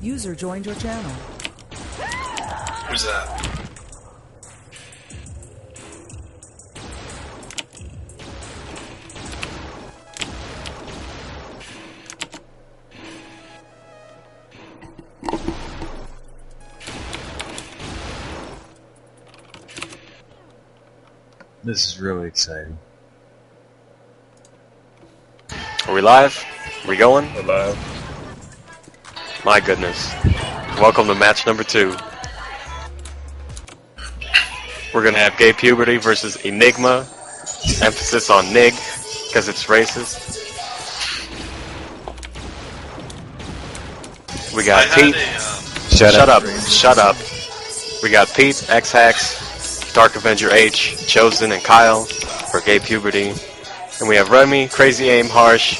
User joined your channel. Who's that? This is really exciting. Are we live? Are we going? We're live. My goodness. Welcome to match number 2. We're gonna have GayPuberty versus eNIGma. Emphasis on NIG, because it's racist. We got Pete. Shut up. We got Pete, X-Hax, Dark Avenger H, Chosen, and Kyle for GayPuberty. And we have Remy, Crazy Aim, Harsh,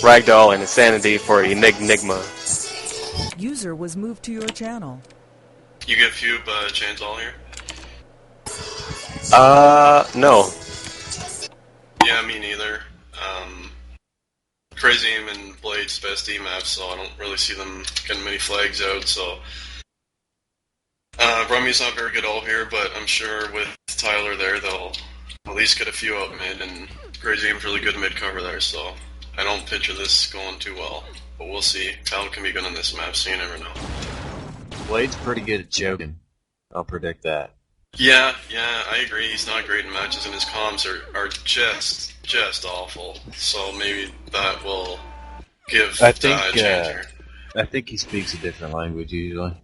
Ragdoll, and Insanity for eNIGma. User was moved to your channel. You get Pube chains all here? No. Yeah, me neither. Crazy Aim and Blade's best maps, so I don't really see them getting many flags out, so... Rummy's not very good all here, but I'm sure with Tyler there, they'll at least get a few out mid, and Crazy Aim's really good mid cover there, so I don't picture this going too well. But we'll see. Kyle can be good on this map, so you never know. Blade's pretty good at joking. I'll predict that. Yeah, I agree. He's not great in matches, and his comms are just awful. So maybe that will give I a chance here. I think he speaks a different language usually.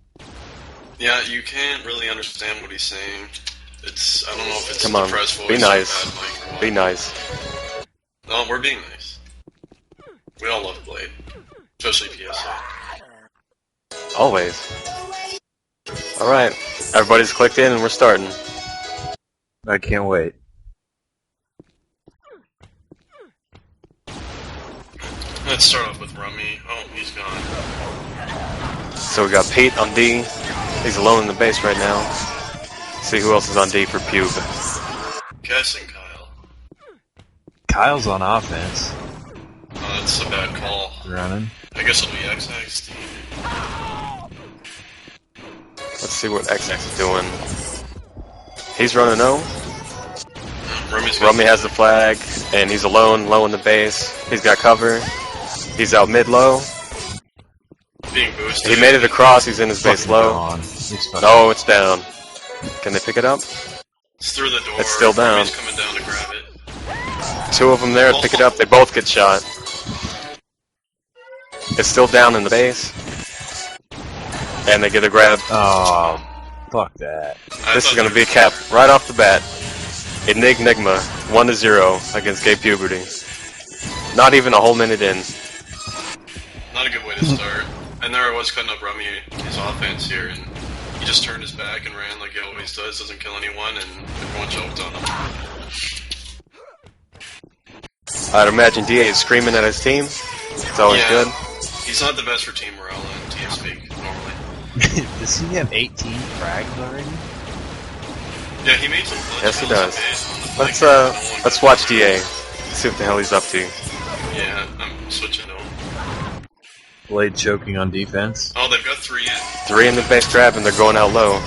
Yeah, you can't really understand what he's saying. It's I don't know if it's Come on, depressed voice be nice. or bad mic or what. Be nice. No, we're being nice. We all love Blade, especially PSA. Always. Alright, everybody's clicked in and we're starting. I can't wait. Let's start off with Rummy. Oh, he's gone. So we got Pete on D. He's alone in the base right now. See who else is on D for Pube. Guessing Kyle. Kyle's on offense. Oh, that's a bad call. Running. I guess it'll be X-Hax. Let's see what XX is doing. He's running O. Rummy has the flag, and he's alone, low in the base. He's got cover. He's out mid low. Being boosted. He made it across, he's in his base low. No, it's down. Can they pick it up? It's through the door. It's still down. Rummy's coming down to grab it. 2 of them there to pick it up, they both get shot. It's still down in the base. And they get a grab. Oh, fuck that. This is gonna be a cap right off the bat. eNIGma 1-0 against GayPuberty. Not even a whole minute in. Not a good way to start. And there I was cutting up Rummy, his offense here, and he just turned his back and ran like he always does, doesn't kill anyone, and everyone choked on him. I'd imagine DA is screaming at his team. It's always good. He's not the best for team morale in TeamSpeak, normally. Does he have 18 frags already? Yeah, he made some clutch Yes, he kills does. on base. Let's watch DA. See what the hell he's up to. Yeah, I'm switching to him. Blade choking on defense. Oh, they've got 3 in. 3 in the base grab and they're going out low.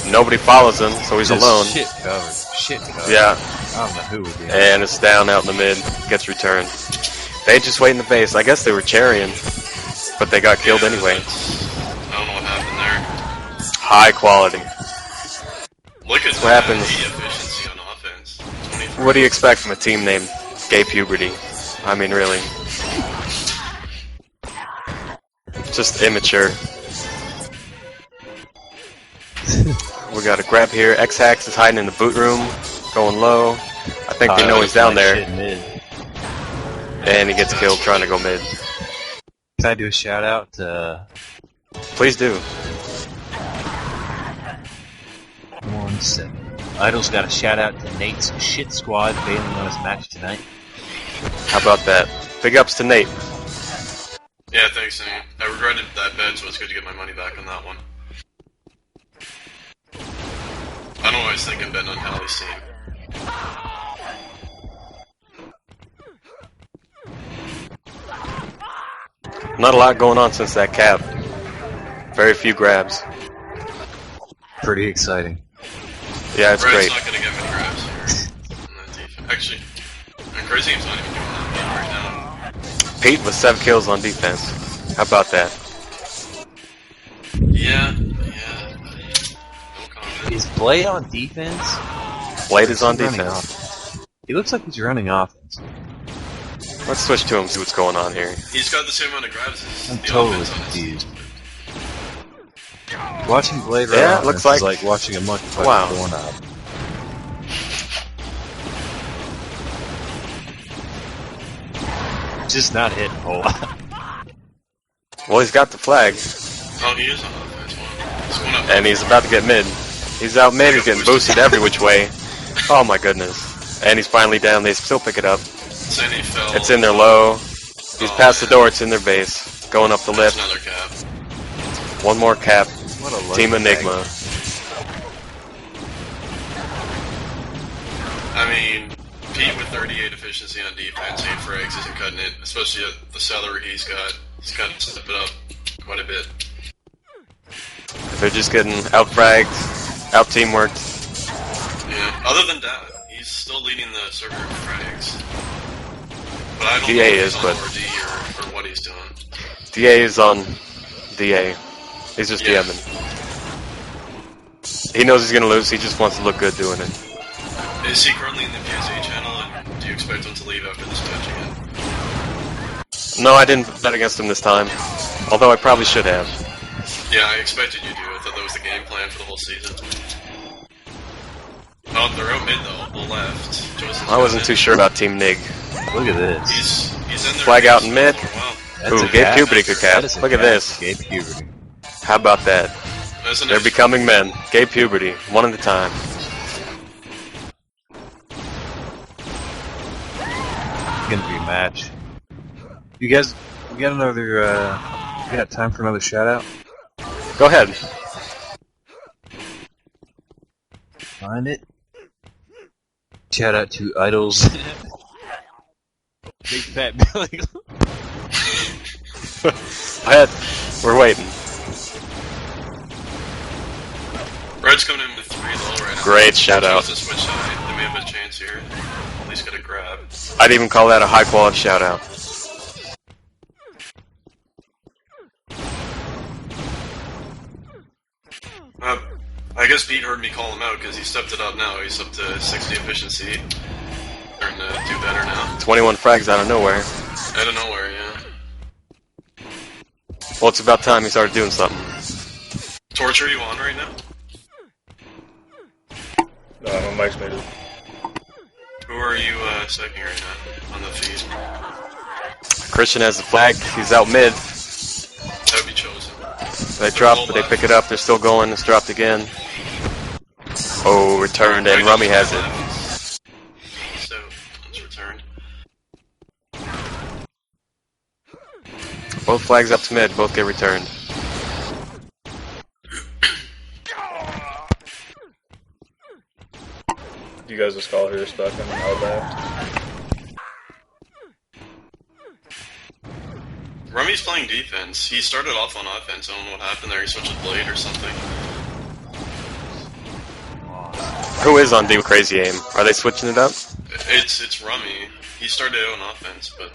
Nobody follows him, so he's Just alone. Shit covered. Shit covered. Yeah. I don't know who would be. And it's down out in the mid. Gets returned. They just wait in the base. I guess they were cherrying, but they got killed anyway. I don't know what happened there. High quality. Look at What that happens? efficiency on offense. 23. What do you expect from a team named GayPuberty? I mean, really. Just immature. We got a grab here. X-Hax is hiding in the boot room, going low. I think they know he's down there. And he gets killed trying to go mid. Can I do a shout out to... Please do. 1 second. Idol's got a shout out to Nate's shit squad bailing on his match tonight. How about that? Big ups to Nate. Yeah, thanks, Nate. I regretted that bet, so it's good to get my money back on that one. I don't always think I'm betting on Hallie's team. Not a lot going on since that cap. Very few grabs. Pretty exciting. Yeah, it's Red's great. not gonna get many grabs here on that defense. Actually, Crazy Game's not even doing that right now. Pete with 7 kills on defense. How about that? Yeah. No comment. Is Blade on defense? Blade is on Running defense. offense? He looks like he's running offense. Let's switch to him, see what's going on here. He's got the same amount of grabs as I'm the totally offense on his confused. Watching Blade run Yeah, it offense looks like- is like watching a monkey fight Wow. a doorknob. Just not hitting a whole lot. Well, he's got the flag, Oh, he is on offense. Wow. He's going up. and he's about to get mid. He's out mid, he's getting boosted every which way. Oh my goodness. And he's finally down, they still pick it up. Sandy fell. It's in their low. He's past the door, it's in their base. Going up the There's lift. another cap. One more cap. What a Team lucky eNIGma. I mean, Pete with 38 efficiency on defense, 8 frags isn't cutting it, especially at the salary he's got. He's got to step it up quite a bit. They're just getting out-fragged, out-teamworked. Yeah, other than that, he's still leading the server in frags. But I don't DA know if is, he's but- on ORD or what he's doing. DA is on DA. He's just Yeah. DMing. He knows he's gonna lose, he just wants to look good doing it. Is he currently in the PSA channel, and do you expect him to leave after this match again? No, I didn't bet against him this time. Although I probably should have. Yeah, I expected you to. I thought that was the game plan for the whole season. Oh, they're out mid though, the left. Joseph's I wasn't got too it. sure about Team Nig. Look at this. He's in there. Flag out in mid. Wow. That's Ooh, a cap. GayPuberty could cap. That is a Look at cap. this. GayPuberty. How about that? That's a They're nice becoming men. GayPuberty, one at a time. Gonna be a match. You guys, we got another, you got time for another shout out? Go ahead. Find it. Shout out to Idols. Big Fat Billy. We're waiting. Red's coming in with 3 low right now. Great shout out. Joseph's switch side. They may have a chance here. At least get a grab. I'd even call that a high quality shout out. I guess Pete heard me call him out because he stepped it up now. He's up to 60 efficiency. Starting to do better now. 21 frags out of nowhere. Out of nowhere, yeah. Well, it's about time he started doing something. Torch, are you on right now? My mic's muted. Who are you second right now on the feed? Christian has the flag. He's out mid. That would be chosen. They dropped, but they pick it up. They're still going. It's dropped again. Oh, returned, and Rummy has it. So, it's returned. Both flags up to mid. Both get returned. You guys just call her stuck in the left. Rummy's playing defense. He started off on offense. I don't know what happened there. He switched to Blade or something. Who is on D with Crazy Aim? Are they switching it up? It's Rummy. He started out on offense, but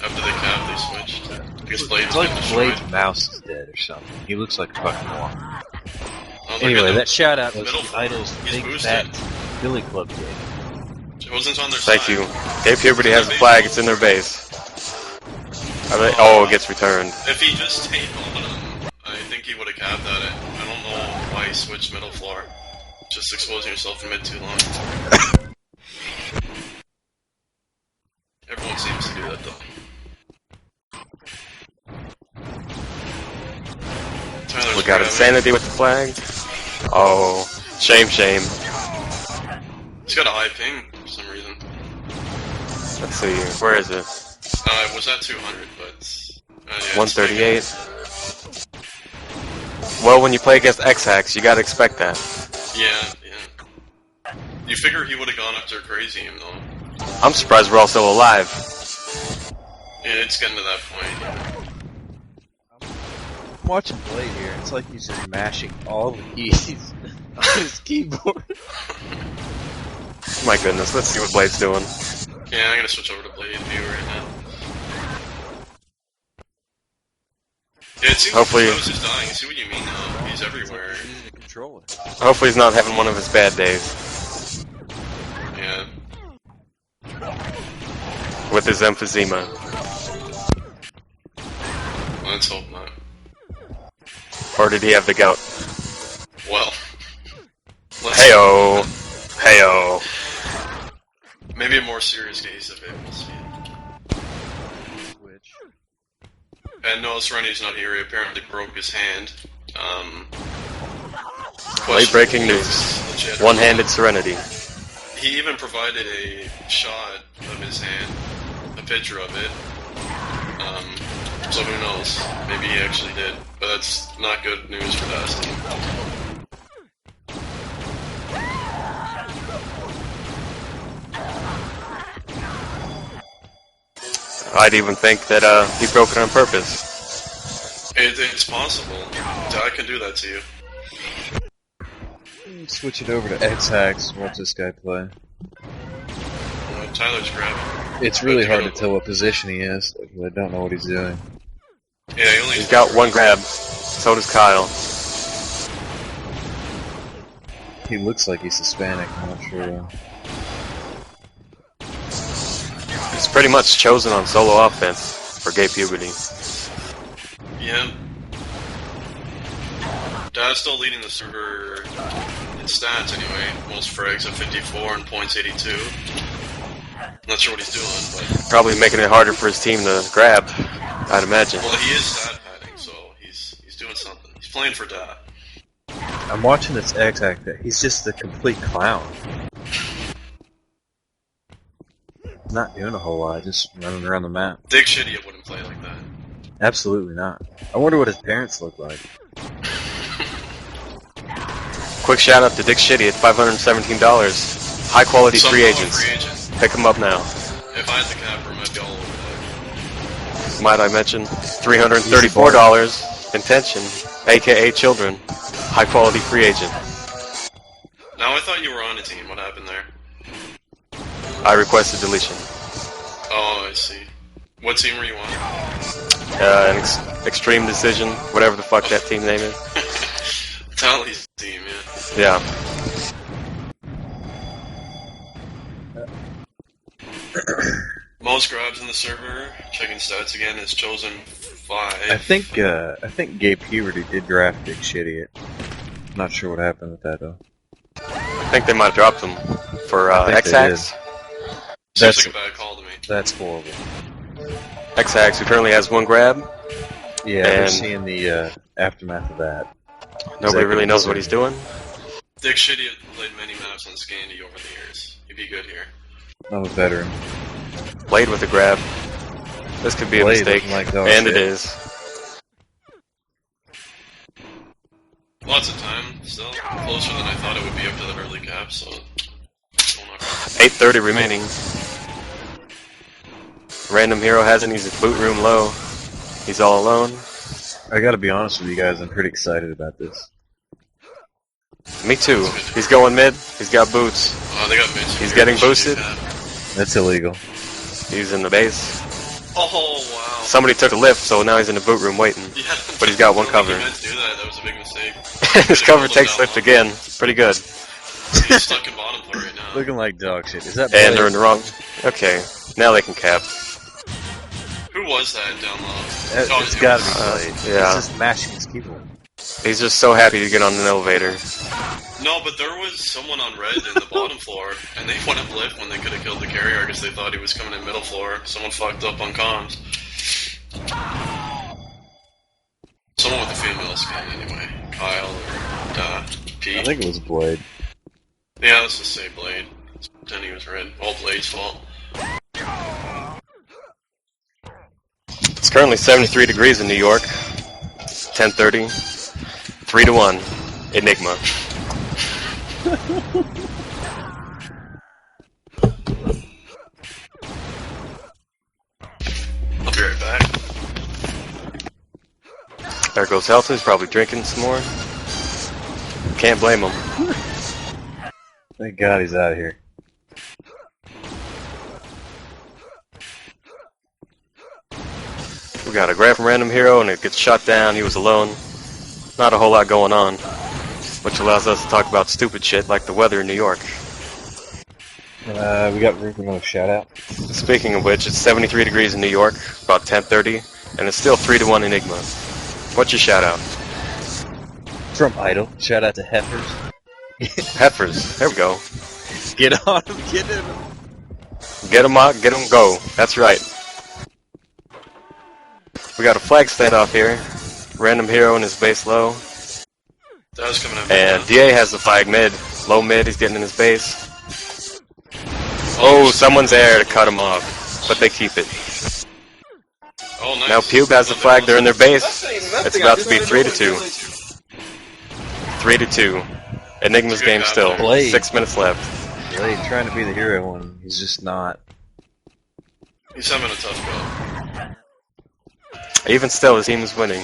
after they capped, they switched. I guess Blade's It's like been destroyed. Blade's mouse is dead or something. He looks like a fucking moron. Oh, they're Anyway, getting- that shout out was Middle to floor. Idol's He's Big boosted. Fat Billy Club game. Chosen's on their Thank side. you. GayPuberty has the flag. It's in their base. Are they? Oh, it gets returned. If he just stayed on him, I think he would have capped at it. I don't know why he switched middle floor. Just exposing yourself in mid too long. Everyone seems to do that though. Tyler's We got grabbing. Insanity with the flag. Oh, shame, shame. He's got a high ping for some reason. Let's see. Where is it? It was at 200, but... yeah, it's 138. Well, when you play against X-Hacks, you gotta expect that. Yeah. You figure he would have gone after Crazy Aim, though. I'm surprised we're all still alive. Yeah, it's getting to that point. I'm watching Blade here. It's like he's just mashing all the keys on his keyboard. My goodness, let's see what Blade's doing. Yeah, I'm gonna switch over to Blade view right now. Yeah, it seems Hopefully- like the is dying. See what you mean now? He's everywhere. Easy to control it. Hopefully he's not having one of his bad days Yeah. with his emphysema. Let's hope not. Or did he have the gout? Well. Heyo! Heyo! Maybe a more serious case of it. We'll see. Switch. And no, Serenity not here. He apparently broke his hand. Late breaking news. One-handed Serenity. He even provided a shot of his hand, a picture of it. So who knows? Maybe he actually did. But that's not good news for Dustin. I'd even think that he broke it on purpose. It's possible. I can do that to you. Switch it over to X-Hacks and watch this guy play. Tyler's grabbing. It's really hard to tell what position he is. I don't know what he's doing. Yeah, he only He's got one grab. So does Kyle. He looks like he's Hispanic, I'm not sure though. He's pretty much chosen on solo offense for GayPuberty. Yeah. Dad's still leading the server in stats anyway. Most frags at 54 and points 82. Not sure what he's doing, but... Probably making it harder for his team to grab, I'd imagine. Well, he is stat padding, so he's doing something. He's playing for Dad. I'm watching this X-Hack. He's just a complete clown. Not doing a whole lot, just running around the map. Dick Shitty wouldn't play like that. Absolutely not. I wonder what his parents look like. Quick shout out to Dick Shitty at $517. High quality Some free fellow agents. free agent. Pick them up now. If I had the cap room, I'd be all over that. Might I mention, $334 intention, aka children. High quality free agent. Now, I thought you were on a team. What happened there? I requested deletion. Oh, I see. What team were you on? An extreme decision, whatever the fuck that team name is. Tally's team, yeah. Yeah. Most grabs in the server, checking stats again, is chosen 5. I think GayPuberty did draft Dick Shitty. Not sure what happened with that though. I think they might have dropped him for I think they X-Hacks. Seems That's like a bad call to me. that's horrible. X-Hacks, who currently has one grab. Yeah, we're And- seeing the aftermath of that. Nobody really knows what he's doing. Dick Shitty had played many maps on Scandi over the years. He'd be good here. I'm a veteran. Blade with a grab. This could be a Blade mistake, looking like dog and it shit. is. Lots of time still. Closer than I thought it would be up to the early cap, so... 8:30 remaining. Random hero has it. He's at boot room low. He's all alone. I gotta be honest with you guys, I'm pretty excited about this. Me too. He's going mid. He's got boots. Oh, they got Mitch. He's getting boosted. That's illegal. He's in the base. Oh, wow. Somebody took a lift, so now he's in the boot room waiting. Yeah, But he's got one I don't cover. think he meant to do that. That was a big mistake. His cover takes lift again. Pretty good. He's stuck in bottom floor right now. Looking like dog shit. Is that And they're Blade? in the wrong. Okay, now they can cap. Who was that down low? It's gotta be Blade. yeah. He's just mashing his keyboard. He's just so happy to get on an elevator. No, but there was someone on red in the bottom floor, and they went up lift when they could have killed the carrier. I guess they thought he was coming in middle floor. Someone fucked up on comms. Someone with the female skin, anyway. Kyle or Pete. I think it was Blade. Yeah, let's just say Blade. Then he was red. All Blade's fault. It's currently 73 degrees in New York. 10:30. 3-1. eNIGma. I'll be right back. There goes Heltah. He's probably drinking some more. Can't blame him. Thank God he's out of here. We got a grab from random hero and it gets shot down. He was alone. Not a whole lot going on, which allows us to talk about stupid shit like the weather in New York. We got room for another shout out. Speaking of which, it's 73 degrees in New York, about 10:30, and it's still 3-1 eNIGma. What's your shout out? From Idle. Shout out to Heifers. Heifers. There we go. Get on him, get him. Get him out, get him go. That's right. We got a flag standoff here. Random hero in his base low. That was coming up. And DA has the flag mid. Low mid, he's getting in his base. Oh, someone's there to cut him off. But they keep it. Oh, nice. Now Pube has the flag, they're in their base. It's about to be 3-2. 3-2. eNIGma's game still. Blade. 6 minutes left. Blade trying to be the hero one. He's just not. He's having a tough go. Even still, his team is winning.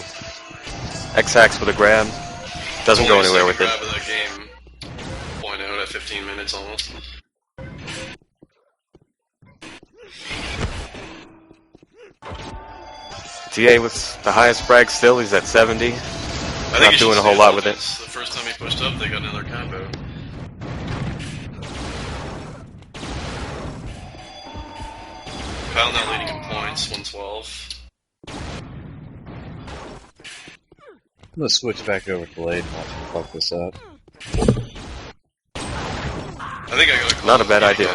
X-Hacks with a grab. Doesn't go anywhere with it. Grab of that game. Point out at 15 minutes almost. TA with the highest frag still, he's at 70. I think Not doing a whole lot with it. The first time he pushed up, they got another combo. Kyle now leading in points, 112. I'm gonna switch back over to Blade and watch him fuck this up. I think I got a Not a bad idea.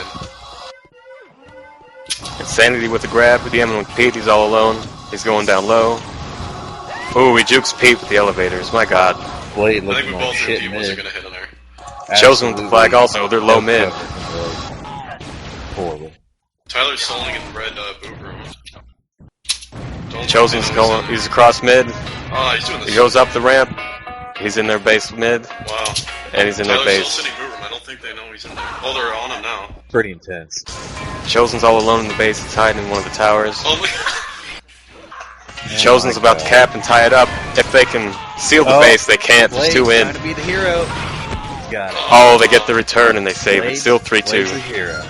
Insanity with the grab, DMing with Pete, he's all alone. He's going down low. Ooh, he jukes Pete with the elevators, my god. Blade I think looking we like both shit knew he wasn't mid. going to hit on her. Chosen with the flag also, they're low mid. Horrible. Tyler's soloing in red boot room. Chosen's going, he's across mid. Oh, he's doing this. He goes up the ramp. He's in their base mid. Wow. And he's in their Tyler's base. still sitting boot room. I don't think they know he's in there. Oh, they're on him now. Pretty intense. Chosen's all alone in the base, he's hiding in one of the towers. Oh my Chosen's about to cap and tie it up. If they can seal the base, they can't. There's two in. Trying to be the hero. He's got it. Oh, they get the return and they save it. Still Blade's the 3-2. hero.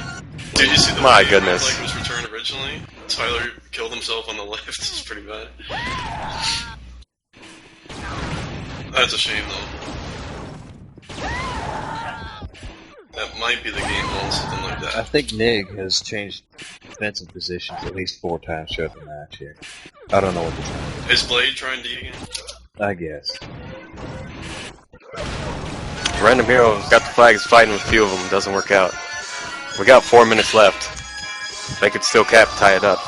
Did you see the My way goodness. Like was returned originally? Tyler killed himself on the left. It's pretty bad. That's a shame, though. That might be the game on something like I that. think Nig has changed defensive positions at least 4 times throughout the match here. I don't know what the time Is Blade trying D again? is. I guess. Random hero got the flag, is fighting with a few of them. Doesn't work out. We got 4 minutes left. They could still cap, tie it up.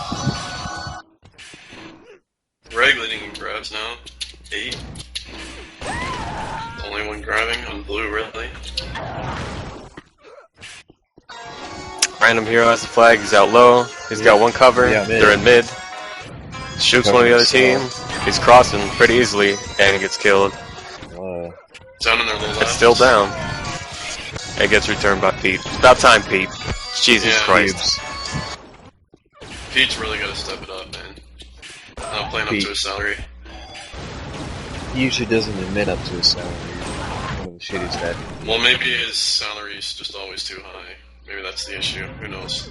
Reg leading in grabs now. 8. Only one grabbing on blue, really. Random hero has the flag, he's out low. He's got one cover. Yeah, mid. They're in mid. Shoots one of the other team. He's crossing pretty easily, and he gets killed. Down in their little It's left. still down. It gets returned by Pete. It's about time, Pete. Jesus Yeah. Christ. Pete's really got to step it up, man. Not playing up Pete. to his salary. He usually doesn't admit up to his salary. One of the shittiest guys. Well, maybe his salary's just always too high. Maybe that's the issue. Who knows?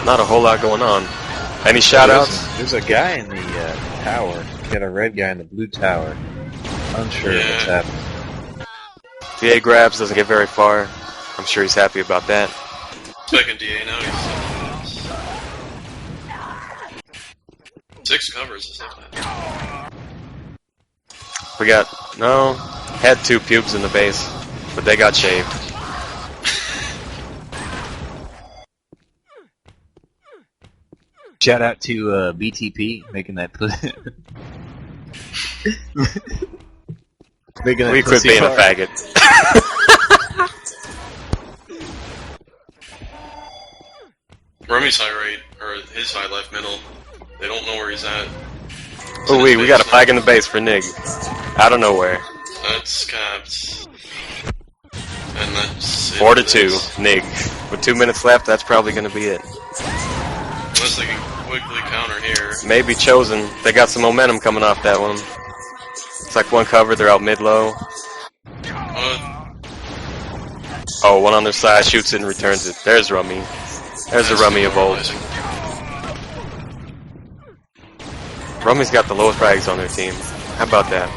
Not a whole lot going on. Any shout-outs? There's a guy in the tower. Got a red guy in the blue tower. Unsure of what's Yeah. happening. DA grabs, doesn't get very far. I'm sure he's happy about that. Back in DA now. He's 6 covers. Is not bad. We got, no, had 2 pubes in the base, but they got shaved. Shout out to BTP making that making that We quit pussy being a hard. faggot. Remy's high right, or his high left middle. They don't know where he's at. Ooh, we got a flag in the base for Nig. Out of nowhere. That's capped. And that's 4-2, Nig. With 2 minutes left, that's probably going to be it. Unless they can quickly counter here. Maybe Chosen. They got some momentum coming off that one. It's like one cover, they're out mid-low. Oh, one on their side, shoots it and returns it. There's Rummy. There's a Rummy of old. Rummy's got the lowest frags on their team. How about that?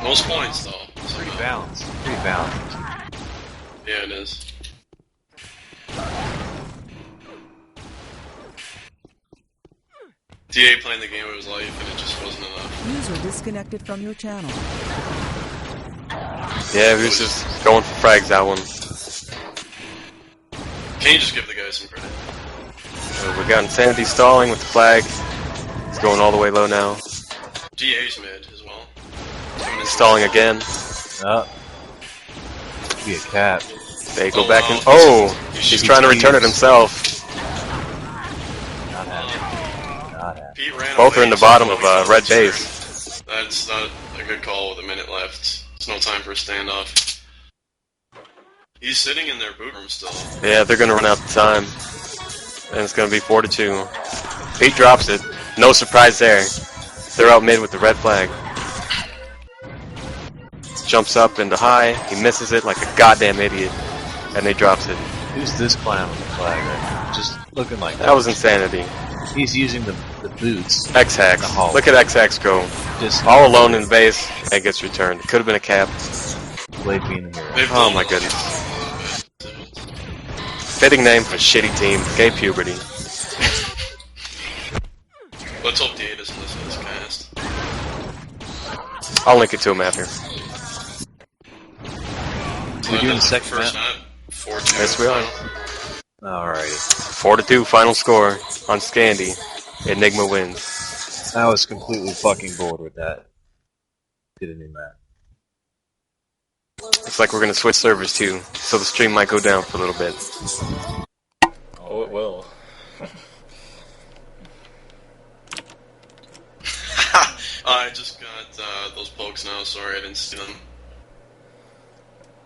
Most points, though. So Pretty balanced. Pretty balanced. yeah, it is. DA playing the game of his life, and it just wasn't enough. User disconnected from your channel. Yeah, he was just going for frags that one. Can you just give the guy some credit? We got Insanity stalling with the flag. He's going all the way low now. DA's mid as well. Stalling again. Up. Be a cap. They go back and he's trying to return it himself. Not happening. Not happening. Pete ran Both are away, in the so bottom of red base. That's not a good call with a minute left. It's no time for a standoff. He's sitting in their boot room still. Yeah, they're gonna run out of time. And it's gonna be 4-2. Pete drops it. No surprise there. They're out mid with the red flag. Jumps up into high. He misses it like a goddamn idiot. And they drops it. Who's this clown with the flag right now? Just looking like that. That was Insanity. He's using the boots. X-Hacks. Look at X-Hacks go. Just All alone in the base and gets returned. Could have been a cap. Blade being the hero. They've Oh done my a goodness. lot. Fitting name for a shitty team. GayPuberty. Let's hope DA doesn't listen to this cast. I'll link it to him after. We doing the second first map? map? 4-2. Yes, we are. Alrighty. 4-2 final score on Scandi. eNIGma wins. I was completely fucking bored with that. Get a new map. Looks like we're gonna switch servers too, so the stream might go down for a little bit. Oh, it will. I just got those pokes now. Sorry, I didn't see them.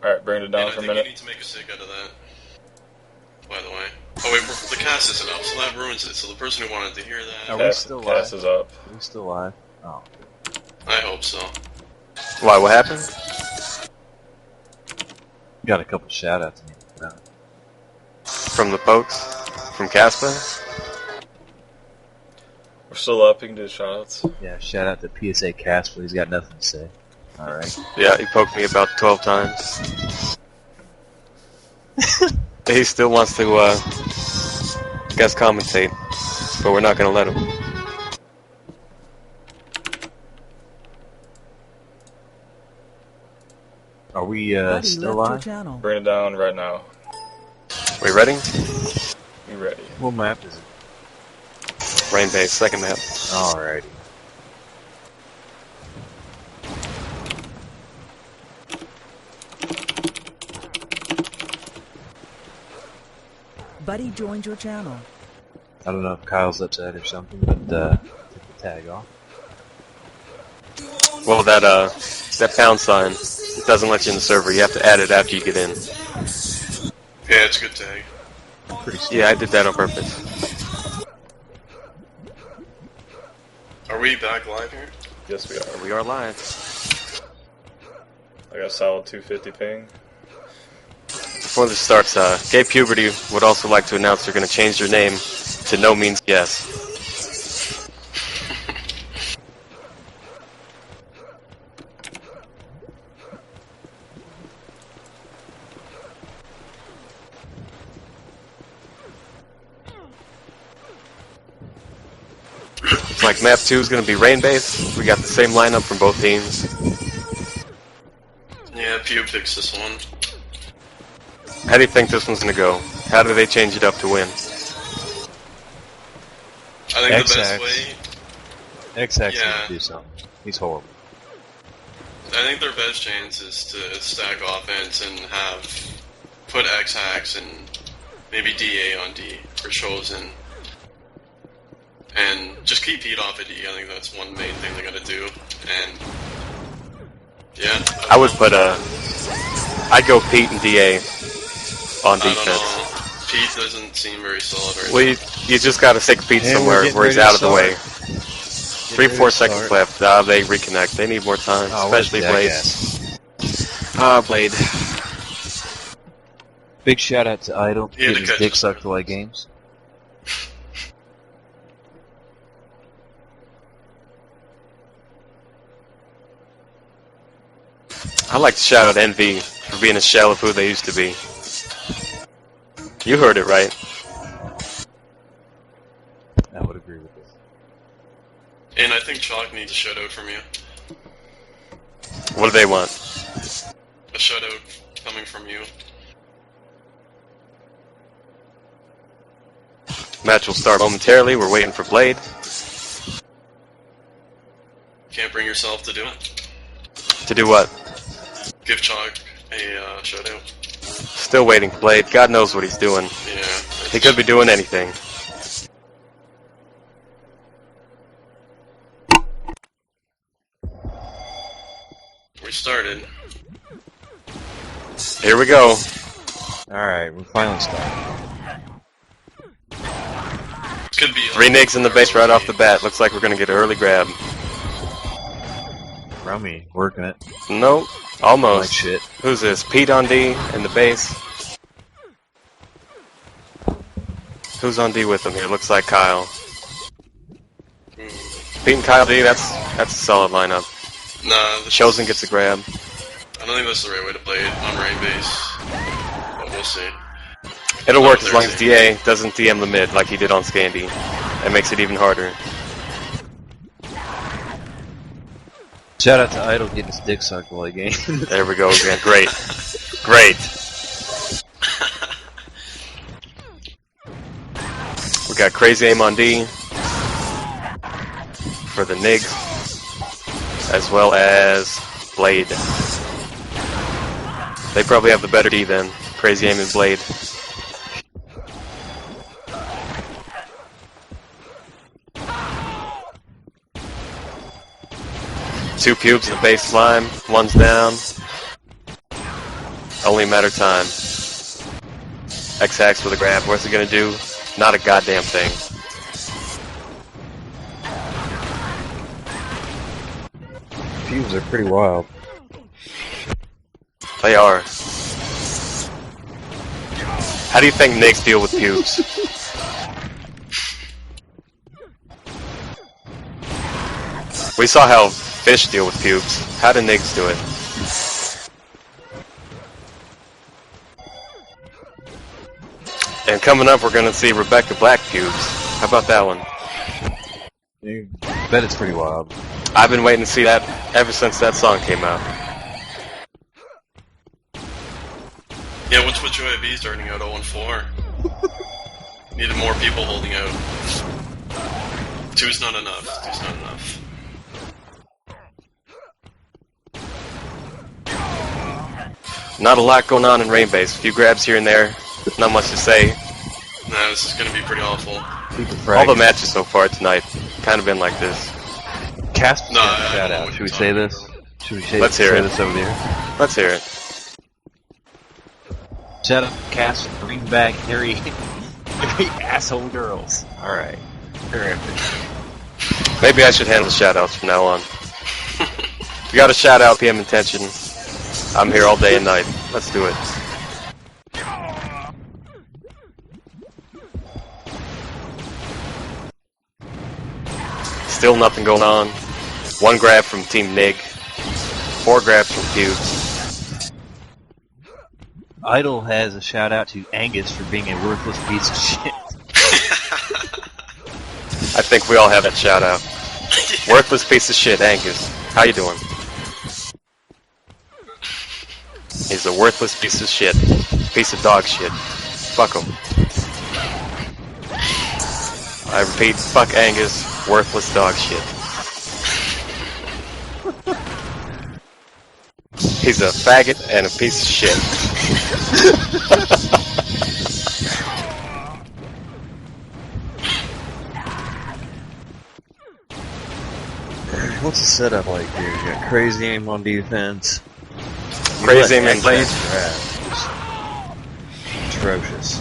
Alright, bring it down And I for a think minute. you need to make a sig out of that. By the way. Oh wait, the cast isn't up, so that ruins it. So the person who wanted to hear that, Are we still live? Cast is up. Are we still live? Oh. I hope so. Why, what happened? Got a couple shout-outs. No. From the folks? From Caspa? We're still up, you can do the shoutouts. Yeah, shout out to PSA Casper. He's got nothing to say. Alright. Yeah, he poked me about 12 times. He still wants to, guest commentate, but we're not gonna let him. Are we Buddy still left your live? channel. Bring it down right now. We ready? You ready? What map is it? Rainbase, second map. Alrighty. Buddy joined your channel. I don't know if Kyle's upset or something, but take the tag off. Well, that pound sign doesn't let you in the server. You have to add it after you get in. Yeah, it's a good tag. Pretty stupid. Yeah, I did that on purpose. Are we back live here? Yes, we are. We are live. I got a solid 250 ping. Before this starts, GayPuberty would also like to announce they're going to change their name to No Means Yes. It's like map 2 is going to be Rainbase. We got the same lineup from both teams. Yeah, Pube picks this one. How do you think this one's going to go? How do they change it up to win? I think the best XX. way. X-Hax Yeah. needs to do something. He's horrible. I think their best chance is to stack offense and put X-Hacks and maybe DA on D for Chosen. And just keep Pete off of D. I think that's one main thing they gotta do. And yeah. I would put I'd go Pete and DA on I don't defense. know. Pete doesn't seem very solid right Well, now. you just gotta stick Pete Yeah, somewhere we're where he's getting out of the way. ready to 3-4 seconds start. left. They reconnect. They need more time, Oh, what a especially Blade. jackass. Blade. Big shout out to Idle. He had Getting to his catch dick us. sucked to like games. I like to shout out Envy for being a shell of who they used to be. You heard it right. I would agree with this. And I think Chalk needs a shutout from you. What do they want? A shutout coming from you. Match will start momentarily. We're waiting for Blade. Can't bring yourself to do it. To do what? Give Chalk a shutout. Still waiting for Blade. God knows what he's doing. Yeah. He could be doing anything. We started. Here we go. Alright, we're finally starting. Could be 3 nigs in the base right off the bat. Looks like we're gonna get an early grab. Rummy, working it. Nope. Like Almost. shit. Who's this? Pete on D in the base. Who's on D with him here? Looks like Kyle. Pete and Kyle D, that's a solid lineup. Nah, Chosen gets a grab. I don't think that's the right way to play it on rain base. But we'll see. It'll work as long as DA doesn't DM the mid like he did on Scandi. That makes it even harder. Shout out to Idle getting his dick sucked while game. There we go again. Great. Great. We got Crazy Aim on D for the Nig, as well as Blade. They probably have the better D then. Crazy Aim and Blade. Two cubes in the base slime. One's down. Only a matter of time. X-Hacks with a grab. What's he gonna do? Not a goddamn thing. Fuse are pretty wild. They are. How do you think Nigs deal with pubes? We saw how fish deal with pubes. How do Nigs do it? And coming up, we're gonna see Rebecca Black pubes. How about that one? You bet it's pretty wild. I've been waiting to see that ever since that song came out. Yeah, what's with UAB starting out 0-4? Needed more people holding out. Two's not enough. Two's not enough. Not a lot going on in Rainbase. A few grabs here and there. Not much to say. Nah, this is gonna be pretty awful. All the matches so far tonight kind of been like this. Cast No, I shout don't know out. what Should we you're say talking this? Should we say, Let's hear say it. this over there? Let's hear it. Shout out to Cast, bring back Harry asshole girls. Alright. Maybe I should handle shoutouts from now on. If you got a shout out, PM intention. I'm here all day and night. Let's do it. Still nothing going on. One grab from Team Nig. 4 grabs from Cubes. Idle has a shout out to Angus for being a worthless piece of shit. I think we all have that shout out. Worthless piece of shit, Angus. How you doing? He's a worthless piece of shit. Piece of dog shit. Fuck him. I repeat, fuck Angus. Worthless dog shit. He's a faggot and a piece of shit. What's the setup like here? You got crazy aim on defense. Crazy aim and blade. Just atrocious.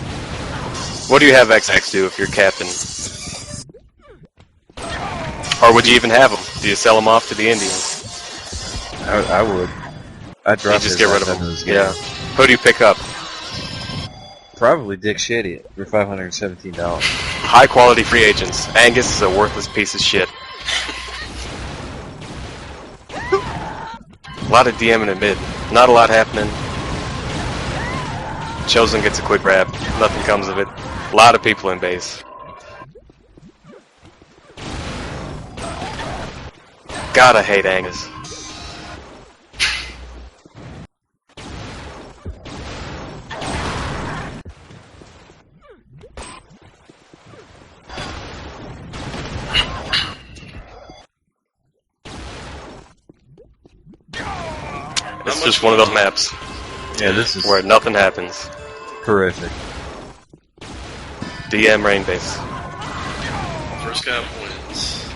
What do you have XX do if you're captain? Or would you even have them? Do you sell them off to the Indians? I would. I'd drop You just get rid of them. Yeah. Game. Who do you pick up? Probably Dick Shady for $517. High quality free agents. Angus is a worthless piece of shit. A lot of DMing in mid. Not a lot happening. Chosen gets a quick grab. Nothing comes of it. A lot of people in base. Gotta hate Angus. It's just one of those maps. Yeah, this is where nothing happens. horrific. DM Rainbase. First cap wins.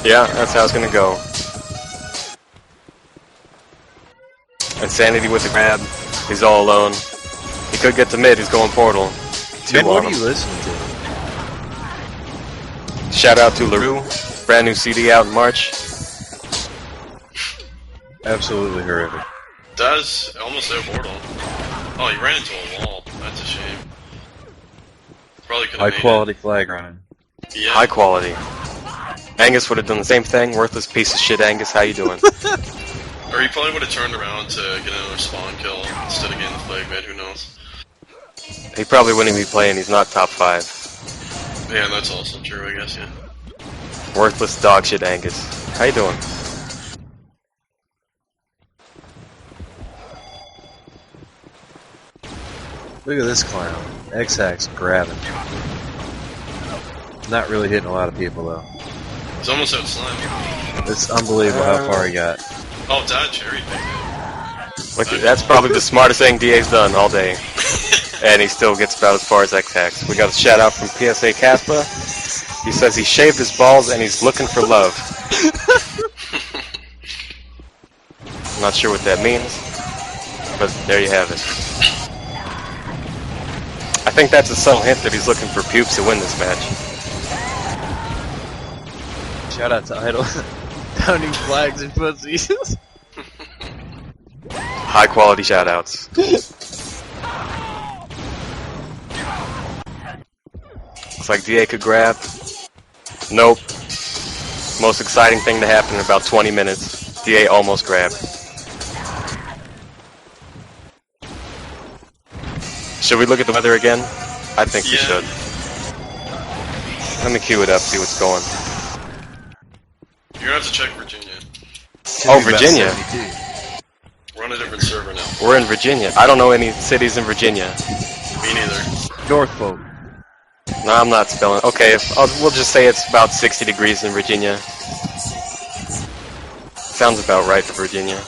Yeah, that's how it's gonna go. Insanity with the grab. He's all alone. He could get to mid. He's going portal. Two Ben, what on are him. you listening to? Shout out to LaRue. Brand new CD out in March. Absolutely horrific. Does almost hit portal. Oh, he ran into a wall. That's a shame. Probably could have High quality flag running. Yeah. High quality. Angus would have done the same thing. Worthless piece of shit, Angus. How you doing? Or he probably would have turned around to get another spawn kill instead of getting the flag mid. Who knows? He probably wouldn't be playing. He's not top 5. Yeah, that's also true. I guess. Yeah. Worthless dog shit, Angus. How you doing? Look at this clown. X-Hack's grabbing. Not really hitting a lot of people though. He's almost out slime. It's unbelievable how far he got. Oh, Dad cherry picked Look, that's probably the smartest thing DA's done all day. And he still gets about as far as X-Hacks. We got a shout out from PSA Caspa. He says he shaved his balls and he's looking for love. I'm not sure what that means, but there you have it. I think that's a subtle hint that he's looking for pubes to win this match. Shout out to Idol. Downing flags and pussies. High quality shout outs. Looks like DA could grab. Nope. Most exciting thing to happen in about 20 minutes. DA almost grabbed. Should we look at the weather again? I think we should. Let me queue it up, see what's going. You're gonna have to check Virginia. Oh, Virginia. We're on a different server now. We're in Virginia. I don't know any cities in Virginia. Me neither. Norfolk. No, I'm not spelling. Okay, we'll just say it's about 60 degrees in Virginia. Sounds about right for Virginia.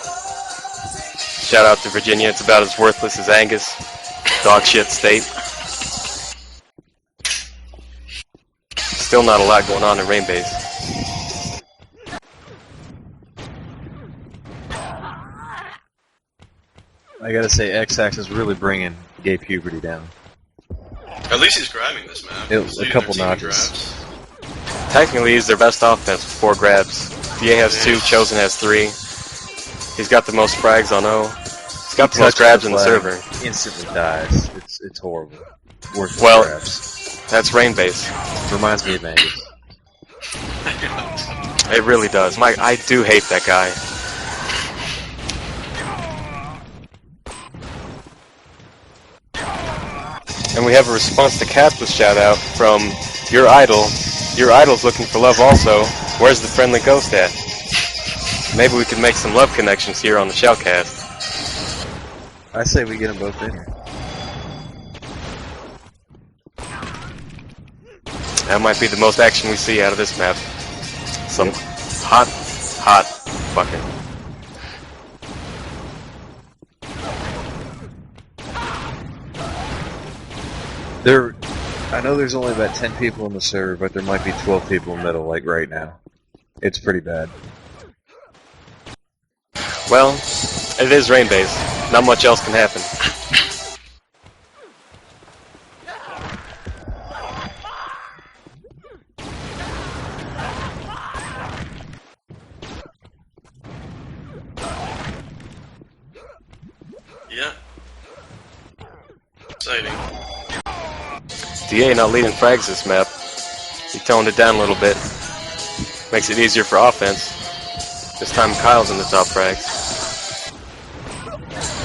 Shout out to Virginia. It's about as worthless as Angus. Dog shit state. Still not a lot going on in Rainbase. I gotta say, X-Ax is really bringing GayPuberty down. At least he's grabbing this map. It was a couple notches. Grabs. Technically, he's their best offense with 4 grabs. DA has 2, Chosen has 3. He's got the most frags on O. He's got the most grabs in the server. Instantly dies. It's horrible. Worthless Well, grabs. that's Rainbase. Reminds me of Angus. It really does. I do hate that guy. And we have a response to Caspa's shout out from your idol. Your idol's looking for love also. Where's the friendly ghost at? Maybe we can make some love connections here on the Shoutcast. I say we get them both in here. That might be the most action we see out of this map. Some hot fucking. I know there's only about 10 people in the server, but there might be 12 people in the middle, like right now. It's pretty bad. Well, it is rain base. Not much else can happen. Yeah. Exciting. DA not leading frags this map. He toned it down a little bit. Makes it easier for offense. This time Kyle's in the top frags.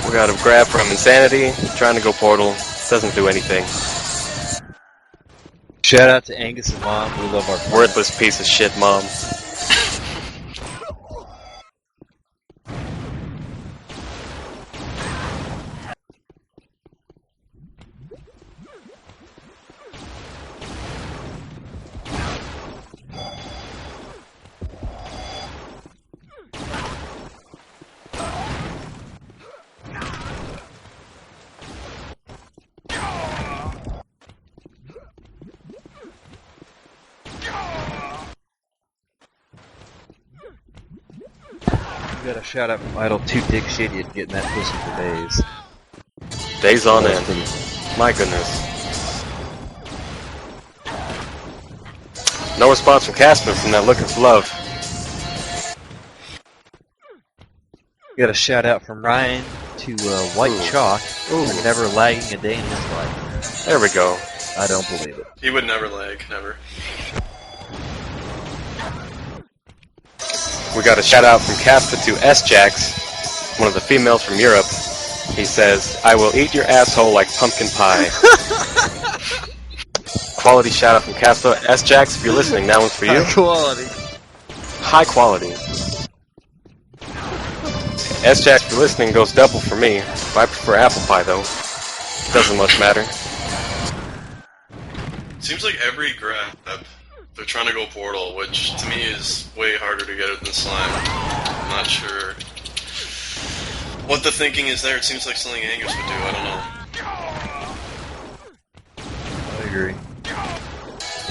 We got a grab from Insanity, trying to go portal. Doesn't do anything. Shout out to Angus and Mom. We love our friends. Worthless piece of shit, mom. We got a shout out from Idle, too dick shitty at getting that pussy for days. Days on That's end. pretty- My goodness. No response from Casper from that Looking for Love. We got a shout out from Ryan to White Ooh. Chalk Ooh. for never lagging a day in his life. There we go. I don't believe it. He would never lag, never. We got a shout out from Casper to S-Jax, one of the females from Europe. He says, I will eat your asshole like pumpkin pie. Quality shout out from Casper. S-Jax, if you're listening, that one's for you. Quality. High quality. S-Jax, if you're listening, goes double for me. I prefer apple pie, though. Doesn't much matter. Seems like every grab, they're trying to go portal, which to me is way harder to get it than slime. I'm not sure what the thinking is there. It seems like something Angus would do, I don't know. I agree.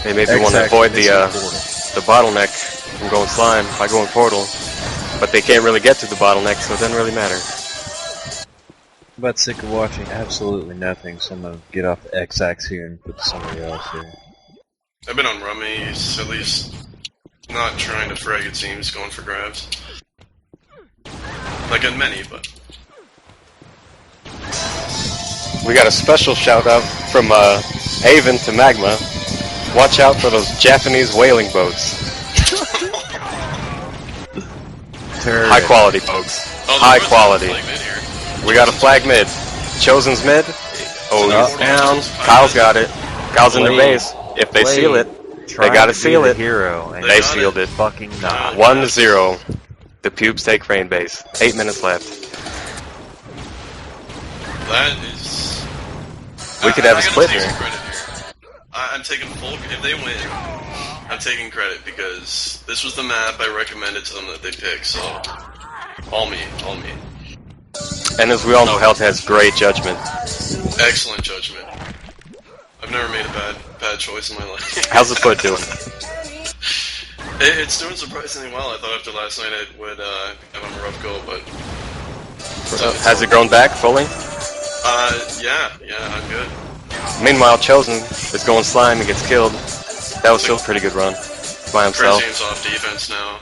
They maybe want to avoid the bottleneck from going slime by going portal. But they can't really get to the bottleneck, so it doesn't really matter. I'm about sick of watching absolutely nothing, so I'm gonna get off the X-Ax here and put somebody else here. I've been on Rummy, he's at least not trying to frag, it seems, going for grabs. Like in many, but... We got a special shout out from Avon to Magma. Watch out for those Japanese whaling boats. High quality, folks. Oh, High quality. Like mid here. We got a flag mid. Chosen's mid. Oh, he's down. Kyle's got it. Kyle's in their base. If they seal it, they gotta seal it. Hero, and They got sealed it. fucking not. 1-0. The pubes take rain base. 8 minutes left. That is... We could have a split here. here. I'm taking full... If they win, I'm taking credit because this was the map I recommended to them that they picked, so... All me. And as we all know, Heltah has great judgment. Excellent judgment. I've never made a bad choice in my life. How's the foot doing? It's doing surprisingly well. I thought after last night it would have him a rough go, but... Has it grown back fully? Yeah, I'm good. Meanwhile, Chosen is going slime and gets killed. That was still a pretty good run by himself. Crazy Aim's off defense now.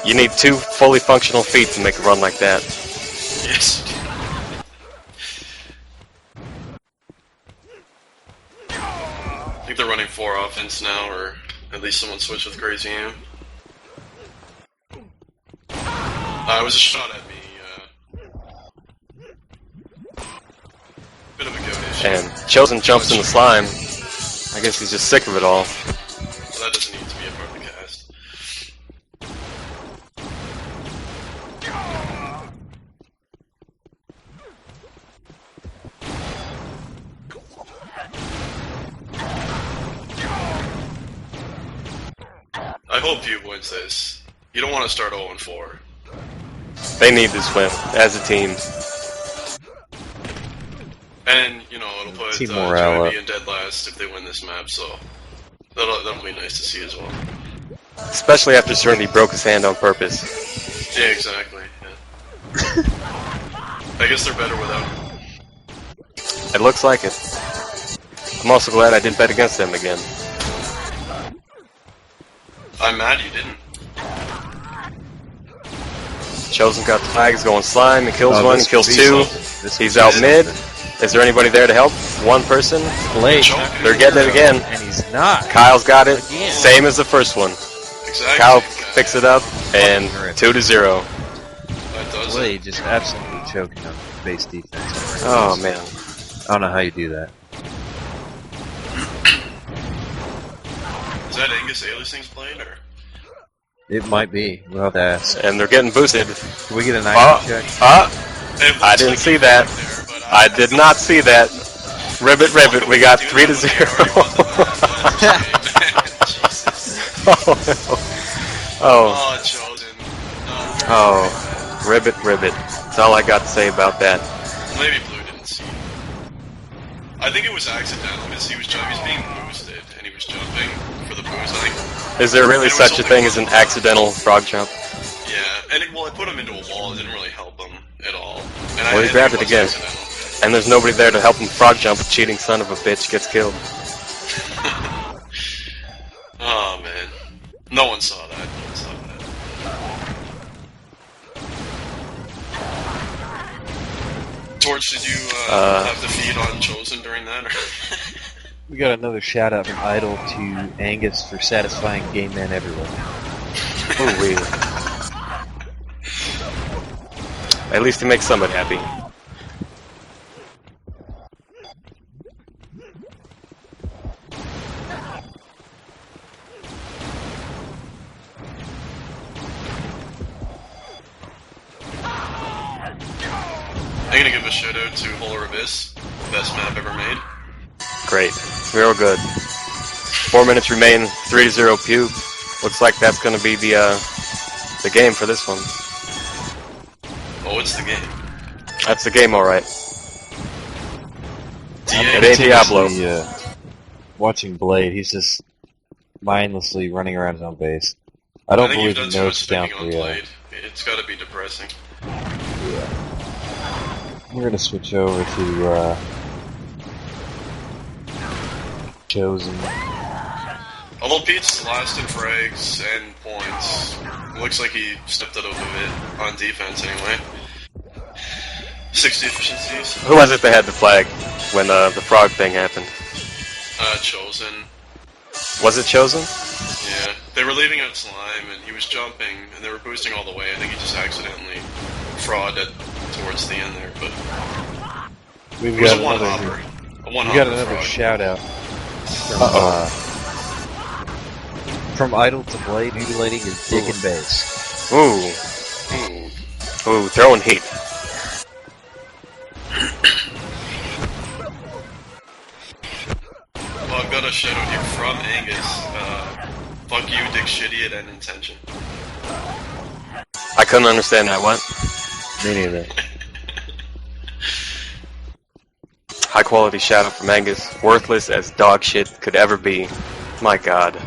You need 2 fully functional feet to make a run like that. Yes. I think they're running 4 offense now, or at least someone switched with Crazy Aim. It was a shot at me. Bit of a goat issue. And Chosen jumps in the slime. I guess he's just sick of it all. So that doesn't need to be a part of the cast. I hope Pube wins this. You don't want to start 0-4. They need this win as a team. And, you know, it'll put Team morale Joey in dead last if they win this map, so that'll be nice to see as well. Especially after Serenity broke his hand on purpose. Yeah, exactly. I guess they're better without him. It looks like it. I'm also glad I didn't bet against them again. I'm mad you didn't. Chosen got the flag, he's going slime, he kills one, he this kills could be two. something. This He's could be out mid. something. Is there anybody there to help? One person. Blade. They're getting it again. And he's not. Kyle's got it. Again. Same as the first one. Exactly. Kyle picks it up, and 2-0. That does it. Blade just absolutely choking on base defense. Oh man. I don't know how you do that. Is that Angus Aliasing's playing, or? It might be. We'll have to ask. And they're getting boosted. Can we get an item check? It looks I didn't like see he's that. back there, but I did not see that. Ribbit, ribbit. We got 3-0. Oh. Oh, Chosen. Oh. Ribbit, ribbit. That's all I got to say about that. Maybe Blue didn't see. I think it was accidental because he was being boosted and he was jumping for the boost. I think. Is there really It was such a only thing one as an ball. accidental frog jump? Yeah, and it put him into a wall. It didn't really help him at all. And Well, he I grabbed think it was again. accidental. And there's nobody there to help him frog jump. A cheating son of a bitch gets killed. Oh man, no one saw that. No one saw that. Torch, did you have the feed on Chosen during that? Or? We got another shout out from Idol to Angus for satisfying gay men everywhere. Ooh-wee. At least he makes somebody happy. I'm gonna give a shout out to Polar Abyss, best map ever made. Great. Real good. 4 minutes remain. 3-0 Pube. Looks like that's going to be the game for this one. Oh, it's the game. That's the game, all right. DA. It ain't Diablo. Watching Blade, he's just mindlessly running around his own base. I I don't think you've believe done he too much knows down spinning on 3 Blade. It's gotta be depressing. We're gonna switch over to Chosen. Although Pete's last in frags and points, it looks like he stepped it up a bit on defense anyway. 60 efficiencies. Who was it that had the flag when the frog thing happened? Chosen. Was it Chosen? Yeah. They were leaving out slime and he was jumping and they were boosting all the way. I think he just accidentally frauded towards the end there, but We've it was got a one another. hopper. A We one got hopper another fraud. shout out from Idol to Blade, mutilating his dick and base. Ooh. Ooh, throwing heat. Well, I've got a shout out here from Angus. Fuck you, dick shitty at an intention. I couldn't understand that one. Me neither. High quality shout out from Angus. Worthless as dog shit could ever be. My god.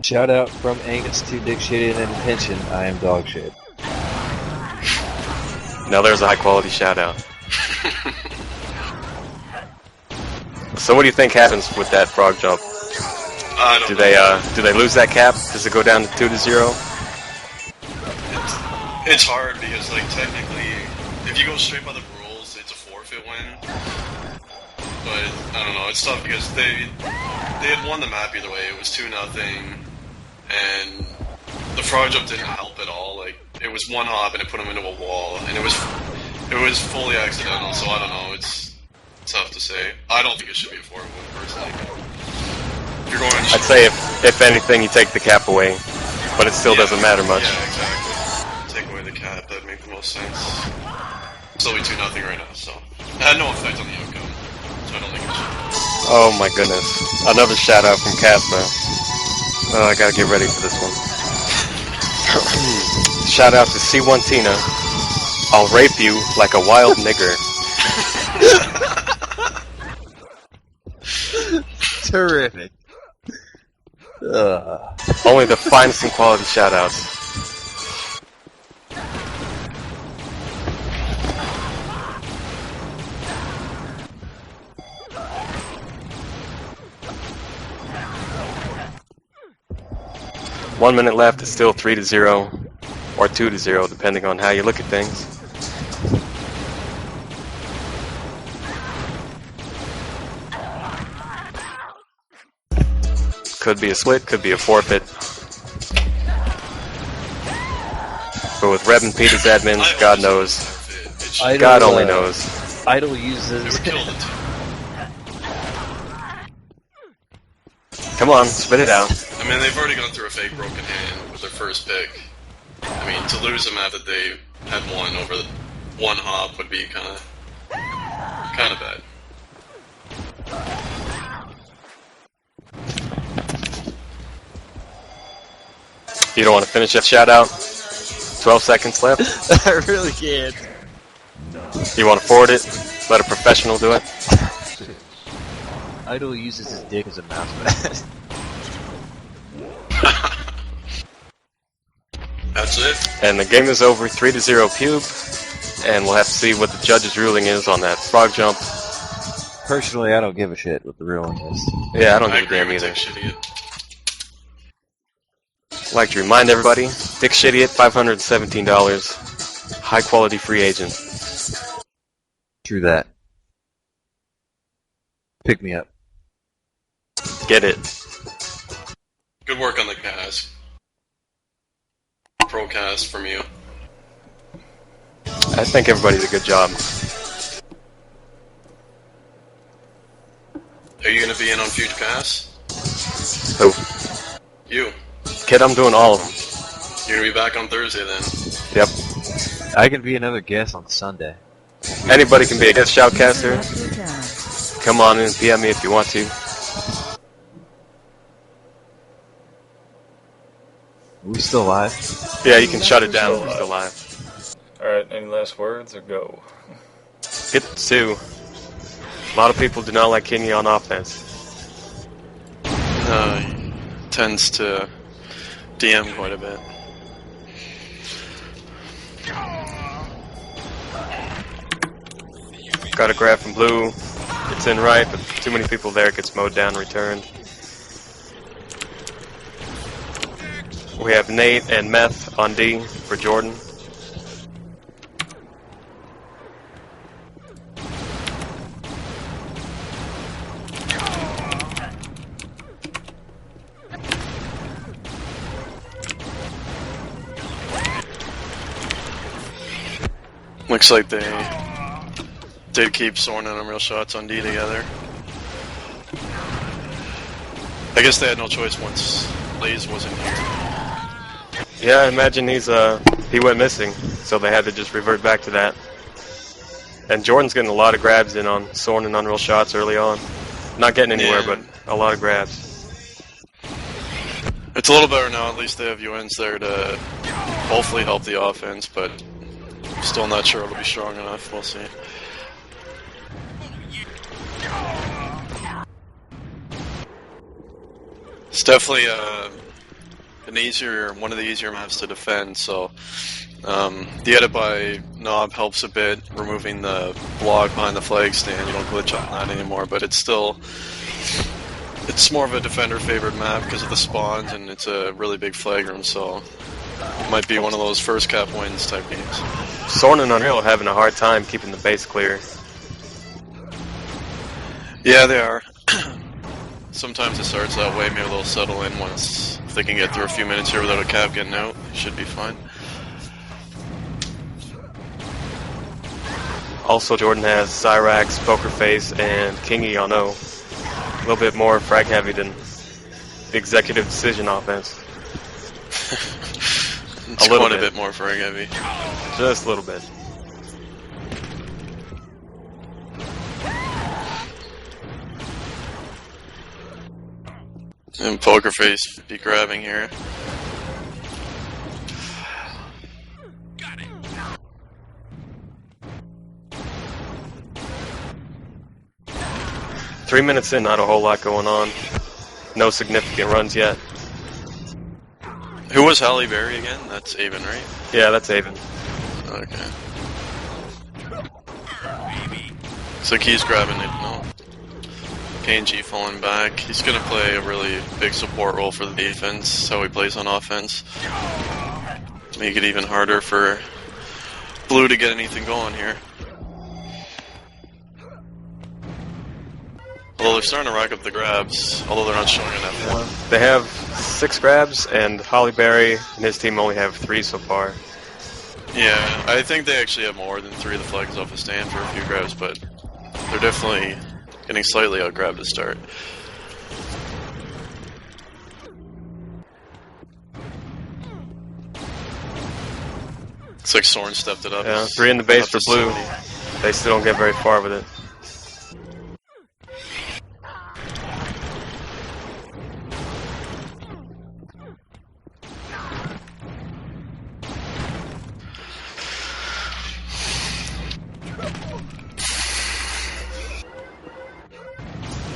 Shout out from Angus to Dick Shitty and Intention. I am dog shit. Now there's a high quality shout out. So what do you think happens with that frog jump? I don't Do know. they lose that cap? Does it go down to 2-0? It's hard because, like, technically, if you go straight by the rules, it's a forfeit win. But I don't know. It's tough because they had won the map either way. It was 2-0, and the frog jump didn't help at all. Like, it was one hop and it put him into a wall, and it was fully accidental. So I don't know. It's tough to say. I don't think it should be a forfeit win personally. If you're going, I'd say if anything, you take the cap away, but it still doesn't matter much. Yeah, exactly. Take away the cap. That'd make the most sense. Still be 2-0 right now. So it had no effect on the outcome. So I don't think it should. Oh my goodness. Another shout out from Casper. Oh, I gotta get ready for this one. Shout out to C1 Tina. I'll rape you like a wild nigger. Terrific. Only the finest in quality shoutouts. One minute left. It's still 3-0 or 2-0, depending on how you look at things. Could be a split, could be a forfeit. But with Reb and Pete as admins, God knows. God only knows. Idol uses. Come on, spit it out. I mean, they've already gone through a fake broken hand with their first pick. I mean, to lose them after they had one over one hop would be kind of bad. You don't want to finish that shout out? 12 seconds left. I really can't. You want to forward it? Let a professional do it? Idol uses his dick as a mouse pad. That's it. And the game is over, 3-0 Pube. And we'll have to see what the judge's ruling is on that frog jump. Personally, I don't give a shit what the ruling is. Yeah, I don't give a agree damn with either. Dick Shitty. I'd like to remind everybody, Dick Shitty at $517. High quality free agent. True that. Pick me up. Get it. Good work on the cast. Pro cast from you. I think everybody did a good job. Are you going to be in on future casts? Who? You. Kid, I'm doing all of them. You're going to be back on Thursday then. Yep. I can be another guest on Sunday. Anybody can be a guest shoutcaster. Connect to your channel. Come on in and PM me if you want to. Are we still live? Yeah, you can shut it down if we're still live. Alright, any last words or go? Get to Sue. A lot of people do not like Kingy on offense. He tends to DM quite a bit. Got a grab from blue. It's in right, but too many people there. It gets mowed down, returned. We have Nate and Meth on D for Jordan. Looks like they did keep Sorn and Unreal Shots on D together. I guess they had no choice once Blaze wasn't here. Yeah, I imagine he went missing, so they had to just revert back to that. And Jordan's getting a lot of grabs in on Sorn and Unreal Shots early on. Not getting anywhere, but a lot of grabs. It's a little better now, at least they have UNs there to hopefully help the offense, but still not sure it'll be strong enough. We'll see. It's definitely one of the easier maps to defend, so the edit by Knob helps a bit, removing the block behind the flag stand. You don't glitch on that anymore, but it's more of a defender-favored map because of the spawns, and it's a really big flag room, so it might be one of those first cap wins type games. Sorn and Unreal are having a hard time keeping the base clear. Yeah, they are. Sometimes it starts that way. Maybe they'll settle in once. If they can get through a few minutes here without a cap getting out, it should be fine. Also, Jordan has Cyrax, Pokerface, and Kingy on O. A little bit more frag heavy than the executive decision offense. It's quite a bit more frag heavy. Just a little bit. And Pokerface be grabbing here. Got it. 3 minutes in, not a whole lot going on. No significant runs yet. Who was Halle Berry again? That's Avon, right? Yeah, that's Avon. Okay. Looks like he's grabbing it. No. KNG falling back. He's going to play a really big support role for the defense. That's how he plays on offense. Make it even harder for Blue to get anything going here. Although they're starting to rack up the grabs, although they're not showing enough. They have 6 grabs, and Halle Berry and his team only have 3 so far. Yeah, I think they actually have more than 3 of the flags off the stand for a few grabs, but they're definitely getting slightly out-grabbed to start. Looks like Soren stepped it up. Yeah, 3 in the base for Blue. They still don't get very far with it.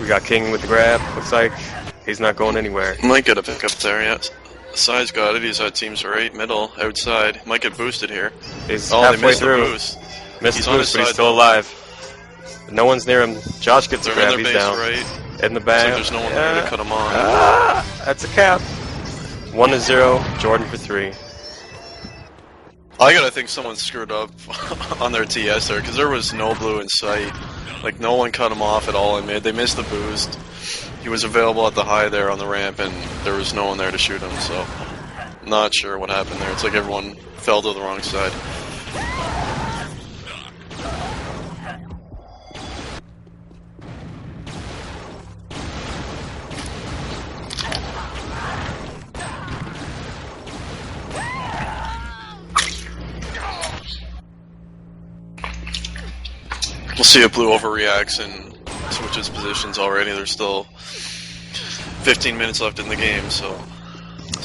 We got King with the grab. Looks like he's not going anywhere. Might get a pickup there, yeah. Size got it. He's had teams right, middle, outside. Might get boosted here. He's they halfway missed through. The boost. Missed He's the on boost, his but he's side, still though. alive. No one's near him. Josh gets the They're in grab. their He's base down. right. In the back. Looks like there's no one there to cut him off. That's a cap. 1-0. Jordan for 3. I gotta think someone screwed up on their TS there, because there was no Blue in sight. Like, no one cut him off at all in mid. They missed the boost. He was available at the high there on the ramp, and there was no one there to shoot him, so not sure what happened there. It's like everyone fell to the wrong side. We'll see if Blue overreacts and switches positions already. There's still 15 minutes left in the game, so...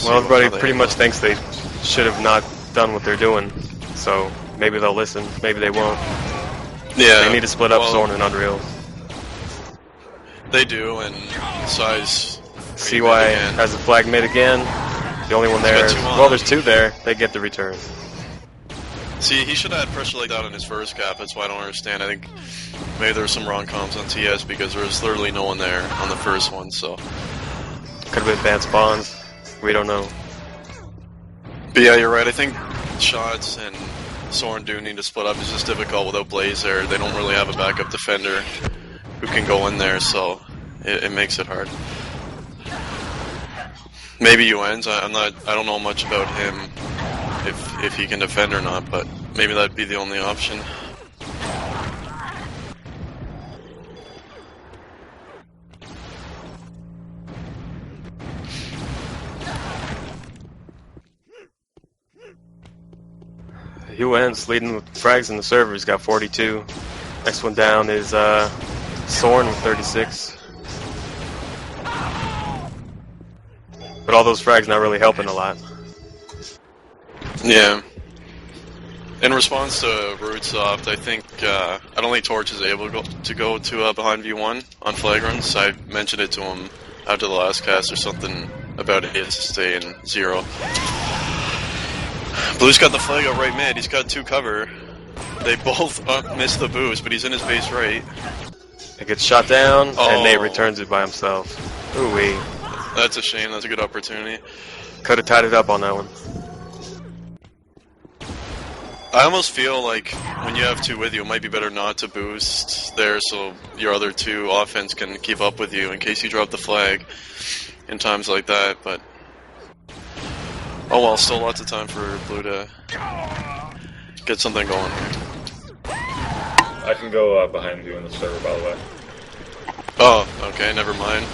Well, everybody pretty much thinks they should have not done what they're doing, so maybe they'll listen, maybe they won't. Yeah. They need to split up Soren and Unreal. They do, and Size... CY has a flag mid again. The only one there. Well, there's 2 there. They get the return. See, he should have had pressure like that on his first cap. That's why I don't understand. I think maybe there was some wrong comms on TS because there was literally no one there on the first one, so... Could have been bad spawns. We don't know. But yeah, you're right. I think Shots and Soren do need to split up. It's just difficult without Blaze there. They don't really have a backup defender who can go in there, so it makes it hard. Maybe UN's. I don't know much about him, if he can defend or not, but maybe that'd be the only option. UN's leading with frags in the server. He's got 42. Next one down is Soren with 36. But all those frags not really helping a lot. Yeah. In response to Rudesoft, I think I don't think Torch is able to go to behind V1 on flag runs. I mentioned it to him after the last cast or something about his stay in 0. Blue's got the flag out right mid. He's got 2 cover. They both missed the boost, but he's in his base right. It gets shot down, and Nate returns it by himself. Ooh-wee. That's a shame. That's a good opportunity. Could have tied it up on that one. I almost feel like when you have 2 with you, it might be better not to boost there so your other 2 offense can keep up with you in case you drop the flag in times like that, but... Oh well, still lots of time for Blue to get something going here. I can go behind you in the server, by the way. Oh, okay, never mind.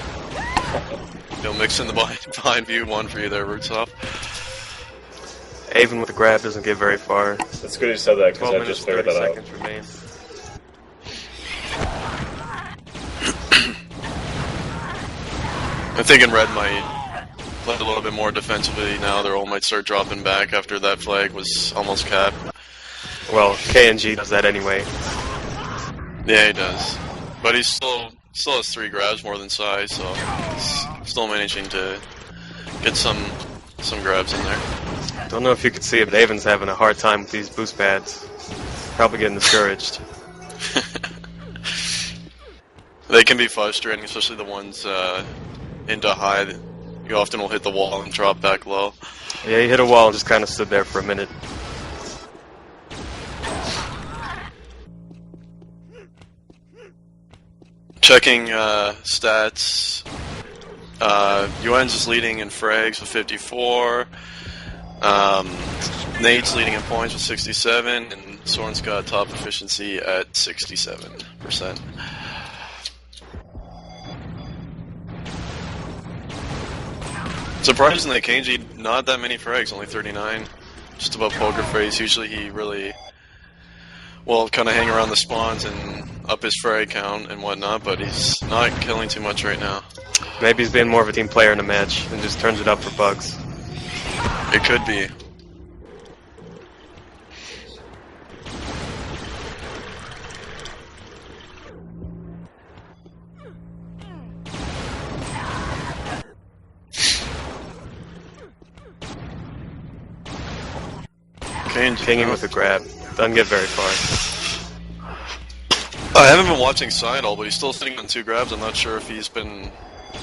You'll mix in the behind view one for you there, Rudesoft. Avon with the grab doesn't get very far. It's good you said that because 12 I just minutes, figured 30 that out. seconds remain. I'm thinking Red might play a little bit more defensively now. Their ult might start dropping back after that flag was almost capped. Well, KNG does that anyway. Yeah, he does. But he still has 3 grabs more than size, so he's still managing to get some some grabs in there. Don't know if you could see it, but Avon's having a hard time with these boost pads. Probably getting discouraged. They can be frustrating, especially the ones into high. You often will hit the wall and drop back low. Yeah, he hit a wall and just kind of stood there for a minute. Checking stats. UN's is leading in frags with 54. Nate's leading in points with 67, and Soren's got top efficiency at 67%. Surprisingly, Kenji, not that many frags, only 39. Just above Poker Face. Usually he really will kind of hang around the spawns and up his frag count and whatnot, but he's not killing too much right now. Maybe he's being more of a team player in a match and just turns it up for bugs. It could be. Kinging with a grab. Doesn't get very far. I haven't been watching Sidle, but he's still sitting on 2 grabs. I'm not sure if he's been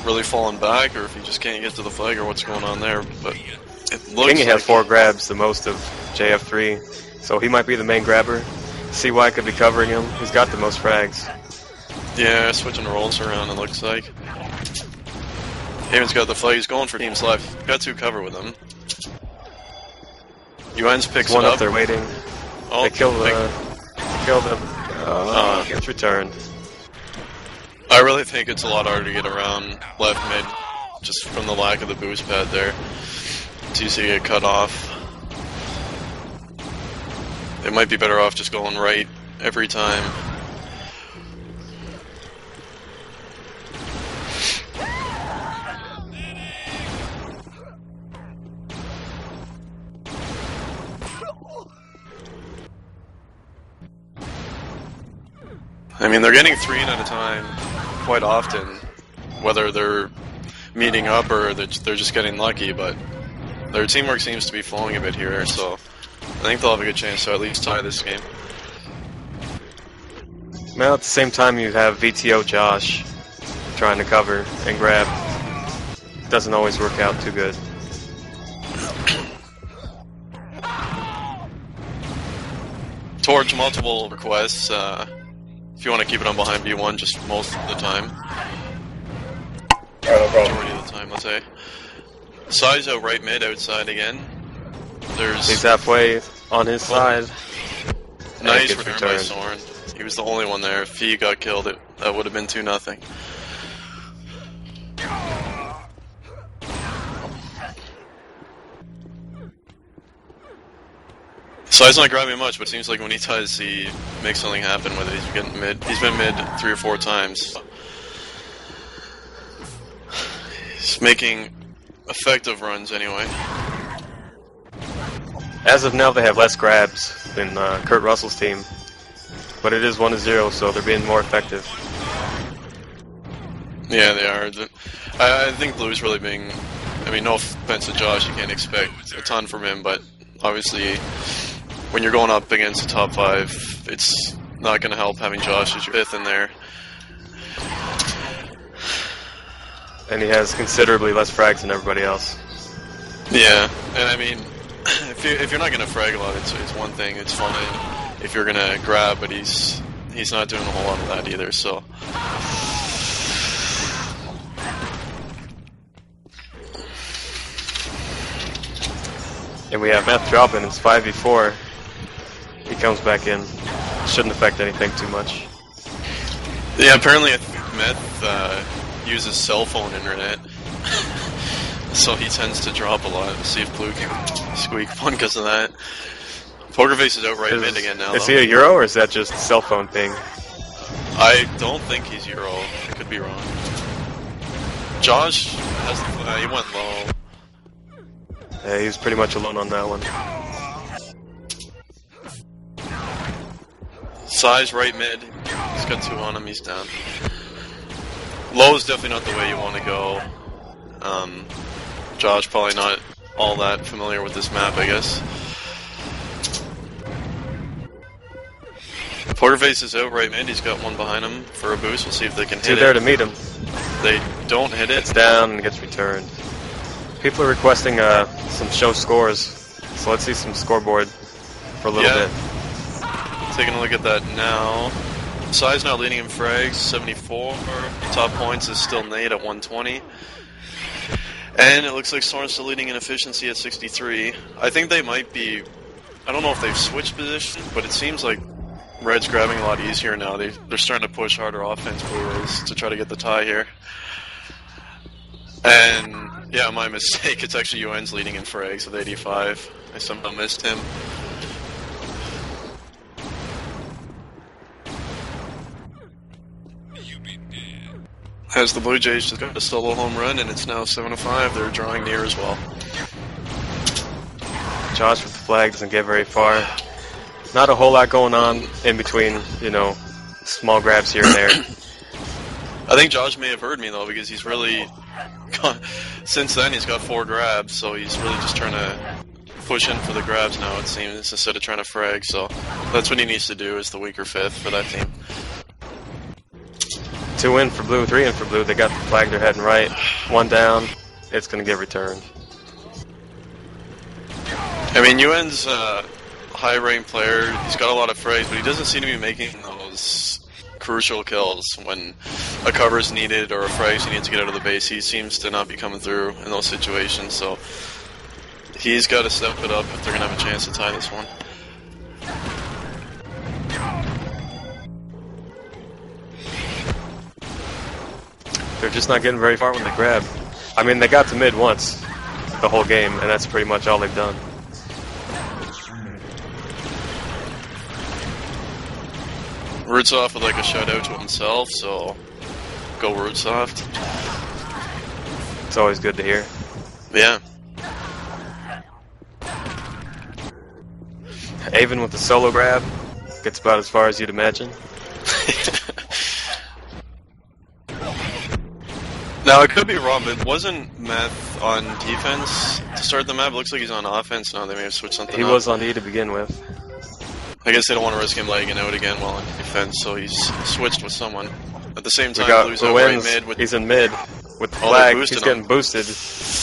really falling back or if he just can't get to the flag or what's going on there. But it looks Kingy has 4 grabs, the most of JF3, so he might be the main grabber. CY could be covering him. He's got the most frags. Yeah, switching roles around, it looks like. Haven's got the flag. He's going for teams left. Got 2 cover with him. UN's picks one it up up. there waiting. Oh, they kill the... Gets returned. I really think it's a lot harder to get around left mid, just from the lack of the boost pad there. It's easy to get cut off. They might be better off just going right every time. I mean, they're getting 3 at a time quite often, whether they're meeting up or they're just getting lucky, but their teamwork seems to be flowing a bit here, so I think they'll have a good chance to at least tie this game. Now at the same time you have VTO Josh trying to cover and grab. Doesn't always work out too good. Towards multiple requests, if you want to keep it on behind B1 just most of the time. No problem. Majority of the time, let's say. Sizo right mid outside again. He's halfway on his side. Nice return by Soren. He was the only one there. If he got killed, that would have been 2-0. Side's not grabbing much, but it seems like when he ties, he makes something happen with it. He's getting mid. He's been mid 3 or 4 times. He's making effective runs anyway. As of now, they have less grabs than Kurt Russell's team, but it is 1-0, so they're being more effective. Yeah, they are. I think Blue's really being. I mean, no offense to Josh, you can't expect a ton from him, but obviously, when you're going up against the top 5, it's not going to help having Josh as your 5th in there. And he has considerably less frags than everybody else. Yeah, and I mean, if you're not going to frag a lot, it's one thing. It's fine if you're going to grab, but he's not doing a whole lot of that either. So. And we have Meth dropping. It's 5v4. He comes back in. Shouldn't affect anything too much. Yeah, apparently I think Meth uses cell phone internet, so he tends to drop a lot. Let's see if Blue can squeak one because of that. Pokerface is out right mid again now. Is he a Euro or is that just cell phone ping? I don't think he's Euro. I could be wrong. Josh has he went low. Yeah, he was pretty much alone on that one. Size right mid. He's got 2 on him. He's down. Low is definitely not the way you want to go. Josh probably not all that familiar with this map, I guess. Pokerface is out right mid. He's got one behind him for a boost. We'll see if they can hit Two it. there to meet him. They don't hit it. It's down and gets returned. People are requesting some show scores, so let's see some scoreboard for a little bit. Taking a look at that now. Sai's not leading in frags, 74. Top points is still Nate at 120. And it looks like Soren's still leading in efficiency at 63. I think they might be... I don't know if they've switched positions, but it seems like Red's grabbing a lot easier now. They're starting to push harder offense, Blue is, to try to get the tie here. And, yeah, my mistake. It's actually UN's leading in frags with 85. I somehow missed him. As the Blue Jays just got a solo home run, and it's now 7-5. They're drawing near as well. Josh with the flag doesn't get very far. Not a whole lot going on in between, you know, small grabs here and there. I think Josh may have heard me, though, because he's really... Since then, he's got 4 grabs, so he's really just trying to push in for the grabs now, it seems, instead of trying to frag. So that's what he needs to do, is the weaker 5th for that team. 2 in for Blue, 3 in for Blue. They got the flag, they're heading right. 1 down. It's going to get returned. I mean, UN's high-rank player. He's got a lot of frags, but he doesn't seem to be making those crucial kills when a cover is needed or a frag needs to get out of the base. He seems to not be coming through in those situations, so he's got to step it up if they're going to have a chance to tie this one. They're just not getting very far when they grab. I mean, they got to mid once the whole game, and that's pretty much all they've done. Rootsoft would like a shout-out to himself, so go Rootsoft. It's always good to hear. Yeah. Avon with the solo grab. Gets about as far as you'd imagine. Now, I could be wrong, but wasn't Meth on defense to start the map? It looks like he's on offense now. They may have switched something He up. was on E to begin with. I guess they don't want to risk him lagging out again while on defense, so he's switched with someone. At the same We time, got Blue's out right Luenz. mid with... He's in mid with the Oh, they flag. boosted He's getting him. boosted.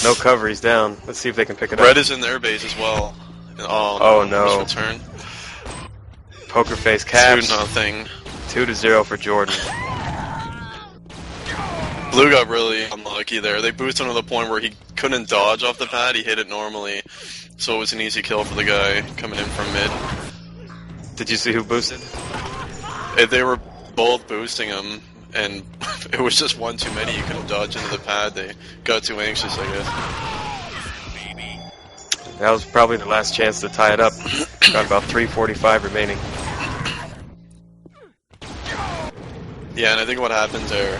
No cover. He's down. Let's see if they can pick it Red up. is in their base as well. Oh, no. Just return. Poker face caps. 2-0. 2-0 for Jordan. Blue got really unlucky there. They boosted him to the point where he couldn't dodge off the pad. He hit it normally, so it was an easy kill for the guy coming in from mid. Did you see who boosted? They were both boosting him, and it was just one too many. You couldn't dodge into the pad. They got too anxious, I guess. That was probably the last chance to tie it up. Got about 3:45 remaining. Yeah, and I think what happens there,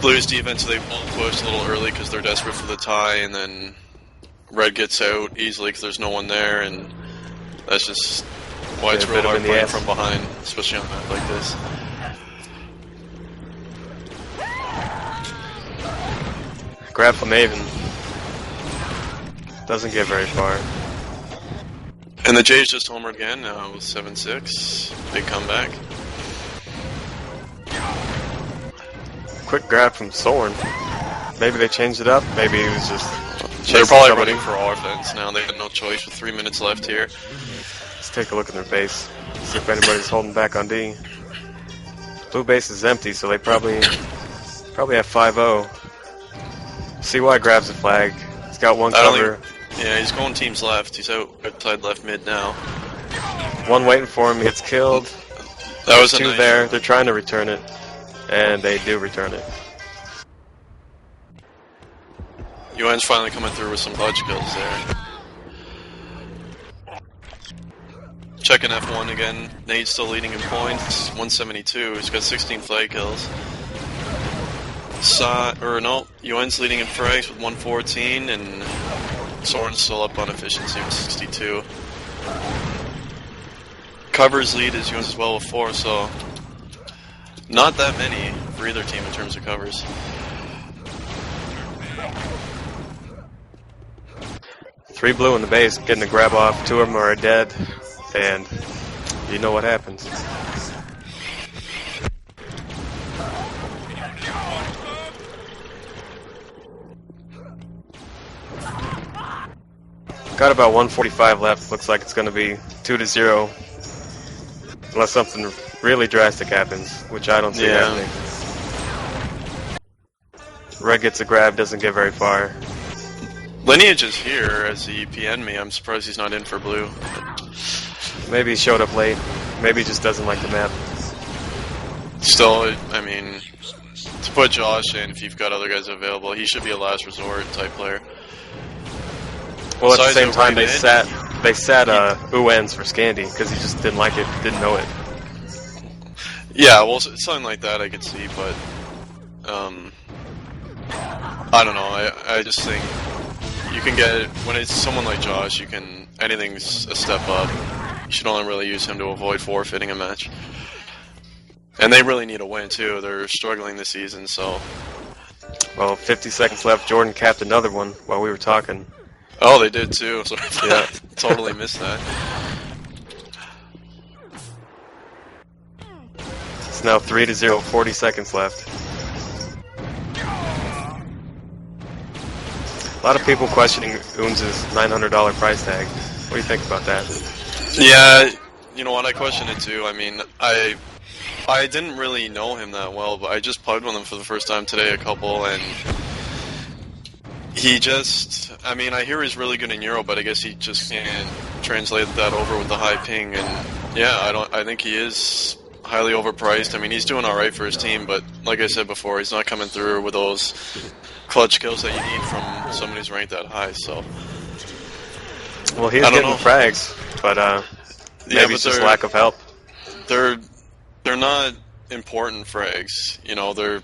Blues defense, they won't push a little early because they're desperate for the tie, and then Red gets out easily because there's no one there, and that's just why it's real hard playing from behind, especially on a map like this. Grab from Avon. Doesn't get very far. And the Jays just homered again with 7-6. Big comeback. Quick grab from Soren. Maybe they changed it up. Maybe he was just... They're probably running for offense now. They had no choice with 3 minutes left here. Let's take a look at their base. See if anybody's holding back on D. Blue base is empty, so they probably have 5-0. CY grabs the flag. He's got one cover. Yeah, he's going teams left. He's outside left mid now. One waiting for him. He gets killed. That was a 2 nice there. They're trying to return it. And they do return it. UN's finally coming through with some clutch kills there. Checking F1 again. Nate's still leading in points. 172. He's got 16 flag kills. UN's leading in frags with 114, and Soren's still up on efficiency with 62. Covers lead is UN's as well with 4, so not that many for either team in terms of covers. 3 blue in the base, getting a grab off. 2 of them are dead, and you know what happens. Got about 145 left. Looks like it's going to be 2-0, unless something really drastic happens, which I don't see happening. Red gets a grab, doesn't get very far. Lineage is here as he PN'd me. I'm surprised he's not in for blue. Maybe he showed up late. Maybe he just doesn't like the map. Still, I mean, to put Josh in, if you've got other guys available, he should be a last resort type player. Well, at the same time, they sat UNs for Scandi because he just didn't like it, didn't know it. Yeah, well, something like that I could see, but I don't know. I just think you can get it when it's someone like Josh. Anything's a step up. You should only really use him to avoid forfeiting a match. And they really need a win too. They're struggling this season, so. Well, 50 seconds left. Jordan capped another one while we were talking. Oh, they did too. So yeah, totally missed that. It's now 3-0. 40 seconds left. A lot of people questioning Unz's $900 price tag. What do you think about that? Yeah, you know what? I question it too. I mean, I didn't really know him that well, but I just plugged with him for the first time today, a couple, and he just, I mean, I hear he's really good in Euro, but I guess he just can't translate that over with the high ping, and yeah, I think he is highly overpriced. I mean, he's doing alright for his team, but like I said before, he's not coming through with those clutch kills that you need from somebody who's ranked that high, so. Well, he's getting frags, but maybe it's just lack of help. They're not important frags, you know, they're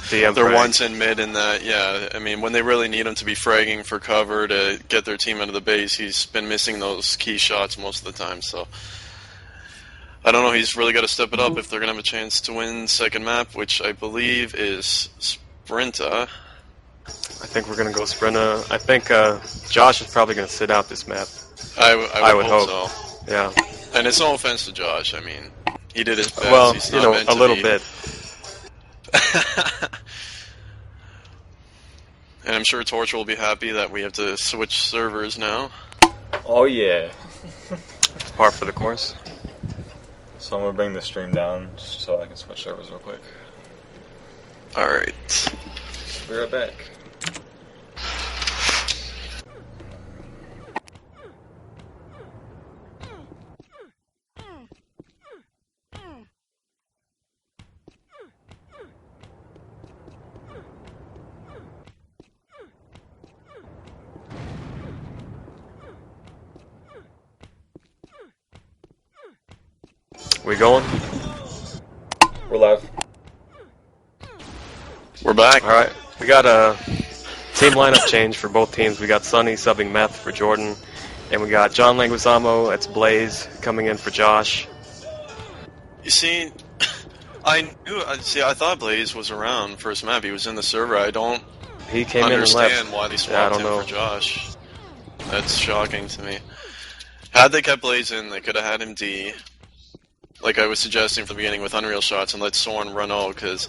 frags. once in mid in that, yeah, I mean, when they really need him to be fragging for cover to get their team into the base, he's been missing those key shots most of the time, so. I don't know, he's really got to step it up if they're going to have a chance to win second map, which I believe is Sprinta. I think we're going to go Sprinta. I think Josh is probably going to sit out this map. I would hope so. Yeah. And it's no offense to Josh, I mean, he did his best. Well, he's you not know, meant a to little be. bit. And I'm sure Torch will be happy that we have to switch servers now. Oh yeah. It's par for the course. So I'm gonna bring the stream down just so I can switch servers real quick. Alright. Be right back. We going? We're live. We're back. Alright. We got a team lineup change for both teams. We got Sonny subbing Meth for Jordan. And we got John Leguizamo, that's Blaze, coming in for Josh. You see, I thought Blaze was around first map. He was in the server. I don't He came in and left. understand why they swapped him for Josh. That's shocking to me. Had they kept Blaze in, they could have had him D. Like I was suggesting from the beginning with Unreal shots, and let Soren run O, I think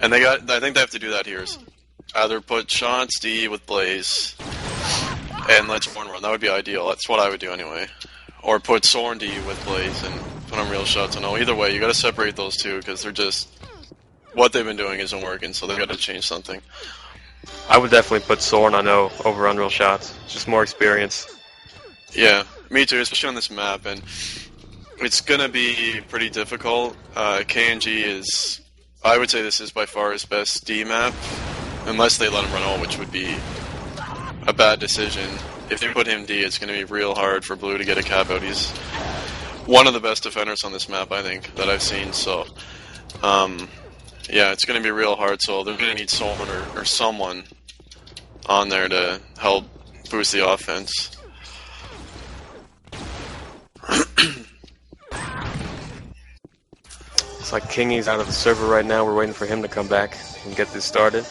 they have to do that here. Is either put shots D with Blaze, and let Soren run. That would be ideal. That's what I would do anyway. Or put Soren D with Blaze and put Unreal shots on O. Either way, you got to separate those two because they're just what they've been doing isn't working. So they got to change something. I would definitely put Soren on O over Unreal shots. Just more experience. Yeah, me too, especially on this map, and it's gonna be pretty difficult. KNG is, I would say this is by far his best D map, unless they let him run O, which would be a bad decision. If they put him D, it's gonna be real hard for Blue to get a cap out. He's one of the best defenders on this map, I think, that I've seen, so, yeah, it's gonna be real hard, so they're gonna need someone or someone on there to help boost the offense. It's like Kingy's out of the server right now. We're waiting for him to come back and get this started.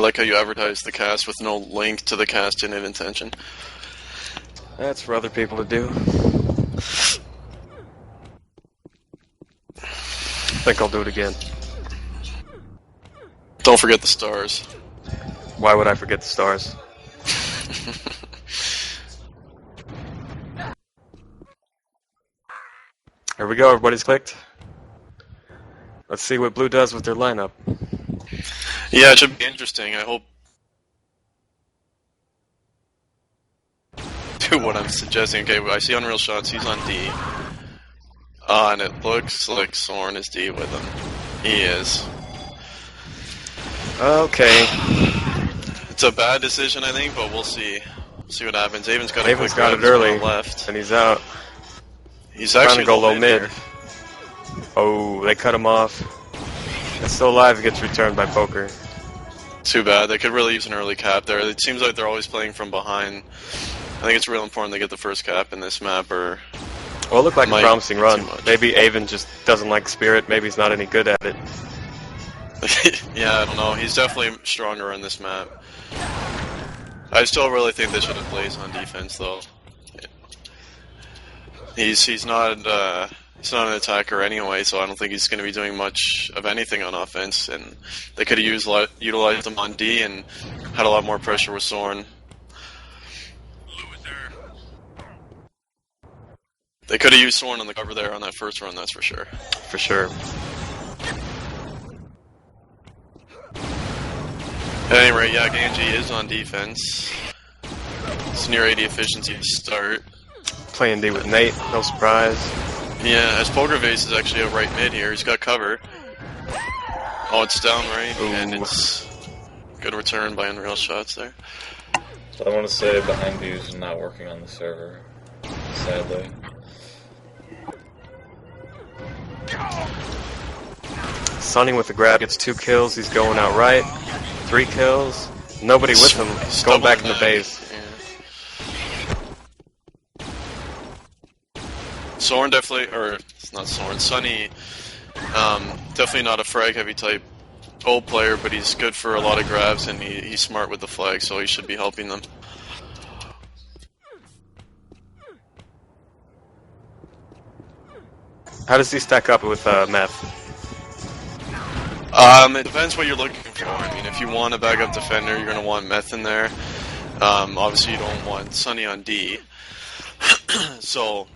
like how you advertise the cast with no link to the cast in intention. That's for other people to do. I think I'll do it again. Don't forget the stars. Why would I forget the stars? Here we go, everybody's clicked. Let's see what blue does with their lineup. Yeah, it should be interesting. I hope do what I'm suggesting. Okay, I see Unreal Shots, he's on D. And it looks like Soren is D with him. He is. Okay. It's a bad decision, I think, but we'll see. See what happens. Avon's got Avon's got it early, left. and he's out. He's trying actually to go low mid. here. Oh, they cut him off. It's still alive, gets returned by Poker. Too bad. They could really use an early cap there. It seems like they're always playing from behind. I think it's real important they get the first cap in this map, or... Well, it looked like a promising run. much. Maybe Avon just doesn't like Spirit. Maybe he's not any good at it. Yeah, I don't know. He's definitely stronger on this map. I still really think they should have Blaze on defense, though. He's not an attacker anyway, so I don't think he's going to be doing much of anything on offense. And they could have utilized him on D and had a lot more pressure with Soren. They could have used Soren on the cover there on that first run, that's for sure. For sure. At any rate, yeah, Genji is on defense. It's near 80 efficiency to start. Playing D with Nate, no surprise. Yeah, as Poker Vase is actually a right mid here, he's got cover. Oh, it's down right, and it's good return by Unreal Shots there. So I want to say behind views is not working on the server, sadly. Sonny with the grab gets 2 kills, he's going out right. 3 kills, nobody with him, he's going back in the base. Yeah. Soren definitely, or it's not Soren, Sonny, definitely not a frag heavy type old player, but he's good for a lot of grabs and he's smart with the flag, so he should be helping them. How does he stack up with Meth? It depends what you're looking for. I mean, if you want a backup defender, you're going to want Meth in there. Obviously, you don't want Sonny on D.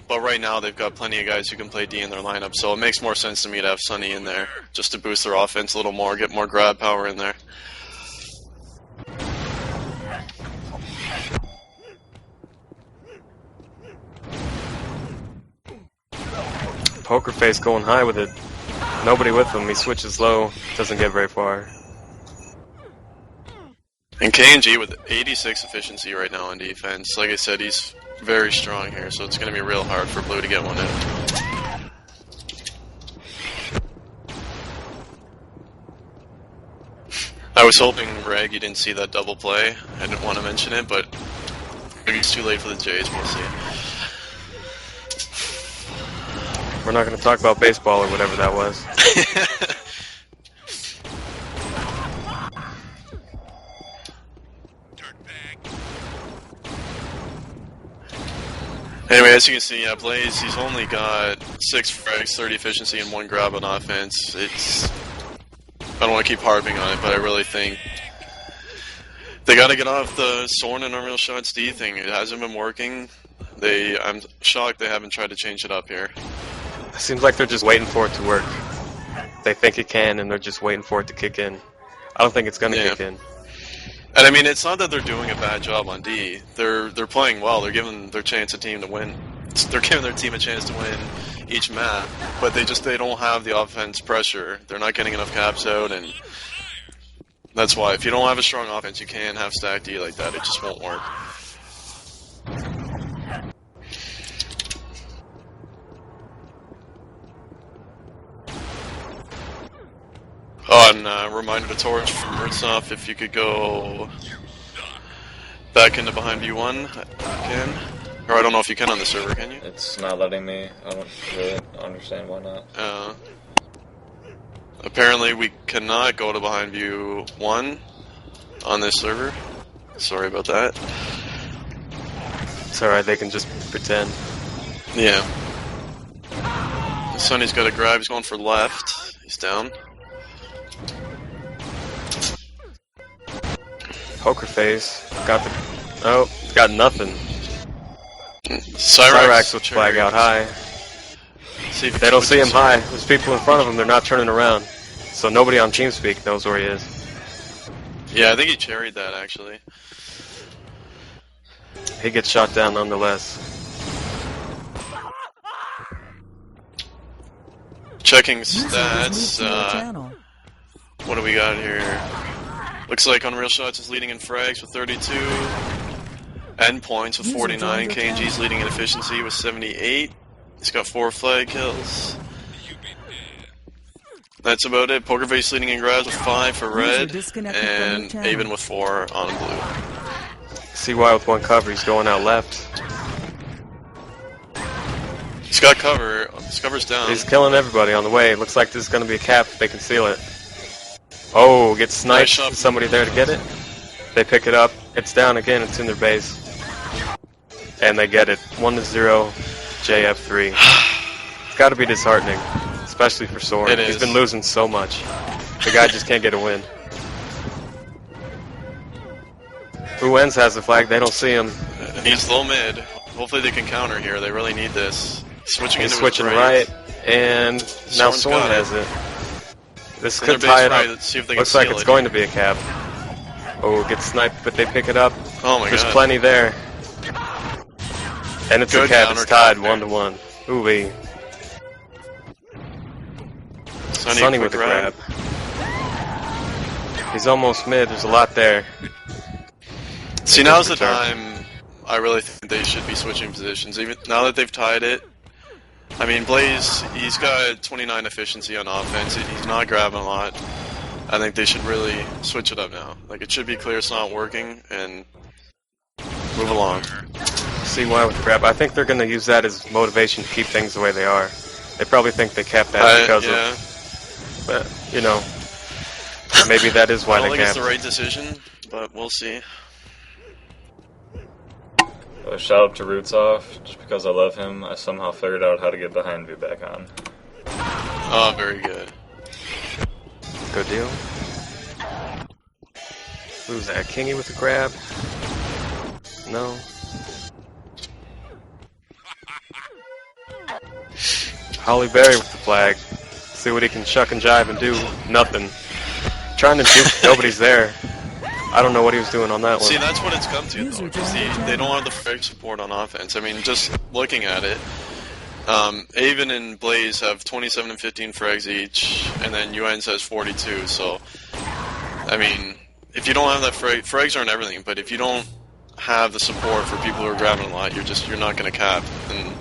But right now they've got plenty of guys who can play D in their lineup, so it makes more sense to me to have Sonny in there, just to boost their offense a little more, get more grab power in there. Poker Face going high with it. Nobody with him, he switches low, doesn't get very far. And KNG with 86 efficiency right now on defense. Like I said, he's very strong here, so it's going to be real hard for Blue to get one in. I was hoping, Greg, you didn't see that double play. I didn't want to mention it, but maybe it's too late for the Jays, we'll see. We're not going to talk about baseball or whatever that was. Anyway, as you can see, yeah, Blaze, he's only got 6 frags, 30 efficiency, and 1 grab on offense. I don't want to keep harping on it, but I really think they got to get off the Soren and Unreal Shots D thing. It hasn't been working. I'm shocked they haven't tried to change it up here. It seems like they're just waiting for it to work. They think it can, and they're just waiting for it to kick in. I don't think it's going to kick in. And I mean, it's not that they're doing a bad job on D. They're playing well. They're giving their team to win. They're giving their team a chance to win each map, but they don't have the offense pressure. They're not getting enough caps out, and that's why. If you don't have a strong offense, you can't have stack D like that. It just won't work. Oh, and reminder to Torch from Murtsoff, if you could go back into behind view 1, you can. Or I don't know if you can on the server, can you? It's not letting me. I don't really understand why not. Apparently we cannot go to behind view 1. on this server. Sorry about that. It's alright, they can just pretend. Yeah. Sonny's got a grab, he's going for left. He's down. Poker face. Got the... Oh, got nothing. Cyrax with flag out high. See if They don't see him high. There's people in front of him, they're not turning around. So nobody on TeamSpeak knows where he is. Yeah, I think he cherried that, actually. He gets shot down nonetheless. Checking User has moved stats, to your channel. what do we got here? Looks like Unreal Shots is leading in frags with 32. Endpoints with User 49. joined your KNG's channel. leading in efficiency with 78. He's got 4 flag kills. That's about it. Pokerface leading in grabs with 5 for red. disconnected from your And channel. Avon with 4 on blue. CY with one cover, he's going out left. He's got cover. His cover's down. He's killing everybody on the way. Looks like this is going to be a cap if they can seal it. Oh, gets sniped. Nice shot. Somebody there to get it. They pick it up. It's down again. It's in their base. And they get it. 1-0, JF3. It's got to be disheartening, especially for Soren. It He's is. been losing so much. The guy just can't get a win. Uens has the flag. They don't see him. He's low mid. Hopefully they can counter here. They really need this. Switching He's into switching his right, and now Soren's Soren got it. has it. This In could their tie base it right, up. let's see if they Looks can like seal it's it. going to be a cap. Oh, gets sniped, but they pick it up. Oh my There's god. plenty there. And it's Good a cap. It's tied counter. 1-1. Ooh-wee. Sonny with the grab. He's almost mid. There's a lot there. See, now's the Return. time I really think they should be switching positions. Even now that they've tied it. I mean, Blaze, he's got 29 efficiency on offense. He's not grabbing a lot. I think they should really switch it up now. Like, it should be clear it's not working, and move along. CY with the grab. I think they're going to use that as motivation to keep things the way they are. They probably think they kept that because yeah. of... But, you know, maybe that is why I don't they think it's kept. the right decision, but we'll see. Shout out to Roots Off. Just because I love him, I somehow figured out how to get behind view back on. Oh, very good. Good deal. Who's that? Kingy with the grab? No. Holly Berry with the flag. See what he can shuck and jive and do. Nothing. Trying to juke, nobody's there. I don't know what he was doing on that one. See, that's what it's come to, User though, because joined your they don't channel. have the frag support on offense. I mean, just looking at it, Avon and Blaze have 27 and 15 frags each, and then UNs has 42, so, I mean, if you don't have that frags aren't everything, but if you don't have the support for people who are grabbing a lot, you're not going to cap, and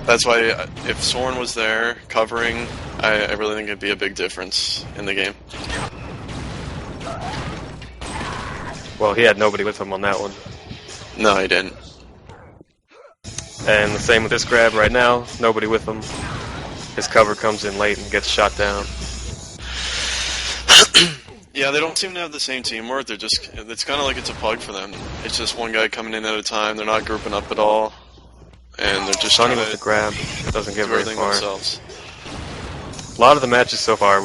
that's why if Soren was there covering, I really think it'd be a big difference in the game. Well, he had nobody with him on that one. No, he didn't. And the same with this grab right now. Nobody with him. His cover comes in late and gets shot down. Yeah, they don't seem to have the same teamwork. They're just, it's kind of like it's a pug for them. It's just one guy coming in at a time. They're not grouping up at all. And they're just Sonny trying with to the grab. Doesn't do get very everything far. themselves. A lot of the matches so far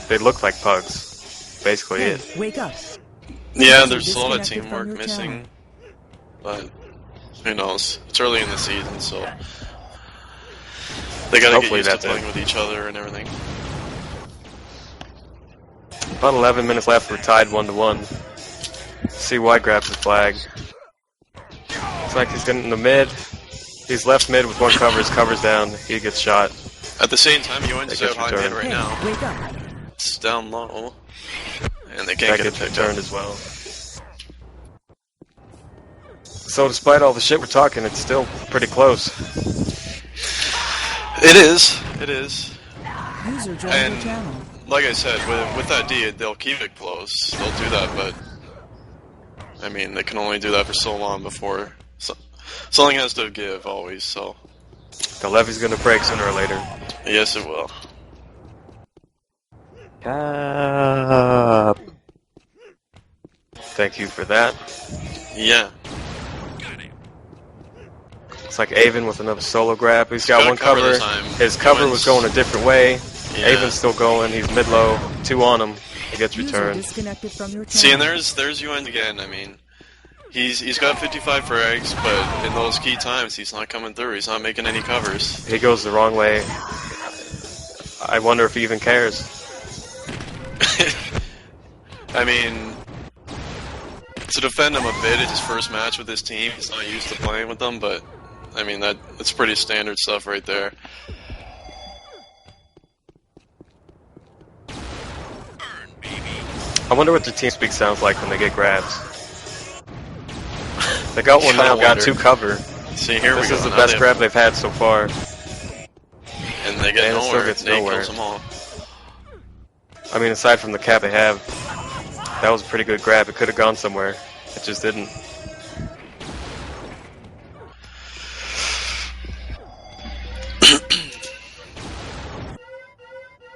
they look like pugs. Basically Hey, it. wake up. Yeah, User there's a lot of disconnected teamwork from your missing. channel. But, who knows? It's early in the season, so they gotta get Hopefully used to that's it. playing with each other and everything. About 11 minutes left. We're tied 1-1. CY grabs the flag. Looks like he's getting in the mid. He's left mid with one cover. His cover's down. He gets shot. At the same time, UN's They out get high returned. mid right Hey, now. wake up. It's down low. And they That can't get it gets picked returned up. as well. So despite all the shit we're talking, it's still pretty close. It is. It is. User joined And your channel. like I said, with that D, they'll keep it close. They'll do that, but I mean, they can only do that for so long before something has to give always. So The levee's gonna break sooner or later. yes, it will. Cap. Thank you for that. Yeah. It's like Avon with another solo grab. He's got one cover. this time. His cover was going a different way. Yeah. Avon's still going. He's mid-low. 2 on him. He gets User returned. disconnected from your See, and channel. there's UN again. I mean, he's got 55 frags, but in those key times, he's not coming through. He's not making any covers. He goes the wrong way. I wonder if he even cares. I mean, to defend him a bit, it's his first match with this team. He's not used to playing with them, but I mean that's pretty standard stuff right there. I wonder what the TeamSpeak sounds like when they get grabs. They got one now, got 2 cover. See, here we go. This is the Now best they- grab they've had so far. and they get And it still nowhere. gets Nate nowhere. kills them all. I mean, aside from the cap they have, that was a pretty good grab. It could have gone somewhere. It just didn't.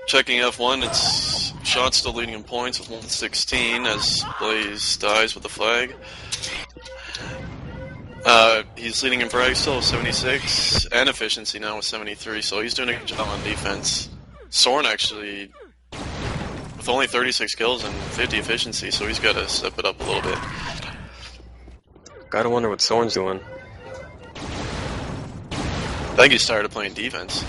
Checking F1, it's Shot still leading in points with 116 as Blaze dies with the flag. He's leading in frag still with 76 and efficiency now with 73, so he's doing a good job on defense. Soren actually with only 36 kills and 50 efficiency, so he's got to step it up a little bit. Gotta wonder what Soren's doing. I think he's tired of playing defense.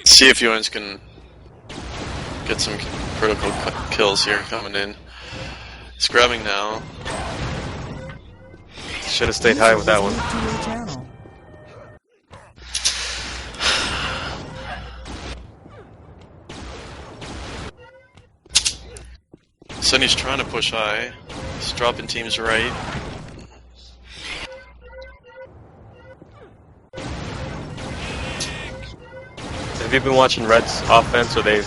See if Ewens can get some critical kills here coming in. He's grabbing now. Should have stayed high with that one. To your channel. Sunny's trying to push high. He's dropping teams right. Have you been watching Red's offense? Or are they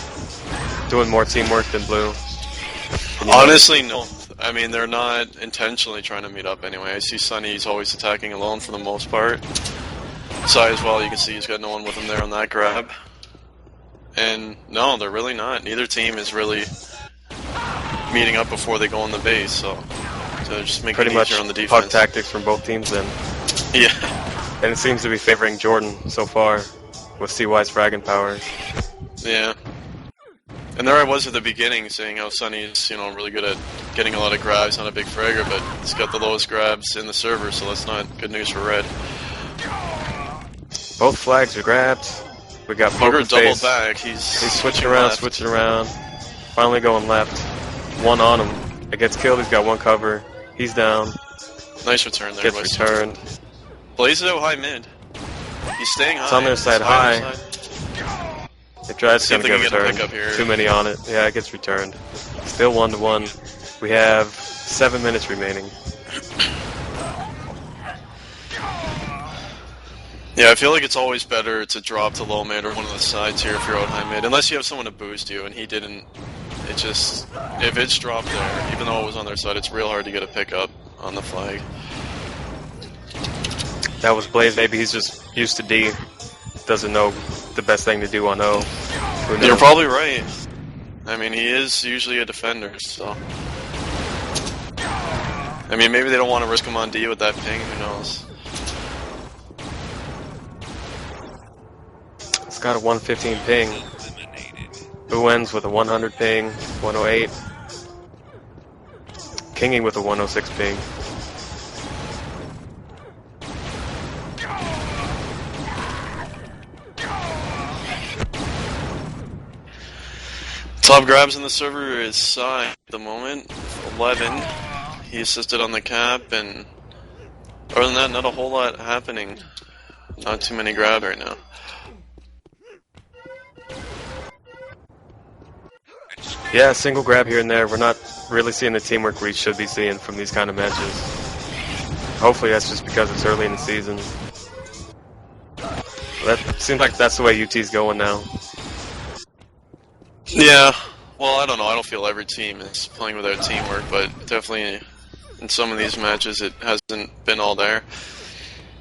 doing more teamwork than Blue? Honestly, no. I mean, they're not intentionally trying to meet up anyway. I see Sunny, he's always attacking alone for the most part. Sai as well, you can see he's got no one with him there on that grab. And no, they're really not. Neither team is really meeting up before they go on the base, so just make Pretty it much easier on the puck defense. tactics from both teams then. Yeah. And it seems to be favoring Jordan so far with CY's fragging power. Yeah. And there I was at the beginning saying how Sunny's, really good at getting a lot of grabs, not a big fragger, but he's got the lowest grabs in the server, so that's not good news for Red. Both flags are grabbed. We got Bugger Poker double Face. back. He's switching around, switching around. Finally going left. One on him. It gets killed. He's got one cover. He's down. Nice return there. Gets by returned. Blaze it out high mid. He's staying high. It's on their side He's high. on their side. It tries See to if they get can get a returned. pickup here. Too many on it. Yeah, it gets returned. Still 1-1. We have 7 minutes remaining. Yeah, I feel like it's always better to drop to low mid or one of the sides here if you're out high mid. Unless you have someone to boost you, and he didn't. It just, if it's dropped there, even though it was on their side, it's real hard to get a pickup on the flag. That was Blaze. Maybe he's just used to D. Doesn't know the best thing to do on O. Who knows? You're probably right. I mean, he is usually a defender, so. I mean, maybe they don't want to risk him on D with that ping, who knows. It's got a 115 ping. Uens with a 100 ping, 108. Kingy with a 106 ping. Top grabs in the server is Sai at the moment, 11. He assisted on the cap, and other than that, not a whole lot happening. Not too many grabs right now. Yeah, single grab here and there. We're not really seeing the teamwork we should be seeing from these kind of matches. Hopefully that's just because it's early in the season. That seems like that's the way UT's going now. Yeah, well, I don't know. I don't feel every team is playing without teamwork, but definitely in some of these matches it hasn't been all there.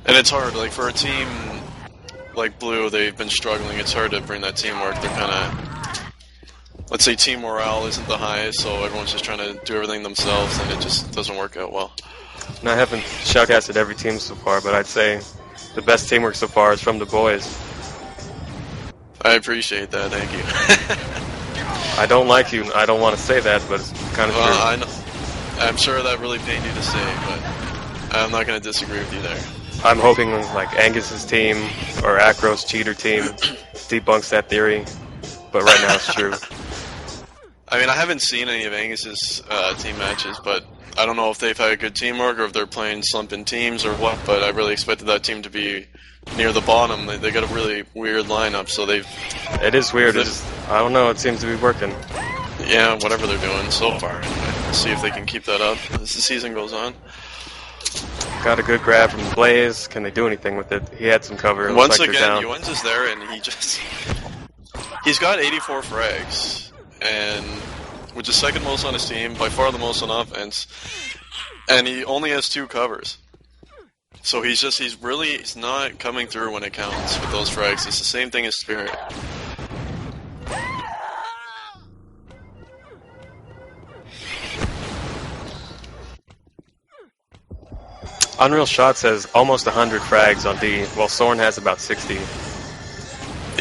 And it's hard, like, for a team like Blue, they've been struggling. It's hard to bring that teamwork. They're kind of, let's say, team morale isn't the highest, so everyone's just trying to do everything themselves, and it just doesn't work out well. And I haven't shoutcasted every team so far, but I'd say the best teamwork so far is from the boys. I appreciate that, thank you. I don't like you, I don't want to say that, but it's kind of true. I know, I'm sure that really pained you to say, but I'm not going to disagree with you there. I'm hoping like Angus's team or Acro's cheater team debunks that theory, but right now it's true. I mean, I haven't seen any of Angus's team matches, but I don't know if they've had good teamwork or if they're playing slumping teams or what, but I really expected that team to be near the bottom. They got a really weird lineup, so they've... It is weird. I don't know, it seems to be working. Yeah, whatever they're doing so far. We'll see if they can keep that up as the season goes on. Got a good grab from Blaze. Can they do anything with it? He had some cover. It Once like again, Yuen's is there, and he's got 84 frags, and which is second most on his team, by far the most on offense, and he only has 2 covers. So he's not coming through when it counts with those frags. It's the same thing as Spirit. Unreal Shots has almost 100 frags on D, while Soren has about 60.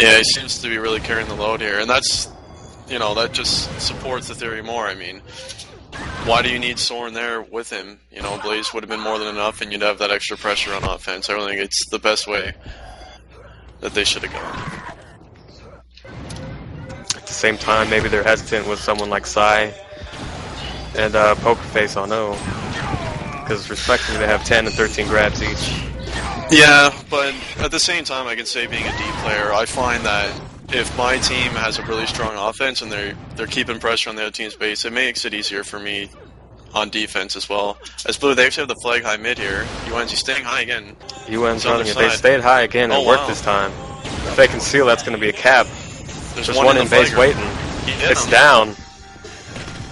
Yeah, he seems to be really carrying the load here, and that's, you know, that just supports the theory more. I mean, why do you need Soren there with him? You know, Blaze would have been more than enough, and you'd have that extra pressure on offense. I really think it's the best way that they should have gone. At the same time, maybe they're hesitant with someone like Psy and Pokerface on O. Because respectively they have 10 and 13 grabs each. Yeah, but at the same time, I can say being a D player, I find that if my team has a really strong offense and they're keeping pressure on the other team's base, it makes it easier for me on defense as well. As Blue, they actually have the flag high mid here. He's staying high again. UN's running it. They stayed high again and worked this time. If they can seal, that's going to be a cap. There's one in base waiting. It's down.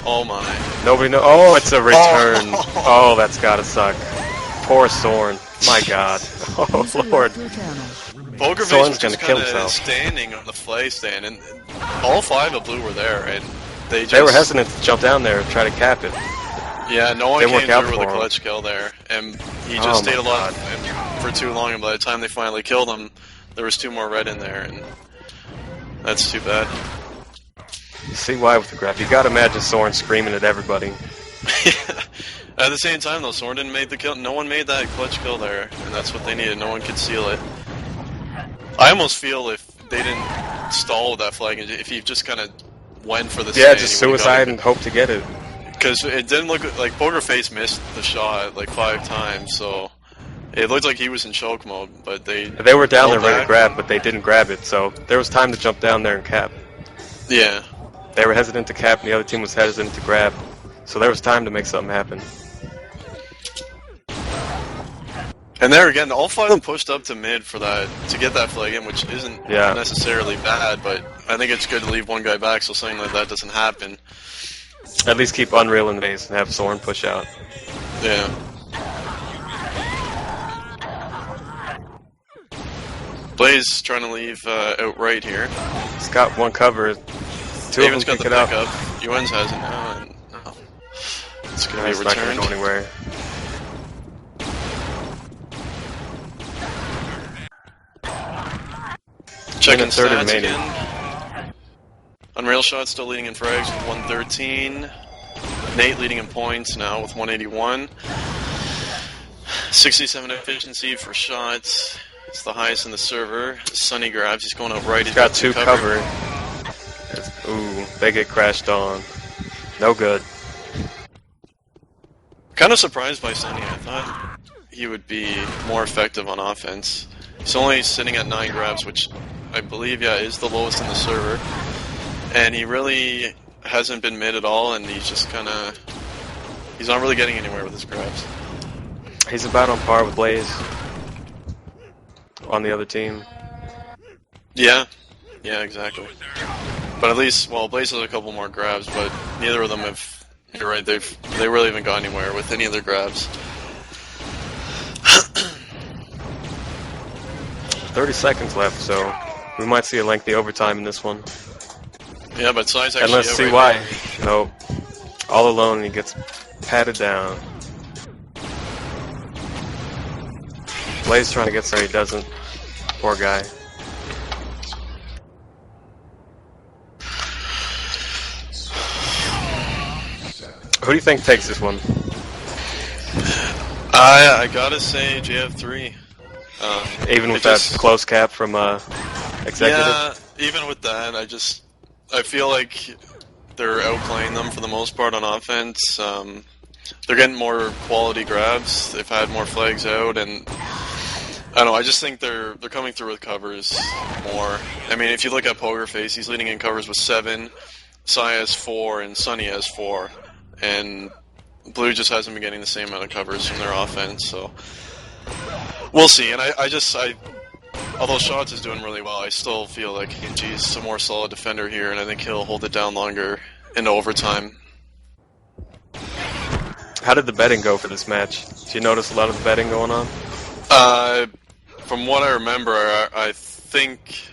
Oh my. Nobody knows. Oh, it's a return. Oh, that's gotta suck. Poor Soren. My god. Oh, Lord. Pokerface was just kind of standing on the flag stand, and all 5 of Blue were there, and they were hesitant to jump down there and try to cap it. Yeah, no one came through with a clutch kill there, and he just stayed alive for too long, and by the time they finally killed him, there was 2 more red in there, and that's too bad. You see why with the grab. You gotta imagine Soren screaming at everybody. At the same time, though, Soren didn't make the kill. No one made that clutch kill there, and that's what they needed. No one could seal it. I almost feel if they didn't stall with that flag, if he just kind of went for the stand, just suicide and hope to get it. Because it didn't look like Pokerface missed the shot like 5 times, so it looked like he was in choke mode. But they were down there ready to grab, but they didn't grab it, so there was time to jump down there and cap. Yeah. They were hesitant to cap, and the other team was hesitant to grab. So there was time to make something happen. And there again, all 5 of them pushed up to mid for that, to get that flag in, which isn't necessarily bad, but I think it's good to leave one guy back so something like that doesn't happen. At least keep Unreal in base and have Soren push out. Yeah. Blaze trying to leave out right here. He's got 1 cover. 2 of them got pick the it up. pickup. Yuen's has it now. And, it's going to be not returned. Not going to go anywhere. Checking stats again. Unreal Shot still leading in frags with 113. Nate leading in points now with 181. 67 efficiency for shots. It's the highest in the server. Sunny grabs. He's going up right. He's got 2 cover. Ooh, they get crashed on. No good. Kind of surprised by Sunny. I thought he would be more effective on offense. He's only sitting at 9 grabs, which I believe, is the lowest in the server. And he really hasn't been mid at all, and he's just kind of... He's not really getting anywhere with his grabs. He's about on par with Blaze on the other team. Yeah, exactly. But at least, well, Blaze has a couple more grabs, but neither of them have... You're right, they really haven't gone anywhere with any of their grabs. 30 seconds left, so we might see a lengthy overtime in this one. Yeah, but Sai's actually And let's see why. Nope. All alone, and he gets patted down. Blaze trying to get there, he doesn't. Poor guy. Who do you think takes this one? I gotta say JF3. Even with that close cap from Executive? Yeah, even with that, I feel like they're outplaying them for the most part on offense. They're getting more quality grabs. They've had more flags out, and I don't know. I just think they're coming through with covers more. I mean, if you look at Pokerface, he's leading in covers with 7, Sai has 4, and Sunny has 4, and Blue just hasn't been getting the same amount of covers from their offense. So we'll see. And although Shots is doing really well, I still feel like he's a more solid defender here, and I think he'll hold it down longer into overtime. How did the betting go for this match? Did you notice a lot of the betting going on? From what I remember, I think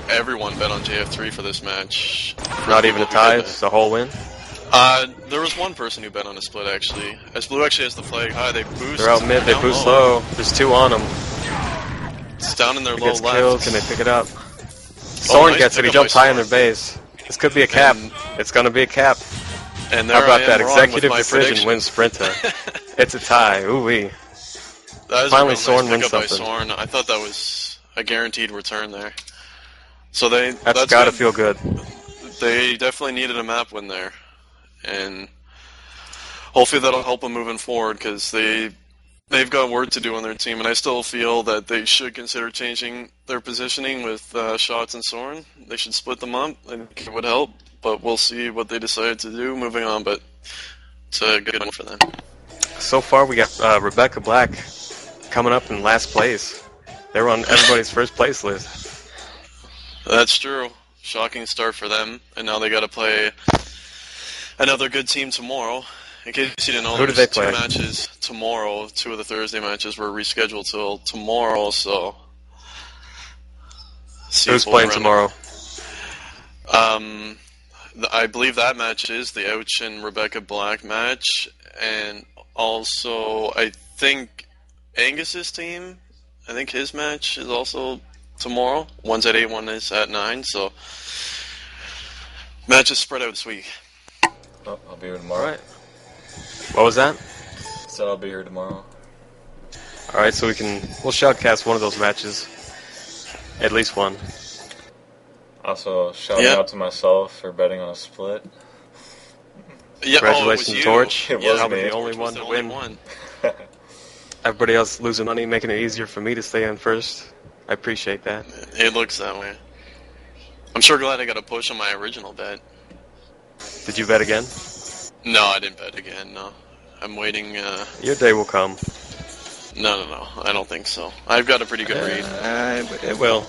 everyone bet on JF3 for this match. Not even a tie, it's a whole win? There was one person who bet on a split, actually. As Blue actually has the flag high, they boost. They're out mid, they boost low. There's 2 on them. It's down in their low left. Killed. Can they pick it up? Soren nice gets it, he jumps high in their base. This could be a cap. It's gonna be a cap. And how about that? Executive decision wins Sprinta. It's a tie. Ooh-wee. Finally, Soren wins something. Soren. I thought that was a guaranteed return there. So that's gotta feel good. They definitely needed a map win there, and hopefully that'll help them moving forward, because they've got work to do on their team, and I still feel that they should consider changing their positioning with Shots and Soren. They should split them up. I think it would help, but we'll see what they decide to do moving on. But it's a good one for them. So far, we got Rebecca Black coming up in last place. They're on everybody's first place list. That's true. Shocking start for them, and now they got to play another good team tomorrow. In case you didn't know, there's 2 matches tomorrow. 2 of the Thursday matches were rescheduled till tomorrow, so... Who's playing tomorrow? I believe that match is the Ouch and Rebecca Black match, and also I think Angus's team, I think his match is also tomorrow. One's at 8, one is at 9, so matches spread out this week. Oh, I'll be here tomorrow. Alright. What was that? So I'll be here tomorrow. Alright, so we'll shoutcast one of those matches. At least one. Also, shout out to myself for betting on a split. Yeah, congratulations, Torch. It was me. The only one to win. Everybody else losing money, making it easier for me to stay in first. I appreciate that. It looks that way. I'm sure glad I got a push on my original bet. Did you bet again? No, I didn't bet again, no. I'm waiting, Your day will come. No, I don't think so. I've got a pretty good read. It will.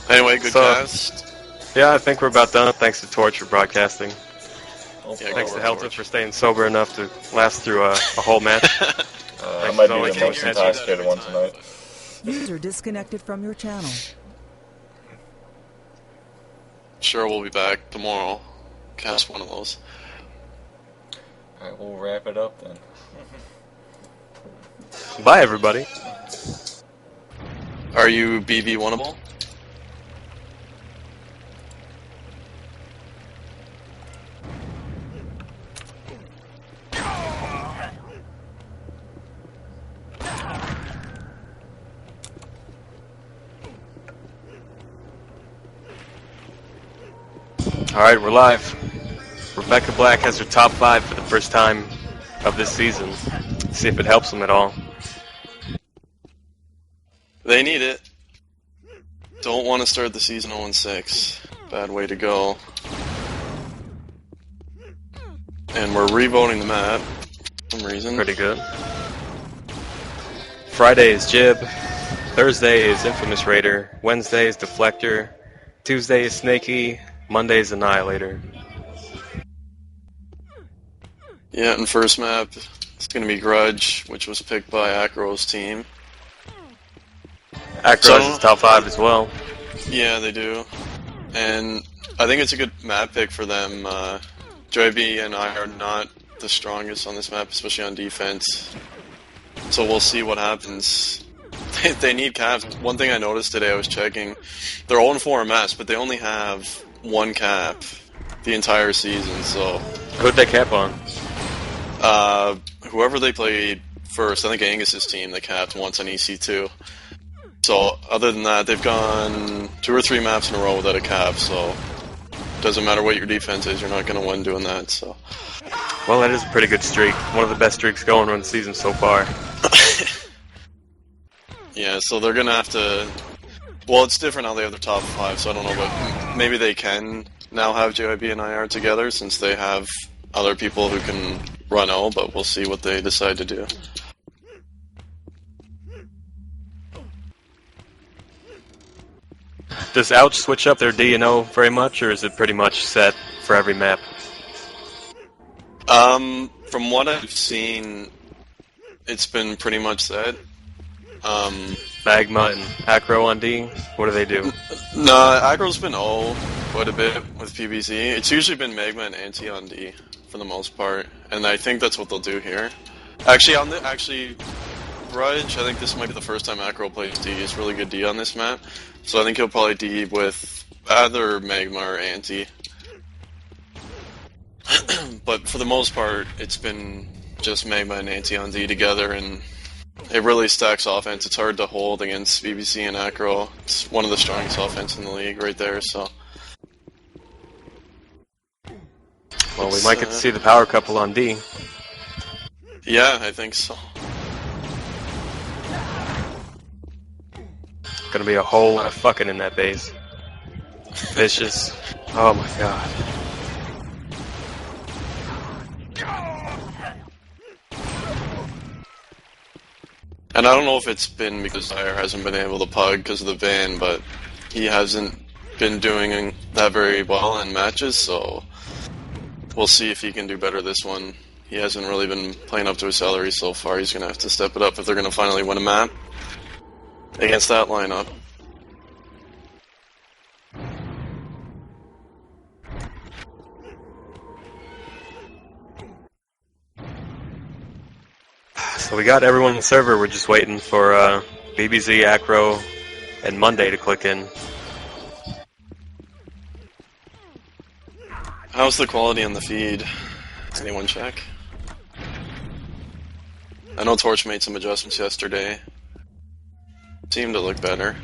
Anyway, good cast. Yeah, I think we're about done. Thanks to Torch for broadcasting. Yeah, thanks to Heltah for staying sober enough to last through a whole match. I might be the most intoxicated one tonight. User disconnected from your channel. Sure, we'll be back tomorrow. Cast one of those. Alright, we'll wrap it up then. Bye, everybody. Are you BV winnable? Alright, we're live. Rebecca Black has her top 5 for the first time of this season. See if it helps them at all. They need it. Don't want to start the season 0-6. Bad way to go. And we're revoting the map for some reason. Pretty good. Friday is Jib. Thursday is Infamous Raider. Wednesday is Deflector. Tuesday is Snaky. Monday is Annihilator. Yeah, and first map, it's going to be Grudge, which was picked by Acro's team. Acro is top 5 as well. Yeah, they do. And I think it's a good map pick for them. JB and I are not the strongest on this map, especially on defense. So we'll see what happens. They need caps. One thing I noticed today, I was checking, they're 0-4 in maps, but they only have 1 cap the entire season, so... Who'd they cap on? Whoever they played first, I think Angus's team, they capped once on EC2. So, other than that, they've gone 2 or 3 maps in a row without a cap, so... Doesn't matter what your defense is, you're not going to win doing that, so... Well, that is a pretty good streak. One of the best streaks going on the season so far. Yeah, so they're going to have to... Well, it's different now they have their top 5, so I don't know, but maybe they can now have JIB and IR together since they have other people who can run O, but we'll see what they decide to do. Does Ouch switch up their D and O very much, or is it pretty much set for every map? From what I've seen, it's been pretty much set. Magma and Acro on D? What do they do? No, Acro's been O quite a bit with PBZ. It's usually been Magma and Anti on D for the most part, and I think that's what they'll do here. Actually, Grudge, I think this might be the first time Acro plays D. It's really good D on this map, so I think he'll probably D with either Magma or Anti. But for the most part, it's been just Magma and Anti on D together, and it really stacks offense. It's hard to hold against BBC and Acro. It's one of the strongest offense in the league right there, so... Well, we might get to see the power couple on D. Yeah, I think so. Gonna be a whole lot of fucking in that base. Vicious. Oh my god. And I don't know if it's been because Dyer hasn't been able to pug because of the ban, but he hasn't been doing that very well in matches, so we'll see if he can do better this one. He hasn't really been playing up to his salary so far. He's going to have to step it up if they're going to finally win a map against that lineup. So we got everyone on the server. We're just waiting for BBZ, Acro, and Monday to click in. How's the quality on the feed? Does anyone check? I know Torch made some adjustments yesterday. Seemed to look better.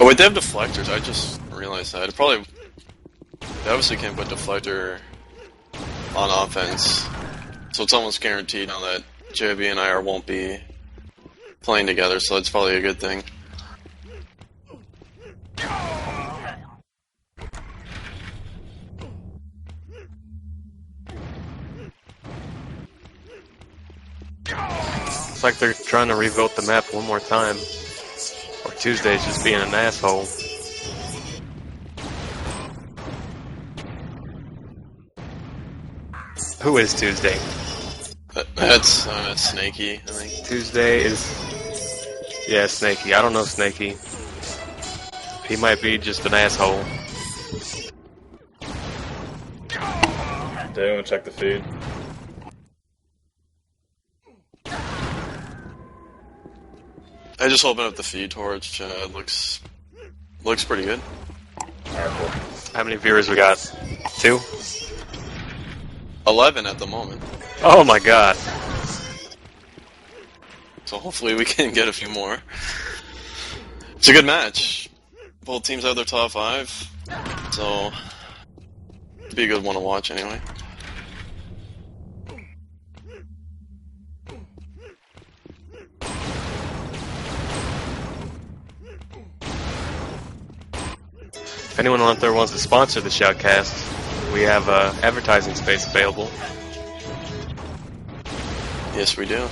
Oh wait, they have deflectors. I just realized that. They obviously can't put deflector on offense, so it's almost guaranteed now that JB and IR won't be playing together, so that's probably a good thing. Looks like they're trying to revote the map one more time. Or Tuesday's just being an asshole. Who is Tuesday? That's Snaky, I think. Tuesday is... Yeah, Snaky. I don't know Snaky. He might be just an asshole. Did anyone check the feed? I just opened up the feed, Torch. It looks pretty good. Alright, cool. How many viewers we got? 2? 11 at the moment. Oh my god. So hopefully we can get a few more. It's a good match. Both teams have their top 5, so it'd be a good one to watch anyway. If anyone out there wants to sponsor the Shoutcast, we have advertising space available. Yes, we do.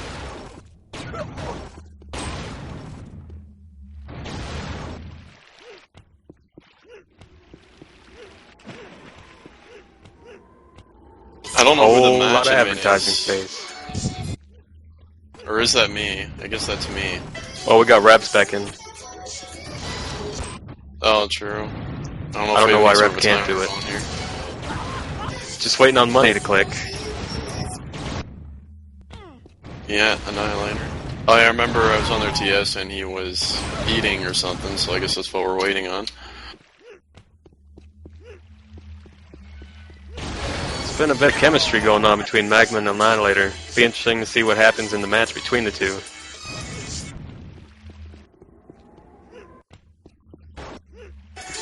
I don't know who the Whole lot match of admin advertising is. space. Or is that me? I guess that's me. Oh, we got Reps back in. Oh, true. I don't know why Rep can't do it. Here. Just waiting on money to click. Yeah, Annihilator. Oh, I remember I was on their TS and he was eating or something, so I guess that's what we're waiting on. There's been a bit of chemistry going on between Magma and Annihilator. Be interesting to see what happens in the match between the two.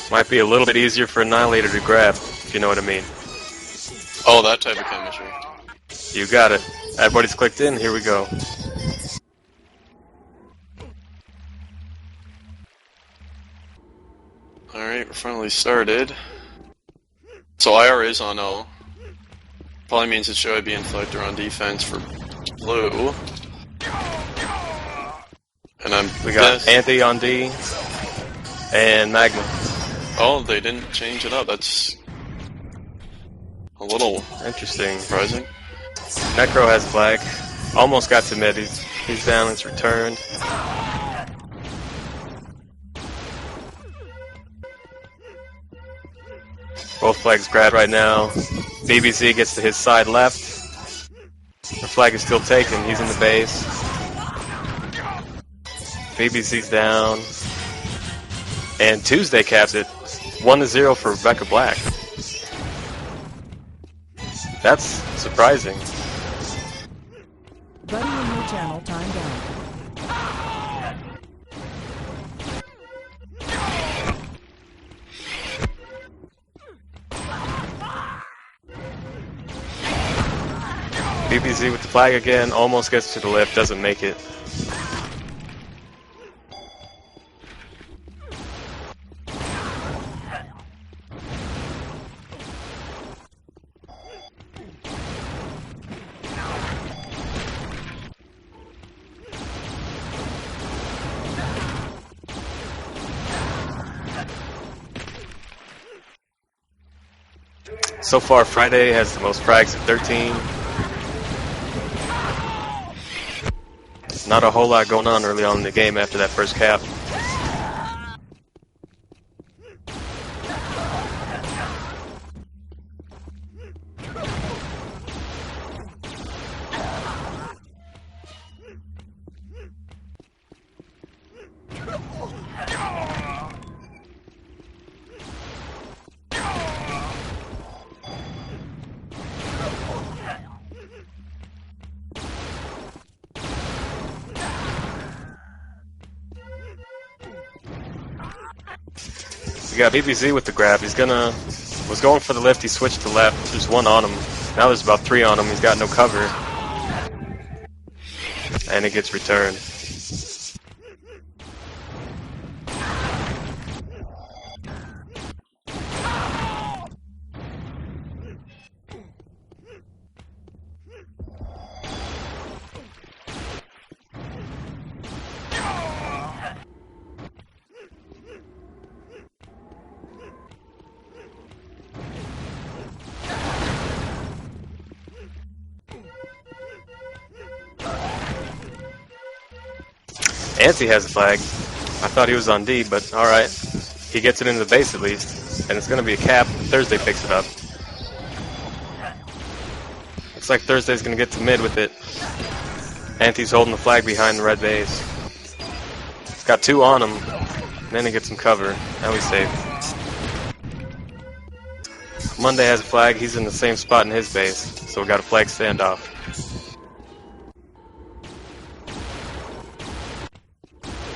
Might be a little bit easier for Annihilator to grab, if you know what I mean. Oh, that type of chemistry. You got it. Everybody's clicked in, here we go. Alright, we're finally started. So IR is on O. Probably means it should be Inflector on defense for blue. And we got Anthony on D and Magma. Oh, they didn't change it up. That's a little interesting. Surprising. Necro has flag. Almost got to mid. He's down. It's returned. Both flags grabbed right now. BBC gets to his side left. The flag is still taken. He's in the base. BBC's down. And Tuesday caps it. 1-0 for Rebecca Black. That's surprising. Buddy in your channel timed out. BBC with the flag again, almost gets to the lift, doesn't make it. So far, Friday has the most frags at 13. Not a whole lot going on early on in the game after that first cap. We got BBZ with the grab. Was going for the lift. He switched to left. There's one on him. Now there's about 3 on him. He's got no cover, and it gets returned. Antsy has a flag. I thought he was on D, but alright. He gets it into the base at least. And it's going to be a cap. Thursday picks it up. Looks like Thursday's going to get to mid with it. Antsy's holding the flag behind the red base. He's got 2 on him. And then he gets some cover. Now he's safe. Monday has a flag. He's in the same spot in his base. So we got a flag standoff.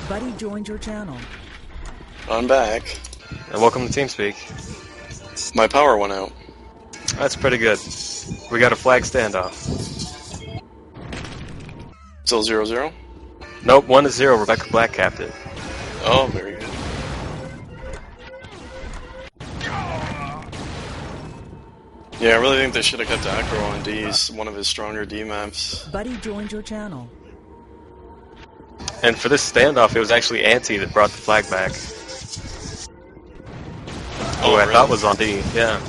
Buddy joined your channel. I'm back. And welcome to TeamSpeak. My power went out. That's pretty good. We got a flag standoff. Still 0-0? Nope, 1-0. Rebecca Black capped it. Oh, very good. Yeah, I really think they should have kept Acro on D. He's one of his stronger D maps. Buddy joined your channel. And for this standoff, it was actually Antsy that brought the flag back. Who I thought was on D, yeah.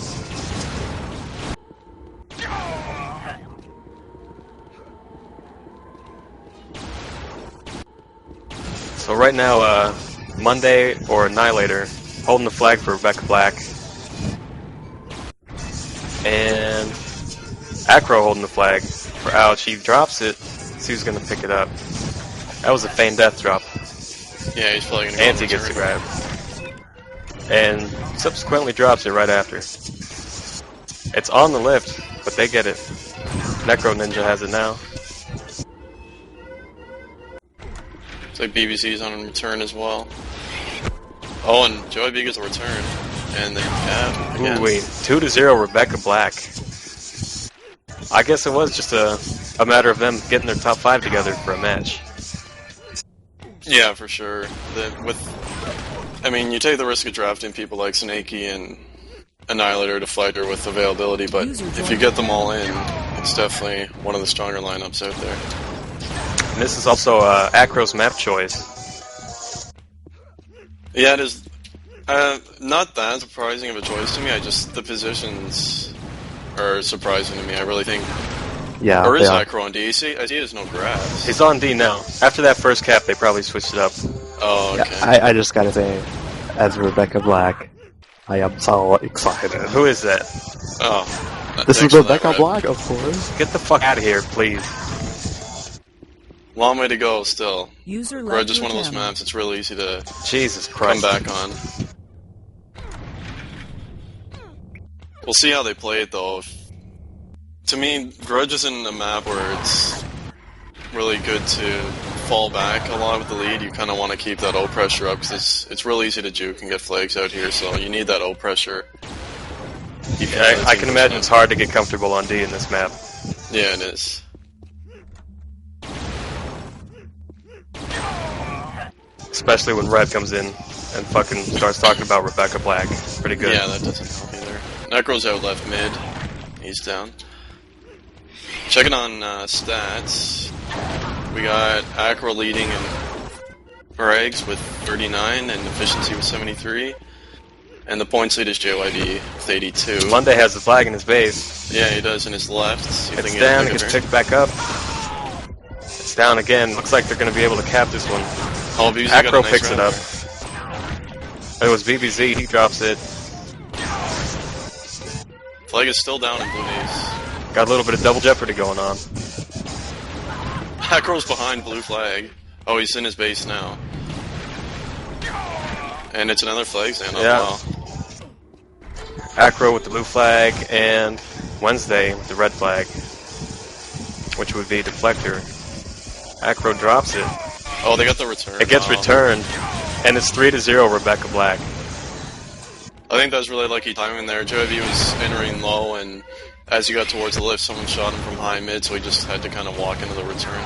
So right now, Monday or Annihilator holding the flag for Rebecca Black. And Acro holding the flag for Ouch. He drops it. See who's going to pick it up. That was a feigned death drop. Yeah, he's probably going to Anti gets the grab. And subsequently drops it right after. It's on the lift, but they get it. Necro Ninja has it now. Looks like BBC's on return as well. Oh, and Joey B gets a return. And then cap again. Ooh, wait. 2-0 Rebecca Black. I guess it was just a matter of them getting their top 5 together for a match. Yeah, for sure. I mean, you take the risk of drafting people like Snakey and Annihilator to fight her with availability, but if you get them all in, it's definitely one of the stronger lineups out there. And this is also Acro's map choice. Yeah, it is not that surprising of a choice to me. The positions are surprising to me. I really think. Yeah. Or is Acro on D? I see there's no grabs. He's on D now. After that first cap, they probably switched it up. Oh, okay. Yeah, I just gotta say, as Rebecca Black, I am so excited. Who is that? Oh. This is Rebecca Black, of course. Get the fuck out of here, please. Long way to go still. User Grudge is left one of your those channel. maps it's really easy to Jesus come Christ. back on. We'll see how they play it though. To me, Grudge isn't a map where it's really good to fall back a lot with the lead. You kind of want to keep that O pressure up because it's really easy to juke and get flags out here, so you need that O pressure. I can imagine it's hard to get comfortable on D in this map. Yeah, it is. Especially when Red comes in and fucking starts talking about Rebecca Black. Pretty good. Yeah, that doesn't help either. Necro's out left mid. He's down. Checking on stats. We got Acro leading in frags with 39 and efficiency with 73. And the points lead is JYD with 82. Monday has the flag in his base. Yeah, he does in his left. See if they It's can get down, a it gets quicker picked back up. It's down again. Looks like they're going to be able to cap this one. Oh, BBZ got a Acro nice picks it round up. It was BBZ, he drops it. Flag is still down in blue knees. Got a little bit of double jeopardy going on. Acro's behind blue flag. Oh, he's in his base now. And it's another flag stand up. Yeah. Wow. Acro with the blue flag, and Wednesday with the red flag, which would be Deflector. Acro drops it. Oh, they got the return. It gets returned, and it's 3-0 Rebecca Black. I think that was really lucky timing there. JV was entering low, and as he got towards the lift, someone shot him from high mid, so he just had to kind of walk into the return.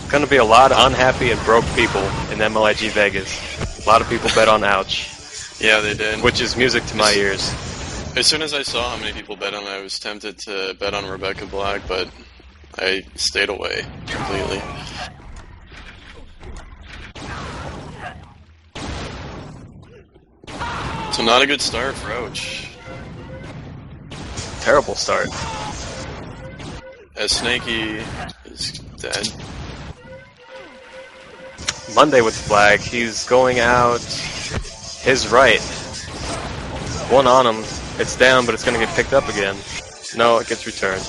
Going to be a lot of unhappy and broke people in MLIG Vegas. A lot of people bet on Ouch, Yeah, they did. which is music to my ears. As soon as I saw how many people bet on it, I was tempted to bet on Rebecca Black, but I stayed away completely. So not a good start for Ouch. Terrible start. As Snakey is dead. Monday with the flag, he's going out his right. One on him. It's down, but it's going to get picked up again. No, it gets returned.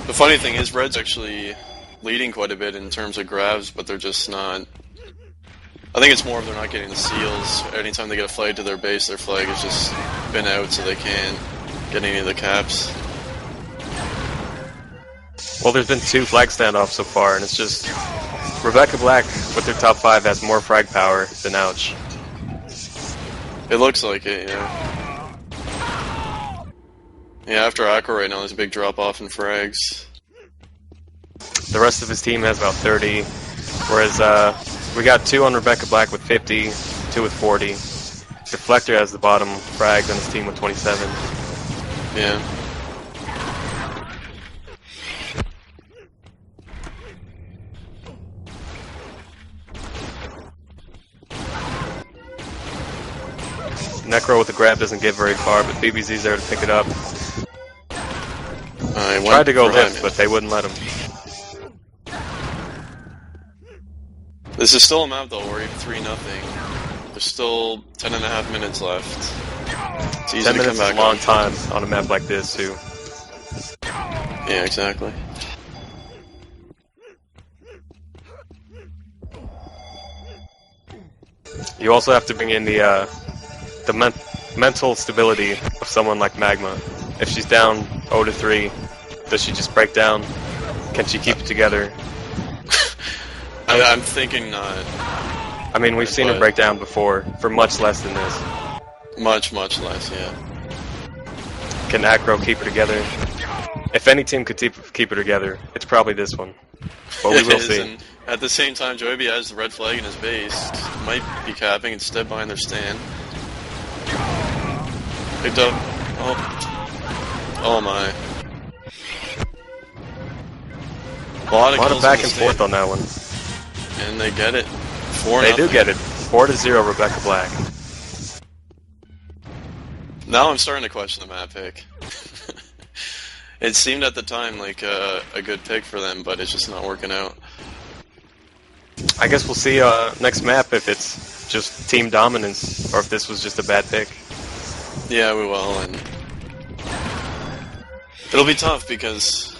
The funny thing is, Red's actually leading quite a bit in terms of grabs, but they're just not... I think it's more of they're not getting the seals. Anytime they get a flag to their base, their flag has just been out, so they can't get any of the caps. Well, there's been 2 flag standoffs so far, and it's just... Rebecca Black, with their top 5, has more frag power than Ouch. It looks like it, yeah. Yeah, after Acro right now, there's a big drop-off in frags. The rest of his team has about 30, whereas we got 2 on Rebecca Black with 50, 2 with 40. Deflector has the bottom frags on his team with 27. Yeah. Necro with the grab doesn't get very far, but BBZ's there to pick it up. tried to go for lift, high but they wouldn't let him. This is still a map though, where even 3-0. There's still 10.5 minutes left. It's easy 10 to minutes come is back a long up. time on a map like this, too. Yeah, exactly. You also have to bring in the mental stability of someone like Magma. If she's down 0-3, does she just break down? Can she keep it together? I'm thinking not. I mean, we've seen her break down before, for much less than this. Much less, yeah. Can Acro keep her together? If any team could keep her together, it's probably this one. But we It will is, see. and at the same time, Joby has the red flag in his base. Might be capping and step behind their stand. Picked up. Oh my. A lot of back and forth on that one. And they get it. 4-0. They do get it. 4-0, Rebecca Black. Now I'm starting to question the map pick. It seemed at the time like a good pick for them, but it's just not working out. I guess we'll see next map if it's just team dominance or if this was just a bad pick. Yeah, we will, and it'll be tough because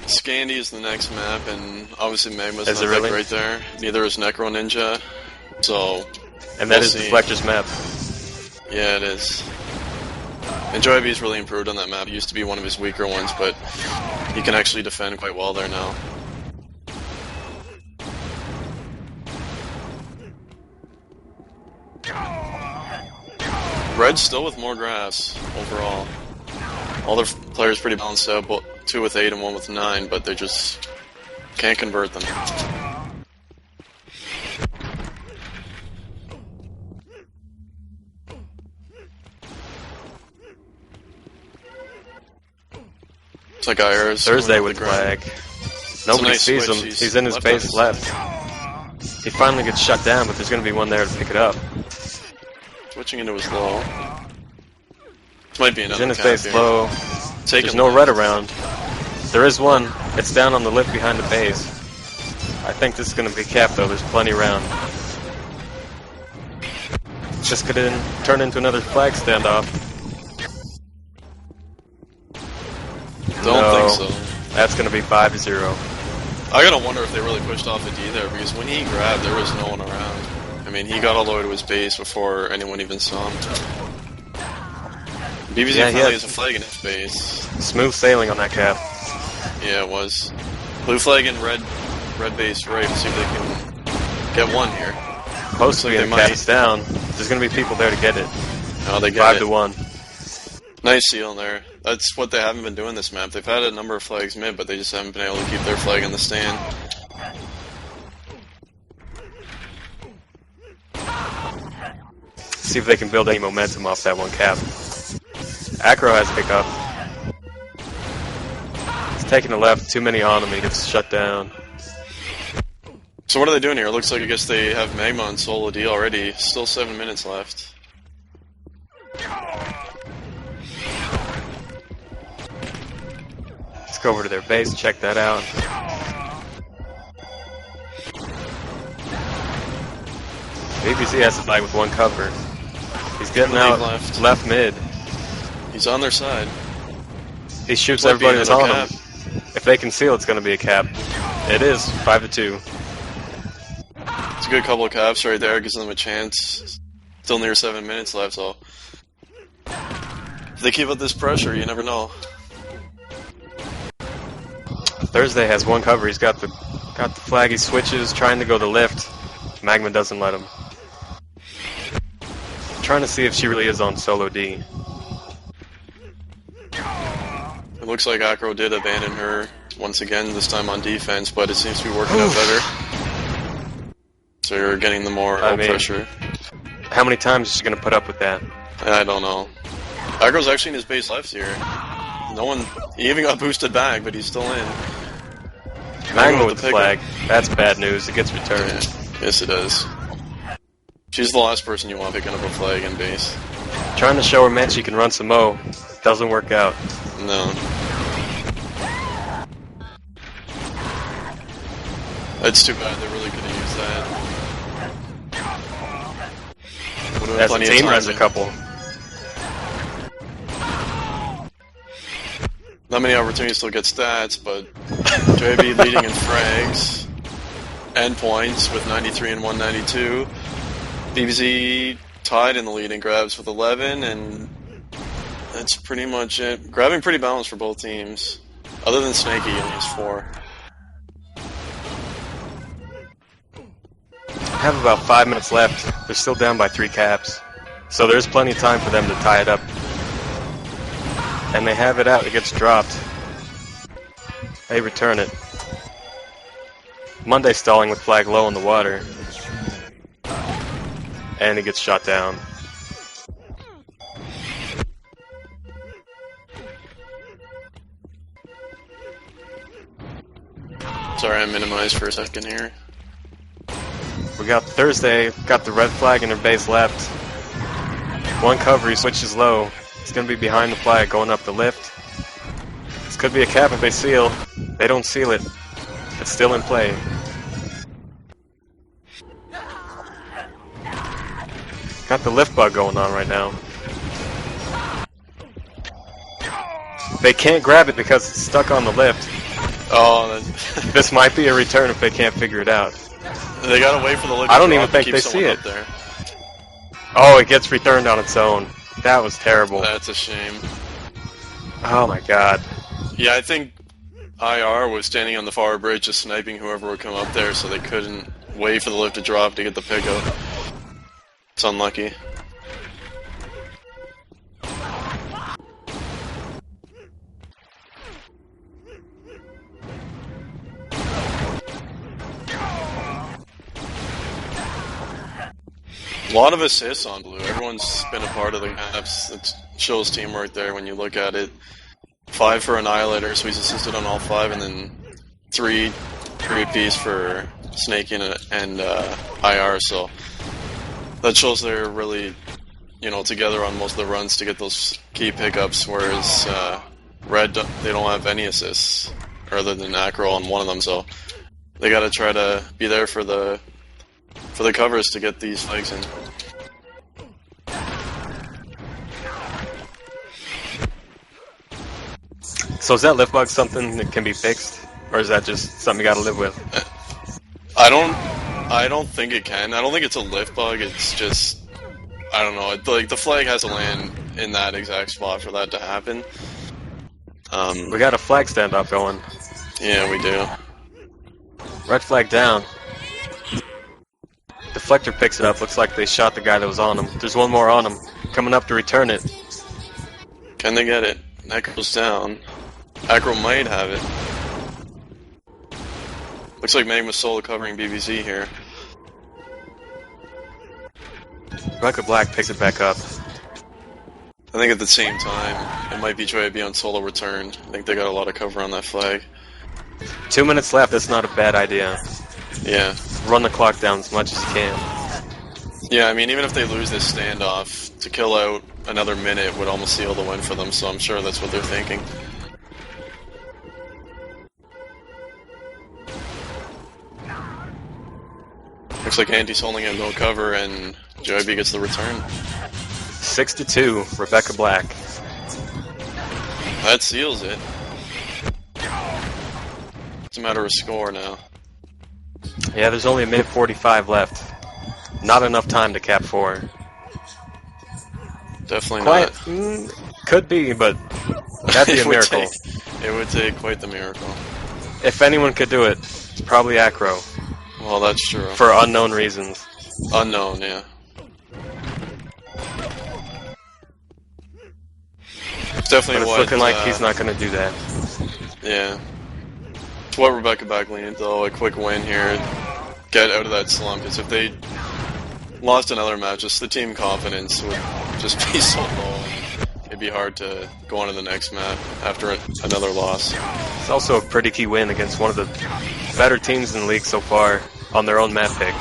Scandi is the next map, and obviously Magma's Is not it really? right there. Neither is Necro Ninja, so And that we'll is see. Deflector's map. Yeah, it is. And Joyby's really improved on that map. It used to be one of his weaker ones, but he can actually defend quite well there now. Red's still with more grass overall. All their players pretty balanced out, 2 with 8 and 1 with 9, but they just can't convert them. It's like Iris. Thursday with flag. Nobody nice sees switch. him. He's in his base left. He finally gets shut down, but there's going to be one there to pick it up. Switching into his low. This might be He's another in his cap base here. low. Taking There's no left. red around. There is one. It's down on the lift behind the base. I think this is going to be capped, though. There's plenty around. This could turn into another flag standoff. Don't think so. That's going to be 5-0. I gotta wonder if they really pushed off the D there, because when he grabbed, there was no one around. I mean, he got all the way to his base before anyone even saw him. BBZ Yeah, he finally has- has a flag in his base. Smooth sailing on that cap. Yeah, it was. Blue flag and red base right. Let's see if they can get one here. Supposed to be Looks in like the they cap is down. There's going to be people there to get it. Oh, they got it. 5-1. Nice seal in there. That's what they haven't been doing this map. They've had a number of flags mid, but they just haven't been able to keep their flag in the stand. See if they can build any momentum off that one cap. Acro has a pickup. He's taking the left. Too many on him. He gets shut down. So what are they doing here? It looks like I guess they have Magma on solo D already. Still 7 minutes left. Let's go over to their base, check that out. BBC has to fight with one cover. He's getting out left mid. He's on their side. He shoots Might be everybody that's another on him. If they can seal, it's going to be a cap. It is 5-2. It's a good couple of caps right there. Gives them a chance. Still near 7 minutes left, so if they keep up this pressure, you never know. Thursday has one cover. He's got the flag. He switches, trying to go to lift. Magma doesn't let him. Trying to see if she really is on solo D. It looks like Acro did abandon her once again, this time on defense, but it seems to be working out better. So you're getting the more pressure. How many times is she going to put up with that? I don't know. Agro's actually in his base left here. No one, he even got boosted back, but he's still in. Magma with the flag. That's bad news. It gets returned. Yeah. Yes, it does. She's the last person you want picking up a flag in base. Trying to show her man she can run some Mo. Doesn't work out. No. It's too bad. They really could have used that. As a team, or as a couple? Not many opportunities to get stats, but JB leading in frags and points with 93 and 192. BBZ tied in the lead in grabs with 11, and that's pretty much it. Grabbing pretty balanced for both teams, other than Snaky, only has 4. Have about 5 minutes left. They're still down by 3 caps, so there's plenty of time for them to tie it up. And they have it out. It gets dropped. They return it. Monday stalling with flag low in the water. And he gets shot down. Sorry, I minimized for a second here. We got Thursday, got the red flag in their base left. One cover, he switches low. It's going to be behind the flag, going up the lift. This could be a cap if they seal. They don't seal it. It's still in play. Got the lift bug going on right now. They can't grab it because it's stuck on the lift. Oh, This might be a return if they can't figure it out. they gotta wait for the lift. I don't even think they see it. There. Oh, it gets returned on its own. That was terrible. That's a shame. Oh my god. Yeah, I think IR was standing on the far bridge just sniping whoever would come up there, so they couldn't wait for the lift to drop to get the pickup. It's unlucky. A lot of assists on blue. Everyone's been a part of the maps. It shows teamwork there when you look at it. 5 for Annihilator, so he's assisted on all 5, and then 3 apiece for Snake and IR, so that shows they're really, together on most of the runs to get those key pickups, whereas Red, they don't have any assists, other than Acro on one of them, so they gotta try to be there for the covers to get these flags in. So is that lift bug something that can be fixed? Or is that just something you gotta live with? I don't think it can. I don't think it's a lift bug, it's just, I don't know, like the flag has to land in that exact spot for that to happen. We got a flag standoff going. Yeah, we do. Red flag down. Deflector picks it up, looks like they shot the guy that was on him. There's one more on him, coming up to return it. Can they get it? That goes down. Acro might have it. Looks like Magma's solo covering BBZ here. Rebecca Black picks it back up. I think at the same time, it might be JB on solo return. I think they got a lot of cover on that flag. 2 minutes left, that's not a bad idea. Yeah. Run the clock down as much as you can. Yeah, I mean, even if they lose this standoff, to kill out another minute would almost seal the win for them, so I'm sure that's what they're thinking. Looks like Andy's holding it no cover, and JB gets the return. 6-2, Rebecca Black. That seals it. It's a matter of score now. Yeah, there's only a minute 45 left. Not enough time to cap 4. Definitely Quite, not. Could be, but that'd be a miracle. It would take quite the miracle. If anyone could do it, it's probably Acro. Well, that's true. For unknown reasons. Unknown, yeah. It's definitely But it's looking like he's not going to do that. Yeah. It's what Rebecca Black needed, though. A quick win here. Get out of that slump. Because if they lost another match, just the team confidence would just be so low. It'd be hard to go on to the next map after another loss. It's also a pretty key win against one of the better teams in the league so far on their own map pick.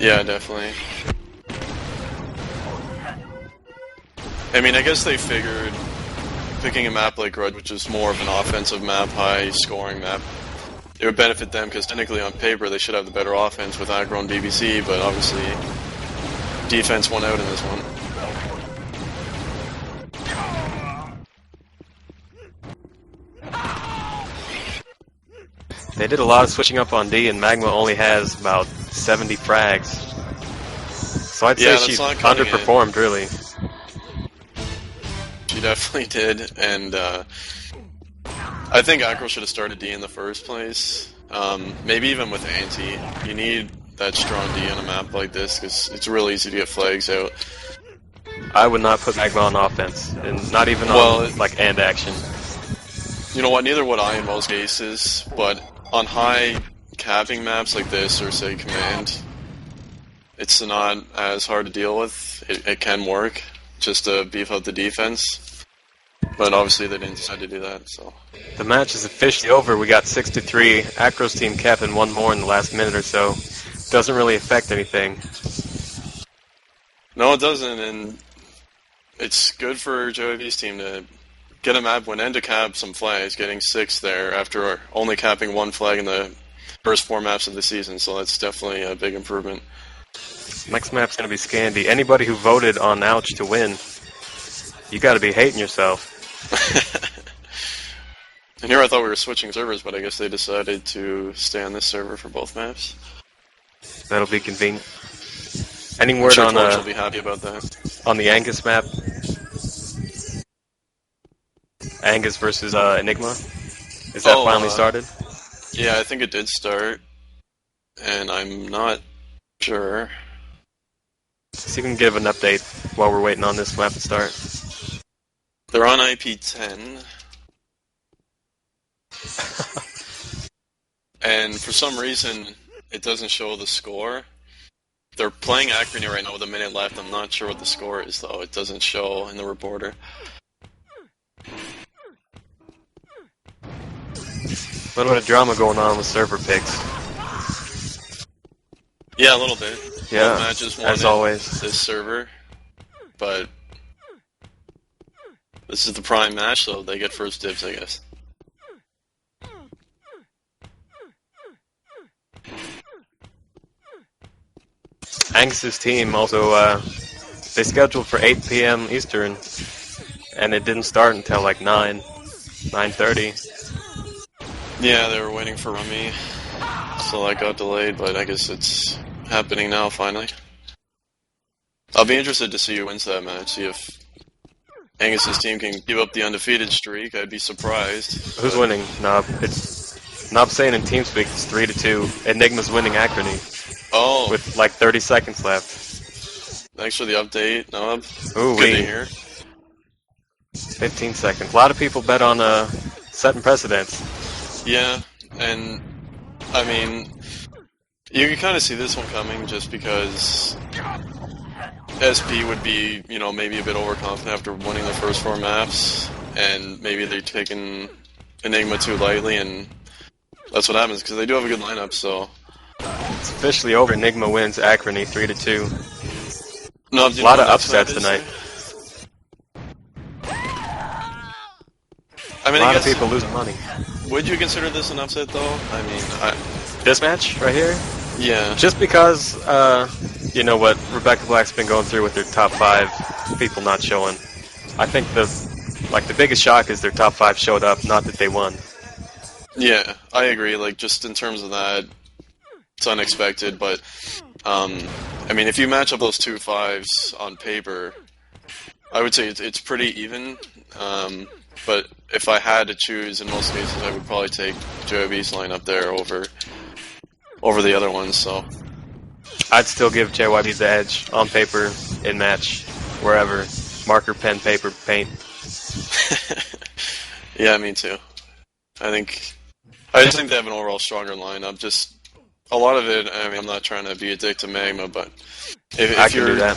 Yeah, definitely. I mean, I guess they figured picking a map like GRUDGE, which is more of an offensive map, high-scoring map, it would benefit them because technically on paper they should have the better offense with aggro and DBC, but obviously defense won out in this one. They did a lot of switching up on D, and Magma only has about 70 frags. So I'd say she underperformed, really. She definitely did, and I think aggro should have started D in the first place. Maybe even with Anti. You need that strong D on a map like this, because it's real easy to get flags out. I would not put Magma on offense, and not even on, like, end action. You know what, neither would I in most cases, but on high capping maps like this, or say Command, it's not as hard to deal with. It can work, just to beef up the defense. But obviously they didn't decide to do that, so. The match is officially over. We got 6-3. Acro's team capping one more in the last minute or so. Doesn't really affect anything. No, it doesn't, and it's good for JF's team to get a map win and to cap some flags, getting 6 there after only capping 1 flag in the first 4 maps of the season, so that's definitely a big improvement. Next map's gonna be Scandi. Anybody who voted on Ouch to win, you gotta be hating yourself. And here I thought we were switching servers, but I guess they decided to stay on this server for both maps. That'll be convenient. Any word on will be happy about that. On the Angus map? Angus versus eNIGma? Is that finally started? Yeah, I think it did start, and I'm not sure. So you can give an update while we're waiting on this map to start. They're on IP10. And for some reason, it doesn't show the score. They're playing Acrony right now with a minute left. I'm not sure what the score is, though. It doesn't show in the reporter. A little bit of drama going on with server picks. Yeah, a little bit. Yeah, both matches won as always. This server, but this is the prime match, so they get first dibs, I guess. Angus's team also, they scheduled for 8 p.m. Eastern, and it didn't start until like 9:30. Yeah, they were waiting for Rummy, so that got delayed, but I guess it's happening now, finally. I'll be interested to see who wins that match, see if Angus's team can keep up the undefeated streak. I'd be surprised. Who's winning, Nob? It's Nob saying in TeamSpeak it's 3-2. eNIGma's winning Acrony. Oh. With like 30 seconds left. Thanks for the update, Nob. Ooh, good to hear. 15 seconds. A lot of people bet on setting precedents. Yeah, and I mean, you can kind of see this one coming just because SP would be, you know, maybe a bit overconfident after winning the first 4 maps, and maybe they're taking eNIGma too lightly, and that's what happens because they do have a good lineup. So it's officially over. eNIGma wins Acrony 3-2. No, a lot of upsets tonight. I mean, a lot of people losing money. Would you consider this an upset, though? I mean, this match right here? Yeah. Just because, you know what Rebecca Black's been going through with their top 5 people not showing. I think the biggest shock is their top 5 showed up, not that they won. Yeah, I agree. Like, just in terms of that, it's unexpected. But, I mean, if you match up those 2 5s on paper, I would say it's pretty even. But if I had to choose, in most cases, I would probably take JYB's lineup there over the other ones. So I'd still give JYB the edge on paper, in match, wherever. Marker, pen, paper, paint. Yeah, me too. I just think they have an overall stronger lineup. Just a lot of it. I mean, I'm not trying to be a dick to Magma, but if you're do that.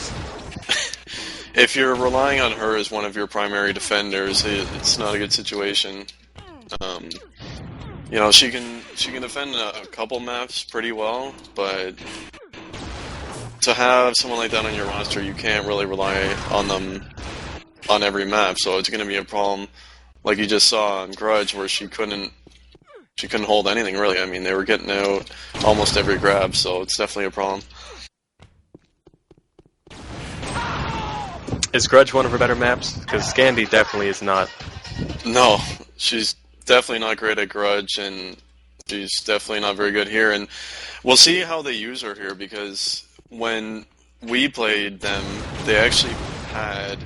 If you're relying on her as one of your primary defenders, it's not a good situation. You know, she can defend a couple maps pretty well, but to have someone like that on your roster, you can't really rely on them on every map. So it's going to be a problem, like you just saw on Grudge, where she couldn't she couldn't hold anything really. I mean, they were getting out almost every grab, so it's definitely a problem. Is Grudge one of her better maps? Because Scandi definitely is not. No, she's definitely not great at Grudge, and she's definitely not very good here. And we'll see how they use her here, because when we played them, they actually had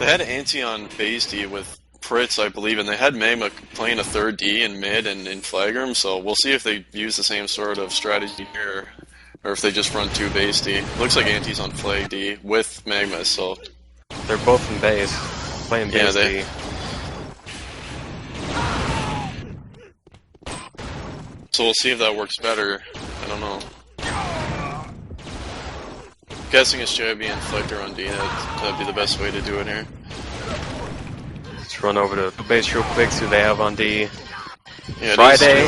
Anti on base D with Pritz, I believe, and they had MIGMA playing a third D in mid and in Flagrum, so we'll see if they use the same sort of strategy here, or if they just run 2 base D. Looks like Anti's on Flag D with MIGMA, so... They're both in base, playing base D. So we'll see if that works better. I don't know. Guessing it's JB and Flector on D, that'd be the best way to do it here. Let's run over to the base real quick, see who they have on D. Yeah, Friday.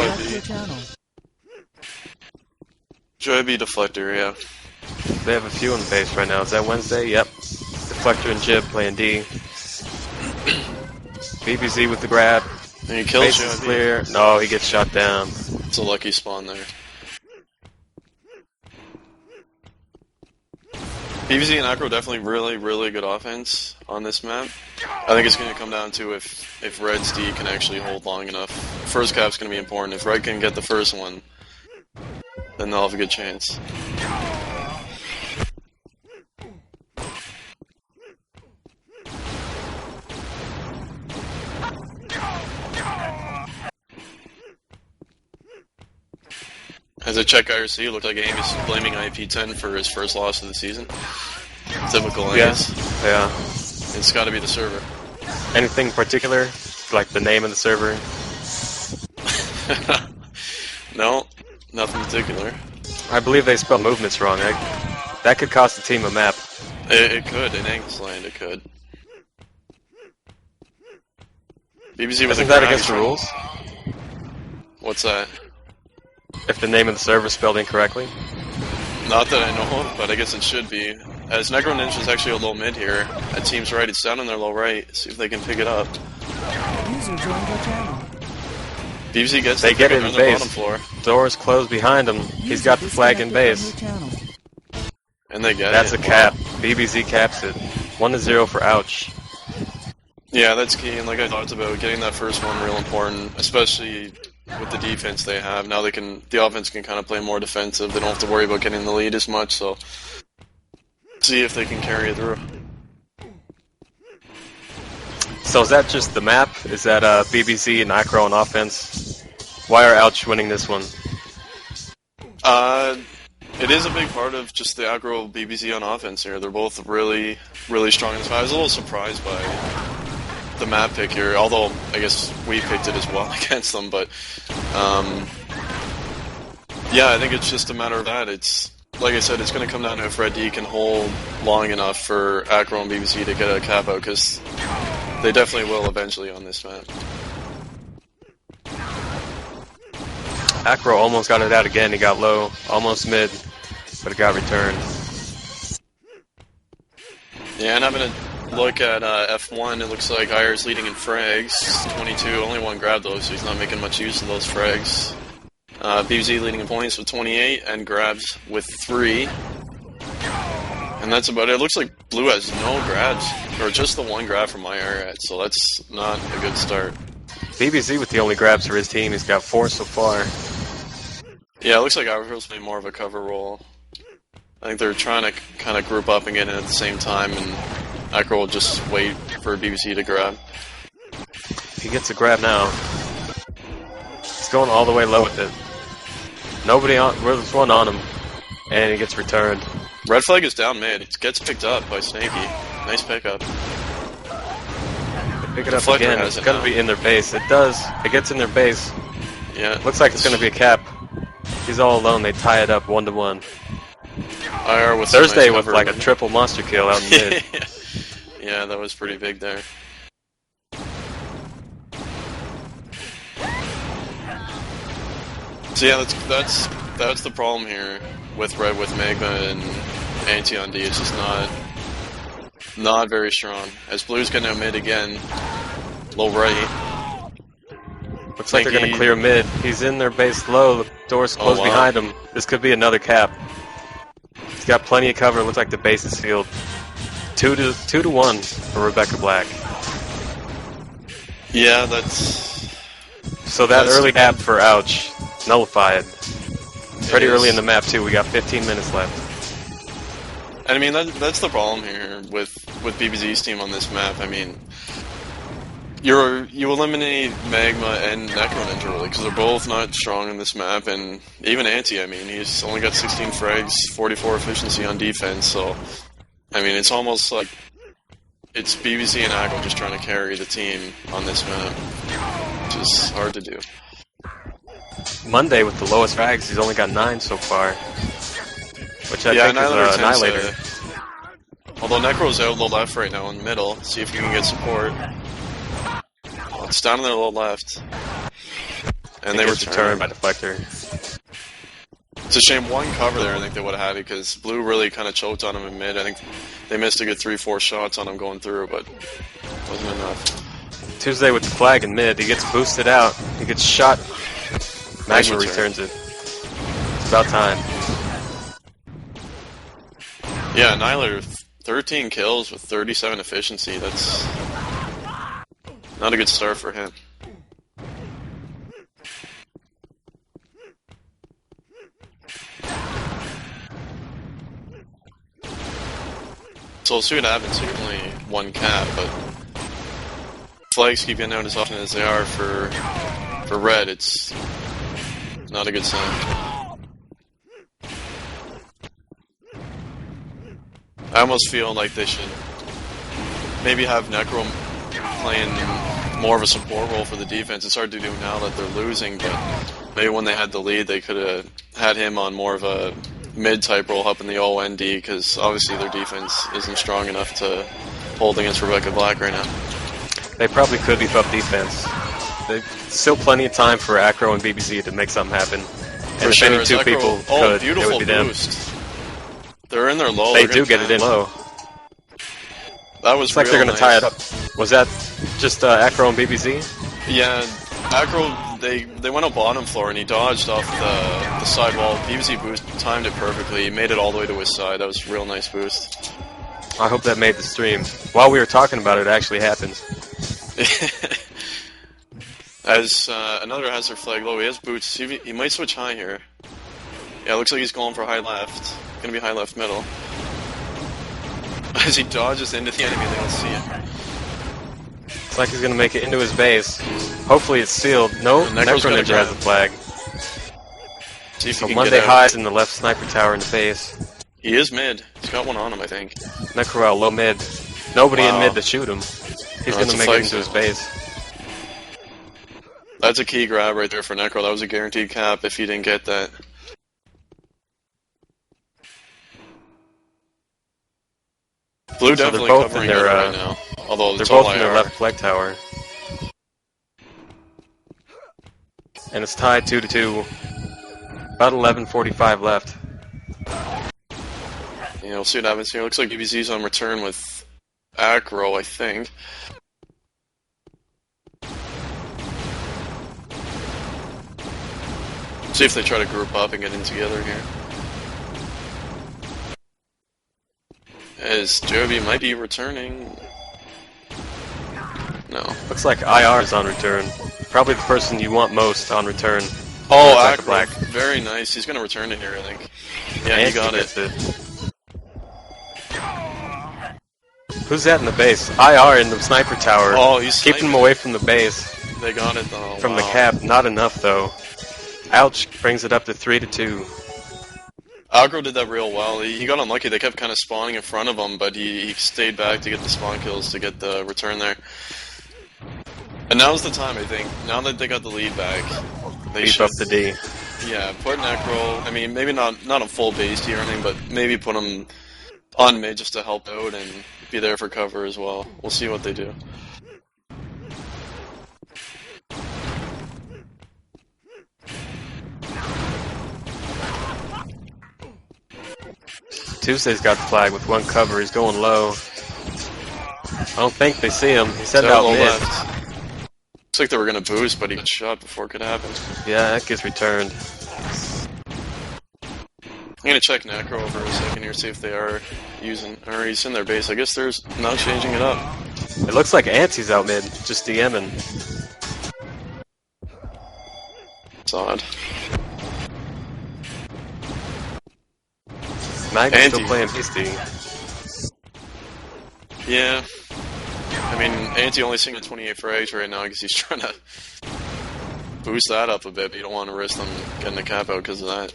JB Deflector, yeah. They have a few on the base right now. Is that Wednesday? Yep. Deflector and Jib playing D. BBZ with the grab. And he kills Base is clear. No, he gets shot down. It's a lucky spawn there. BBZ and Acro definitely really good offense on this map. I think it's going to come down to if Red's D can actually hold long enough. First cap's going to be important. If Red can get the first one, then they'll have a good chance. As I check IRC, it looked like Amy is blaming IP10 for his first loss of the season. Typical Amy. Yeah. It's got to be the server. Anything particular? Like the name of the server? No, nothing particular. I believe they spelled movements wrong. That could cost the team a map. It could, in Anglesland it could. BBC was Isn't that against the rules? What's that? If the name of the server is spelled incorrectly? Not that I know of, but I guess it should be. As Necro Ninja's actually a low mid here, that seems right. It's down on their low right. See if they can pick it up. User joined your channel. BBC gets they get it in on the base. bottom floor. Doors closed behind him. He's got the flag in base. And they get That's it. a cap. BBZ caps it. 1-0 for Ouch. Yeah, that's key. And like I talked about, getting that first one real important, especially with the defense they have. Now the offense can kind of play more defensive. They don't have to worry about getting the lead as much, so see if they can carry it through. So is that just the map? Is that BBC and Acro on offense? Why are Ouch winning this one? It is a big part of just the Acro BBC on offense here. They're both really strong in this fight. I was a little surprised by the map pick here, although I guess we picked it as well against them, but yeah, I think it's just a matter of that. It's like I said, it's going to come down to if Red D can hold long enough for Acro and BBC to get a cap out, because they definitely will eventually on this map. Acro almost got it out again. He got low, almost mid, but it got returned. Yeah, and having a look at F1, it looks like IR's leading in frags, 22, only one grab though, so he's not making much use of those frags. BBZ leading in points with 28, and grabs with 3. And that's about it. It looks like Blue has no grabs, or just the one grab from IR, so that's not a good start. BBZ with the only grabs for his team, he's got 4 so far. Yeah, it looks like Acro's playing more of a cover role. I think they're trying to kind of group up and get in at the same time, and Acro will just wait for BBC to grab. He gets a grab now. He's going all the way low with it. Nobody on, there's one on him, and he gets returned. Red flag is down mid. It gets picked up by Snaky. Nice pickup. Pick it up again. It's got to be in their base. It does. It gets in their base. Yeah. Looks like it's going to be a cap. He's all alone. They tie it up 1-1. IR with Thursday nice with like a triple monster kill out in mid. Yeah, that was pretty big there. So yeah, that's the problem here with Red, with MIGMA and Anti on D. It's just not very strong. As Blue's getting out mid again, low right. Looks like they're going to clear mid. He's in their base low. The door's closed behind him. This could be another cap. He's got plenty of cover. Looks like the base is sealed. 2 to 1 for Rebecca Black. Yeah, that's... So that early cap for Ouch nullified. Pretty early in the map too. We got 15 minutes left. And I mean, that's the problem here with BBZ's team on this map. I mean, you eliminate Magma and Necro Ninja really, because they're both not strong in this map, and even Anti, I mean, he's only got 16 frags, 44 efficiency on defense, so, I mean, it's almost like it's BBZ and Agro just trying to carry the team on this map, which is hard to do. Monday with the lowest frags, he's only got 9 so far. Which I think is Annihilator. Although Necro's out low left right now in the middle. See if you can get support. Oh, it's down in the low left. And they return by Deflector. It's a shame, one cover there I think they would have had it, because Blue really kind of choked on him in mid. I think they missed a good 3-4 shots on him going through, but it wasn't enough. Tuesday with the flag in mid, he gets boosted out. He gets shot. Magma returns it. It's about time. Yeah, Annihilator, 13 kills with 37 efficiency. That's not a good start for him. So we'll see what happens here. Only one cap, but flags keep getting out as often as they are for red. It's not a good sign. I almost feel like they should maybe have Necro playing more of a support role for the defense. It's hard to do now that they're losing, but maybe when they had the lead, they could have had him on more of a mid-type role up in the OND, because obviously their defense isn't strong enough to hold against Rebecca Black right now. They probably could beef up defense. There's still plenty of time for Acro and BBC to make something happen. And if any two people could, it would be them. They're in there low. They do get it in low. That was looks like they're going to tie it up. Was that just Acro and BBC? Yeah, Acro, they went up bottom floor and he dodged off the side wall. BBC boost timed it perfectly. He made it all the way to his side. That was a real nice boost. I hope that made the stream. While we were talking about it, it actually happened. As another has their flag low, he has boots. He might switch high here. Yeah, it looks like he's going for high left. Gonna be high left middle. As he dodges into the enemy, they don't see him. Looks like he's gonna make it into his base. Hopefully it's sealed. No, Necro Ninja has the flag. See if so Monday hides in the left sniper tower in the base. He is mid. He's got one on him, I think. Necro out low mid. Nobody in mid to shoot him. He's gonna make it into his base. That's a key grab right there for Necro. That was a guaranteed cap if he didn't get that. Blue definitely covering it right now. Although they're both in their left flag tower. And it's tied 2-2. About 11:45 left. Yeah, we'll see what happens here. Looks like BBZ's on return with Acro, I think. See if they try to group up and get in together here. As Joby might be returning. No. Looks like IR is on return. Probably the person you want most on return. Oh, Acro. Black. Very nice. He's going to return it here, I think. Yeah, he got it. Who's that in the base? IR in the sniper tower. Oh, he's keeping him away from the base. They got it, though. From the cap. Not enough, though. Ouch brings it up to 3-2. Agro did that real well. He got unlucky. They kept kind of spawning in front of him, but he stayed back to get the spawn kills to get the return there. And now's the time, I think. Now that they got the lead back, they should up the D. Yeah, put Necro. I mean, maybe not a full base tier or anything, but maybe put him on mid just to help out and be there for cover as well. We'll see what they do. Tuesday's got the flag with one cover. He's going low. I don't think they see him. He's headed out mid. Left. Looks like they were gonna boost, but he got shot before it could happen. Yeah, that gets returned. I'm gonna check Necro over a second here, see if they are using, or he's in their base. I guess there's now changing it up. It looks like Anti's out mid, just DMing. It's odd. Mag's still playing hasty. Yeah. I mean, Anti only seeing 28 frags right now because he's trying to boost that up a bit, but you don't want to risk them getting a cap out because of that.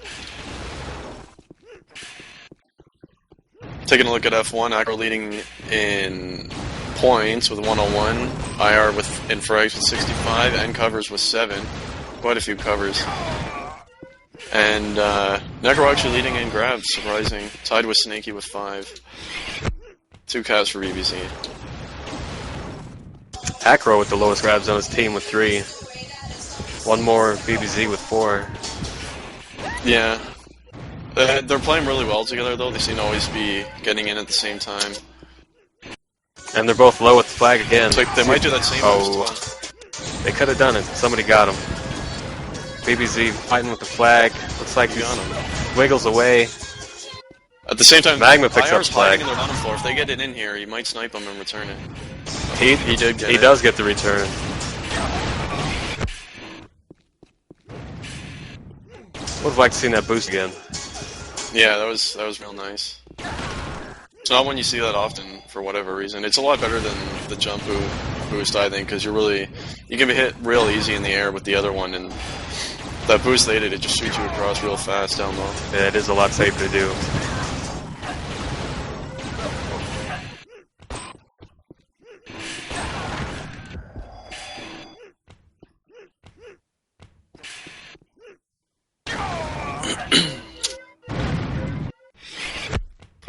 Taking a look at F1, Acro leading in points with 101, IR in frags with 65, and covers with 7. Quite a few covers. And Necro actually leading in grabs, surprising. Tied with Snaky with 5. 2 caps for BBZ. Acro with the lowest grabs on his team with 3. One more BBZ with 4. Yeah. They're playing really well together, though. They seem to always be getting in at the same time. And they're both low with the flag again. So they might do that same move as well. They could have done it. Somebody got him. BBZ fighting with the flag. Looks like he wiggles away. At the same time, Magma picks up IR's flag. hiding in their bottom floor. If they get it in here, he might snipe them and return it. He does get the return. Would have liked to see that boost again. Yeah, that was real nice. It's not one you see that often for whatever reason. It's a lot better than the jump boost, I think, because you can be hit real easy in the air with the other one, and that boost they did, it just shoots you across real fast down low. Yeah, it is a lot safer to do.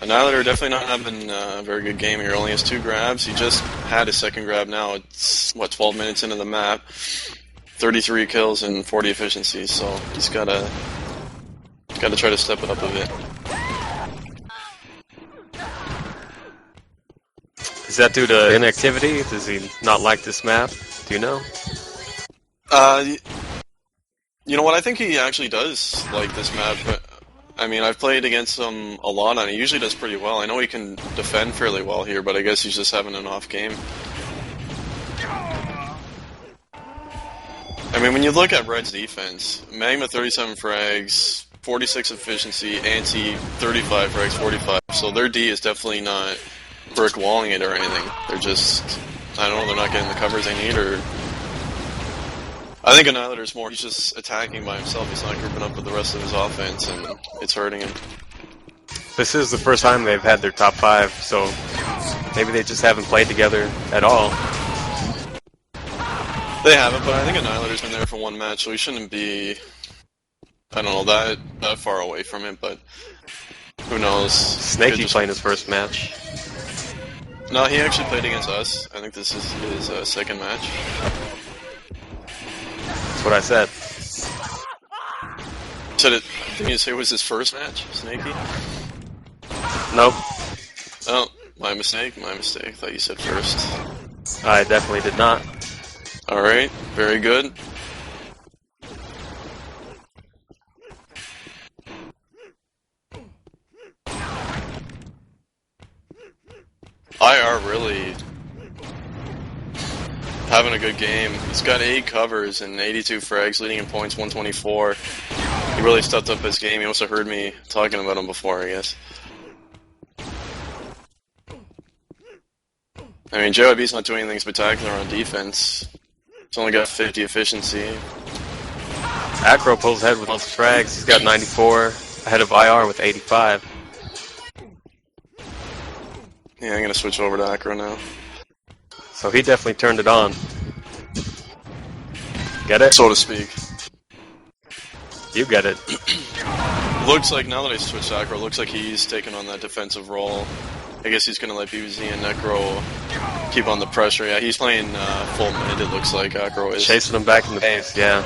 Annihilator definitely not having a very good game here. Only has 2 grabs. He just had his second grab now. It's, 12 minutes into the map. 33 kills and 40 efficiency, so he's gotta try to step it up a bit. Is that due to inactivity? Does he not like this map? Do you know? You know what? I think he actually does like this map, but I mean, I've played against him a lot, and he usually does pretty well. I know he can defend fairly well here, but I guess he's just having an off game. I mean, when you look at Red's defense, Magma 37 frags, 46 efficiency, Anti 35 frags, 45. So their D is definitely not brick walling it or anything. They're just, I don't know, they're not getting the covers they need, or I think Annihilator's more, he's just attacking by himself. He's not grouping up with the rest of his offense, and it's hurting him. This is the first time they've had their top 5, so maybe they just haven't played together at all. They haven't, but I think Annihilator's been there for 1 match, so he shouldn't be, I don't know, that far away from it, but who knows. Snaky playing his first match. No, he actually played against us. I think this is his second match. That's what I said. Didn't you say it was his first match, Snaky? Nope. Oh, my mistake. Thought you said first. I definitely did not. Alright, very good. IR really having a good game. He's got 8 covers and 82 frags, leading in points, 124. He really stepped up his game. He also heard me talking about him before, I guess. I mean, JYB's not doing anything spectacular on defense. He's only got 50 efficiency. Acro pulls ahead with most frags. He's got 94, ahead of IR with 85. Yeah, I'm gonna switch over to Acro now. So he definitely turned it on. Get it? So to speak. You get it. Looks like, now that I switched to Acro, looks like he's taking on that defensive role. I guess he's gonna let BBZ and Necro keep on the pressure. Yeah, he's playing full mid, it looks like Acro is. Chasing him back in the base, yeah.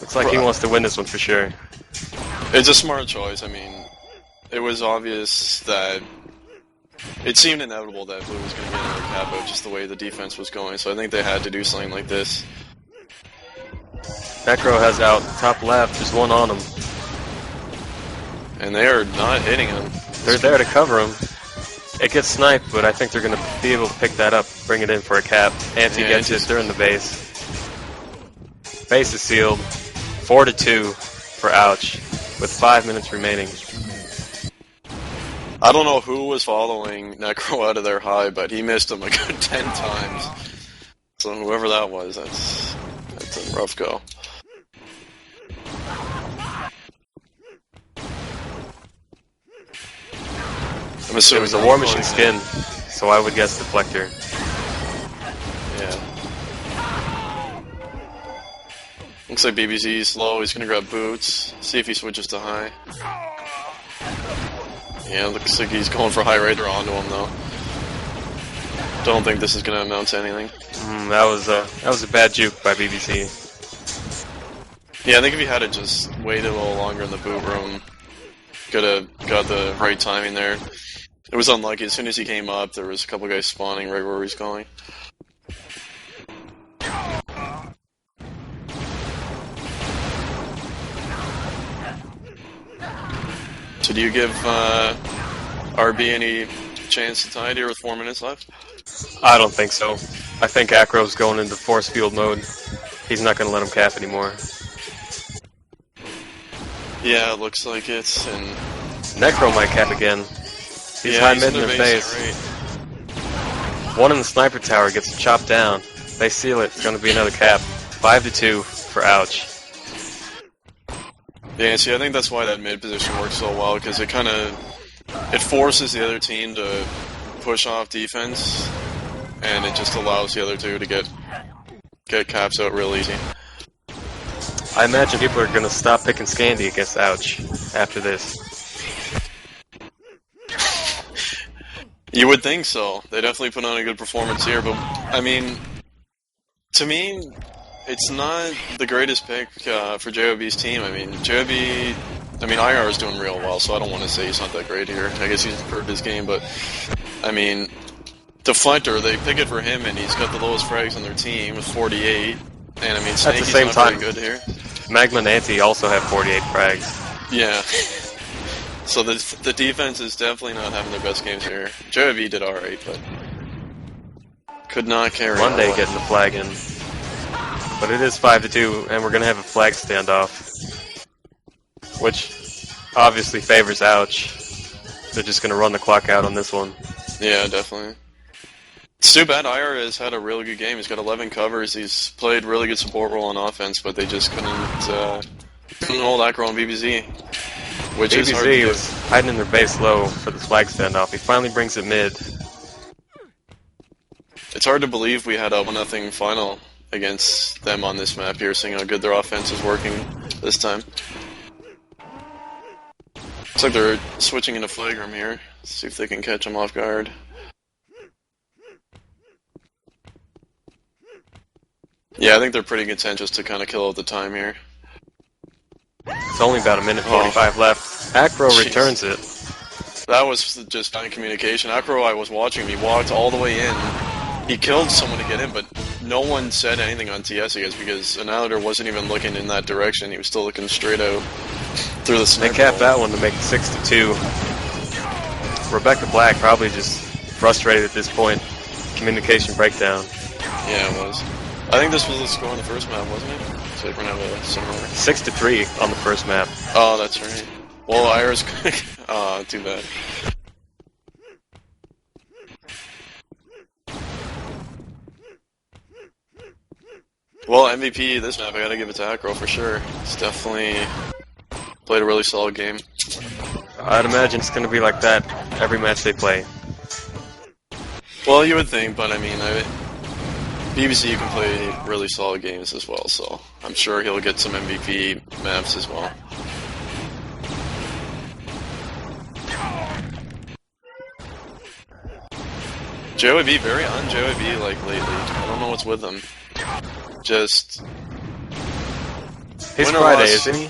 Looks like he wants to win this one for sure. It's a smart choice. I mean, it was obvious that It seemed inevitable that Blue was going to get another cap out just the way the defense was going, so I think they had to do something like this. Necro has out top left, there's one on him. And they are not hitting him. They're there to cover him. It gets sniped, but I think they're going to be able to pick that up, bring it in for a cap. Anti gets it, they're in the base. Base is sealed. 4-2 for Ouch, with 5 minutes remaining. I don't know who was following Necro out of their high, but he missed him a good 10 times. So whoever that was, that's a rough go. I'm assuming It was a War Machine skin, so I would guess Deflector. Yeah. Looks like BBZ's slow. He's gonna grab boots. See if he switches to high. Yeah, looks like he's going for high raider onto him though. Don't think this is gonna amount to anything. That was a bad juke by BBC. Yeah, I think if he had to just waited a little longer in the boot room, could have got the right timing there. It was unlucky. As soon as he came up, there was a couple guys spawning right where he's going. So do you give RB any chance to tie it here with 4 minutes left? I don't think so. I think Acro's going into force field mode. He's not going to let him cap anymore. Yeah, it looks like it. And Necro might cap again. He's high mid in their face. Right. One in the sniper tower gets chopped down. They seal it. It's going to be another cap. 5-2 for Ouch. Yeah, see, I think that's why that mid position works so well, because it kind of forces the other team to push off defense, and it just allows the other two to get caps out real easy. I imagine people are going to stop picking Scandi against Ouch after this. You would think so. They definitely put on a good performance here, but I mean, to me, it's not the greatest pick for JOB's team. I mean, IR is doing real well, so I don't want to say he's not that great here. I guess he's improved his game, but I mean, Deflector, they pick it for him, and he's got the lowest frags on their team with 48. And I mean, at the same time, very good here. Magma and Anti also have 48 frags. Yeah. So the defense is definitely not having their best games here. JOB did alright, but could not carry on. Monday getting the flag in. But it is 5-2, and we're going to have a flag standoff. Which obviously favors Ouch. They're just going to run the clock out on this one. Yeah, definitely. It's too bad IR has had a really good game. He's got 11 covers. He's played really good support role on offense, but they just couldn't hold Acro and BBZ. Which is hard to do. BBZ was hiding in their base low for the flag standoff. He finally brings it mid. It's hard to believe we had a 1-0 final against them on this map here, seeing how good their offense is working this time. Looks like they're switching into flag room here. Let's see if they can catch him off guard. Yeah, I think they're pretty content just to kind of kill out the time here. It's only about 1:45 left. Acro returns it. That was just fine communication. Acro, I was watching him. He walked all the way in. He killed someone to get in, but no one said anything on TS, I guess, because Annihilator wasn't even looking in that direction. He was still looking straight out through the They sniper. capped that one to make it 6-2. Rebecca Black probably just frustrated at this point. Communication breakdown. Yeah, it was. I think this was the score on the first map, wasn't it? So we're gonna have a similar. 6-3 on the first map. Oh, that's right. Well, Ira's. Oh, too bad. Well, MVP this map, I gotta give it to Acro for sure. He's definitely played a really solid game. I'd imagine it's going to be like that every match they play. Well, you would think, but I mean, BBC can play really solid games as well, so I'm sure he'll get some MVP maps as well. JOB, very un-JOB like lately. I don't know what's with him. Just... He's win or Friday, loss- isn't he?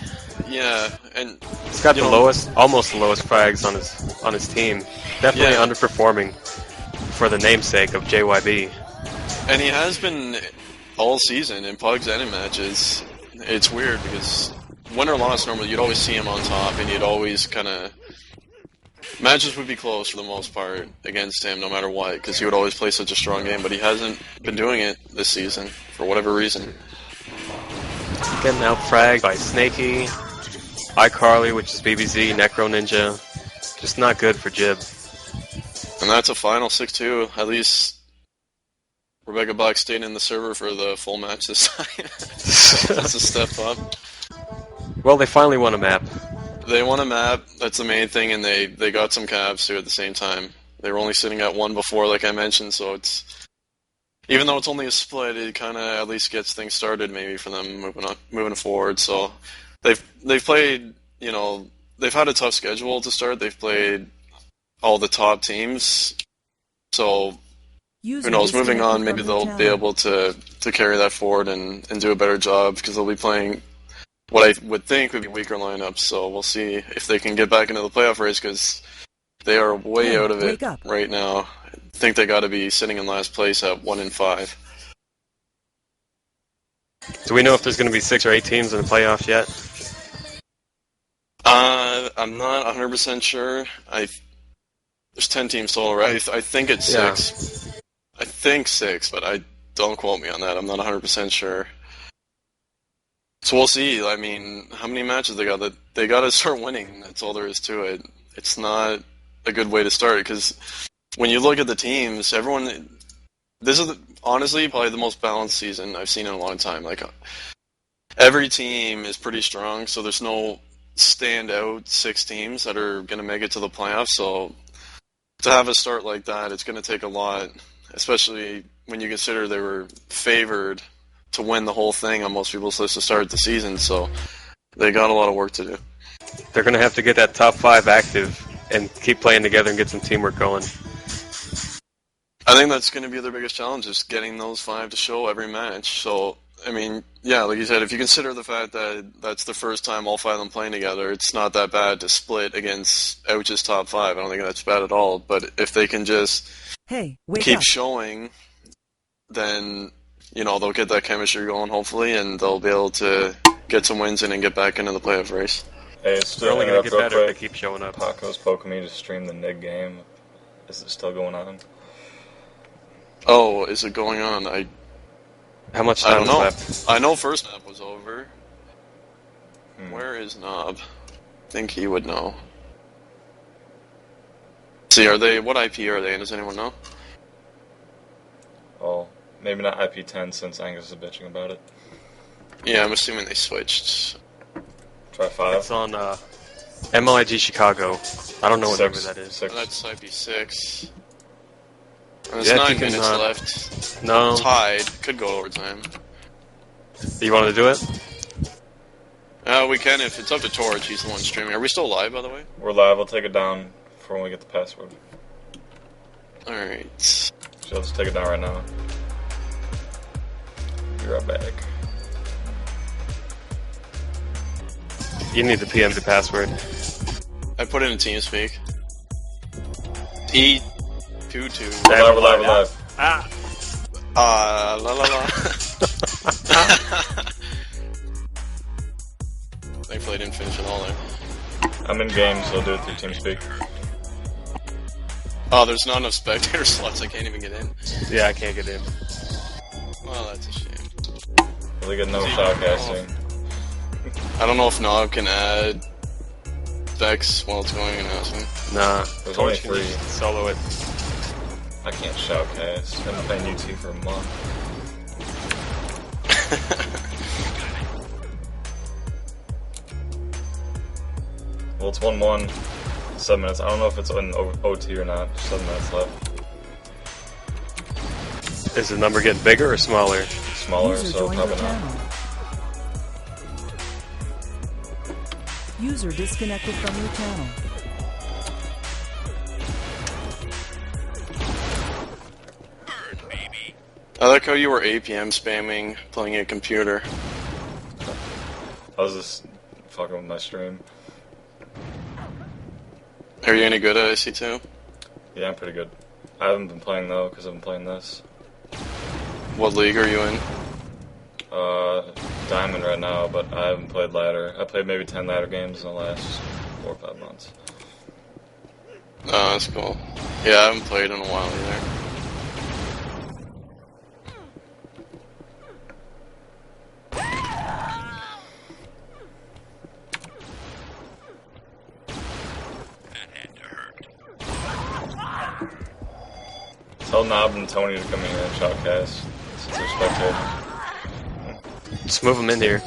Yeah, and He's got you the know, lowest, almost the lowest frags on his team. Definitely Yeah. underperforming for the namesake of JYB. And he has been all season in pugs and in matches. It's weird because win or loss, normally you'd always see him on top, and you'd always kind of matches would be close for the most part against him, no matter what, because he would always play such a strong game. But he hasn't been doing it this season for whatever reason. Getting out fragged by Snakey, iCarly, which is BBZ, Necro Ninja. Just not good for Jib. And that's a final 6-2. At least Rebecca Black stayed in the server for the full match this time. That's a step up. Well, they finally won a map. They won a map, that's the main thing, and they got some cabs too at the same time. They were only sitting at 1 before, like I mentioned, so it's... Even though it's only a split, it kind of at least gets things started maybe for them moving forward. So they've played, you know, they've had a tough schedule to start. They've played all the top teams. So who knows, moving on, maybe they'll be able to carry that forward and do a better job, because they'll be playing what I would think would be weaker lineups. So we'll see if they can get back into the playoff race, because they are way out of it right now. I think they got to be sitting in last place at 1-5. Do we know if there's going to be 6 or 8 teams in the playoffs yet? I'm not 100% sure. There's 10 teams total, right? I think it's 6. I think 6, but don't quote me on that. I'm not 100% sure. So we'll see. I mean, how many matches they got? They got to start winning. That's all there is to it. It's not a good way to start, because when you look at the teams, this is honestly probably the most balanced season I've seen in a long time. Like, every team is pretty strong, so there's no standout 6 teams that are going to make it to the playoffs. So to have a start like that, it's going to take a lot, especially when you consider they were favored to win the whole thing on most people's list to start the season. So they got a lot of work to do. They're going to have to get that top 5 active and keep playing together and get some teamwork going. I think that's going to be their biggest challenge, is getting those 5 to show every match. So, I mean, yeah, like you said, if you consider the fact that that's the first time all 5 of them playing together, it's not that bad to split against Ouch's top 5. I don't think that's bad at all. But if they can just keep showing, then, you know, they'll get that chemistry going, hopefully, and they'll be able to get some wins in and get back into the playoff race. Hey, it's They're only going to get better if they keep showing up. Paco's poking me to stream the NIG game. Is it still going on? Oh, is it going on? How much time is left? I know first map was over. Where is Knob? I think he would know. See, what IP are they in? Does anyone know? Oh, maybe not IP10 since Angus is bitching about it. Yeah, I'm assuming they switched. Try 5. It's on MLIG Chicago. I don't know what number that is. 6. That's IP6. There's 9 minutes left. No. Tied. Could go overtime. You want to do it? We can if it's up to Torch. He's the one streaming. Are we still live, by the way? We're live. We'll take it down for when we get the password. Alright. So I'll just take it down right now. Be right back. You need the PM the password. I put it in TeamSpeak. E22. We're live. La la la. Thankfully I didn't finish it all there. I'm in game, so I'll do it through TeamSpeak. Oh, there's not enough spectator slots, I can't even get in. Yeah, I can't get in. Well, that's a shame. Really get no shoutcasting. I don't know if Nog can add specs while it's going and asking. Nah, There's only Torch can 3. just solo it. I can't shoutcast. I've been playing UT for a month. Well, it's 1-1. 7 minutes. I don't know if it's in OT or not. 7 minutes left. Is the number getting bigger or smaller? Smaller, so probably not. User disconnected from your channel. I like how you were APM spamming playing a computer. I was just fucking with my stream. Are you any good at AC2? Yeah, I'm pretty good. I haven't been playing though, because I've been playing this. What league are you in? Diamond right now, but I haven't played ladder. I played maybe 10 ladder games in the last 4 or 5 months. Oh, that's cool. Yeah, I haven't played in a while either. Tell Knob and Tony to come in here and shoutcast since they're spectating. Just move them in here.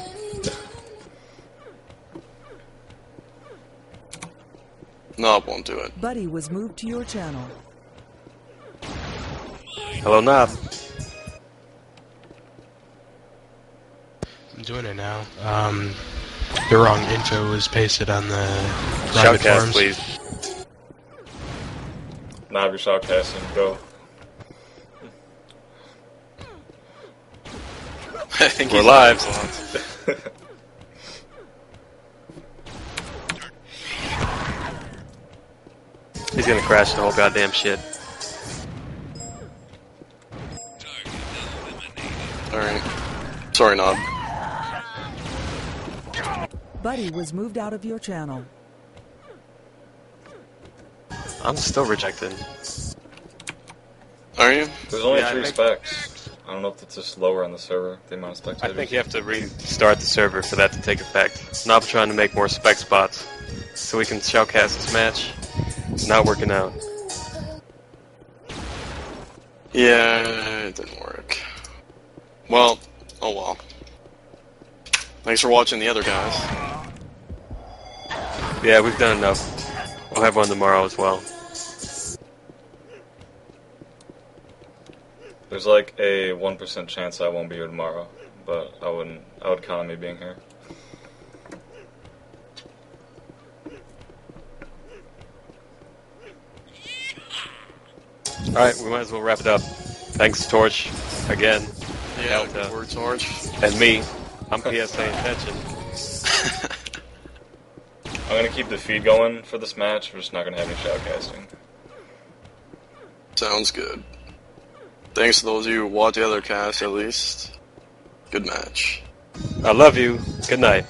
No, it won't do it. Buddy was moved to your channel. Hello, Knob. I'm doing it now. The wrong info was pasted on the private Shoutcast, forums. please. Knob, you're shoutcasting. Go. I think We're he's live. He's gonna crash the whole goddamn shit. Alright. Sorry, Knob. Buddy was moved out of your channel. I'm still rejected. Are you? There's only Yeah, 3 I think- specs. I don't know if it's just lower on the server, the amount of spectators. I think you have to restart the server for that to take effect. Knob trying to make more spec spots so we can shoutcast this match. It's not working out. Yeah, it didn't work. Well, oh well. Thanks for watching the other guys. Yeah, we've done enough. We'll have one tomorrow as well. There's like a 1% chance I won't be here tomorrow, but I would count on me being here. Alright, we might as well wrap it up. Thanks, Torch, again. Yeah, Heltah. we're Torch. And me. I'm PSA Intention. I'm gonna keep the feed going for this match, we're just not gonna have any shoutcasting. Sounds good. Thanks to those of you who watched the other cast, at least. Good match. I love you. Good night.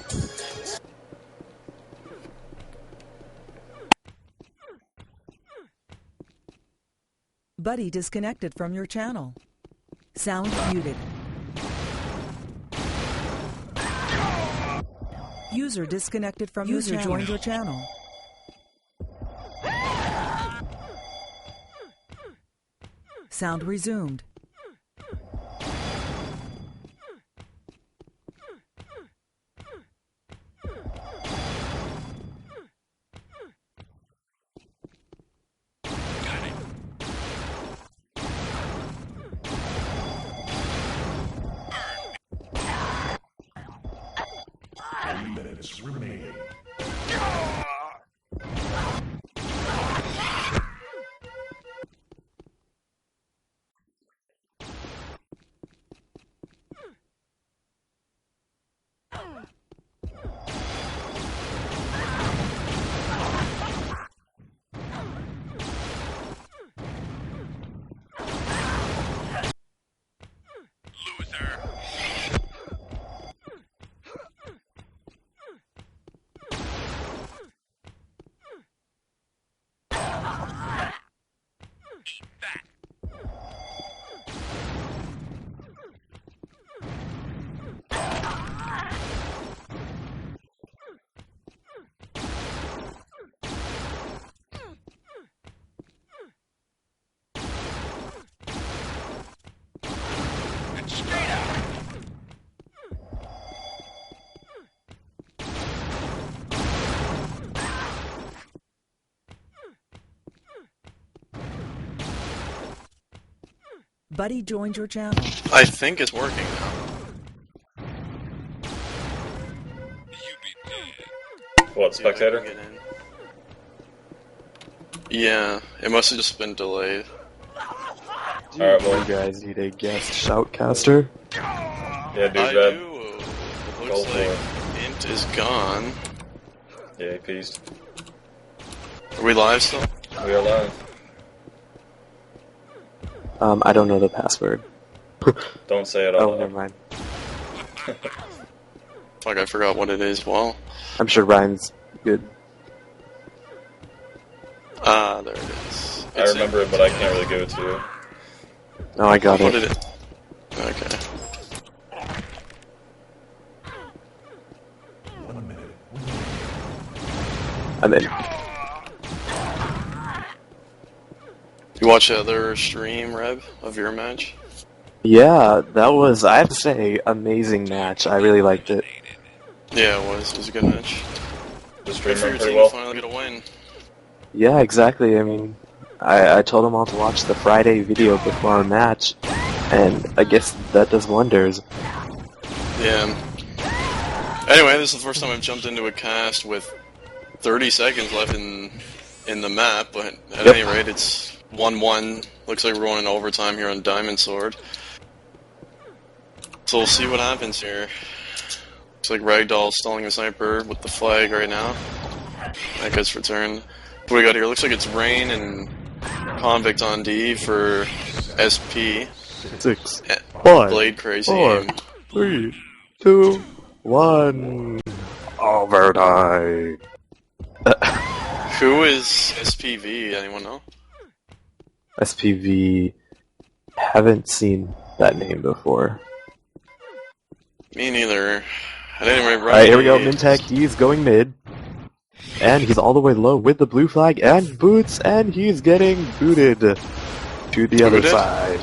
Buddy disconnected from your channel. Sound muted. User disconnected from your channel. User joined your channel. Sound resumed. Buddy joined your channel. I think it's working now. What, spectator? Yeah, it must have just been delayed. Alright, well, You guys need a guest shoutcaster? yeah, dude, I Red. do. It Go looks for like it. Beast is gone. Yeah, Beast. Are we live still? We are live. I don't know the password. Don't say it all. Oh, never mind. Fuck, I forgot what it is. Well, I'm sure Ryan's good. ah, there it is. I remember it, but I can't really give it to you. Oh, I got What it. did it? Okay. I'm in. You watch the other stream, Reb, of your match? Yeah, that was, I have to say, amazing match. I really liked it. Yeah, it was. It was a good match. The Good stream for your went pretty team well. to finally get a win. Yeah, exactly. I mean, I told them all to watch the Friday video before our match, and I guess that does wonders. Yeah. Anyway, this is the first time I've jumped into a cast with 30 seconds left in the map, but at any rate, it's 1-1. Looks like we're going in overtime here on Diamondsword. So we'll see what happens here. Looks like Ragdoll stalling a sniper with the flag right now. That gets returned. What do we got here? Looks like it's Rain and Convict on D for SP. 6, Eh, 5, Blade Crazy 4, Aim. 3, 2, 1. Overtime. Who is SPV? Anyone know? SPV. Haven't seen that name before. Me neither. At any rate, Alright, here we go. Mintek, he's going mid. And he's all the way low with the blue flag and boots, and he's getting booted to the other side.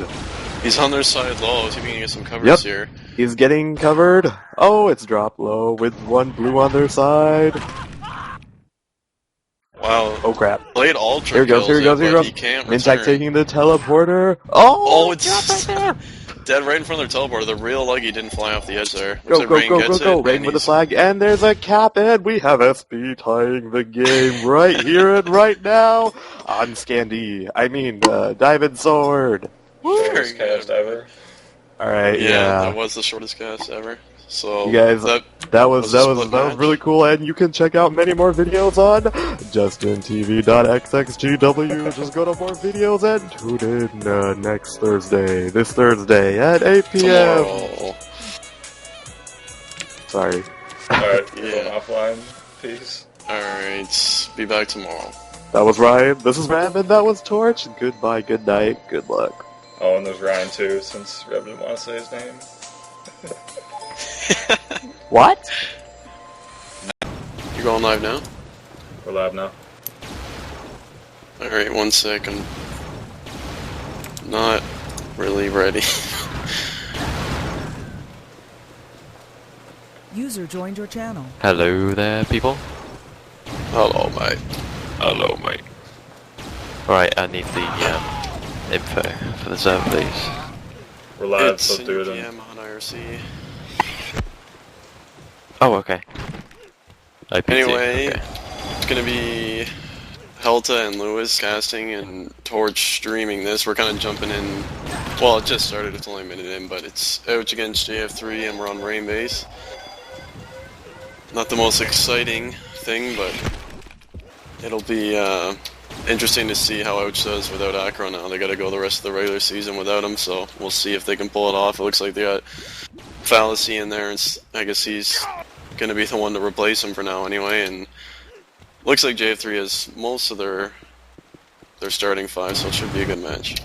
He's on their side low, so we can get some covers here. He's getting covered. Oh, it's dropped low with one blue on their side. Wow. Oh crap. Blade Ultra Here he goes, here he goes, here he goes. He can't Mintek return. taking the teleporter. Oh, it's dead right in front of their teleporter. The real Luggy didn't fly off the edge there. Go, Looks like go, Rain go, gets go, go. it, Rain and with the he's- flag, and there's a cap, and we have SP tying the game right here and right now on Scandi. I mean, Diamondsword. Shortest cast ever. Alright, Yeah, that was the shortest cast ever. So You guys, that was a split match. really cool, and you can check out many more videos on justintv.xxgw. Just go to more videos and tune in next Thursday, this Thursday at 8 p.m. Tomorrow. Sorry. Alright, we're going offline. Peace. Alright, be back tomorrow. That was Ryan, this is Ram, and that was Torch. Goodbye, good night, good luck. Oh, and there's Ryan too, since Reb didn't want to say his name. What? You going live now? We're live now. Alright, 1 second. Not really ready. User joined your channel. Hello there, people. Hello, mate. Hello, mate. Right, I need the info for the server, please. We're live, It's so in do it your in. DM on IRC. Oh, okay. IPT, Anyway, okay. it's gonna be Heltah and Lewis casting and Torch streaming this. We're kind of jumping in. Well, it just started. It's only a minute in, but it's Ouch against JF3, and we're on Rainbase. Not the most exciting thing, but it'll be interesting to see how Ouch does without Acro now. They got to go the rest of the regular season without him, so we'll see if they can pull it off. It looks like they got Fallacy in there, and I guess he's going to be the one to replace him for now anyway, and looks like JF3 has most of their starting five, so it should be a good match.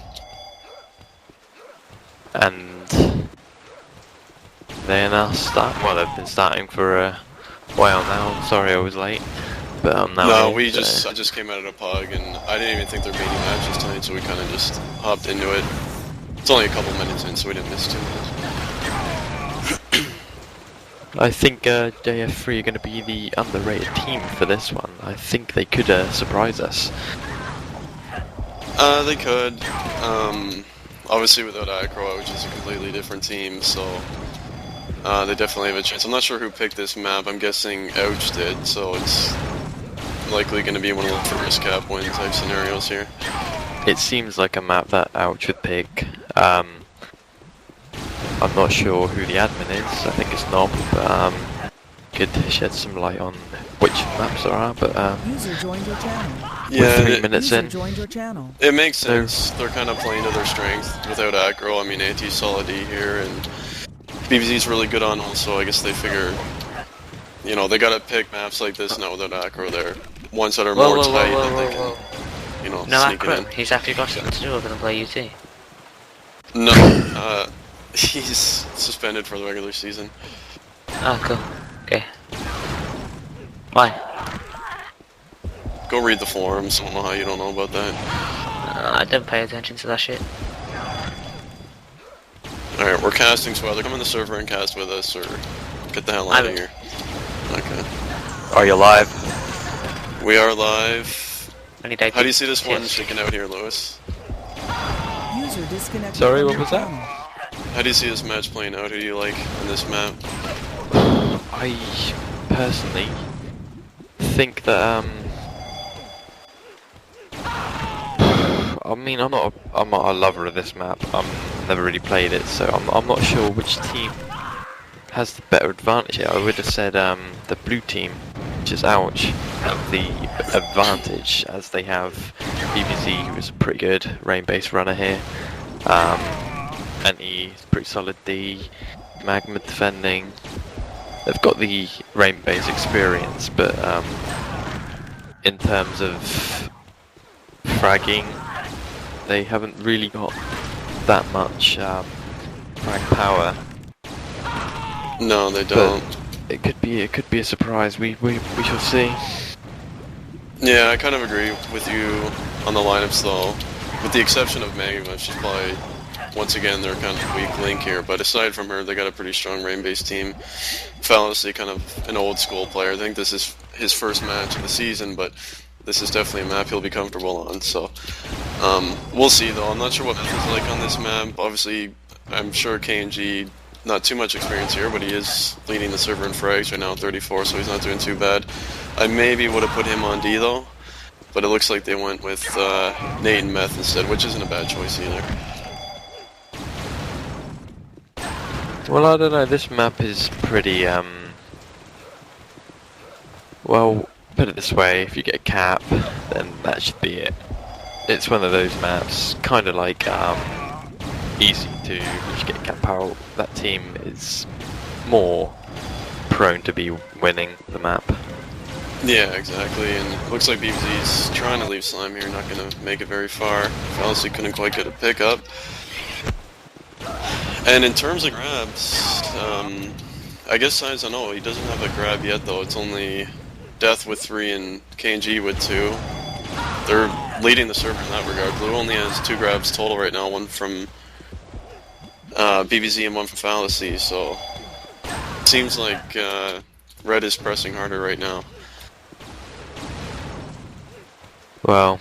And they're now well, they've been starting for a while now. Sorry I was late, but I'm now No, in, I just came out of the pug, and I didn't even think there'd be any matches tonight, so we kind of just hopped into it. It's only a couple minutes in, so we didn't miss too much. I think JF3 are going to be the underrated team for this one. I think they could surprise us. They could. Obviously without Acro, which is a completely different team, so they definitely have a chance. I'm not sure who picked this map. I'm guessing Ouch did, so it's likely going to be one of the first cap win type scenarios here. It seems like a map that Ouch would pick. I'm not sure who the admin is. I think it's Nob. But, could shed some light on which maps there are, but User joined your channel. Yeah, we're 3 minutes User in. joined your channel. it makes sense. They're kind of playing to their strength without aggro. I mean, AT's solid D here, and BBZ's really good on ult, so I guess they figure, you know, they gotta pick maps like this now without aggro there. Ones that are more tight that they can, you know, No sneak it in. acro. He's actually got something to do. We're gonna play UT. No, he's suspended for the regular season. Oh, cool. Okay. Why? Go read the forums. I don't know how you don't know about that. I don't pay attention to that shit. Alright, we're casting, so either come on the server and cast with us, or get the hell out of here. Okay. Are you live? We are live. How do you see this one shaking out here, Lewis? User disconnected. Sorry, from what your was that? channel. How do you see this match playing out? Who do you like in this map? I personally think that I mean, I'm not a lover of this map. Never really played it, so I'm not sure which team has the better advantage here. I would have said the blue team, which is ouch, have the advantage, as they have BBZ, who is a pretty good rain-based runner here. And he's pretty solid D, Magma defending. They've got the rain-based experience, but in terms of fragging, they haven't really got that much frag power. No, they don't. But it could be a surprise. We shall see. Yeah, I kind of agree with you on the lineups though. With the exception of eNIGma, she's probably, once again, their kind of weak link here. But aside from her, they got a pretty strong rain-based team. Fallacy, kind of an old school player. I think this is his first match of the season, but this is definitely a map he'll be comfortable on. So we'll see though. I'm not sure what map is like on this map. Obviously, I'm sure KNG, not too much experience here, but he is leading the server in frags right now, 34, so he's not doing too bad. I maybe would have put him on D though, but it looks like they went with Nate and Meth instead, which isn't a bad choice either. Well, I don't know. This map is pretty well, put it this way: if you get a cap, then that should be it. It's one of those maps, kind of like easy to. If you get cap power, that team is more prone to be winning the map. Yeah, exactly, and it looks like BBZ's trying to leave Slime here, not going to make it very far. Fallacy couldn't quite get a pickup. And in terms of grabs, I guess Science, I know, he doesn't have a grab yet though. It's only Death with 3 and KNG with 2. They're leading the server in that regard. Blue only has 2 grabs total right now, one from BBZ and one from Fallacy, so it seems like Red is pressing harder right now. Well,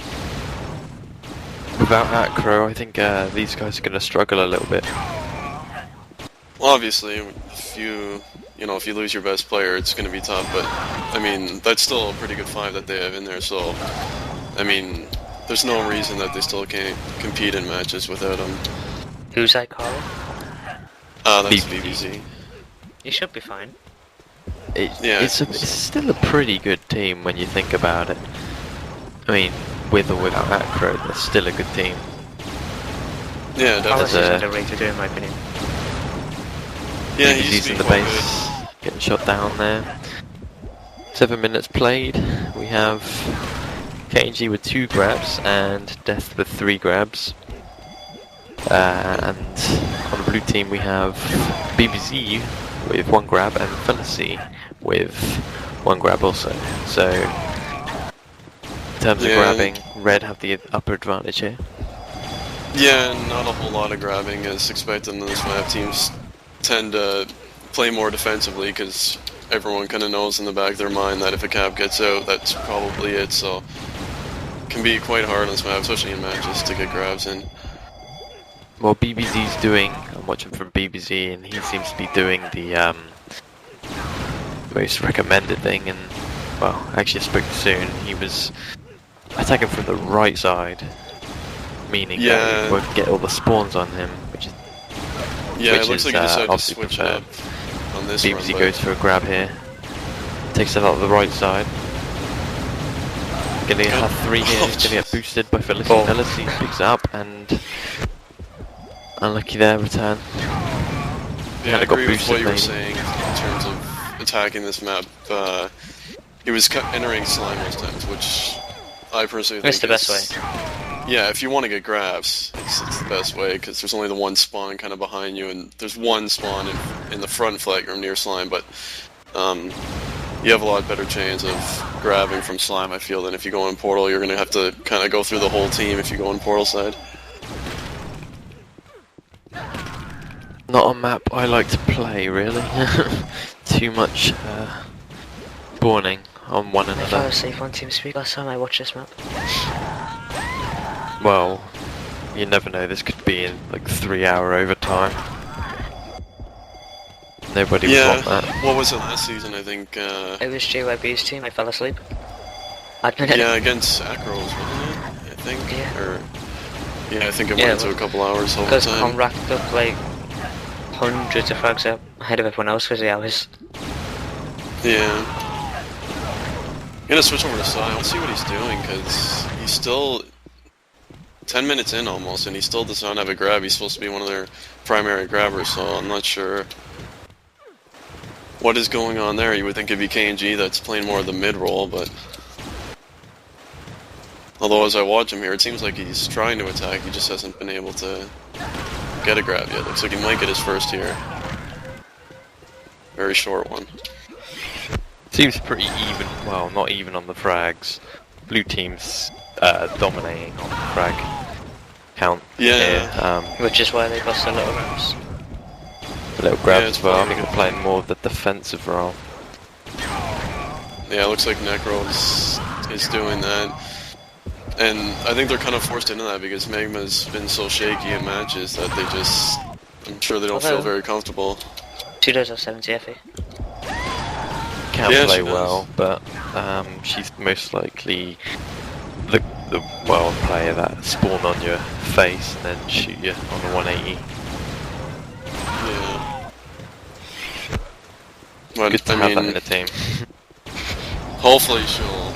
without Acro, I think these guys are going to struggle a little bit. Well, obviously, if you lose your best player, it's going to be tough. But I mean, that's still a pretty good 5 that they have in there. So, I mean, there's no reason that they still can't compete in matches without him. Who's that calling? That's BBZ. You should be fine. It's still a pretty good team when you think about it. I mean, with or without Acro, they're still a good team. Yeah, Fallacy's definitely. underrated in my opinion. Yeah, he's in the base, getting shot down there. 7 minutes played. We have KNG with 2 grabs and Death with 3 grabs. And on the blue team we have BBZ with 1 grab and Fallacy with 1 grab also. So, in terms of grabbing, Red have the upper advantage here. Yeah, not a whole lot of grabbing as expected in this map. Teams tend to play more defensively because everyone kind of knows in the back of their mind that if a cap gets out, that's probably it. So it can be quite hard on this map, especially in matches, to get grabs in. Well, BBZ's doing, I'm watching from BBZ, and he seems to be doing the most recommended thing. And well, actually, I spoke soon. He was attacking from the right side, meaning that we won't get all the spawns on him, which is it looks like he decided to switch up on this BBZ run, goes for a grab here. Takes it out of the right side. Gonna have 3 here, gonna get boosted by Felicity. Felicity picks it up and unlucky there, return. Yeah, I agree with what you were saying in terms of attacking this map. He was entering slime most times, which I personally think it's the best way. Yeah, if you want to get grabs, it's the best way, because there's only the one spawn kind of behind you, and there's one spawn in the front flag room near slime, but you have a lot better chance of grabbing from slime, I feel, than if you go in portal. You're going to have to kind of go through the whole team if you go in portal side. Not a map I like to play, really. Too much spawning on one If I another. was safe on TeamSpeak last time I watched this map. Well, you never know, this could be in like 3-hour overtime. Nobody would want that. What was it last season, I think? It was JYB's team, I fell asleep. Yeah, against Acros, wasn't it? I think? Yeah. Or, yeah, I think it went into a couple hours overtime. Because Con racked up like hundreds of frags up ahead of everyone else because of the hours. Yeah. I'm gonna switch over to Sai. I'll see what he's doing, because he's still 10 minutes in almost, and he still does not have a grab. He's supposed to be one of their primary grabbers, so I'm not sure what is going on there. You would think it'd be KNG that's playing more of the mid role, but although as I watch him here, it seems like he's trying to attack, he just hasn't been able to get a grab yet. Looks like he might get his first here. Very short one. Seems pretty even, well, not even on the frags. Blue team's dominating on the frag count here. Which is why they lost a little grabs. A little grab as well. I think they're playing more of the defensive role. Yeah, it looks like Necro is doing that. And I think they're kind of forced into that because eNIGma's been so shaky in matches that they just, I'm sure they don't feel very comfortable. She does have 70 FE. Can play well, but she's most likely the player that spawn on your face and then shoot you on the 180. Yeah. But, good to have that in the team. Hopefully she'll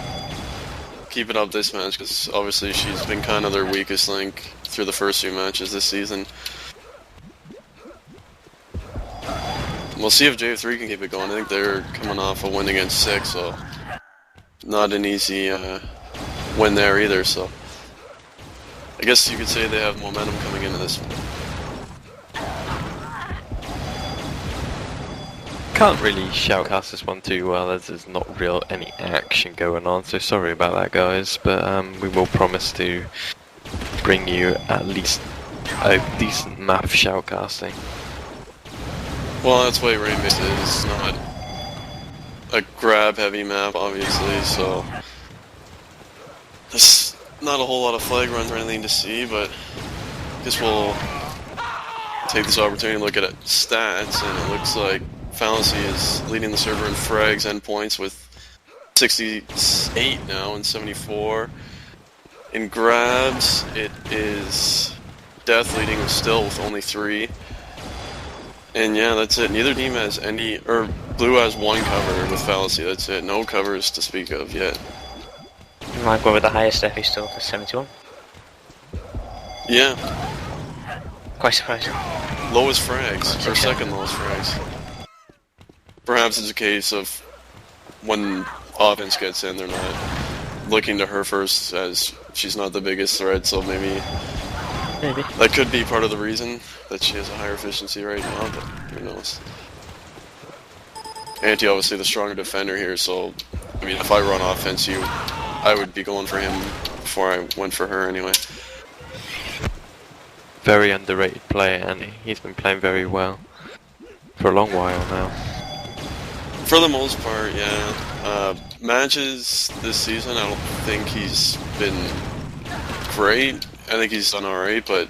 keep it up this match, because obviously she's been kind of their weakest link through the first few matches this season. We'll see if JF3 can keep it going. I think they're coming off a win against 6, so not an easy win there either, so I guess you could say they have momentum coming into this one. Can't really shoutcast this one too well, as there's not real any action going on, so sorry about that guys, but we will promise to bring you at least a decent map of shoutcasting. Well, that's why Rainbase is not a grab-heavy map, obviously, so there's not a whole lot of flag runs or anything to see, but I guess we'll take this opportunity to look at stats, and it looks like Fallacy is leading the server in frags and points with 68 now and 74. In grabs, it is Death leading still with only 3. And yeah, that's it. Neither team has any, or Blue has 1 cover with Fallacy, that's it. No covers to speak of yet. Might go with the highest FE still for 71. Yeah. Quite surprising. Lowest frags, or second lowest frags. Perhaps it's a case of when offense gets in, they're not looking to her first, as she's not the biggest threat, so maybe that could be part of the reason that she has a higher efficiency right now, but who knows. Anti obviously the stronger defender here, so I mean if I run offense, I would be going for him before I went for her anyway. Very underrated player, and he's been playing very well for a long while now. For the most part, yeah. Matches this season, I don't think he's been great. I think he's done alright, but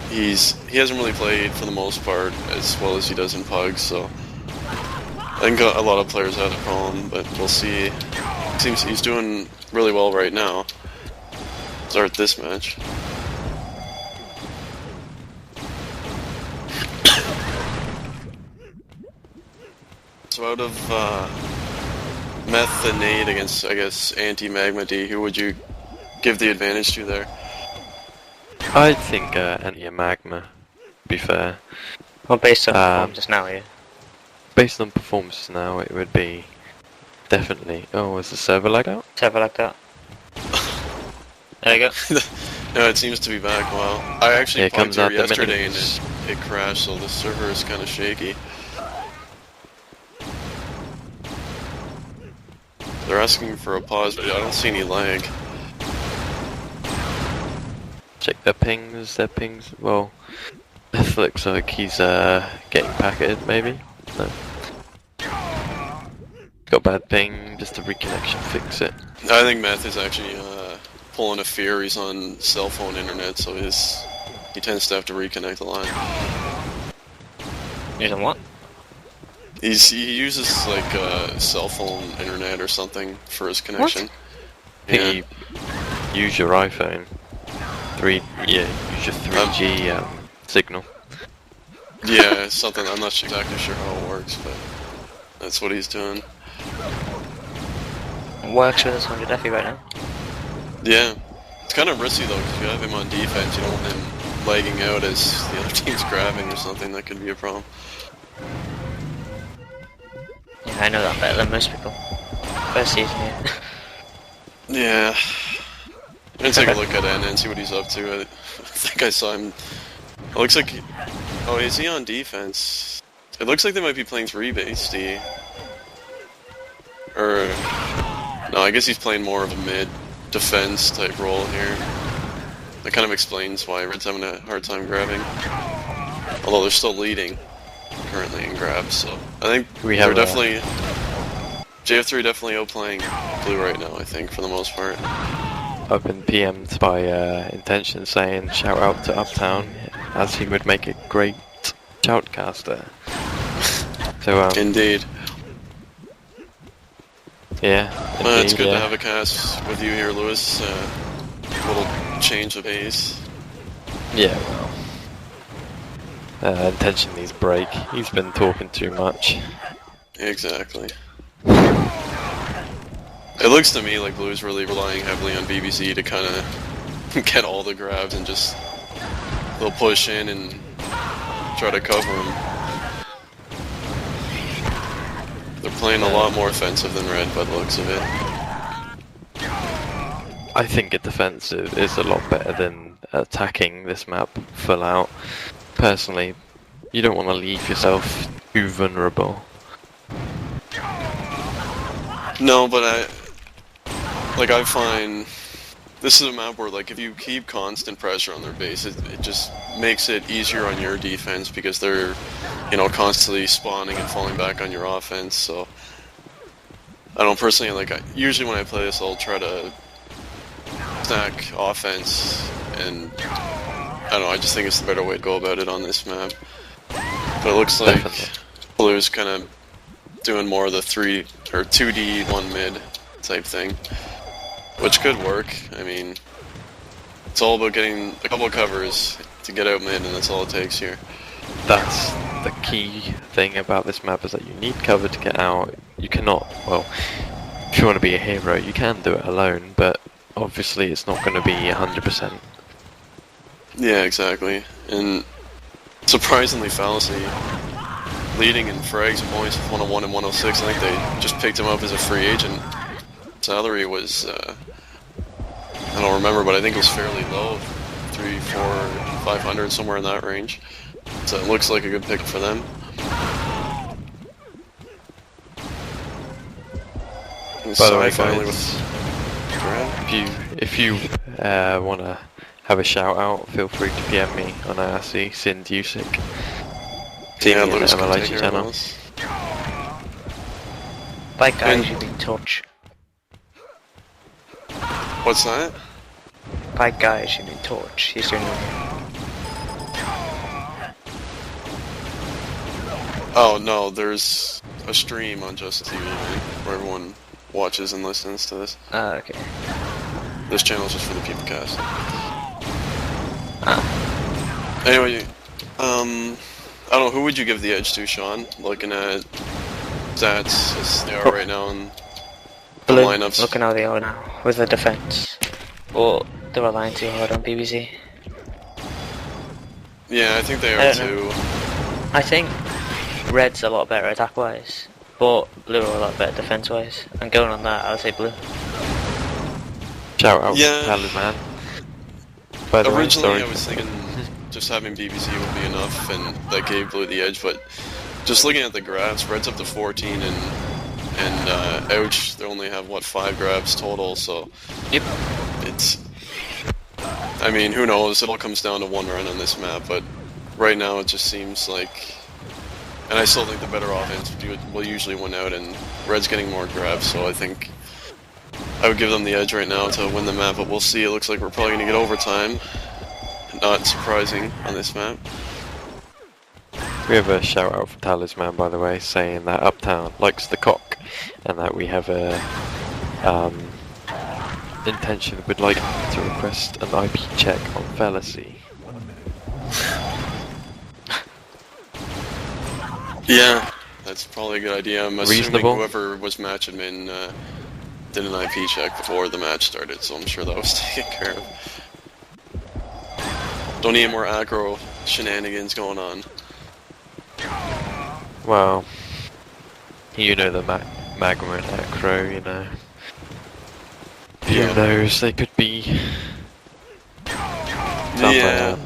he hasn't really played for the most part as well as he does in Pugs, so I think a lot of players have a problem, but we'll see. It seems he's doing really well right now. Start this match. So out of Meth and Nate against, I guess, anti-Magma D. Who would you give the advantage to there? I think anti-Magma, to be fair. Well, based on performance now, yeah. Based on performance now, it would be definitely... Oh, is the server like out? Server like that. There you go. No, it seems to be back. Wow. I actually comes plugged out here the yesterday and minutes. it crashed, so the server is kind of shaky. They're asking for a pause, but I don't see any lag. Check their pings, well... It looks like he's getting packeted, maybe? No. Got bad ping, just a reconnection, fix it. I think Meth is actually pulling a fear. He's on cell phone internet, so he tends to have to reconnect the line. Using what? He uses like cell phone internet or something for his connection. What? I think you use your iPhone. Use your 3G signal. Yeah, something. I'm not exactly sure how it works, but that's what he's doing. It works with us 100 FE right now. Yeah, it's kind of risky though, because you have him on defense. You don't want him lagging out as the other team's grabbing or something. That could be a problem. Yeah, I know that better than most people. First season, yeah. Yeah. I'm gonna take a look at N and see what he's up to. I think I saw him. It looks like... Oh, is he on defense? It looks like they might be playing 3-base D. Or... No, I guess he's playing more of a mid-defense type role here. That kind of explains why Red's having a hard time grabbing. Although they're still leading currently in grabs, so... I think they're definitely... JF3 definitely outplaying Blue right now, I think, for the most part. I've been PM'd by Intention saying shout out to Uptown, as he would make a great shoutcaster. So, Indeed. Yeah. Well, it's indeed, good to have a cast with you here, Lewis. Little change of pace. Yeah, well. Intention needs a break. He's been talking too much. Exactly. It looks to me like Blue's really relying heavily on BBC to kind of get all the grabs and just... They'll push in and try to cover him. They're playing a lot more offensive than Red by the looks of it. I think a defensive is a lot better than attacking this map full out. Personally, you don't want to leave yourself too vulnerable. No, but I find this is a map where, like, if you keep constant pressure on their base, it just makes it easier on your defense because they're, you know, constantly spawning and falling back on your offense. So, I don't personally, like, usually when I play this, I'll try to stack offense, and I don't know, I just think it's the better way to go about it on this map. But it looks like Blue's kind of doing more of the 2D 1 mid type thing, which could work. I mean, it's all about getting a couple of covers to get out mid, and that's all it takes here. That's the key thing about this map, is that you need cover to get out. You cannot, well, if you want to be a hero, you can do it alone, but obviously it's not going to be 100%. Yeah, exactly. And surprisingly, Fallacy leading in frags and points with 101 and 106. I think they just picked him up as a free agent. Salary was, I don't remember, but I think it was fairly low. 3, 4, 500, somewhere in that range. So it looks like a good pick for them. By the way, guys, if you want to have a shout out, feel free to PM me on IRC, Sin Dewsick. Yeah, Lewis can MLIG take care channel. of us. By guys, you mean touch. What's that? By guys, you mean torch. He's doing it. Oh no, there's a stream on Justice TV, man, where everyone watches and listens to this. Ah, okay. This channel is just for the people cast. Anyway, I don't know, who would you give the edge to, Sean? Looking at stats as they are right now, and Blue, lineups. look at how they are now, with the defense. But they're relying too hard on BBC. Yeah, I think they I are don't too. I think Red's a lot better attack-wise, but Blue are a lot better defense-wise. And going on that, I'll say Blue. Shout out Yeah. to Talisman. By the way, Originally, sorry. I was thinking just having BBC would be enough, and that gave Blue the edge. But just looking at the grabs, Red's up to 14, and ouch, they only have what 5 grabs total. So Yep. it's. I mean, who knows? It all comes down to one run on this map, but right now it just seems like. And I still think the better offense will usually win out, and Red's getting more grabs, so I think I would give them the edge right now to win the map, but we'll see. It looks like we're probably going to get overtime. Not surprising on this map. We have a shout out from Talisman, by the way, saying that Uptown likes the cock, and that we have a intention would like to request an IP check on Fallacy. Yeah, that's probably a good idea. I'm assuming Reasonable. whoever was matching in did an IP check before the match started, so I'm sure that was taken care of. Don't need any more aggro shenanigans going on. Well, you know the Magma and Acro, you know. Yeah. Who knows, they could be Yeah.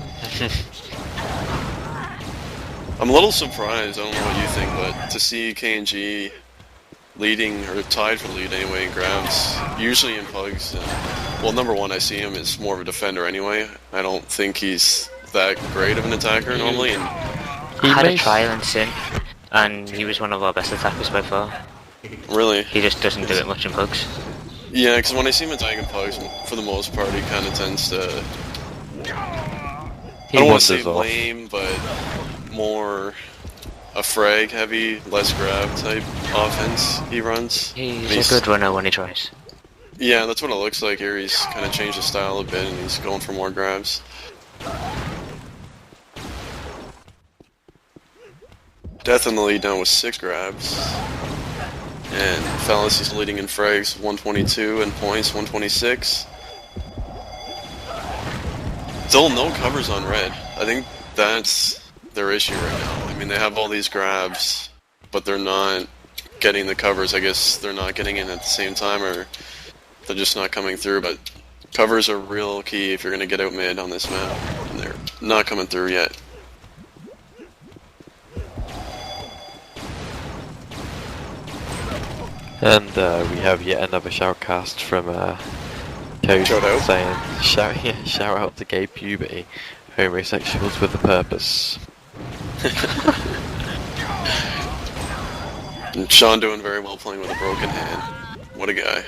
I'm a little surprised, I don't know what you think, but to see KNG leading, or tied for the lead anyway, in grabs, usually in pugs, well, number one, I see him as more of a defender anyway. I don't think he's that great of an attacker normally, and He had a trial in Sin, and he was one of our best attackers by far. really. He just doesn't do it much in pugs. Yeah, because when I see him attacking pugs, for the most part, he kind of tends to, I don't want to say wanders off. lame, but more a frag heavy, less grab type offense he runs. He's a good runner when he tries. Yeah, that's what it looks like here. He's kind of changed his style a bit, and he's going for more grabs. Death in the lead now with 6 grabs. And Fallacy's leading in frags, 122, and points, 126. Still no covers on red. I think that's their issue right now. I mean, they have all these grabs, but they're not getting the covers. I guess they're not getting in at the same time, or they're just not coming through. But covers are real key if you're going to get out mid on this map, and they're not coming through yet. And we have yet another shoutcast from Code Shout out. saying, shout out to GayPuberty, homosexuals with a purpose. And Sean doing very well playing with a broken hand. What a guy.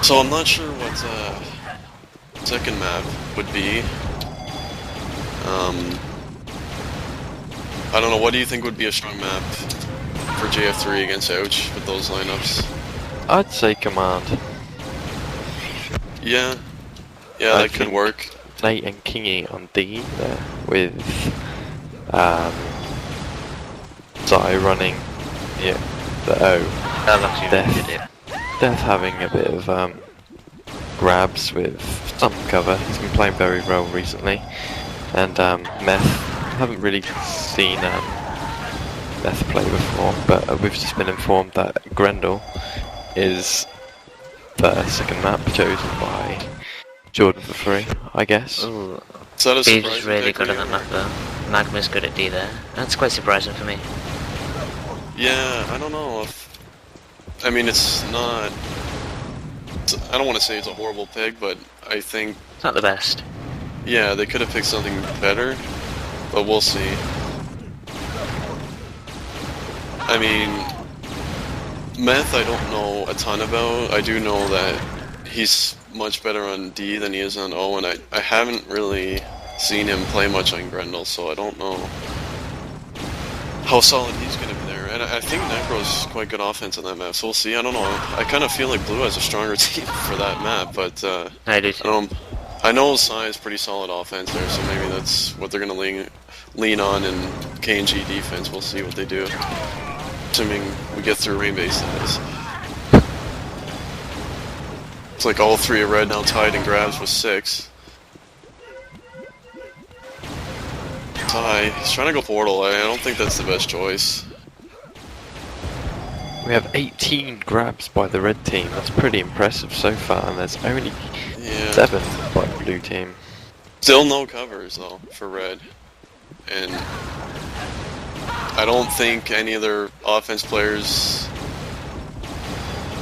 So I'm not sure what second map would be. I don't know, what do you think would be a strong map for JF3 against Ouch with those lineups? I'd say Command. Yeah, yeah, I that could think work. Nate and Kingy on D there, with Zai running, yeah, the O. That looks really good, yeah. Death having a bit of grabs with some cover. He's been playing very well recently. And Meth, haven't really seen Meth play before, but we've just been informed that Grendle is the second map chosen by Jordan for free, I guess. Ooh. Is that a Beaver's surprising really pick good for at you, that map though. Magma's good at D there. That's quite surprising for me. Yeah, I don't know if... I mean, it's not... I don't want to say it's a horrible pick, but I think... It's not the best. Yeah, they could have picked something better, but we'll see. I mean, Meth I don't know a ton about. I do know that he's much better on D than he is on O, and I haven't really seen him play much on Grendel, so I don't know how solid he's going to be there. And I think Necro's quite good offense on that map, so we'll see. I don't know. I kind of feel like Blue has a stronger team for that map, but I do too. I know Sai is pretty solid offense there, so maybe that's what they're going to lean on in KNG defense. We'll see what they do. Assuming we get through Rainbase, that is. It's like all three of red now tied in grabs with 6. He's trying to go portal. I don't think that's the best choice. We have 18 grabs by the red team. That's pretty impressive so far, and there's only 7 by the blue team. Still no covers though for red, and I don't think any of their offense players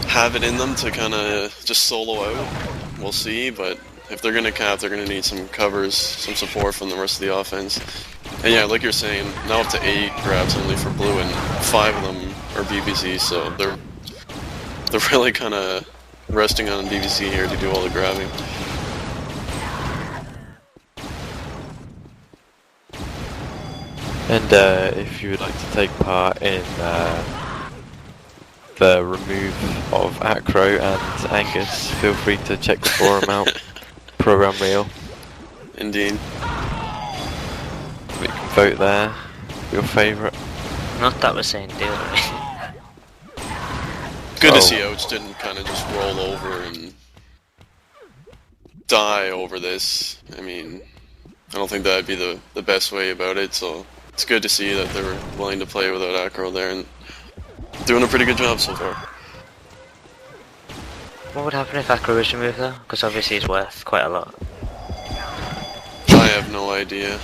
have it in them to kind of just solo out. We'll see, but if they're gonna cap, they're gonna need some covers, some support from the rest of the offense. And yeah, like you're saying, now up to 8 grabs only for blue, and 5 of them are BBC, so they're really kind of resting on BBC here to do all the grabbing. And if you would like to take part in the remove of Acro and Angus, feel free to check the forum out. Program Real. Indeed. You can vote there. Your favourite. Not that we're saying do it. Good to see Ouch didn't kind of just roll over and die over this. I mean, I don't think that'd be the best way about it, so it's good to see that they were willing to play without Acro there and doing a pretty good job so far. What would happen if Acro was removed though? Because obviously he's worth quite a lot. I have no idea.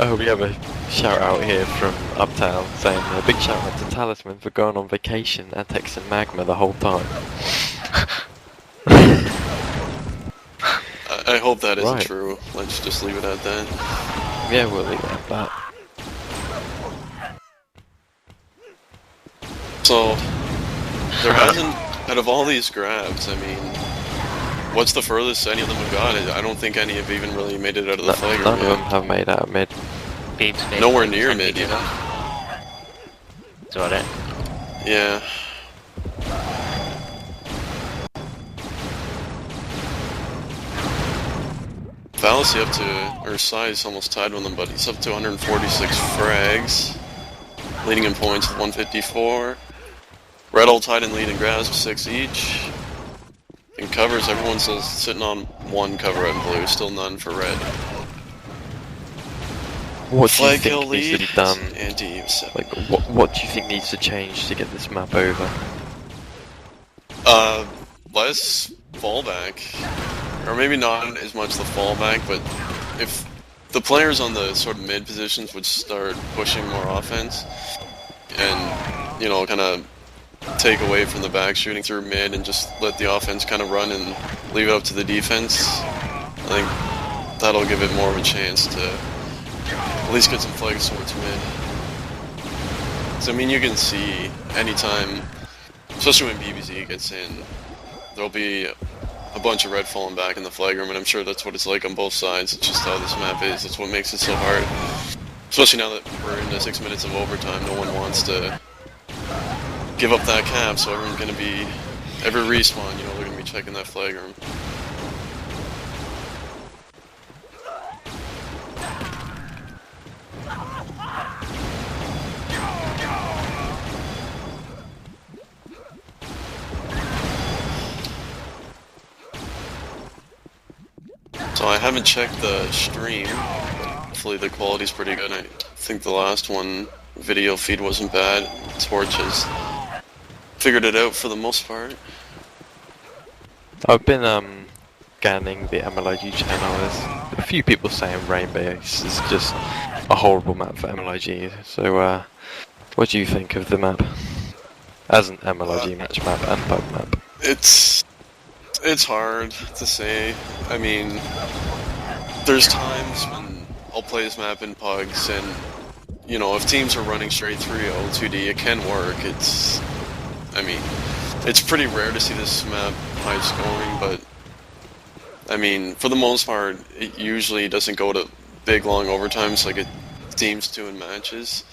Oh, we have a shout out here from Uptown saying a big shout out to Talisman for going on vacation and texting Magma the whole time. I hope that isn't true. Let's just leave it at that. Yeah, we'll leave it at that. So, there hasn't, out of all these grabs, I mean, what's the furthest any of them have got? I don't think any have even really made it out of the flag. None of them have made it out of mid. Nowhere near mid, you know? Is that it? Yeah. Fallacy up to, or Size almost tied with them, but he's up to 146 frags. Leading in points with 154. Red all tied in lead and grabs with 6 each. In covers, everyone's sitting on 1 cover red and blue, still none for red. What do you think needs to be done? Like, what do you think needs to change to get this map over? Less fallback. Or maybe not as much the fallback, but if the players on the sort of mid positions would start pushing more offense and, you know, kind of take away from the back shooting through mid and just let the offense kind of run and leave it up to the defense, I think that'll give it more of a chance to at least get some flags towards mid. So I mean, you can see anytime, especially when BBC gets in, there'll be a bunch of red falling back in the flag room, and I'm sure that's what it's like on both sides. It's just how this map is. That's what makes it so hard. Especially now that we're into 6 minutes of overtime, no one wants to give up that cap, so everyone's going to be, every respawn, you know, they're going to be checking that flag room. So I haven't checked the stream, but hopefully the quality's pretty good. I think the last one, video feed wasn't bad. Torch has figured it out for the most part. I've been scanning the MLIG channel. There's a few people saying Rainbase is just a horrible map for MLIG. So what do you think of the map as an MLIG match map and pub map? It's hard to say. I mean, there's times when I'll play this map in pugs and, you know, if teams are running straight 3-0 2D, it can work. I mean, it's pretty rare to see this map high scoring, but I mean, for the most part, it usually doesn't go to big long overtimes like it seems to in matches.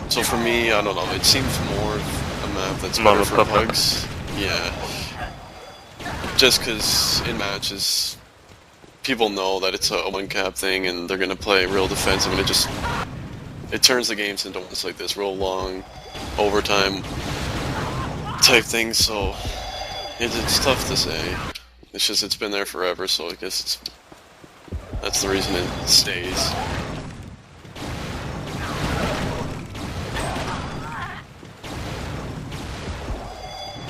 So for me, I don't know, it seems more of a map that's better for pugs. Yeah. Just because in matches, people know that it's a one-cap thing and they're gonna play real defensive, and it turns the games into ones like this, real long, overtime type things. So it's tough to say. It's just it's been there forever, so I guess that's the reason it stays.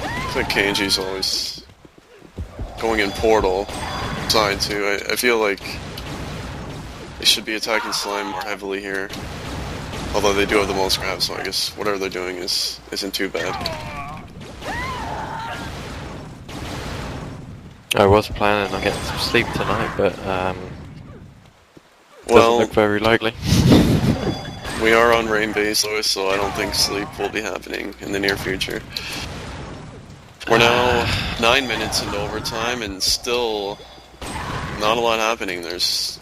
I think Kanji's always going in portal side too. I feel like they should be attacking slime more heavily here. Although they do have the most grabs, so I guess whatever they're doing isn't too bad. I was planning on getting some sleep tonight, but well, doesn't look very likely. We are on Rainbase, Lewis, so I don't think sleep will be happening in the near future. We're now 9 minutes into overtime and still not a lot happening. There's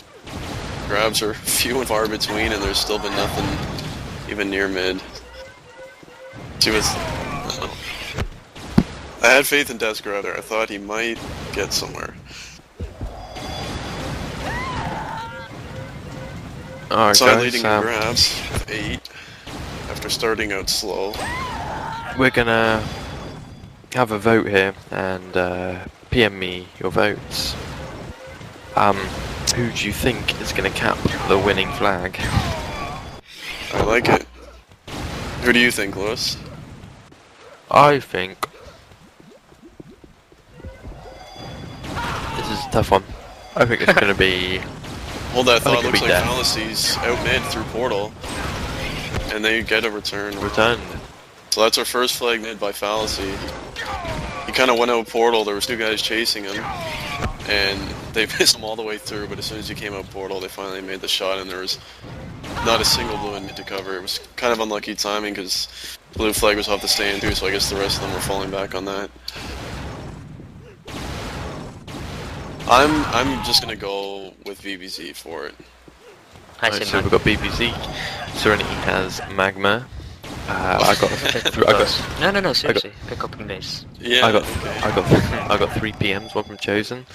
grabs are few and far between, and there's still been nothing even near mid. See what's... I had faith in Desgrad there. I thought he might get somewhere. Alright, Side guys, leading in grabs with 8 after starting out slow. We're gonna have a vote here and PM me your votes. Who do you think is gonna cap the winning flag? I like it. Who do you think, Lewis? I think this is a tough one. I think it's gonna be. Hold that thought. it'll Looks be like death. Fallacy's out mid through portal, and they get a return. Returned. So that's our first flag mid by Fallacy. He kind of went out portal. There was 2 guys chasing him, and they missed him all the way through. But as soon as he came out portal, they finally made the shot, and there was not a single blue in mid to cover. It was kind of unlucky timing because blue flag was off the stand too. So I guess the rest of them were falling back on that. I'm just gonna go with VBZ for it. Right, so we've got BBC. Serenity has Magma. I got. No, seriously. Pick up in base. Yeah. I got 3 PMs. One from Chosen,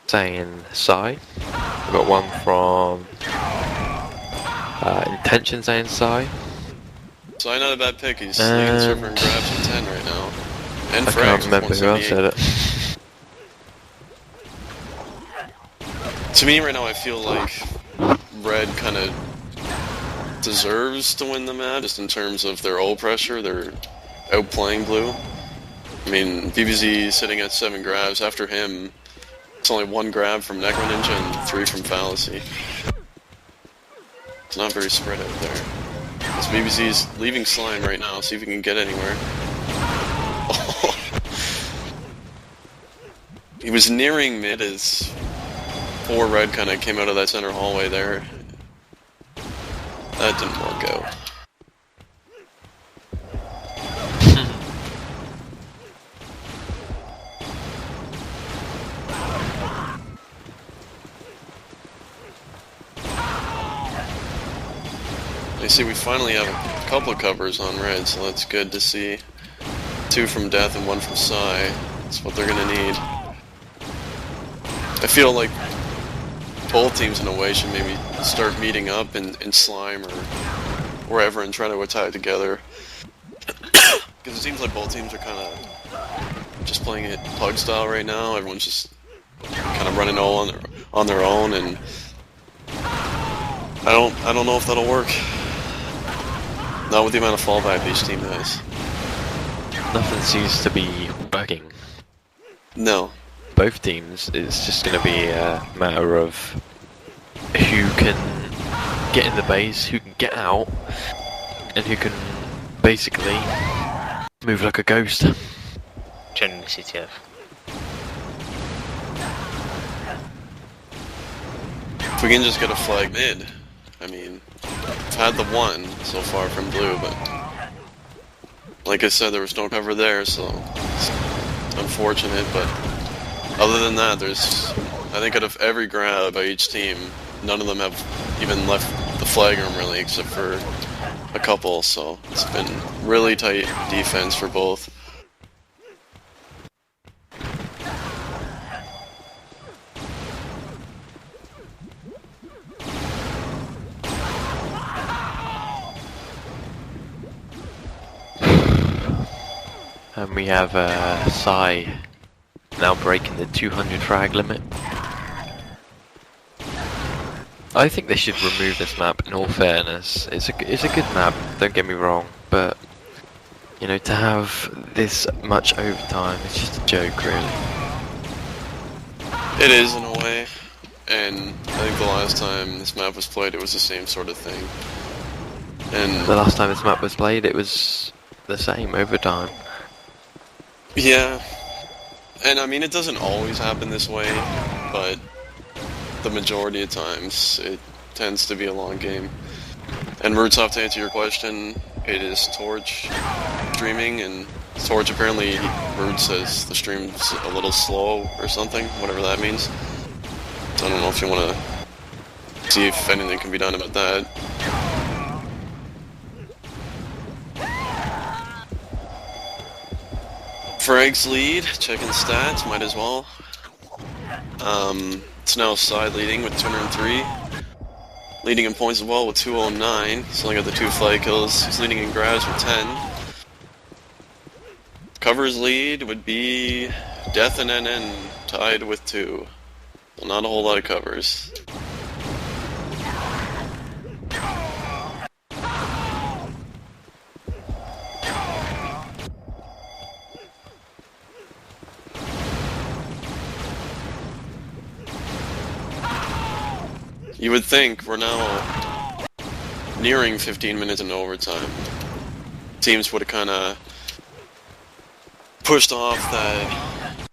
saying Psy. I got one from Intention saying Psy. So not a bad pick. He's leading server and grabs with 10 right now. And I can't remember who else 178. said it. To me right now, I feel like Red kind of deserves to win the match, just in terms of their ult pressure. They're outplaying Blue. I mean, BBZ sitting at 7 grabs. After him, it's only 1 grab from Necro Ninja and 3 from Fallacy. It's not very spread out there. This BBZ's leaving Slime right now, see if he can get anywhere. He was nearing mid as 4 red kind of came out of that center hallway there. That didn't work out. You see, we finally have a couple of covers on red, so that's good to see. 2 from Death and 1 from Psy. That's what they're gonna need. I feel like both teams in a way should maybe start meeting up in Slime or wherever and try to attack together. Because it seems like both teams are kind of just playing it pug style right now. Everyone's just kind of running all on their own, and I don't know if that'll work. Not with the amount of fallback each team has. Nothing seems to be working. No. Both teams, it's just going to be a matter of who can get in the base, who can get out, and who can basically move like a ghost. Generally CTF. If we can just get a flag mid, I mean, we've had the 1 so far from Blue, but like I said, there was no cover there, so it's unfortunate, but other than that, there's, I think out of every grab by each team, none of them have even left the flag room really, except for a couple, so it's been really tight defense for both. And we have Sai now breaking the 200 frag limit. I think they should remove this map, in all fairness. It's a good map, don't get me wrong, but you know, to have this much overtime, it's just a joke, really. It is in a way, and I think the last time this map was played, it was the same sort of thing. And the last time this map was played, it was the same overtime. Yeah, and I mean, it doesn't always happen this way, but the majority of times it tends to be a long game. And Roots, to answer your question, it is Torch streaming, and Torch apparently, Roots says the stream's a little slow or something, whatever that means. So I don't know if you want to see if anything can be done about that. Frank's lead, checking stats, might as well. It's now Side leading with 203. Leading in points as well with 209. He's only got the 2 flag kills. He's leading in grabs with 10. Covers lead would be Death and NN tied with 2. Well, not a whole lot of covers. You would think we're now nearing 15 minutes in overtime. Teams would have kind of pushed off that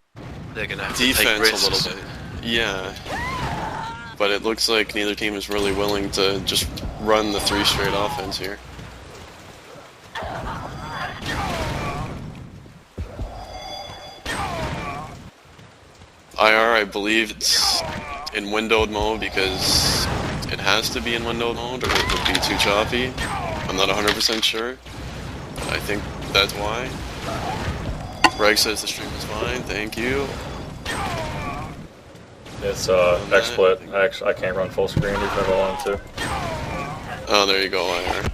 They're gonna have defense to take risks. a little bit. Yeah. But it looks like neither team is really willing to just run the 3 straight offense here. IR, I believe it's in windowed mode because it has to be in windowed mode or it would be too choppy. I'm not 100% sure, but I think that's why. Greg says the stream is fine, thank you. It's XSplit. I can't run full screen even if I wanted to. Oh, there you go, IR.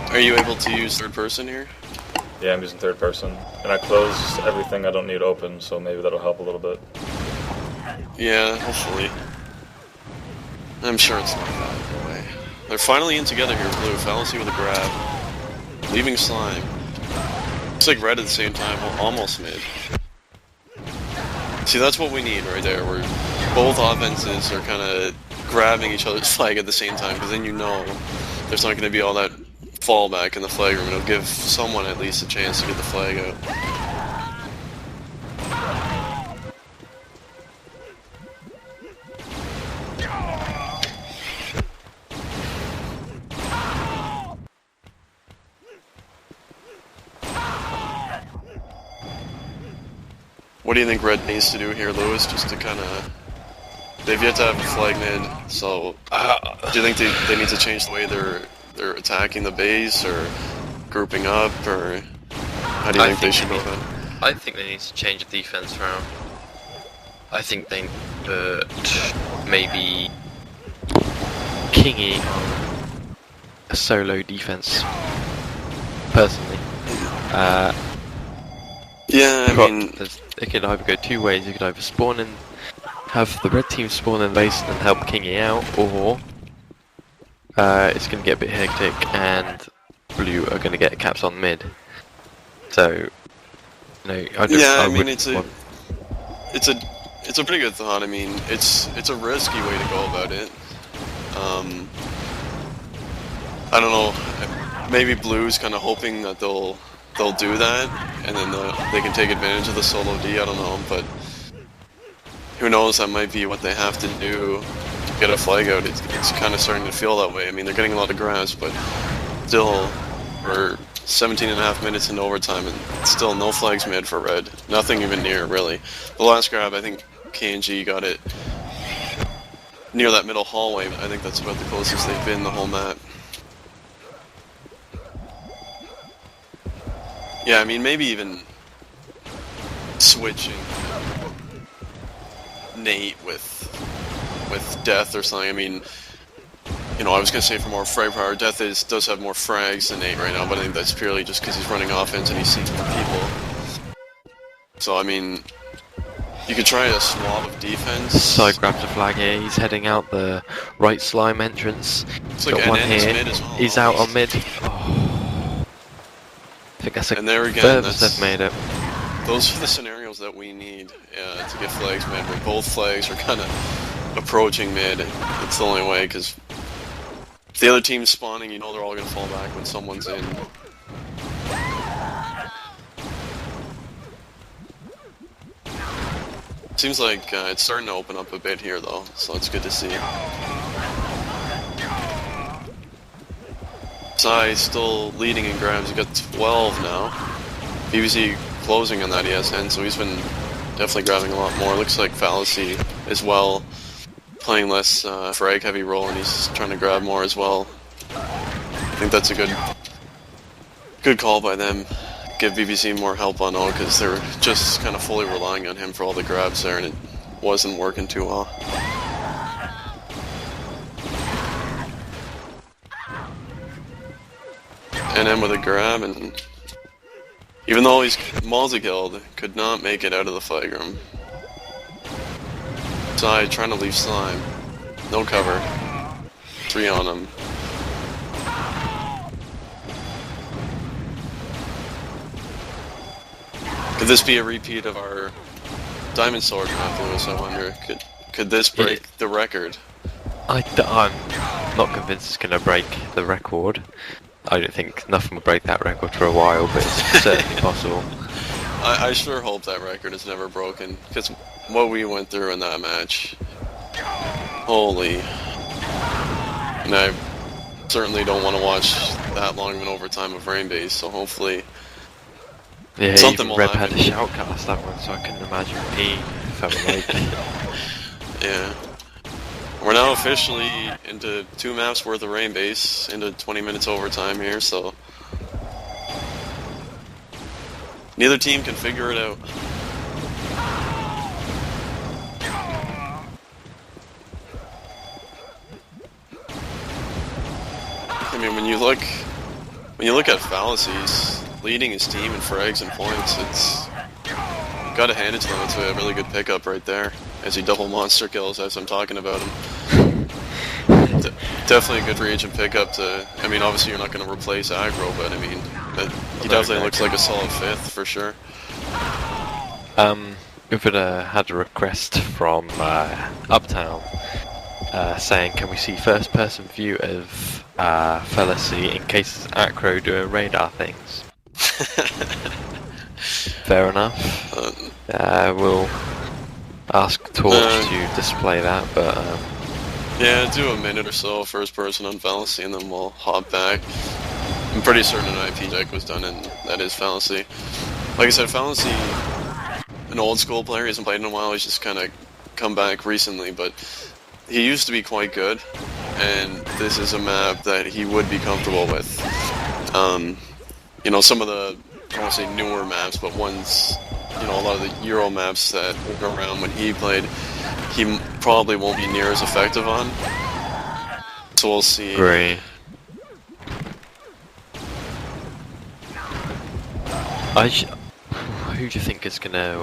Are you able to use third person here? Yeah, I'm using third person. And I closed everything I don't need open, so maybe that'll help a little bit. Yeah, hopefully. I'm sure it's not that way. They're finally in together here, Blue. Fallacy with a grab. Leaving Slime. Looks like Red at the same time, almost mid. See, that's what we need right there, where both offenses are kind of grabbing each other's flag at the same time, because then you know there's not going to be all that fallback in the flag room. It'll give someone at least a chance to get the flag out. What do you think Red needs to do here, Lewis, just to kind of... They've yet to have a flag mid, so do you think they need to change the way they're attacking the base, or grouping up, or how do you think they should go about it? I think they need to change the defense around. I think they put maybe Kingy on a solo defense, personally. Yeah, I mean... It could either go 2 ways. You could either spawn in, have the red team spawn in base and help Kingy out, or it's going to get a bit hectic and blue are going to get caps on mid. So, you know, I mean, it's a pretty good thought. I mean, it's a risky way to go about it. I don't know. Maybe blue's kind of hoping that they'll do that, and then they can take advantage of the solo D, I don't know, but who knows, that might be what they have to do to get a flag out. It's kind of starting to feel that way. I mean, they're getting a lot of grabs, but still, we're 17.5 minutes into overtime, and still no flags mid for Red. Nothing even near, really. The last grab, I think KNG got it near that middle hallway, but I think that's about the closest they've been the whole map. Yeah, I mean, maybe even switching Nate with Death or something. I mean, you know, I was gonna say for more frag power. Death does have more frags than Nate right now, but I think that's purely just because he's running offense and he's seeing more people. So I mean, you could try a swab of defense. Side grabs a flag here. He's heading out the right slime entrance. It's like Got one NN is here. mid as well. He's out on mid. Oh. I think that's a And there again, furthest they've made it. Those are the scenarios that we need to get flags mid, where both flags are kind of approaching mid. It's the only way, because if the other team's spawning, you know they're all going to fall back when someone's in. Seems like it's starting to open up a bit here, though, so it's good to see. Sai still leading in grabs. He got 12 now. BBC closing on that ESN, so he's been definitely grabbing a lot more. Looks like Fallacy as well, playing less frag heavy role, and he's trying to grab more as well. I think that's a good call by them. Give BBC more help on O, because they're just kind of fully relying on him for all the grabs there, and it wasn't working too well. NM with a grab, and even though he's multi-killed, could not make it out of the fight room. Sai trying to leave slime. No cover. 3 on him. Could this be a repeat of our Diamondsword map, Lewis, I wonder? Could this break the record? I'm not convinced it's going to break the record. I don't think nothing will break that record for a while, but it's certainly possible. I sure hope that record is never broken, because what we went through in that match, holy. And I certainly don't want to watch that long of an overtime of Rainbase, so hopefully yeah, something even will Reb happen. had a shoutcast that one, so I couldn't imagine he felt like. Yeah. We're now officially into 2 maps worth of Rainbase, into 20 minutes overtime here, so neither team can figure it out. I mean, when you look at Fallacies leading his team in frags and points, it's gotta hand it to them. It's a really good pickup right there, as he double monster kills as I'm talking about him. Definitely a good reagent pickup to, I mean, obviously you're not going to replace aggro, but I mean, he definitely looks like a solid 5th for sure. We've had a request from Uptown saying, can we see first person view of Fallacy in case it's Acro doing radar things? Fair enough. We'll ask Torch to display that, but yeah, do a minute or so first person on Fallacy, and then we'll hop back. I'm pretty certain an IP check was done, and that is Fallacy. Like I said, Fallacy, an old school player, he hasn't played in a while, he's just kind of come back recently, but he used to be quite good, and this is a map that he would be comfortable with. You know, some of the, I don't want to say newer maps, but ones, you know, a lot of the Euro maps that were around when he played, he probably won't be near as effective on. So we'll see. Great. Who do you think is going to...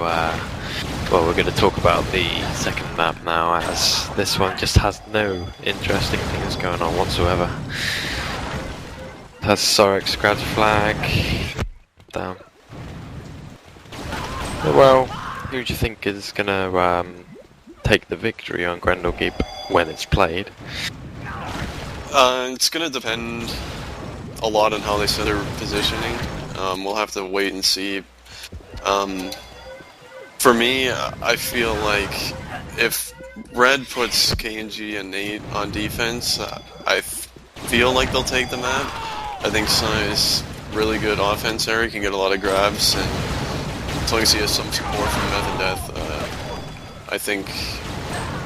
well, we're going to talk about the second map now, as this one just has no interesting things going on whatsoever. It has Sorek grad flag. Damn. Well, who do you think is going to take the victory on Grendlekeep when it's played? It's going to depend a lot on how they set their positioning. We'll have to wait and see. For me, I feel like if Red puts KNG and Nate on defense, I feel like they'll take the map. I think Sai's really good offense there. He can get a lot of grabs, and as long as he has some support from Meth and Death, I think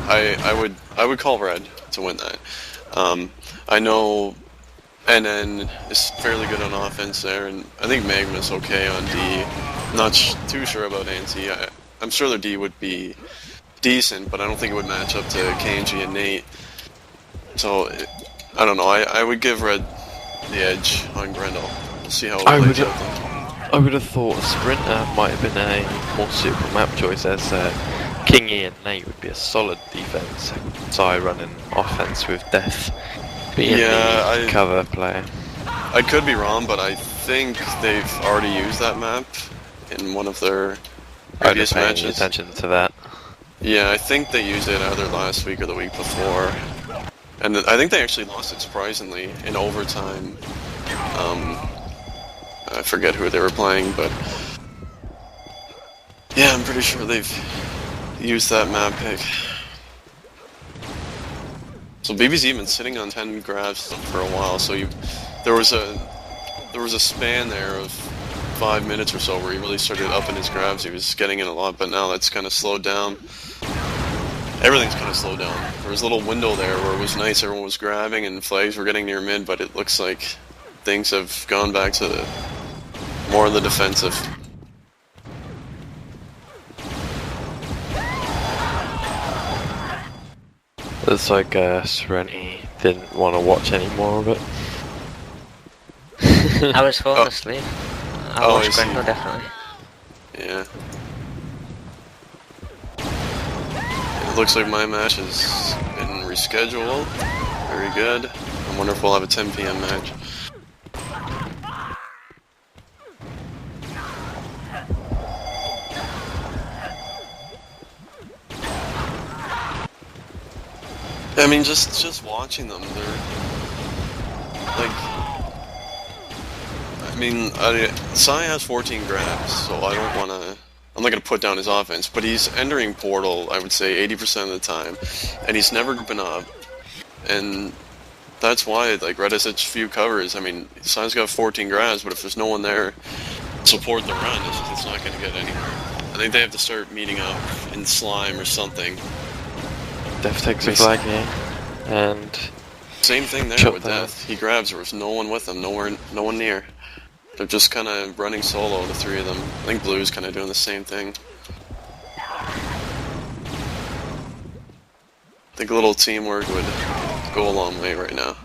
I would call Red to win that. I know NN is fairly good on offense there, and I think Magma's okay on D. I'm not too sure about NT. I'm sure their D would be decent, but I don't think it would match up to KNG and Nate. So I don't know. I would give red the edge on Grendel. We'll see how it I plays would out. I would have thought Sprinta might have been a more suitable map choice, as Kingy and Nate would be a solid defense. Sai running offense with Death being the cover player. I could be wrong, but I think they've already used that map in one of their previous matches. Attention to that. Yeah, I think they used it either last week or the week before. And I think they actually lost it surprisingly in overtime. I forget who they were playing, but yeah, I'm pretty sure they've used that map pick. So BBZ been sitting on 10 grabs for a while, so there was a span there of 5 minutes or so where he really started upping his grabs. He was getting in a lot, but now that's kind of slowed down. Everything's kind of slowed down. There was a little window there where it was nice, everyone was grabbing and flags were getting near mid, but it looks like things have gone back to more of the defensive. It's like Serenity didn't want to watch any more of it. I was falling asleep. I watched Grendel, definitely. Yeah. It looks like my match has been rescheduled. Very good. I wonder if we'll have a 10 PM match. I mean, just watching them, they're like, I mean, Sai has 14 grabs, so I don't want to, I'm not going to put down his offense, but he's entering Portal, I would say, 80% of the time, and he's never been up, and that's why, like, Red has such few covers. I mean, Sai's got 14 grabs, but if there's no one there to support the run, it's not going to get anywhere. I think they have to start meeting up in Slime or something. Death takes a flag here, and same thing there with Death. He grabs, there was no one with him, no one near. They're just kind of running solo, the three of them. I think Blue's kind of doing the same thing. I think a little teamwork would go a long way right now.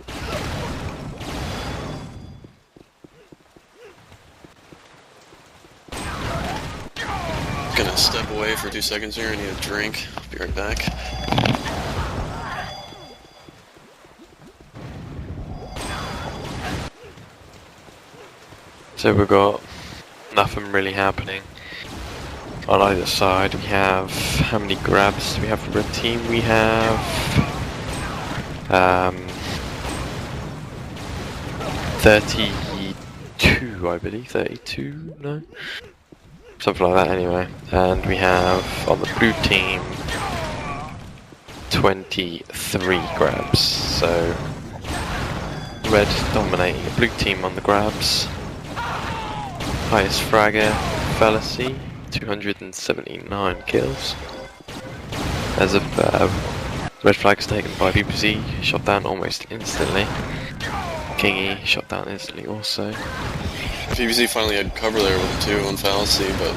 Gonna step away for 2 seconds here, I need a drink. I'll be right back. So we've got nothing really happening on either side. We have, how many grabs do we have for red team? We have 32, I believe. 32? No? Something like that anyway. And we have, on the blue team, 23 grabs. So red dominating the blue team on the grabs. Highest fragger, Fallacy, 279 kills. As of red flags taken by BBZ, shot down almost instantly. Kingy shot down instantly also. BBZ finally had cover there with the 2 on Fallacy, but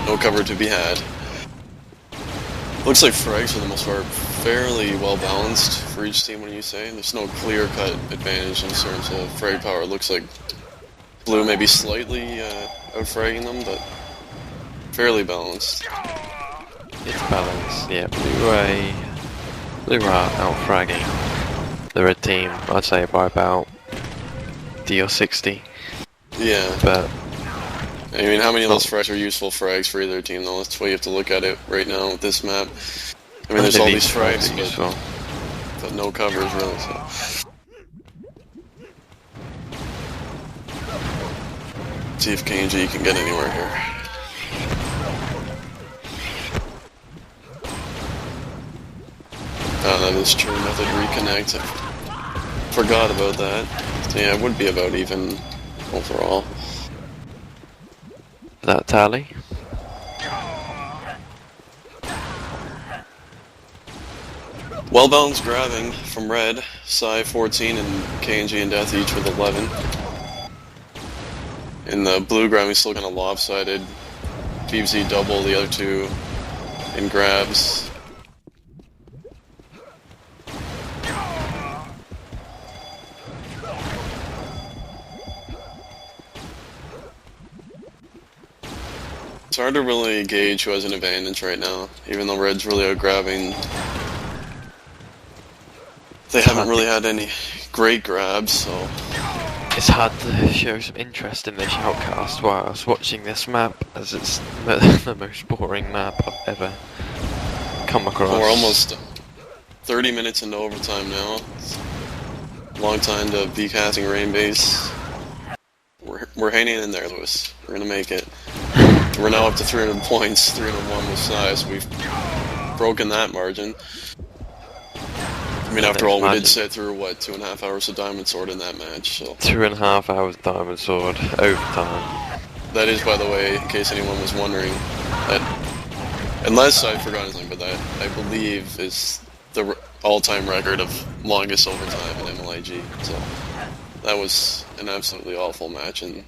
no cover to be had. Looks like frags for the most part fairly well balanced for each team, when you say. There's no clear-cut advantage in terms of frag power. It looks like Blue may be slightly out-fragging them, but fairly balanced. It's balanced, yeah. Blue are out-fragging the red team, I'd say, by about D or 60. Yeah. But I mean, how many of those frags are useful frags for either team, though? That's the way you have to look at it right now with this map. I mean, there's all these frags, but no covers, really, so. See if KNG can get anywhere here. That is true. Method reconnect. I forgot about that. So yeah, it would be about even overall. That tally? Well balanced grabbing from red. Sai 14 and KNG and Death each with 11. In the blue grabbing still kind of lopsided. BBZ double the other two in grabs. hard to really gauge who has an advantage right now, even though Red's really out grabbing. They haven't really had any great grabs, so... It's hard to show some interest in this Shoutcast while I was watching this map, as it's the most boring map I've ever come across. We're almost 30 minutes into overtime now. It's a long time to be casting Rainbase. We're hanging in there, Lewis. We're gonna make it. We're now up to 300 points, 301 with size. We've broken that margin. I mean, after all, we did sit through, what, 2.5 hours of Diamondsword in that match, so... 2.5 hours Diamondsword, overtime. That is, by the way, in case anyone was wondering, that, unless I've forgotten something, but that, I believe, is the all-time record of longest overtime in MLIG, so... That was an absolutely awful match, and...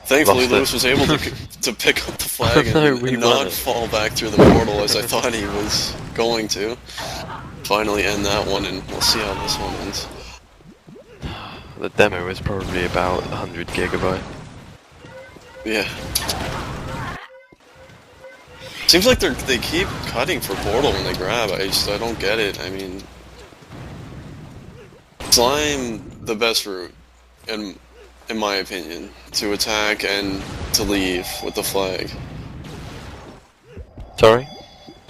Thankfully, Lewis was able to pick up the flag and not fall back through the portal as I thought he was going to. Finally end that one, and we'll see how this one ends. The demo is probably about 100 gigabyte. Yeah. Seems like they keep cutting for portal when they grab. I don't get it. I mean, slime the best route, in my opinion, to attack and to leave with the flag. Sorry?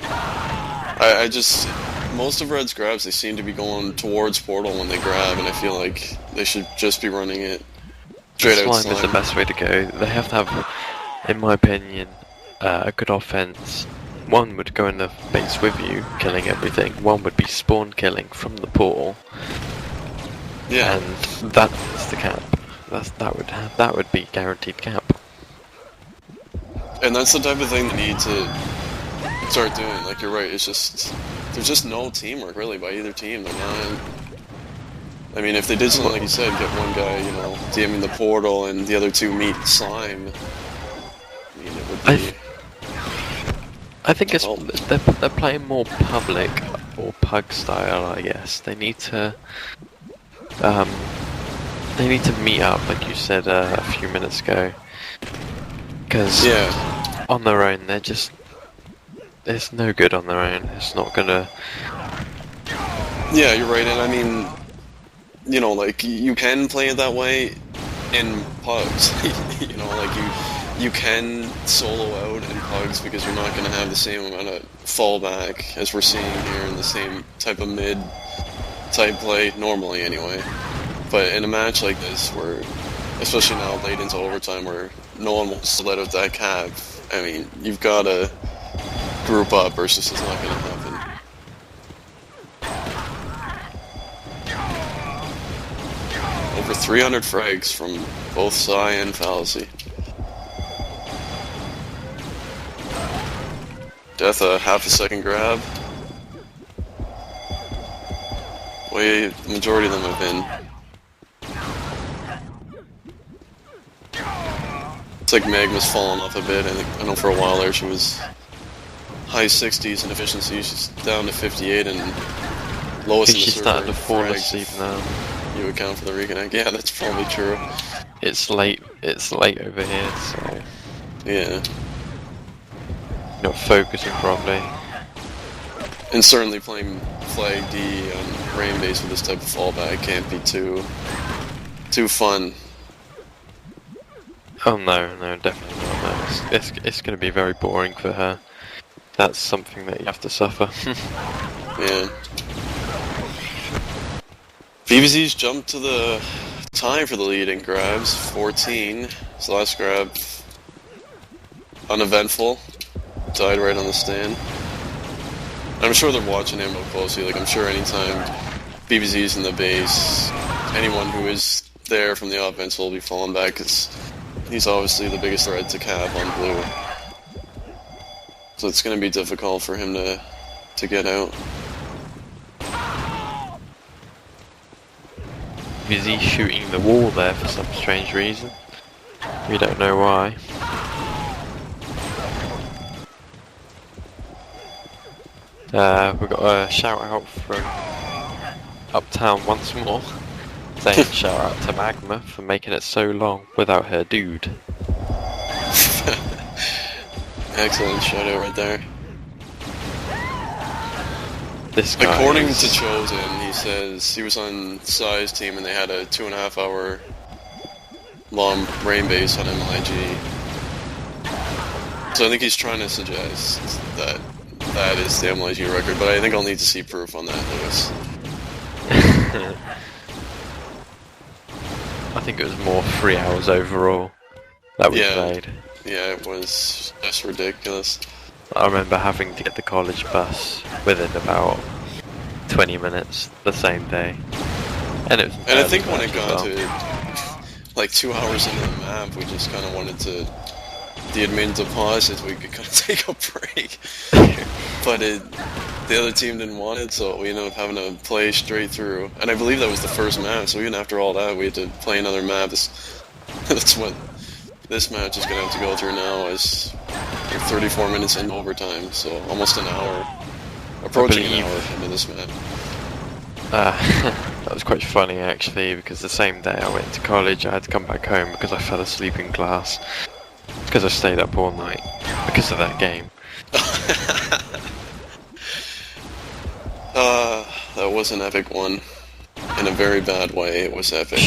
I just... Most of Red's grabs, they seem to be going towards portal when they grab, and I feel like they should just be running it straight out slime. Slime is the best way to go. They have to have, in my opinion, a good offense. One would go in the base with you, killing everything. One would be spawn killing from the portal. Yeah. And that's the cap. That would be guaranteed cap. And that's the type of thing they need to start doing. Like, you're right, it's just... There's just no teamwork, really, by either team. They're not... I mean, if they did something like you said, get one guy, you know, DMing the portal and the other two meet slime, I mean, it would be... I think it's, they're playing more public, or pug style, I guess. They need to meet up, like you said a few minutes ago. Because on their own, they're just... It's no good on their own. It's not gonna... Yeah, you're right, and I mean, you know, like, you can play it that way in pugs. You know, like, you can solo out in pugs because you're not gonna have the same amount of fallback as we're seeing here in the same type of mid-type play, normally anyway. But in a match like this, where, especially now late into overtime, where no one wants to let out that cap, I mean, you've gotta group up, or it's just not gonna happen. Over 300 frags from both Psy and Fallacy. Death a half a second grab. Way the majority of them have been. It's like Magma's fallen off a bit. I know for a while there she was high 60s in efficiency. She's down to 58 and lowest in the server. She's starting to fall asleep now. You account for the reconnect. Yeah, that's probably true. It's late over here, so... Yeah. Not focusing properly. And certainly playing Flag D on Rainbase with this type of fallback can't be too fun. Oh no, definitely not. No. It's going to be very boring for her. That's something that you have to suffer. Yeah. BBZ's jumped to the time for the lead in grabs, 14. His last grab, uneventful. Died right on the stand. I'm sure they're watching him real closely. Like, I'm sure anytime BBZ's in the base, anyone who is there from the offense will be falling back, because he's obviously the biggest threat to cap on blue. So it's going to be difficult for him to get out. BBZ shooting the wall there for some strange reason. We don't know why. We've got a shout out from Uptown once more, saying shout out to Magma for making it so long without her dude. Excellent shutout right there. This guy According is... to Chosen, he says he was on Sai's team and they had a 2.5 hour long rain base on MLIG. So I think he's trying to suggest that that is the MLIG record, but I think I'll need to see proof on that, Lewis. I think it was more 3 hours overall that we Yeah. played. Yeah, it was just ridiculous. I remember having to get the college bus within about 20 minutes the same day. And it was And I think when early it got as well. to like 2 hours into the map, we just kind of wanted to. The admin deposits, we could kind of take a break. But the other team didn't want it, so we ended up having to play straight through. And I believe that was the first map, so even after all that, we had to play another map. That's what this match is going to have to go through now, is 34 minutes in overtime, so almost an hour. Approaching an hour into this map. That was quite funny actually, because the same day I went to college, I had to come back home because I fell asleep in class. Because I stayed up all night because of that game. That was an epic one. In a very bad way, it was epic.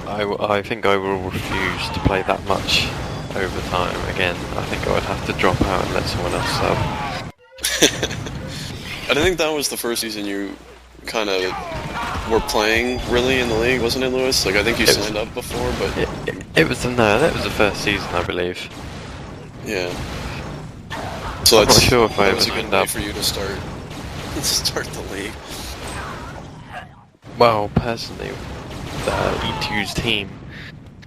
I think I will refuse to play that much overtime again. I think I would have to drop out and let someone else sub. I think that was the first season you kind of were playing really in the league, wasn't it, Lewis? Like, I think you signed up before, but... It was that was the first season, I believe. Yeah. So I'm not sure if I that ever was a good signed way up. for you to start the league. Well, personally, the E2's team,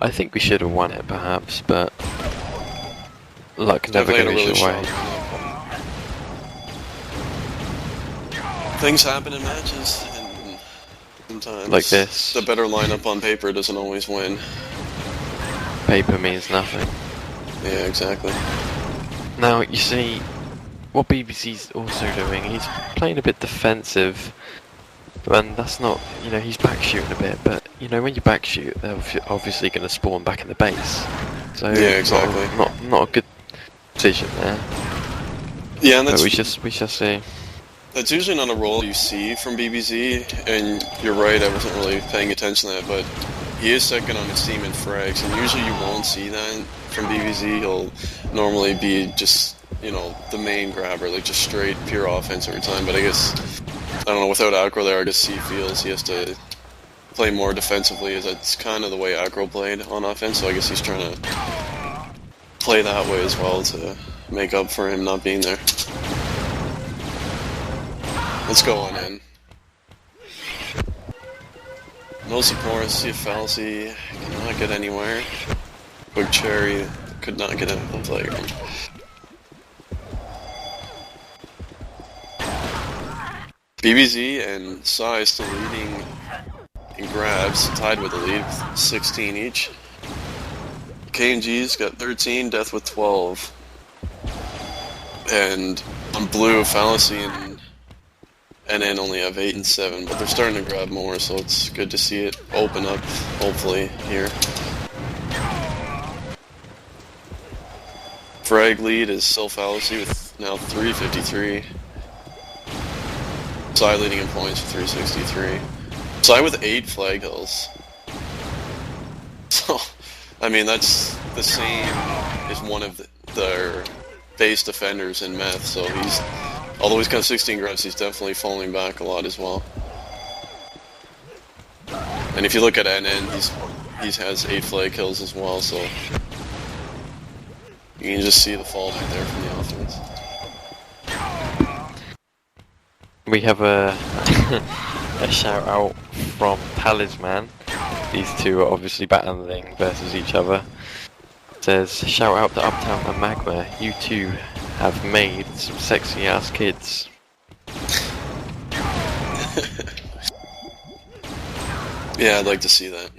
I think we should have won it perhaps, but luck never Definitely goes had a your really way. Things happen in matches, and sometimes Like this. the better lineup on paper doesn't always win. Paper means nothing. Yeah, exactly. Now, you see, what BBC's also doing, he's playing a bit defensive, and that's not, you know, he's back shooting a bit, but, you know, when you back shoot, they're obviously going to spawn back in the base. So, Yeah, exactly. Not a good decision there. Yeah, and But that's we shall see. That's usually not a role you see from BBC, and you're right, I wasn't really paying attention to that, but he is second on his team in frags, and usually you won't see that from BBC. He'll normally be just, you know, the main grabber, like just straight, pure offense every time, but I guess, I don't know, without Acro there, I guess he feels he has to play more defensively, as that's kind of the way Acro played on offense, so I guess he's trying to play that way as well to make up for him not being there. Let's go on in. No support, see a fallacy, cannot get anywhere. Quick cherry, could not get out of the playground. BBZ and Sai still leading in grabs, tied with the lead, 16 each. KNG's got 13, Death with 12. And on blue, Fallacy and NN only have 8 and 7, but they're starting to grab more, so it's good to see it open up, hopefully, here. Frag lead is still Fallacy with now 353. Sai leading in points with 363. Sai with 8 flag hills. So, I mean, that's the same as one of their base defenders in Meth, so he's, although he's got 16 grabs, he's definitely falling back a lot as well. And if you look at NN, he has 8 flag kills as well, so you can just see the fall right there from the offense. We have a a shout out from Talisman. These two are obviously battling versus each other. It says, shout out to Uptown and Magma. You two have made some sexy ass kids. Yeah, I'd like to see that.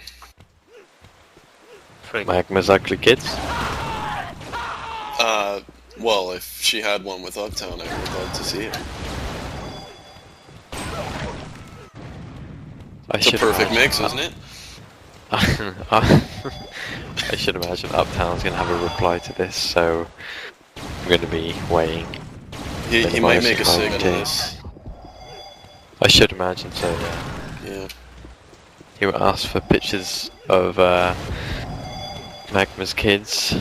Magma's ugly kids? Well, if she had one with Uptown, I would love to see it. It's a perfect mix, isn't it? I should imagine Uptown's going to have a reply to this, so I'm going to be weighing. He might make a sig out of this. I should imagine so, yeah. Yeah. He will ask for pictures of Magma's kids,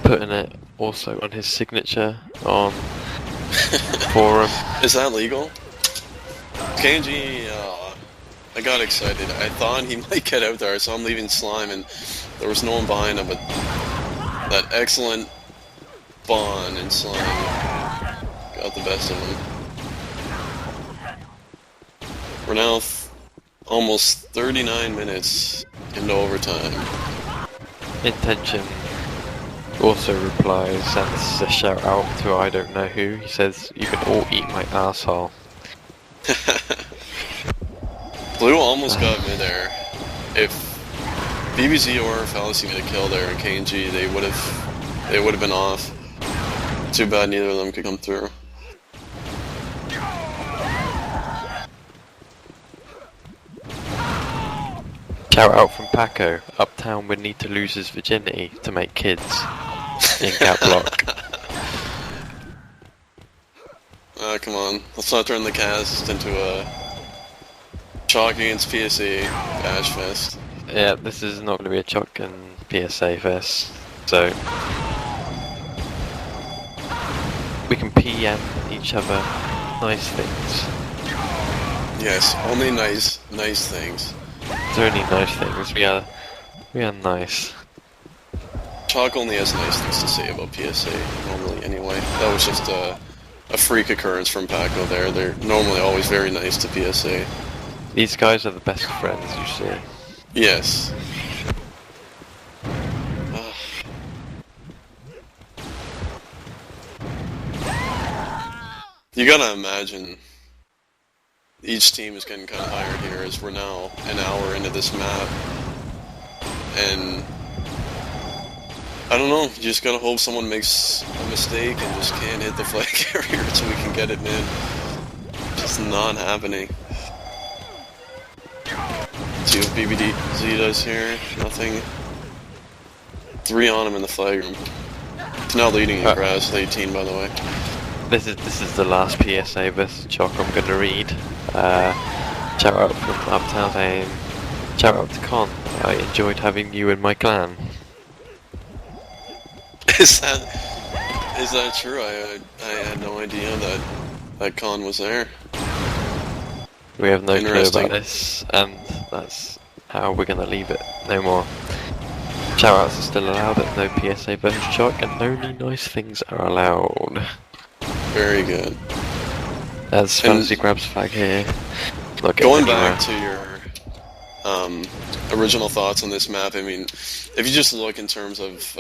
putting it also on his signature on forum. Is that legal? KNG, I got excited. I thought he might get out there. I saw him leaving slime and there was no one behind him, but that excellent Bond and slime got the best of him. We're now almost 39 minutes into overtime. Intention also replies, and this is a shout out to I don't know who. He says, "You can all eat my asshole." Blue almost got midair. If BBZ or Fallacy made a kill there in KNG, they would have been off. Too bad neither of them could come through. Shout out from Paco. Uptown would need to lose his virginity to make kids. In cap block. Come on. Let's not turn the cast into a chalk against PSA bash fest. Yeah, this is not going to be a chalk and PSA fest. So we can PM each other nice things. Yes, only nice things. It's only nice things. We are nice. Chalk only has nice things to say about PSA normally anyway. That was just a freak occurrence from Paco there. They're normally always very nice to PSA. These guys are the best friends you see. Yes. You gotta imagine each team is getting kind of tired here as we're now an hour into this map. And I don't know, you just gotta hope someone makes a mistake and just can't hit the flag carrier so we can get it mid. Just not happening. See what BBZ does here. Nothing. 3 on him in the flag room. He's now leading in grass with 18, by the way. This is the last PSA versus Chalk I'm going to read. Shout out from Uptown saying, shout out to Con. I enjoyed having you in my clan. Is that true? I had no idea that Con was there. We have no clue about this, and that's how we're gonna leave it. No more. Shoutouts are still allowed at no PSA versus Chalk, and only nice things are allowed. Very good. As Fantasy grabs flag here. Going back to your original thoughts on this map, I mean, if you just look in terms of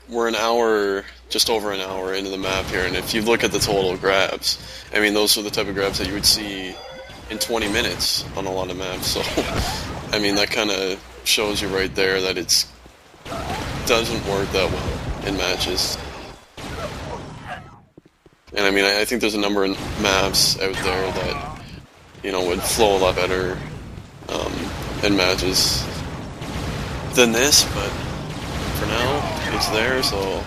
we're just over an hour into the map here, and if you look at the total grabs, I mean, those are the type of grabs that you would see in 20 minutes on a lot of maps, so I mean, that kind of shows you right there that it doesn't work that well in matches. And I mean, I think there's a number of maps out there that, you know, would flow a lot better in matches than this, but for now, it's there, so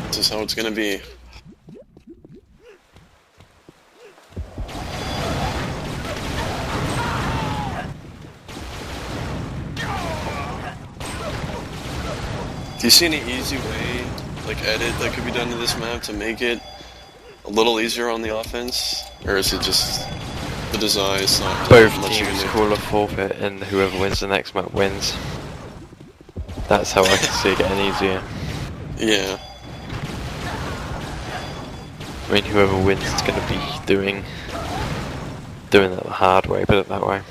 this is how it's gonna be. Do you see any easy way, like edit that could be done to this map to make it a little easier on the offense? Or is it just the design is not both much you teams can do? call a forfeit, and whoever wins the next map wins. That's how I can see it getting easier. Yeah. I mean, whoever wins is going to be doing it the hard way, put it that way.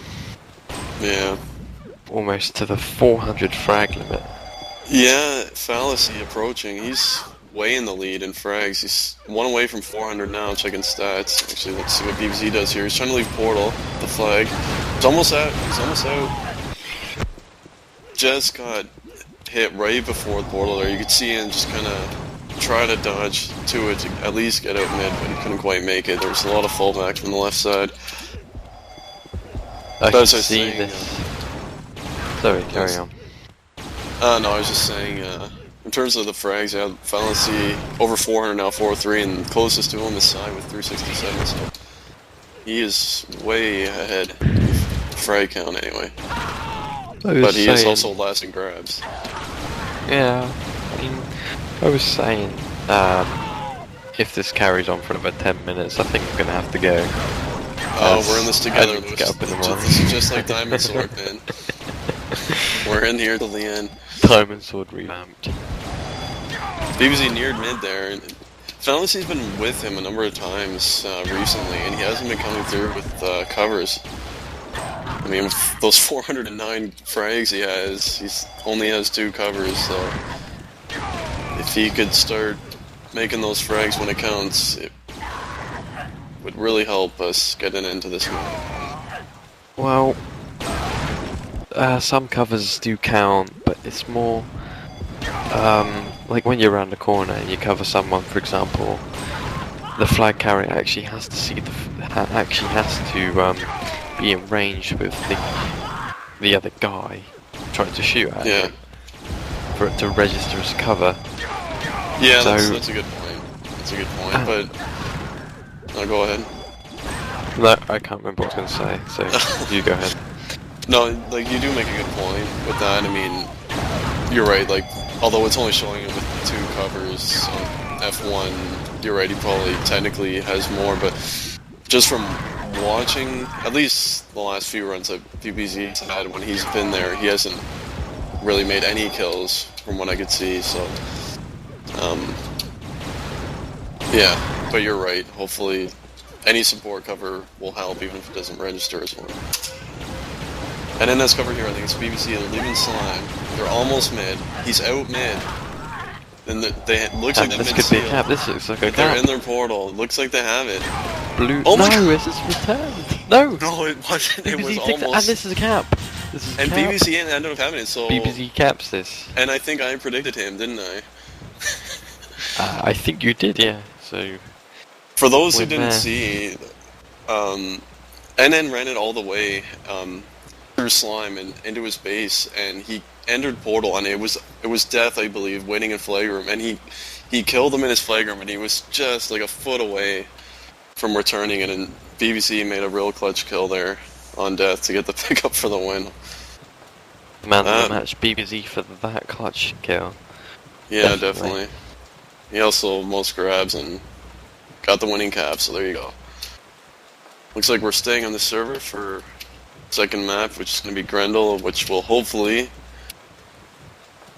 Yeah. Almost to the 400 frag limit. Yeah, Fallacy approaching. He's way in the lead in frags. He's 1 away from 400 now, checking stats. Actually, let's see what BBZ does here. He's trying to leave Portal, the flag. He's almost out. He's almost out. Just got hit right before the portal there. You could see him just kind of try to dodge to it to at least get out mid, but he couldn't quite make it. There was a lot of fallbacks from the left side. I can see this. Sorry, carry on. No, I was just saying, in terms of the frags, yeah, Fallacy over 400 now, 403, and closest to him is Sai with 367. So he is way ahead. Frag count anyway. But he is also last in grabs. Yeah, I mean, I was saying, if this carries on for another 10 minutes, I think I'm gonna have to go. Oh, we're in this together, Lewis. Get up in the morning. This is just like Diamondsword, man. We're in here till the end. Diamondsword revamped. BBC neared mid there, and Fallacy's been with him a number of times recently, and he hasn't been coming through with covers. I mean, with those 409 frags he has, he only has 2 covers, so if he could start making those frags when it counts, it would really help us get an end to this map. Well, some covers do count, but it's more like when you're around the corner and you cover someone, for example, the flag carrier actually has to see be in range with the other guy trying to shoot at him for it to register as cover. Yeah, so, that's a good point. That's a good point, but... No, go ahead. No, I can't remember what I was going to say, so you go ahead. No, like, you do make a good point with that. I mean, you're right, like, although it's only showing him with 2 covers on F1, you're right, he probably technically has more, but just from watching, at least the last few runs that BBZ's had when he's been there, he hasn't really made any kills from what I could see, so yeah, but you're right, hopefully any support cover will help even if it doesn't register as one. And in this cover here, I think it's BBC, they're leaving Slime, they're almost mid, he's out mid, and looks like this could be a cap, this looks like a cap. They're in their portal, looks like they have it. Blue. Oh my no, this is returned. No, it wasn't. It was almost. And this is a cap. This is and cap. BBC ended up having it. So BBC caps this. And I think I predicted him, didn't I? I think you did, yeah. So for those who didn't see, NN ran it all the way through Slime and into his base, and he entered portal, and it was Death, I believe, waiting in flag room, and he killed him in his flag room, and he was just like a foot away from returning it, and BBC made a real clutch kill there on Death to get the pickup for the win. Man of the match, BBC for that clutch kill. Yeah, definitely. He also most grabs and got the winning cap, so there you go. Looks like we're staying on the server for second map, which is going to be Grendel, which will hopefully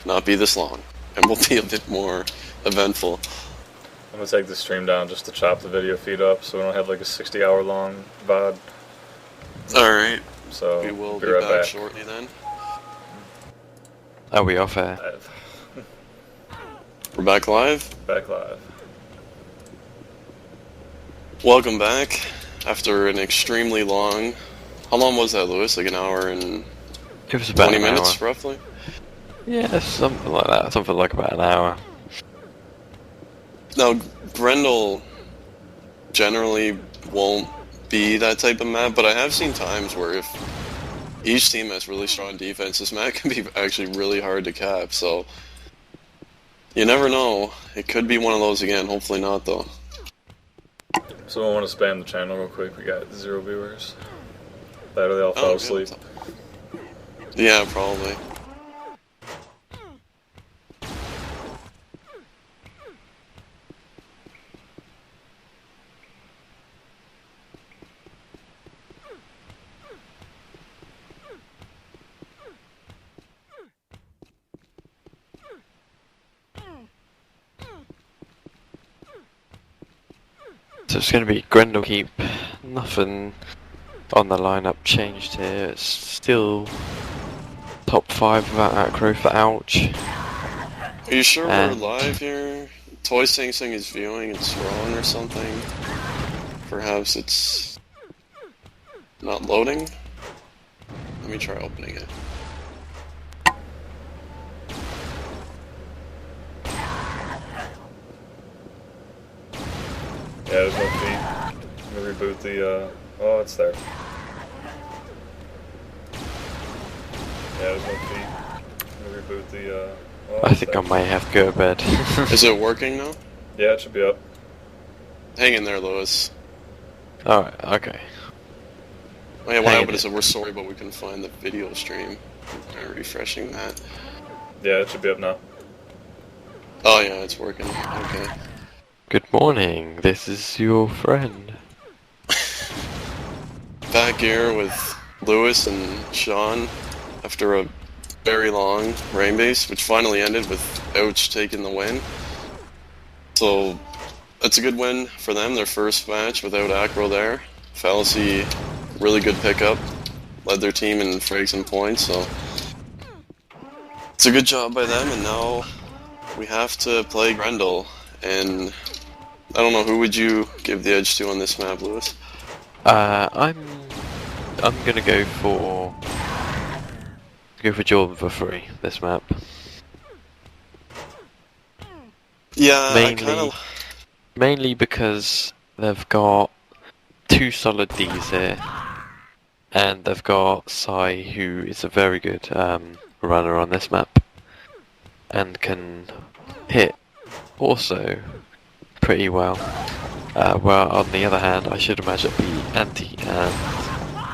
not be this long, and will be a bit more eventful. I'm gonna take the stream down just to chop the video feed up so we don't have like a 60-hour long VOD. Alright. So we will be right back shortly then. Are we off air? We're back live? Back live. Welcome back after an extremely long... How long was that, Lewis? Like an hour and... It was about 20 minutes, roughly? Yeah, something like that. Something like about an hour. Now, Grendel generally won't be that type of map, but I have seen times where if each team has really strong defense, this map can be actually really hard to cap, so you never know. It could be one of those again, hopefully not though. So I want to spam the channel real quick, we got 0 viewers. That or they all fell asleep. Yeah, probably. So it's going to be Grendlekeep. Nothing on the lineup changed here. It's still top 5 without Acro for Ouch. Are you sure we're live here? Toy Sing Sing is viewing, it's wrong or something. Perhaps it's not loading? Let me try opening it. Yeah, there's no feed. I'm gonna reboot the, oh, it's there. Yeah, there's no feed. I'm gonna reboot the, I think I might have to go to bed. Is it working now? Yeah, it should be up. Hang in there, Lewis. Alright, okay. Oh, yeah, what Hang happened in is that we're sorry, but we couldn't find the video stream. I'm refreshing that. Yeah, it should be up now. Oh yeah, it's working. Okay. Good morning, this is your friend. Back here with Lewis and Sean after a very long Rainbase, which finally ended with Ouch taking the win. So that's a good win for them, their first match without Acro there. Fallacy, really good pickup, led their team in frags and points, so it's a good job by them, and now we have to play Grendel, and I don't know, who would you give the edge to on this map, Lewis? I'm gonna go for Jordan for free this map. Yeah, I mainly because they've got two solid Ds here, and they've got Sai, who is a very good runner on this map, and can hit also pretty well. Well, on the other hand, I should imagine it'd be Anti and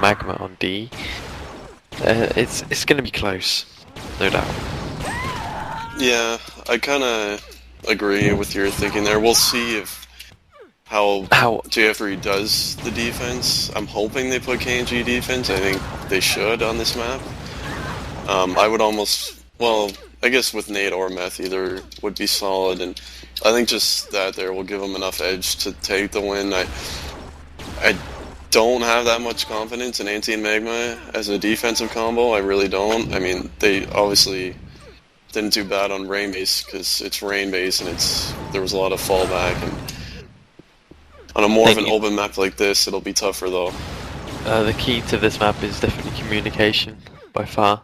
Magma on D. It's going to be close, no doubt. Yeah, I kind of agree with your thinking there. We'll see how JF3 does the defense. I'm hoping they put KNG defense. I think they should on this map. I would almost, well, I guess with Nate or Meth either would be solid, and I think just that there will give them enough edge to take the win. I don't have that much confidence in Anti and Magma as a defensive combo. I really don't. I mean, they obviously didn't do bad on Rainbase because it's Rainbase and there was a lot of fallback, and on a more of an open map like this, it'll be tougher though. The key to this map is definitely communication, by far.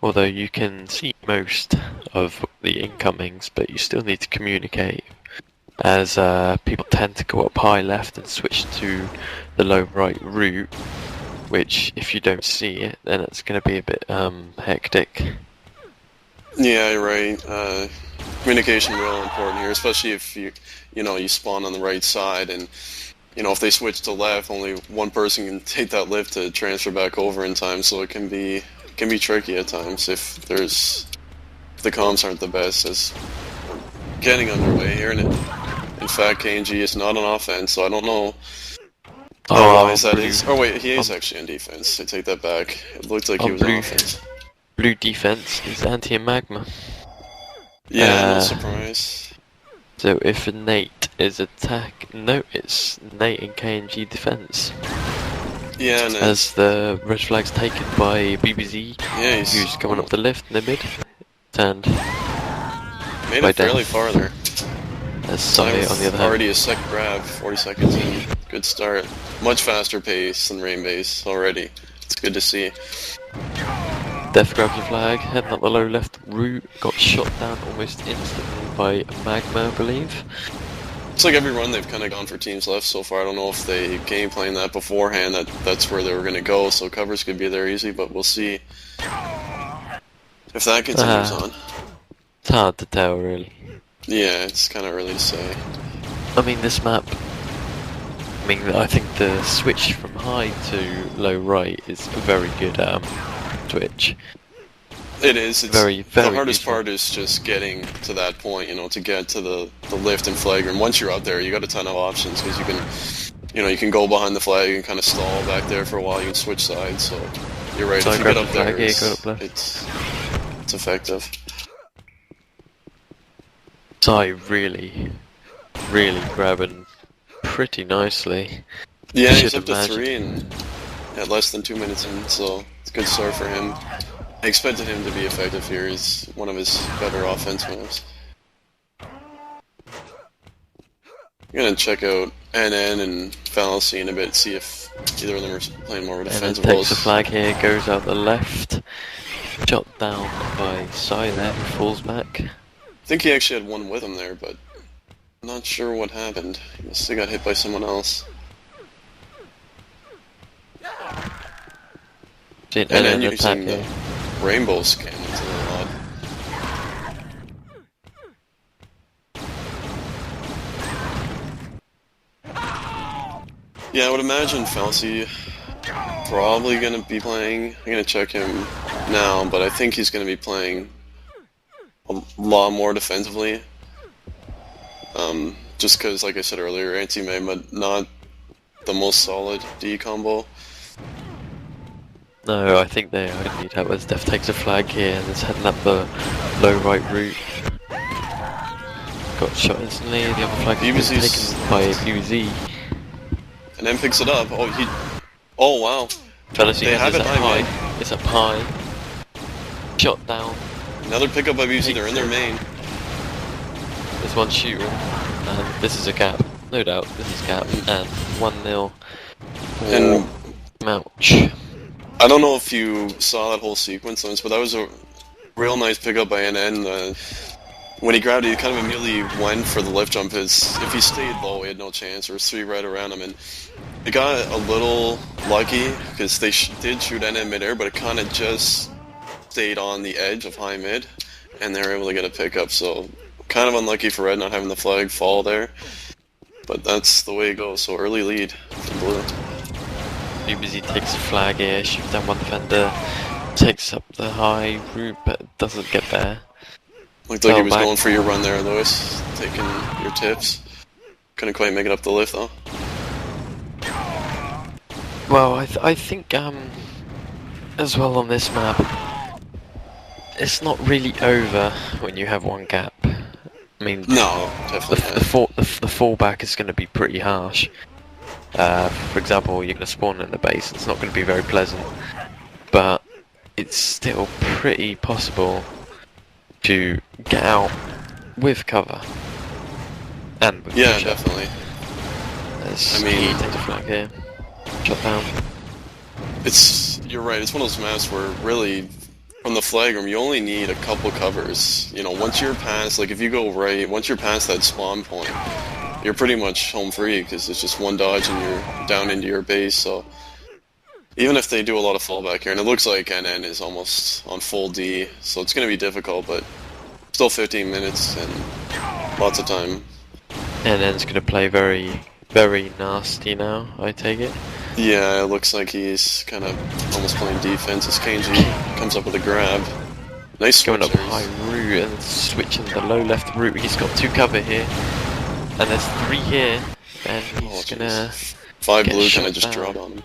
Although you can see most of the incomings, but you still need to communicate, as people tend to go up high left and switch to the low right route, which if you don't see it, then it's going to be a bit hectic. Yeah, you're right. Communication real important here, especially if you spawn on the right side, and if they switch to left, only one person can take that lift to transfer back over in time, so it can be tricky at times if the comms aren't the best, as we're getting underway here, and in fact KNG is not on offense, so I don't know how wise that is. Oh wait, he is actually on defense. I take that back. It looked like he was on offense. Blue defense is Anti and Magma. Yeah, no surprise. So if Nate is it's Nate and KNG defense. Yeah, and as the red flag's taken by BBZ, who's coming up the lift in the mid, and made it fairly farther. As Sai on the other hand. Already a second grab, 40 seconds in, good start. Much faster pace than Rainbase already. It's good to see. Death grabs the flag, heading up the low left route, got shot down almost instantly by Magma, I believe. It's like every run they've kind of gone for teams left so far. I don't know if they game planned that beforehand, that's where they were going to go, so covers could be there easy, but we'll see if that continues on. It's hard to tell, really. Yeah, it's kind of early to say. I mean, this map, I think the switch from high to low right is a very good switch. It is. It's very the hardest useful. part is just getting to that point, to get to the lift and flag. And once you're out there, you got a ton of options, because you can, you can go behind the flag and kind of stall back there for a while. You can switch sides. So you're right. If you get up there, it's effective. Sai really grabbing pretty nicely. Yeah, he's up to 3 and at less than 2 minutes in, so it's a good start for him. I expected him to be effective here. He's one of his better offense moves. I'm gonna check out NN and Fallacy in a bit, see if either of them are playing more defensive roles. Takes the flag here, goes out the left, shot down by Sai there, who falls back. I think he actually had one with him there, but I'm not sure what happened. He must have got hit by someone else. And then using the rainbow scan is a little odd. Yeah, I would imagine Falsey probably going to be playing. I'm going to check him now, but I think he's going to be playing a lot more defensively. Just because, like I said earlier, eNIGma not the most solid D combo. No, I think they only need help as Def takes a flag here and is heading up the low right route. Got shot instantly, the other flag is taken by BZ. And then picks it up. Oh wow. Fallacy They have it high. mid. It's up high. Shot down. Another pickup by BZ, they're in their main. There's one shooter, and this is a gap. No doubt, this is gap. And 1-0 And Mouch. I don't know if you saw that whole sequence, but that was a real nice pickup by NN. When he grabbed it, he kind of immediately went for the lift jump. If he stayed low, he had no chance. There was 3 right around him, and it got a little lucky because they did shoot NN midair, but it kind of just stayed on the edge of high mid, and they were able to get a pickup. So kind of unlucky for Red not having the flag fall there, but that's the way it goes. So early lead for Blue. BZ takes a flag here, shoots down one defender, takes up the high route, but doesn't get there. Looked like he was going for your run there, Lewis, taking your tips. Couldn't quite make it up the lift though. Well, I think as well on this map, it's not really over when you have one gap. I mean, no, definitely the fallback is going to be pretty harsh. For example, you're going to spawn in the base, it's not going to be very pleasant, but it's still pretty possible to get out with cover. And with yeah, pressure. definitely. I mean, he takes a flag here, shot down. You're right, it's one of those maps where really, from the flag room, you only need a couple covers. You know, once you're past, like if you go right, once you're past that spawn point, you're pretty much home free because it's just one dodge and you're down into your base. So even if they do a lot of fallback here, and it looks like NN is almost on full D, so it's going to be difficult, but still 15 minutes and lots of time. NN's going to play very, very nasty now, I take it. Yeah, it looks like he's kind of almost playing defense as KNG comes up with a grab. Nice going up switchers. high route and switching the low left route. He's got 2 cover here, and there's 3 here, and he's gonna 5 get blue shot kind of just down. dropped on him.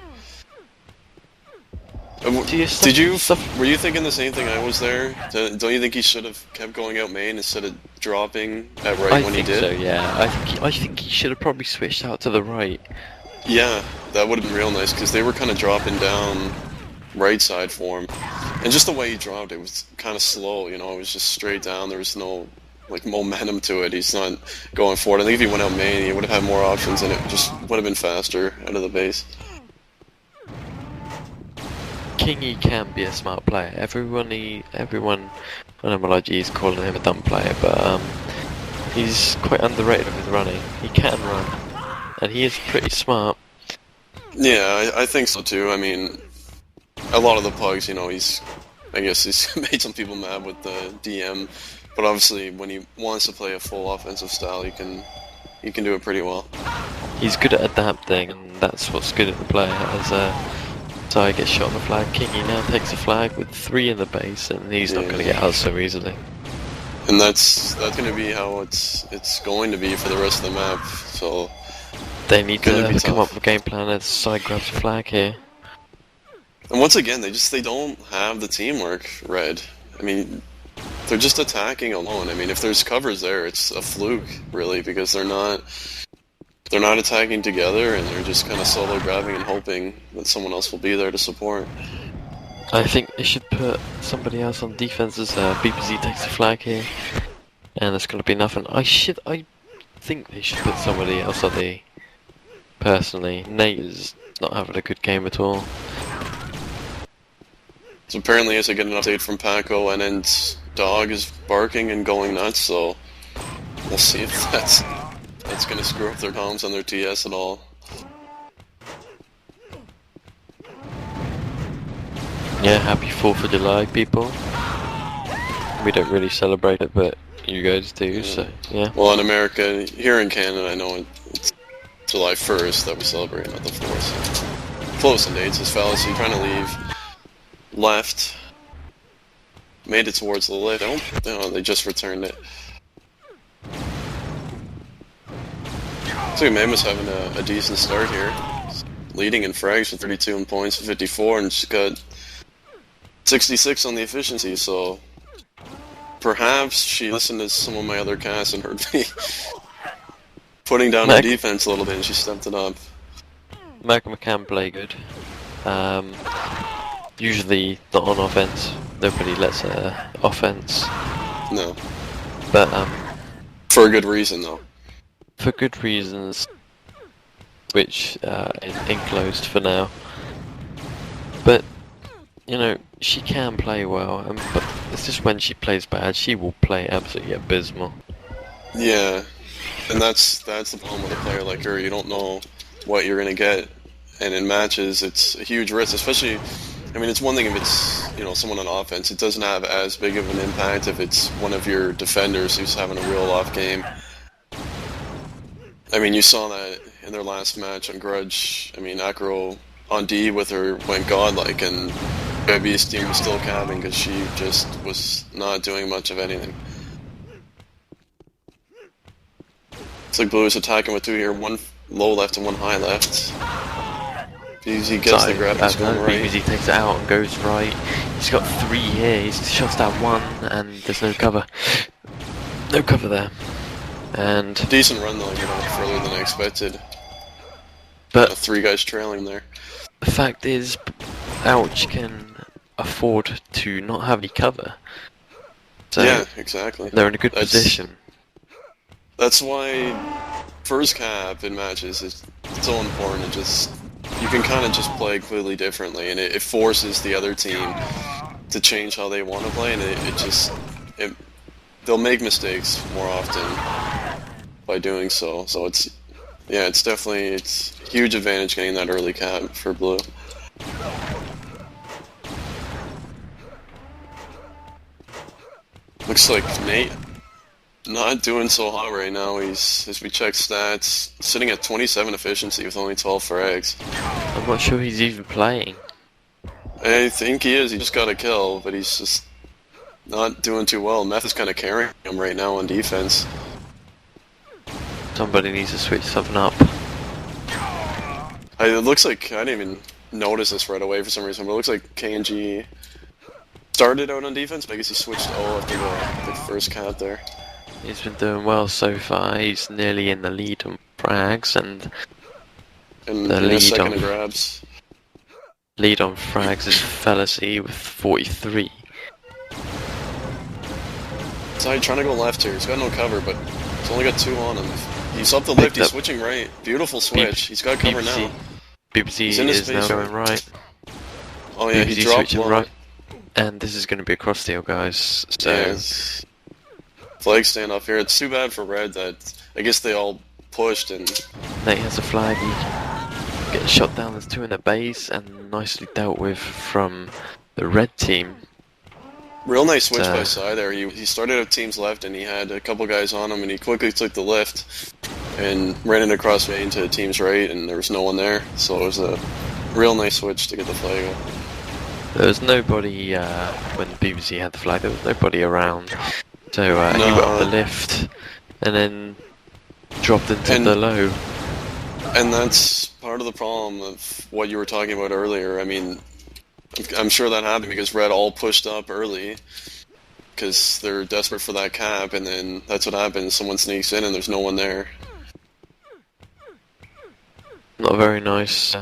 Were you thinking the same thing I was there? Don't you think he should have kept going out main instead of dropping at right when he did? I think so, yeah. I think he should have probably switched out to the right. Yeah, that would have been real nice, because they were kind of dropping down right side for him. And just the way he dropped, it was kind of slow, you know, it was just straight down, there was no, like, momentum to it, he's not going forward. I think if he went out main, he would have had more options, and it just would have been faster out of the base. Kingy can be a smart player. Everyone on MLIG is calling him a dumb player, but he's quite underrated with his running. He can run, and he is pretty smart. Yeah, I think so too. I mean, a lot of the pugs, you know, I guess he's made some people mad with the DM, but obviously when he wants to play a full offensive style, he can do it pretty well. He's good at adapting, and that's what's good at the player. So I get shot on the flag. Kingy now takes a flag with 3 in the base, and he's not going to get out so easily. And that's going to be how it's going to be for the rest of the map. So they need to come up with a game plan as side grabs a flag here. And once again, they don't have the teamwork, Red. I mean, they're just attacking alone. I mean, if there's covers there, it's a fluke, really, because they're not attacking together, and they're just kind of solo grabbing and hoping that someone else will be there to support. I think they should put somebody else on defense as BPZ takes the flag here, and there's going to be nothing. I think they should put somebody else on the. Personally, Nate is not having a good game at all. So apparently, as I get an update from Paco, and then dog is barking and going nuts. So we'll see if that's going to screw up their comms on their TS at all. Yeah, happy 4th of July, people. We don't really celebrate it, but you guys do, so yeah. Well, in America, here in Canada, I know July 1st that we celebrate, not the 4th. Close in dates. His fallacy, trying to leave. Left. Made it towards the lift. No, they just returned it. So eNIGma's having a decent start here. Leading in frags with 32 in points, 54, and she's got 66 on the efficiency, so perhaps she listened to some of my other casts and heard me putting down her defense a little bit, and she stepped it up. eNIGma can play good. Usually not on offense. Nobody lets her offense. No. But for a good reason, though. For good reasons, which is enclosed for now. But you know, she can play well, but it's just when she plays bad, she will play absolutely abysmal. Yeah, and that's the problem with a player like her. You don't know what you're gonna get, and in matches, it's a huge risk. Especially, I mean, it's one thing if it's, you know, someone on offense. It doesn't have as big of an impact if it's one of your defenders who's having a real off game. I mean, you saw that in their last match on Grudge. I mean, Acro on D with her went godlike, and Baby's team was still capping because she just was not doing much of anything. It's like Blue is attacking with 2 here, 1 low left and 1 high left. BZ gets the grab, he's going right. BZ takes it out and goes right. He's got 3 here, he's shots down 1, and there's no cover. No cover there. And decent run though, you know, further than I expected. But 3 guys trailing there. The fact is, Ouch can afford to not have any cover. So yeah, exactly. They're in a good position. That's why first cap in matches is so important. It just, you can kind of just play completely differently, and it forces the other team to change how they want to play, and they'll make mistakes more often by doing so. So it's definitely a huge advantage getting that early cap for Blue. Looks like Nate not doing so hot right now. He's, as we check stats, sitting at 27 efficiency with only 12 frags. I'm not sure he's even playing. I think he is. He just got a kill, but he's just not doing too well. Meth is kind of carrying him right now on defense. Somebody needs to switch something up. It looks like, I didn't even notice this right away for some reason, but it looks like KNG started out on defense, but I guess he switched O after the first cap there. He's been doing well so far. He's nearly in the lead on frags, and the lead on grabs. Lead on frags is Fallacy with 43. So he's trying to go left here. He's got no cover, but he's only got 2 on him. He's up the lift. He's switching right. Beautiful switch. He's got cover now. BBC is now going right. Oh yeah, he dropped one. Right. And this is going to be a cross steal, guys. So yes. Flag standoff here. It's too bad for Red that I guess they all pushed and Nate has a flag. He gets shot down. There's 2 in the base, and nicely dealt with from the Red team. Real nice switch by Sai there. He started out teams left, and he had a couple guys on him, and he quickly took the lift and ran it across main to team's right, and there was no one there. So it was a real nice switch to get the flag up. There was nobody when BBC had the flag. There was nobody around. So he went up the lift and then dropped into the low. And that's part of the problem of what you were talking about earlier. I mean, I'm sure that happened because Red all pushed up early because they're desperate for that cap, and then that's what happens. Someone sneaks in and there's no one there. Not a very nice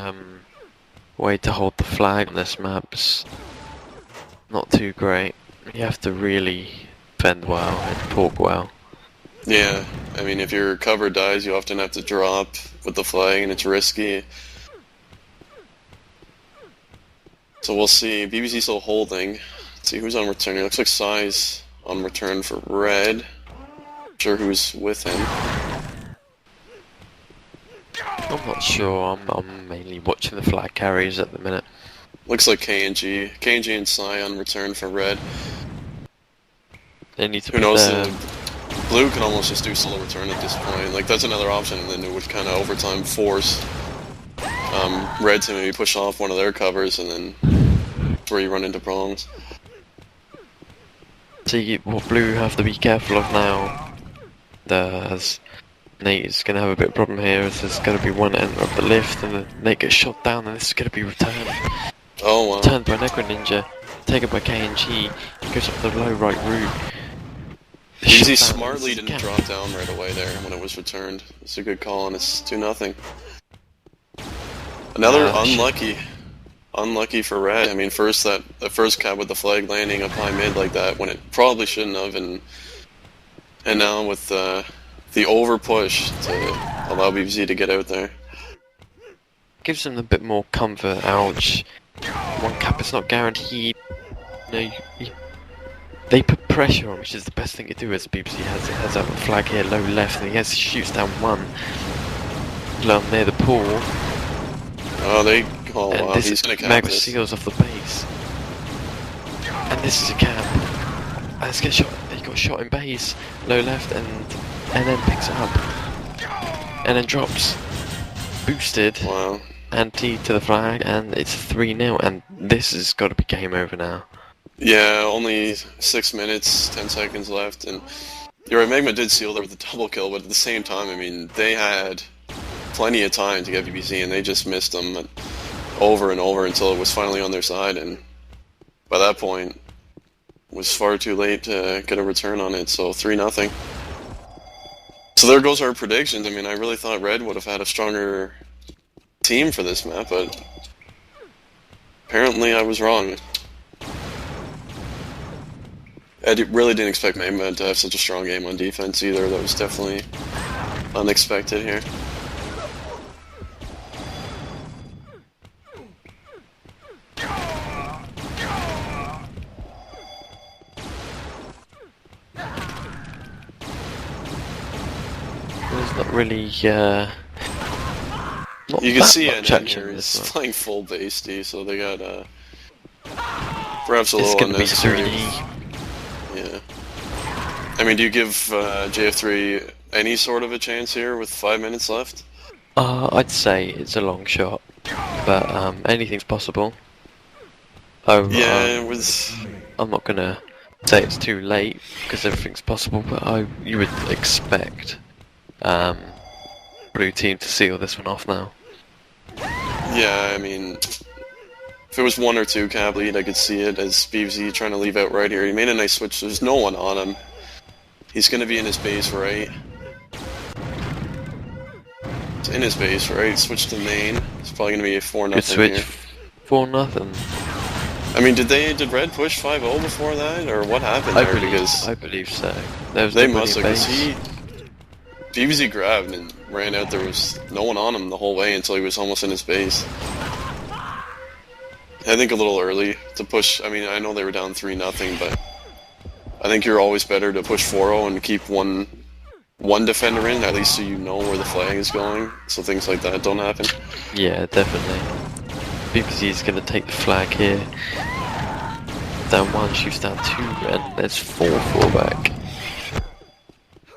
way to hold the flag on this map. It's not too great. You have to really defend well and pork well. Yeah, I mean, if your cover dies, you often have to drop with the flag, and it's risky. So we'll see. BBC still holding. Let's see who's on return here. Looks like Sai's on return for Red. Not sure who's with him. I'm not sure. I'm mainly watching the flag carries at the minute. Looks like KNG. KNG and Sai on return for Red. They need to Who knows? Blue can almost just do solo return at this point. Like, that's another option, and then it would kind of overtime force Red to maybe push off one of their covers, and then that's where you run into problems. See, what Blue have to be careful of now, as Nate is going to have a bit of a problem here, is there's going to be one end of the lift, and then Nate gets shot down, and this is going to be returned. Oh, wow. Turned by Necro Ninja, taken by KNG, goes up the low right route. Easy smartly didn't drop down right away there when it was returned. It's a good call, and it's 2-0. Another unlucky for Red. I mean, the first cap with the flag landing up high mid like that when it probably shouldn't have, and now with the over push to allow BBZ to get out there. Gives them a bit more comfort. Ouch. One cap is not guaranteed. You know, they put pressure on, which is the best thing to do as BBC has out the flag here, low left, and he shoots down one. Low near the pool. Oh wow, he's gonna cap Magma this. seals off the base. And this is a cap. And he got shot in base, low left, and then picks it up. And then drops. Boosted. Wow. anti to the flag, and it's 3-0, and this has got to be game over now. Yeah, only 6 minutes, 10 seconds left, and you're right, eNIGma did seal there with a double kill, but at the same time, I mean, they had plenty of time to get BBC, and they just missed them over and over until it was finally on their side, and by that point, it was far too late to get a return on it, so 3-0. So there goes our predictions. I mean, I really thought Red would have had a stronger team for this map, but apparently I was wrong. I really didn't expect eNIGma to have such a strong game on defense either. That was definitely unexpected here. There's not really, not you can that see much it action here. in He's this one. playing full base D, so they got perhaps a It's little gonna be unnecessary. 3D. Yeah. I mean, do you give JF3 any sort of a chance here with 5 minutes left? I'd say it's a long shot, but anything's possible. I'm not gonna say it's too late because everything's possible, but you would expect blue team to seal this one off now. Yeah, I mean, if it was 1 or 2 cap lead, I could see it as BVZ trying to leave out right here. He made a nice switch. There's no one on him. He's going to be in his base, right? It's in his base, right? Switch to main. It's probably going to be a 4-0 Good switch. here. 4-0. I mean, did Red push 5-0 before that, or what happened there? I believe so. They must have, because BVZ grabbed and ran out. There was no one on him the whole way until he was almost in his base. I think a little early to push. I mean, I know they were down 3-0, but I think you're always better to push 4-0 and keep one defender in, at least so you know where the flag is going, so things like that don't happen. Yeah, definitely. BBC is going to take the flag here. Down 1, shoots down 2, and there's 4 back.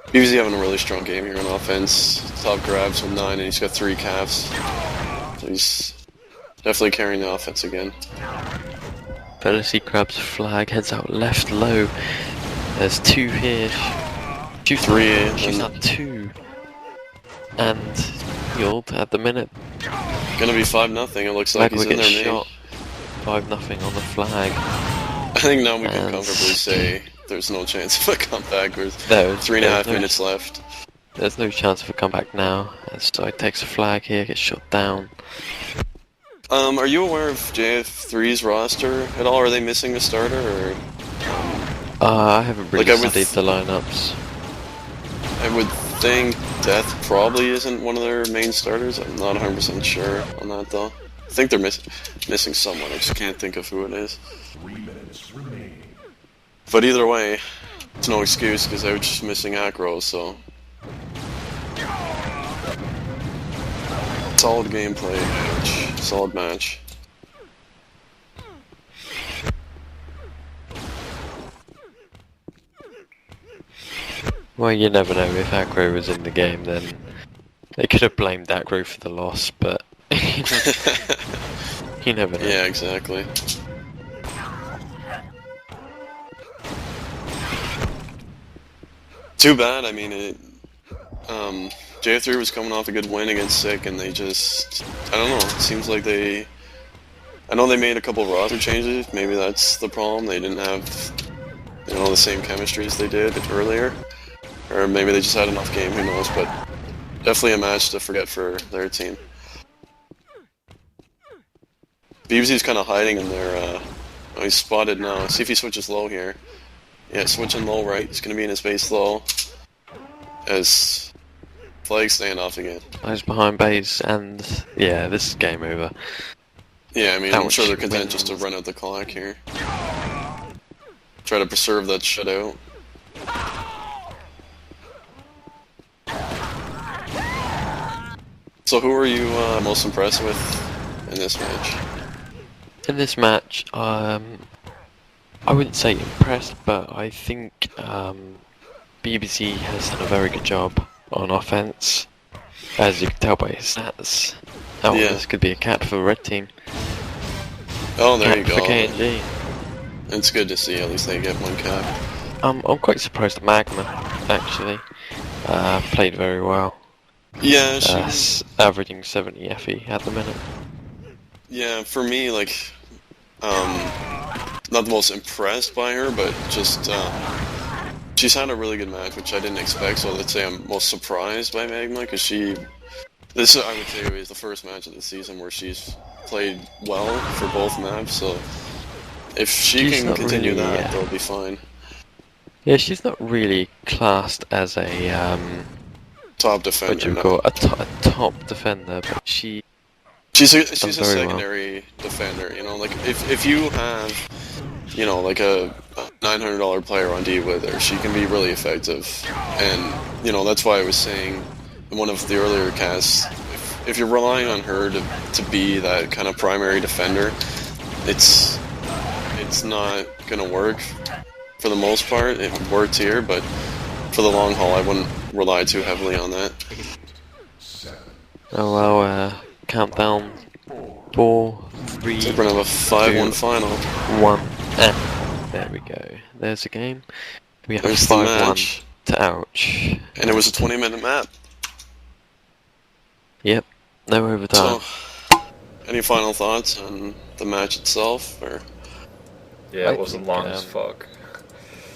BVZ having a really strong game here on offense. Top grabs with 9, and he's got 3 caps. So he's definitely carrying the offense again. Felicity grabs a flag, heads out left low. There's 2 here. Shoots 3, shoots out 2. And healed at the minute. Gonna be 5-0. It looks like he's in there, shot. 5-0 on the flag. I think now we can comfortably say there's no chance of a comeback with 3.5 minutes left. There's no chance of a comeback now. Side takes a flag here, gets shot down. Are you aware of JF3's roster at all? Are they missing a starter, or? I haven't really studied the lineups. I would think Death probably isn't one of their main starters. I'm not 100% sure on that though. I think they're missing someone. I just can't think of who it is. 3 minutes remaining. But either way, it's no excuse because they were just missing Acro, so. Solid gameplay match. Solid match. Well, you never know. If aggro was in the game, then they could have blamed aggro for the loss, but you never know. Yeah, exactly. Too bad. I mean, JF3 was coming off a good win against Sick, and they just, I don't know. It seems like I know they made a couple roster changes. Maybe that's the problem. They didn't have, the same chemistry as they did earlier, or maybe they just had enough game. Who knows? But definitely a match to forget for their team. BBZ's kind of hiding in there. Oh, he's spotted now. See if he switches low here. Yeah, switching low right. He's going to be in his base low. As Flag staying off again. He's behind base, and yeah, this is game over. Yeah, I mean, I'm sure they're content just to run out the clock here. Try to preserve that shutout. So who are you most impressed with in this match? In this match, I wouldn't say impressed, but I think BBC has done a very good job on offense, as you can tell by his stats. Oh, yeah. This could be a cap for the red team. Oh, there cap you go. For KNG. It's good to see at least they get one cap. I'm quite surprised that Magma actually played very well. Yeah, she's averaging 70 FE at the minute. Yeah, for me, like, not the most impressed by her, but just she's had a really good match, which I didn't expect. So let's say I'm most surprised by Magma because this I would say is the first match of the season where she's played well for both maps. So if she can continue really, that, they'll be fine. Yeah, she's not really classed as a Top defender. What do you call it? A top defender, but she's a secondary defender. You know, like if you have, you know, like a $900 player on D with her, she can be really effective. And you know, that's why I was saying in one of the earlier casts, if you're relying on her to be that kind of primary defender, it's not gonna work for the most part. It worked here, but for the long haul, I wouldn't rely too heavily on that. Oh well, countdown. 4, 3, So we're gonna have a 5-1 final. 1. There we go. There's the game. We have There's the 5-1 match. to Ouch. And it was a 20-minute map. Yep. No overtime. So, any final thoughts on the match itself, or? Yeah, it wasn't long as fuck.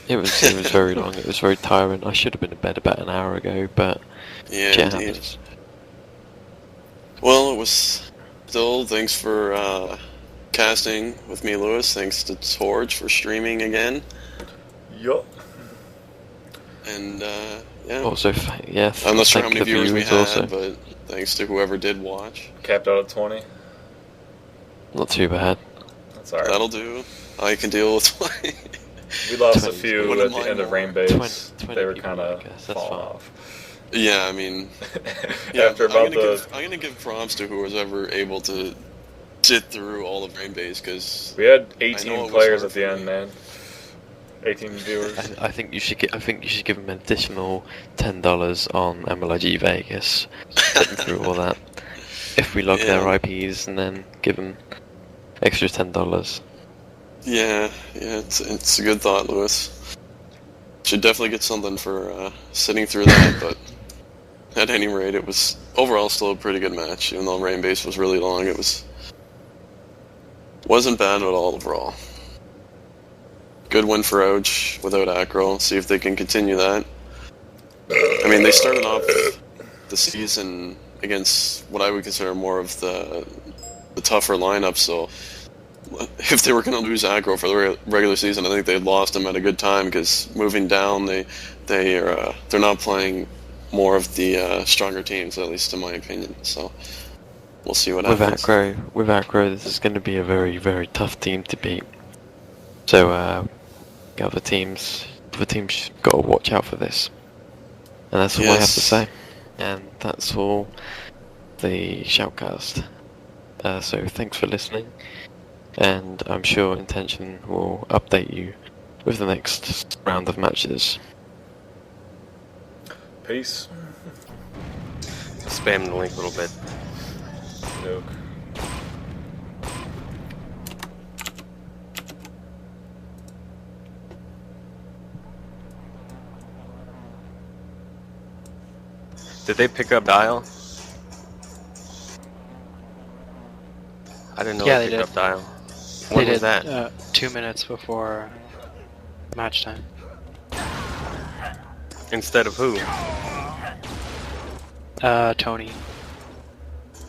It was very long. It was very tiring. I should have been in bed about an hour ago, but Yeah, shit indeed. happens. Well, it was still, thanks for casting with me, Lewis. Thanks to Torch for streaming again. Yup. And, yeah. Also, yeah. I'm not sure how thank many the viewers we had, also. but thanks to whoever did watch. Capped out at 20. Not too bad. That's alright. That'll do. I can deal with 20. We lost a few Wouldn't at the mind end of more. Rainbase. 20 They were people, kind I of guess, that's falling fine. off. Yeah, I mean, yeah, After about I'm gonna give props to who was ever able to sit through all of Rainbase, because we had I know it 18 was players hard at the for end, me. man. 18 viewers. I think you should give them an additional $10 on MLIG Vegas, sitting through all that. If we log their IPs and then give them extra $10. Yeah, it's a good thought, Lewis. Should definitely get something for sitting through that, but at any rate, it was overall still a pretty good match. Even though Rainbase was really long, it wasn't bad at all overall. Good win for Ouch without Acro. See if they can continue that. I mean, they started off the season against what I would consider more of the tougher lineup, so if they were going to lose aggro for the regular season, I think they lost them at a good time, because moving down, they're not playing more of the stronger teams, at least in my opinion. So we'll see what happens. With aggro, this is going to be a very, very tough team to beat. So other teams got to watch out for this, and that's all I have to say. And that's all the shoutcast. So thanks for listening. And I'm sure Intention will update you with the next round of matches. Peace. Spam the link a little bit. Nuke. Did they pick up Dial? I didn't know Yeah, they they picked did. up Dial. They When did was that? 2 minutes before match time. Instead of who? Tony.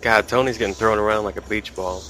God, Tony's getting thrown around like a beach ball.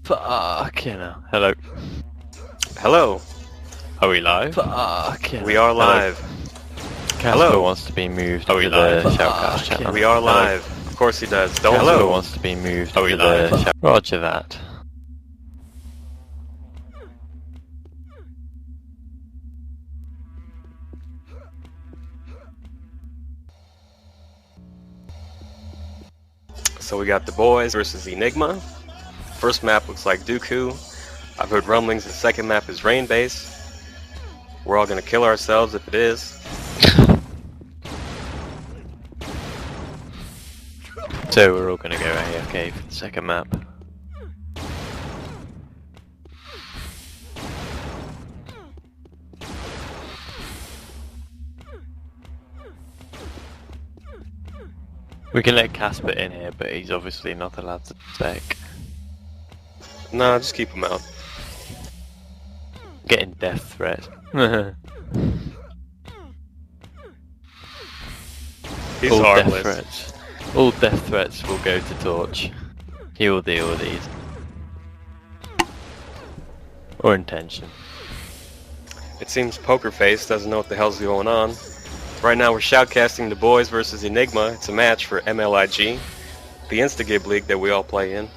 Fucking hell. Hello. Hello. Are we live? Fucking We are live. Casper Hello. wants to be moved Are we to live? the Shoutcast channel. We are live. Of course he does. Don't Casper hello. wants to be moved Are we to live? the Shout. Roger that. So we got the boys versus eNIGma. First map looks like Duku. I've heard rumblings the second map is Rainbase. We're all gonna kill ourselves if it is. So we're all gonna go AFK for the second map. We can let Casper in here, but he's obviously not allowed to spec. Nah, just keep him out. Getting death threat. He's all death harmless. threats. All death threats will go to Torch. He will deal with these. Or intention. It seems Poker Face doesn't know what the hell's going on. Right now we're shoutcasting the boys versus eNIGma. It's a match for MLIG, the Instagib league that we all play in.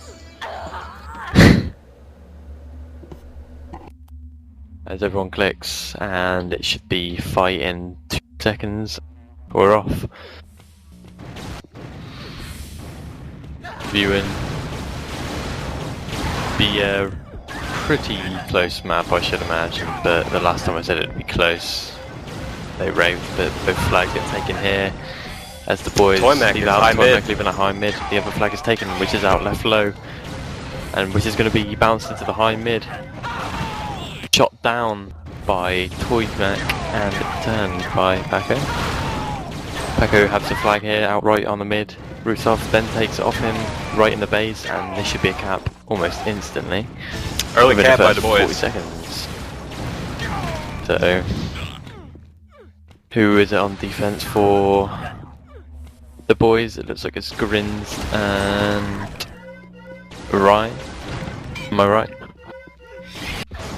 As everyone clicks, and it should be fight in 2 seconds. We're off. Viewing. Be a pretty close map, I should imagine, but the last time I said it'd be close, they raved, but both flags get taken here. As the boys Toymac leave is out, high Toymac mid. leaving a high mid, the other flag is taken, which is out left low, and which is going to be bounced into the high mid. Shot down by Toymac and turned by Paco. Paco has the flag here, outright on the mid. Russel then takes it off him, right in the base, and this should be a cap almost instantly. Early Within cap by first the boys. 40 seconds. So, who is it on defense for the boys? It looks like it's Grins and Ryan. Am I right?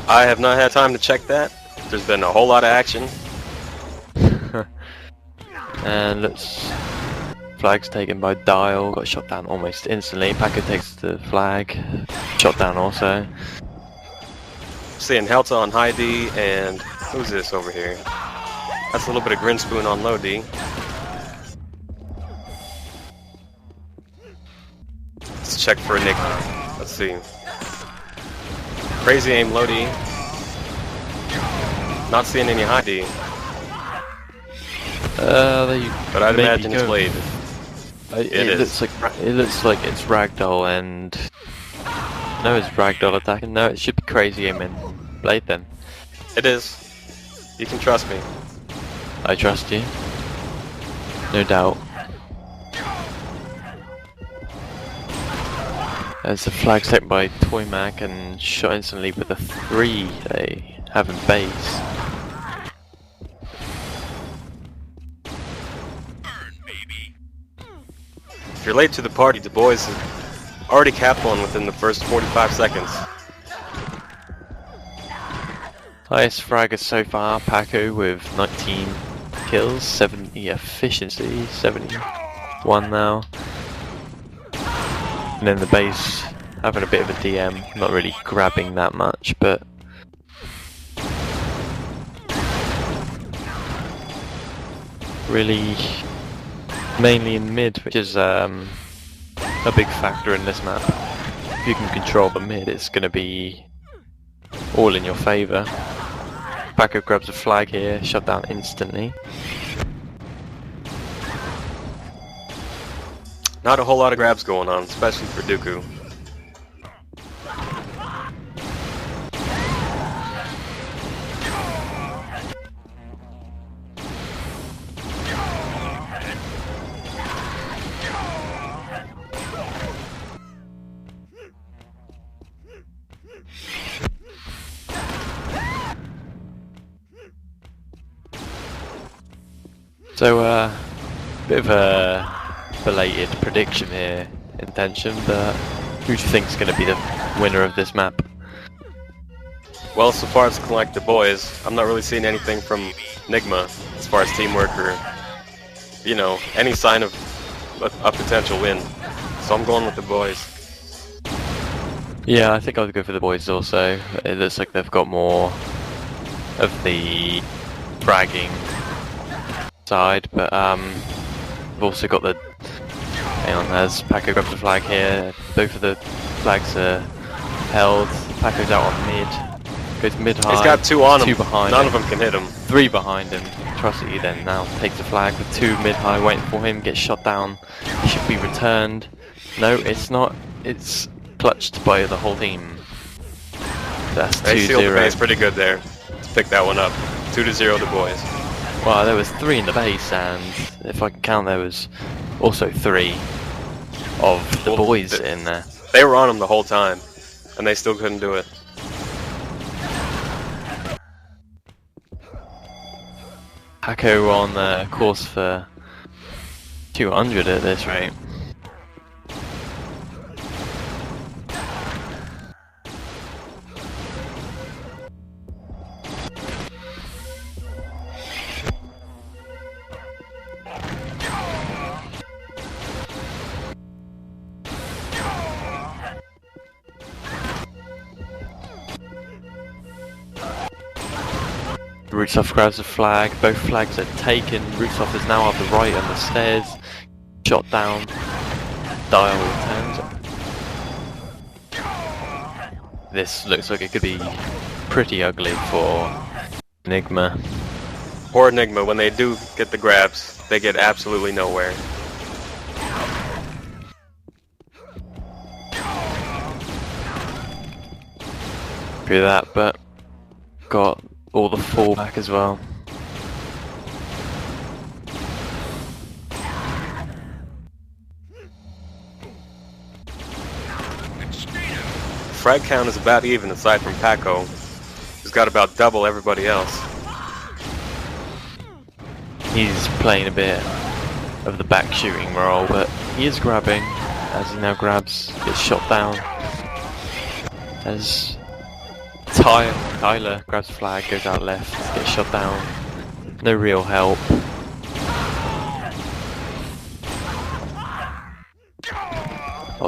I have not had time to check that. There's been a whole lot of action. And looks flag's taken by Dial, got shot down almost instantly. Paco takes the flag, shot down also. Seeing Heltah on high D, and who's this over here? That's a little bit of Grinspoon on low D. Let's check for eNIGma. Let's see. Crazy aim low D. Not seeing any high D. But I'd imagine it's Blade. It looks like it's Ragdoll and no, it's Ragdoll attacking. No, it should be Crazy aim and Blade then. It is. You can trust me. I trust you. No doubt. As the flag's taken by Toy Mac and shot instantly with a 3 they have in base. If you're late to the party, the boys have already capped one within the first 45 seconds. Highest fragger so far, Paco with 19 kills, 70 efficiency, 71 now. And then the base having a bit of a DM, not really grabbing that much, but really mainly in mid, which is a big factor in this map. If you can control the mid, it's going to be all in your favour. Paco grabs a flag here, shut down instantly. Not a whole lot of grabs going on, especially for Duku. So, bit of a belated prediction here, intention, but who do you think is going to be the winner of this map? Well, so far as like the boys, I'm not really seeing anything from eNIGma as far as teamwork or, you know, any sign of a potential win. So I'm going with the boys. Yeah, I think I'll go for the boys also. It looks like they've got more of the bragging side, but we've also got the... Hang on, as Paco grabs the flag here, both of the flags are held. Paco's out on mid, goes mid-high. He's got 2 on him, 2 behind none him. of them can hit him. 3 behind him. Trusty then now takes the flag with 2 mid-high waiting for him, gets shot down. He should be returned. No, it's not. It's clutched by the whole team. That's 2-0. They sealed the base pretty good there. Let's pick that one up. 2-0 the boys. Well, there was 3 in the base, and if I can count, there was also 3 of the boys in there. They were on him the whole time, and they still couldn't do it. Paco on course for 200 at this rate. Rootsoft grabs the flag, both flags are taken, Rootsoft is now up the right on the stairs, shot down, Dial returns. This looks like it could be pretty ugly for eNIGma. Poor eNIGma, when they do get the grabs, they get absolutely nowhere. Through that, but got all the fallback as well. Frag count is about even aside from Paco, who's got about double everybody else. He's playing a bit of the back shooting role, but he is grabbing as he now grabs, gets shot down. As Tyler grabs the flag, goes out left, gets shot down. No real help.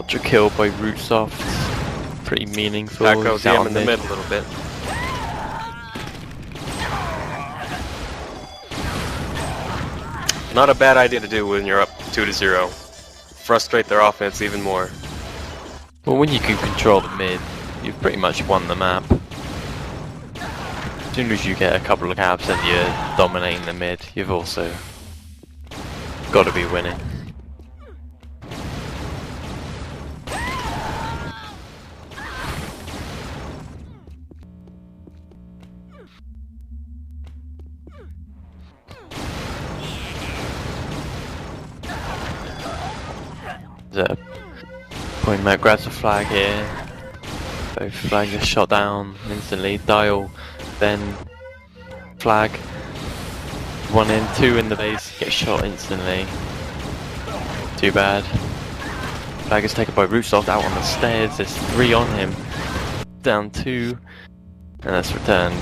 Ultra kill by Rootsoft. Pretty meaningful. Paco He's out DM in the mid a little bit. Not a bad idea to do when you're up 2-0. Frustrate their offense even more. Well, when you can control the mid, you've pretty much won the map. As soon as you get a couple of caps and you're dominating the mid, you've also got to be winning. Point Mac grabs the flag here. Both flags are shot down instantly. Dial, then flag. 1 in, 2 in the base, get shot instantly. Too bad. Flag is taken by Rootsoft out on the stairs. There's 3 on him. Down 2, and that's returned.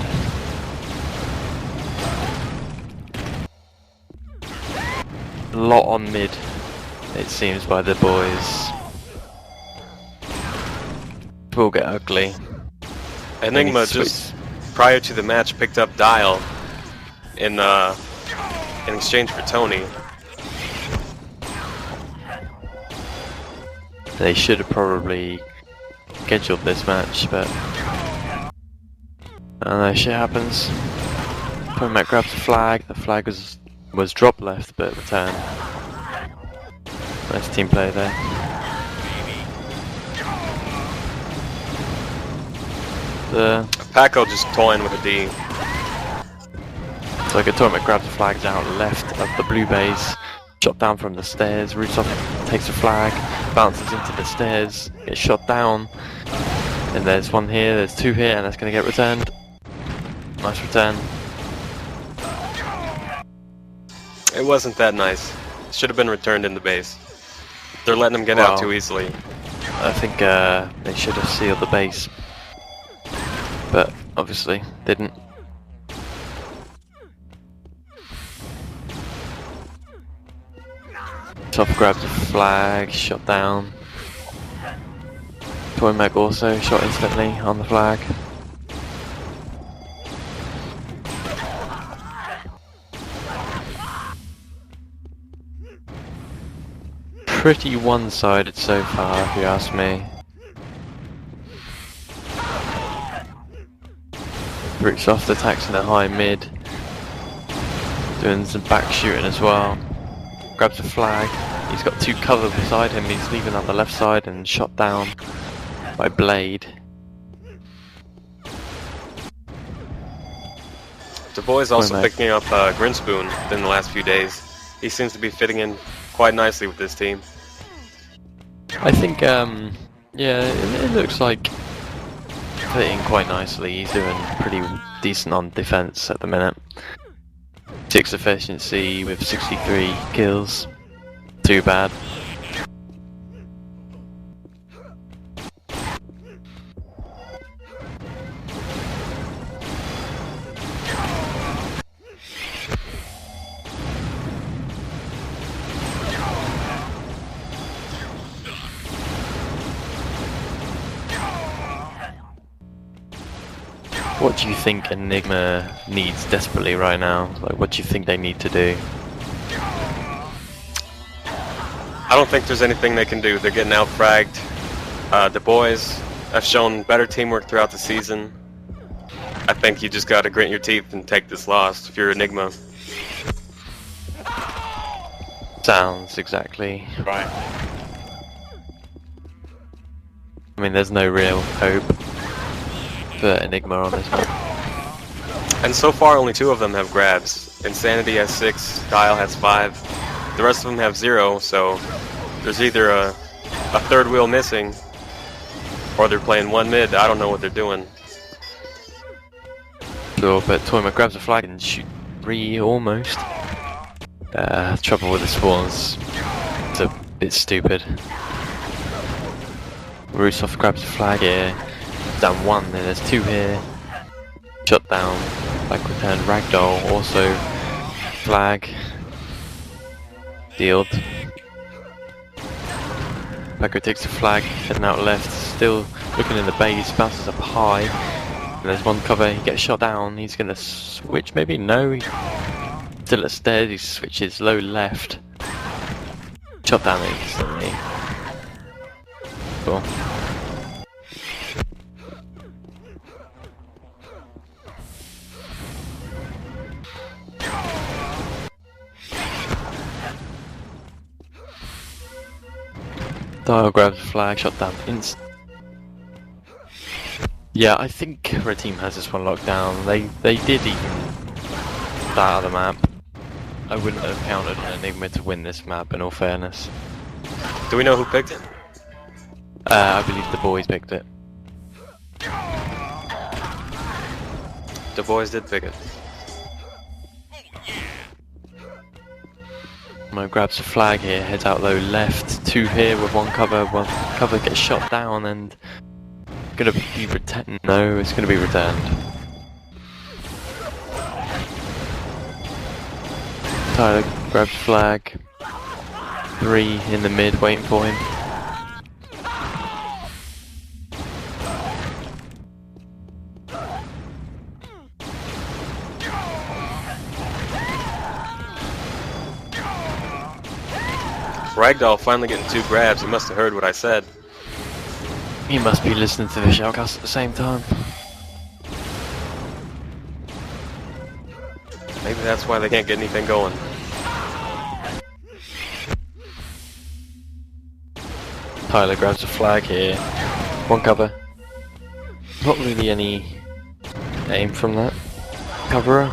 A lot on mid, it seems, by the boys. It will get ugly. eNIGma just prior to the match picked up Dial in exchange for Tony. They should have probably scheduled this match, but I don't know, shit happens. Point grabs the flag was dropped left but returned. Nice team play there. Paco just toying with a D. So Atomic grabs the flags out left of the blue base, shot down from the stairs. Rootsoft takes the flag, bounces into the stairs, gets shot down. And there's 1 here, there's 2 here, and that's going to get returned. Nice return. It wasn't that nice. Should have been returned in the base. They're letting him get out too easily. I think they should have sealed the base, but obviously didn't. Top grabs the flag, shot down. Toy Mag also shot instantly on the flag. Pretty one-sided so far, if you ask me. Rootsoft attacks in the high mid, doing some back shooting as well. Grabs a flag. He's got 2 cover beside him. He's leaving on the left side and shot down by Blade. The boy's also picking up Grinspoon in the last few days. He seems to be fitting in quite nicely with this team. I think, yeah, it looks like fitting quite nicely. He's doing pretty decent on defense at the minute. 6 efficiency with 63 kills. Too bad. What do you think eNIGma needs desperately right now? Like, what do you think they need to do? I don't think there's anything they can do. They're getting out-fragged. The boys have shown better teamwork throughout the season. I think you just gotta grit your teeth and take this loss if you're eNIGma. Sounds exactly right. I mean, there's no real hope for eNIGma on this one. And so far, only 2 of them have grabs. Insanity has 6, Dial has 5. The rest of them have 0, so there's either a 3rd wheel missing, or they're playing 1 mid. I don't know what they're doing. Sure, but Toyma grabs a flag and shoot 3 almost. Trouble with the spawns. It's a bit stupid. Rootsoft grabs a flag here. Down 1, then there's 2 here. Shut down. Back return Ragdoll, also flag. Dealed. Paco takes the flag, heading out left, still looking in the base, bounces up high. And there's one cover, he gets shot down, he's gonna switch maybe? No, he's still at stairs, he switches low left. Shot down instantly. Cool. Dial grabs the flag, shot down Yeah, I think Red Team has this one locked down. They did even that other map. I wouldn't have counted on eNIGma to win this map, in all fairness. Do we know who picked it? I believe the boys picked it. The boys did pick it. Mo grabs a flag here, heads out low left, 2 here with one cover gets shot down and gonna be returned. No, it's gonna be returned. Tyler grabs flag, 3 in the mid waiting for him. Ragdoll finally getting 2 grabs. He must have heard what I said. He must be listening to the shoutcast at the same time. Maybe that's why they can't get anything going. Tyler grabs a flag here. One cover. Not really any aim from that coverer.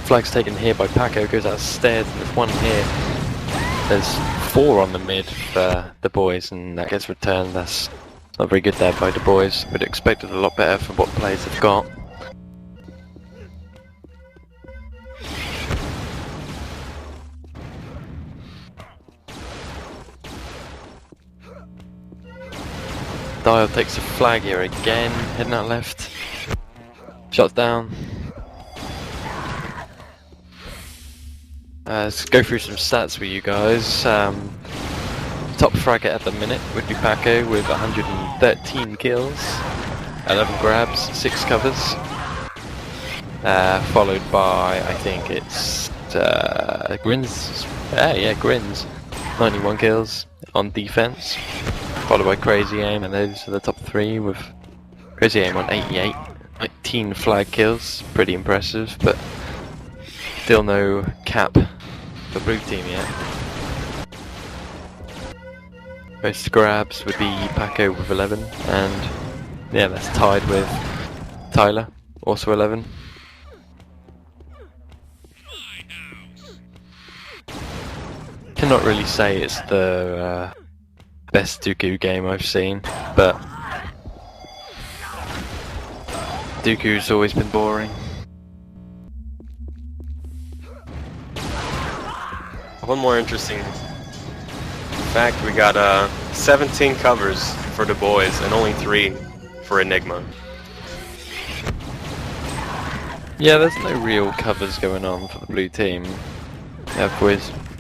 Flag's taken here by Paco, goes out stairs, and there's 1 here. There's 4 on the mid for the boys, and that gets returned. That's not very good there by the boys. Would expect it a lot better for what players have got. Dial takes a flag here again, heading out left. Shots down. Let's go through some stats with you guys. Top fragger at the minute would be Paco with 113 kills, 11 grabs, 6 covers. Followed by, I think it's Grins. Yeah, Grins. 91 kills on defense. Followed by Crazy Aim, and those are the top 3 with Crazy Aim on 88. 19 flag kills, pretty impressive, but still no cap for blue team yet. Most grabs would be Paco with 11, and yeah, that's tied with Tyler, also 11. Cannot really say it's the best Duku game I've seen, but Duku's always been boring. One more interesting fact, we got 17 covers for the boys and only 3 for eNIGma. Yeah, there's no real covers going on for the blue team.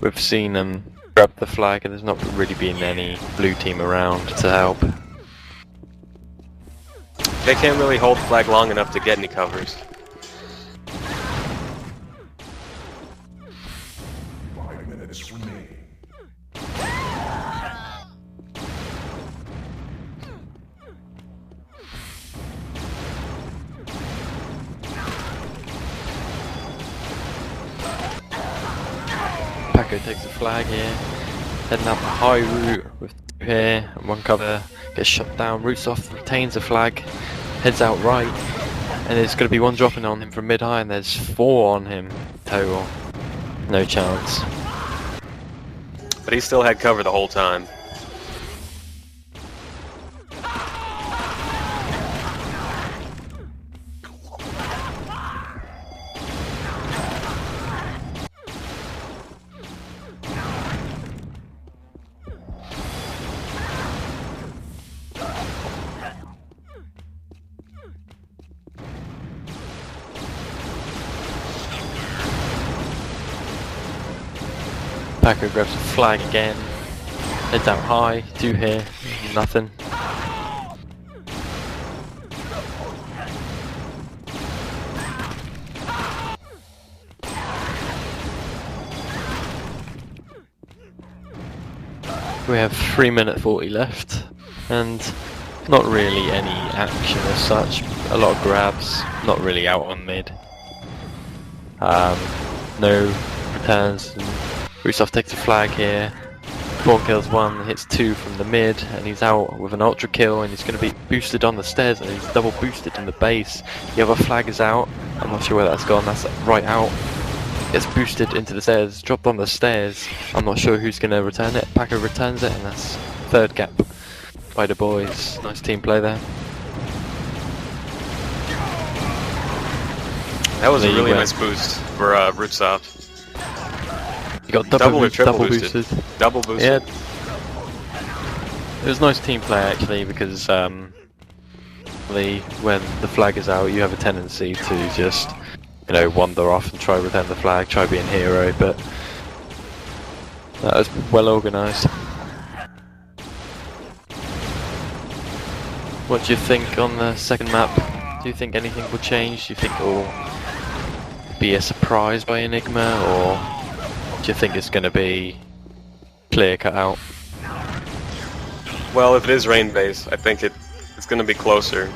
We've seen them grab the flag and there's not really been any blue team around to help. They can't really hold flag long enough to get any covers. Paco takes the flag here, heading up a high route with 2 here and 1 cover, gets shot down, roots off, retains the flag, heads out right, and there's going to be 1 dropping on him from mid-high and there's 4 on him total. No chance. But he still had cover the whole time. Paco grabs a flag again, Heads out high, 2 here, nothing. We have 3:40 left, and not really any action as such. A lot of grabs, not really out on mid. No returns. Russel takes a flag here. 4 kills 1, hits 2 from the mid, and he's out with an ultra kill, and he's going to be boosted on the stairs, and he's double boosted in the base. The other flag is out. I'm not sure where that's gone. That's right out. Gets boosted into the stairs, dropped on the stairs. I'm not sure who's going to return it. Paco returns it, and that's 3rd gap by the boys. Nice team play there. That was a really nice boost for Russel. You got double boosted. Double boosted. Yeah. It was nice team play actually, because when the flag is out, you have a tendency to just, you know, wander off and try to return the flag, try being hero, but that was well organised. What do you think on the second map? Do you think anything will change? Do you think it will be a surprise by eNIGma, or do you think it's going to be clear cut out? Well, if it is Rainbase, I think it's going to be closer.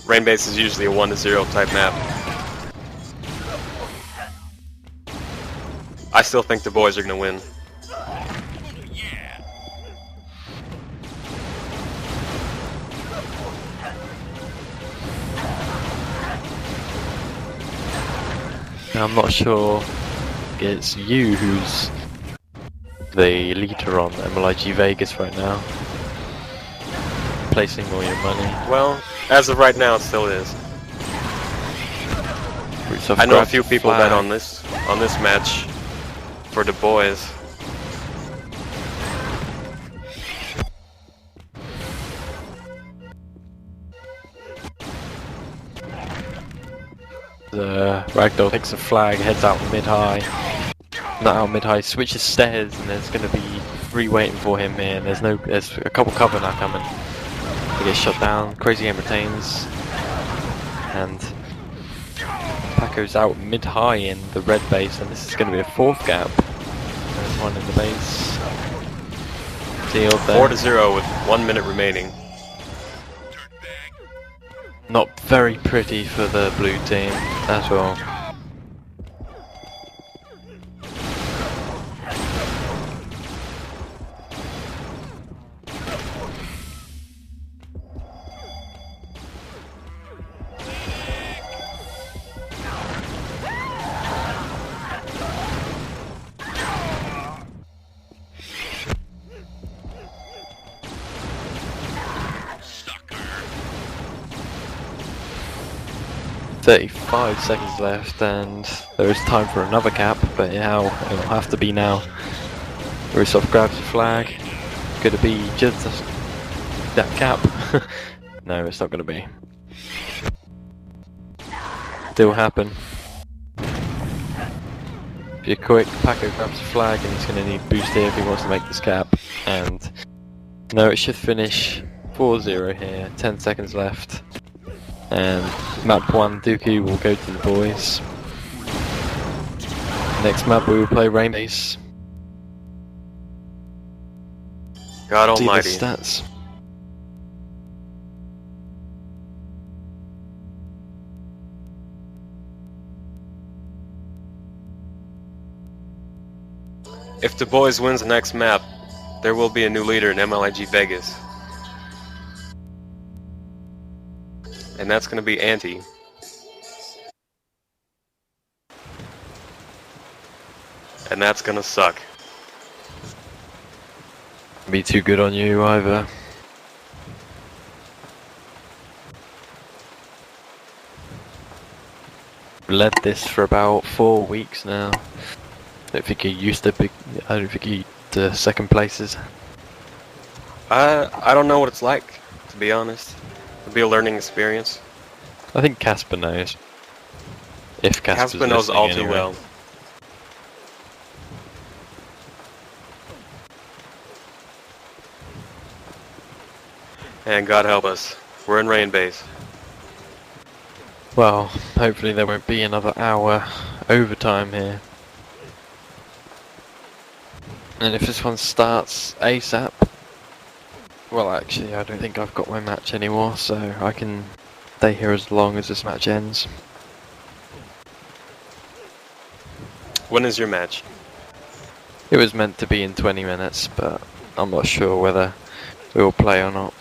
Rainbase is usually a 1-0 type map. I still think the boys are going to win. I'm not sure it's you who's the leader on MLIG Vegas right now, placing all your money. Well, as of right now, it still is. I know a few people bet on this match for the boys. Ragdoll takes a flag, heads out mid-high. Not out mid-high, switches stairs, and there's going to be 3 waiting for him here. And there's a couple cover now coming. He gets shot down. Crazy Aim retains, and Paco's out mid-high in the red base, and this is going to be a 4th gap. There's one in the base. Sealed there. 4-0 with 1 minute remaining. Not very pretty for the blue team as well. "35 seconds left, and there is time for another cap, but yeah, it'll have to be now." Russel grabs the flag. Could it be just that cap? No, it's not going to be. Still happen. If you're quick, Paco grabs the flag, and he's going to need boost here if he wants to make this cap. And no, it should finish 4-0 here. 10 seconds left. And map 1, DUUUUKUU will go to the boys. Next map we will play Rainbase. God almighty. See the stats. If the boys wins the next map, there will be a new leader in MLIG Vegas. And that's going to be Anti. And that's going to suck. Be too good on you either. Led this for about 4 weeks now. I don't think you're used to second places. I don't know what it's like, to be honest. It'll be a learning experience. I think Casper knows. If Casper knows all too well. And God help us, we're in rain base. Well, hopefully there won't be another hour overtime here. And if this one starts ASAP, well actually I don't think I've got my match anymore, so I can stay here as long as this match ends. When is your match? It was meant to be in 20 minutes, but I'm not sure whether we'll play or not.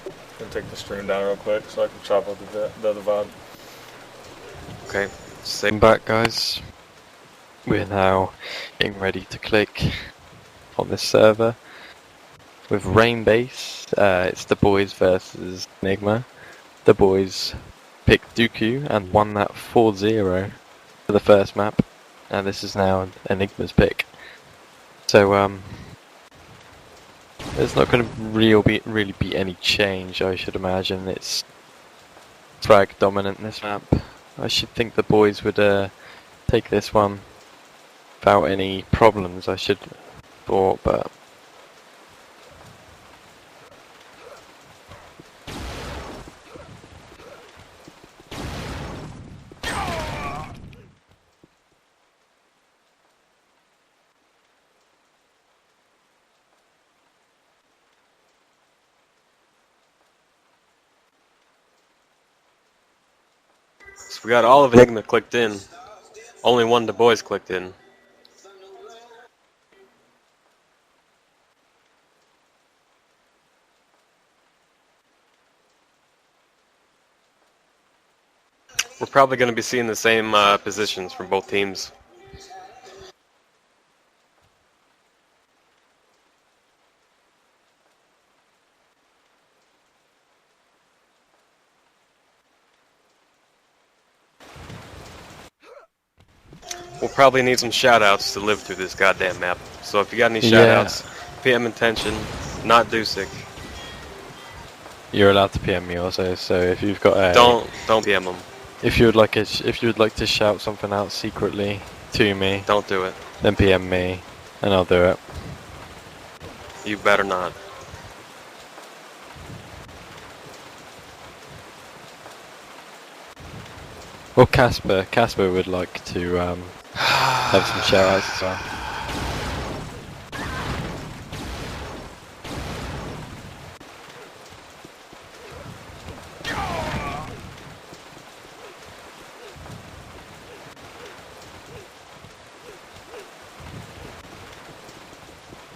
I'm gonna take the stream down real quick so I can chop up the other VOD. Okay. Welcome back, guys. We're now getting ready to click on this server with Rainbase. It's the boys versus eNIGma. The boys picked Duku and won that 4-0 for the first map, and this is now eNIGma's pick. So there's not going to really be any change, I should imagine. It's frag dominant in this map. I should think the boys would take this one without any problems, I should have thought, but So we got all of eNIGma clicked in. Only one of the boys clicked in. We're probably going to be seeing the same positions from both teams. We'll probably need some shoutouts to live through this goddamn map. So if you got any shoutouts, PM intention, not Dewsick. you're allowed to PM me also. So if you've got a don't PM them. if you would like to shout something out secretly to me, Don't do it. then PM me, and I'll do it. You better not. Well, Casper would like to have some shoutouts as well.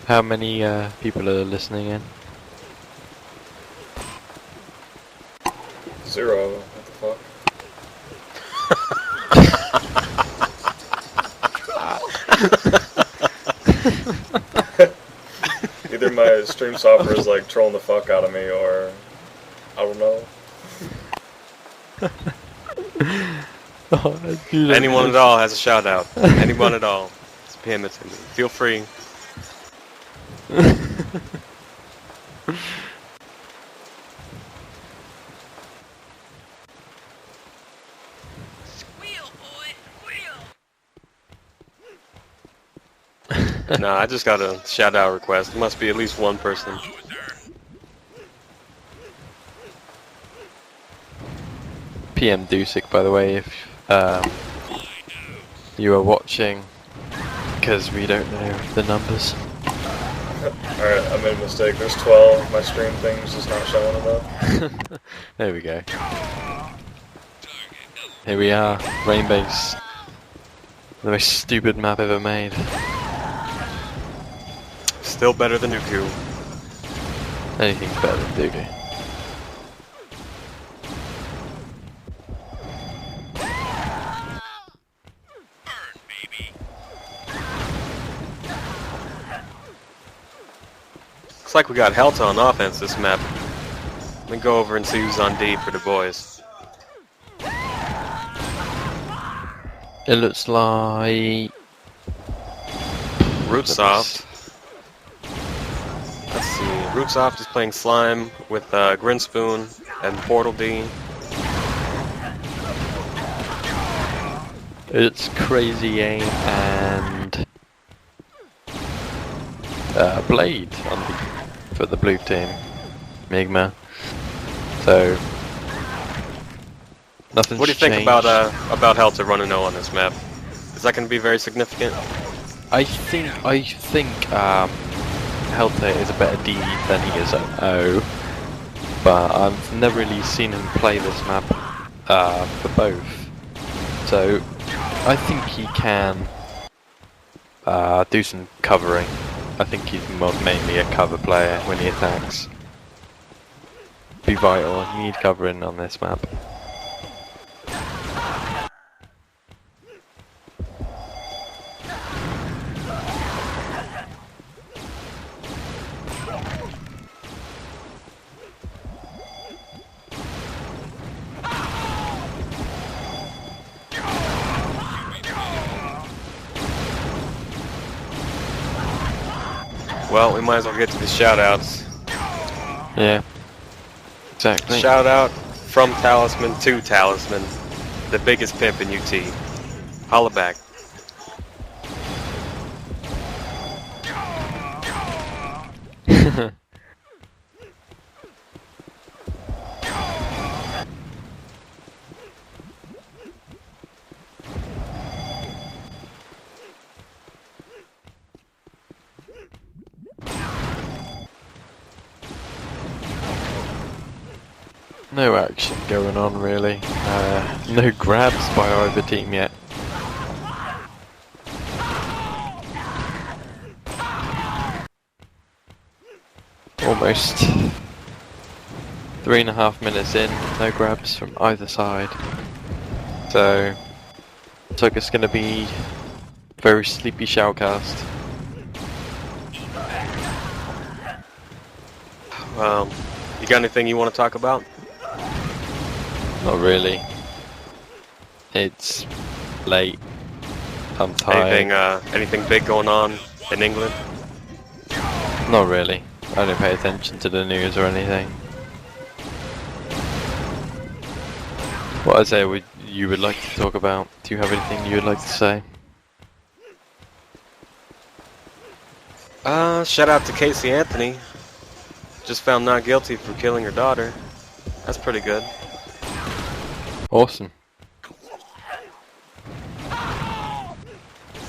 How many people are listening in? 0. What the fuck? Either my stream software is like trolling the fuck out of me, or I don't know. Anyone at all has a shout out. Anyone at all. Just PM it to me. Feel free. Nah, I just got a shout out request. It must be at least one person. PM Dewsick, by the way, if you are watching, because we don't know the numbers. Alright, I made a mistake. There's 12. My stream thing's just not showing enough. There we go. Here we are, Rainbase. The most stupid map ever made. Still better than Duku. Anything's better than Duku. Looks like we got Heltah on offense this map. Let me go over and see who's on D for the boys. It looks like Rootsoft. Let's see. Rootsoft is playing Slime with Grinspoon and Portal D. It's Crazy Aim and Blade for the blue team. eNIGma. So nothing's What do you think changed. about Heltah running O on this map? Is that going to be very significant? I think Heltah is a better D than he is at O, but I've never really seen him play this map for both. So I think he can do some covering. I think he's mainly a cover player when he attacks. Be vital. You need covering on this map. Well, we might as well get to the shoutouts. Yeah. Exactly. Shout out from Talisman to Talisman, the biggest pimp in UT. Holla back. No action going on really. No grabs by either team yet. Almost 3.5 minutes in, no grabs from either side. So looks like it's gonna be very sleepy shoutcast. You got anything you want to talk about? Not really. It's late. I'm tired. Anything big going on in England? Not really. I don't pay attention to the news or anything. What is there you would like to talk about? Do you have anything you would like to say? Shout out to Casey Anthony. Just found not guilty for killing her daughter. That's pretty good. Awesome.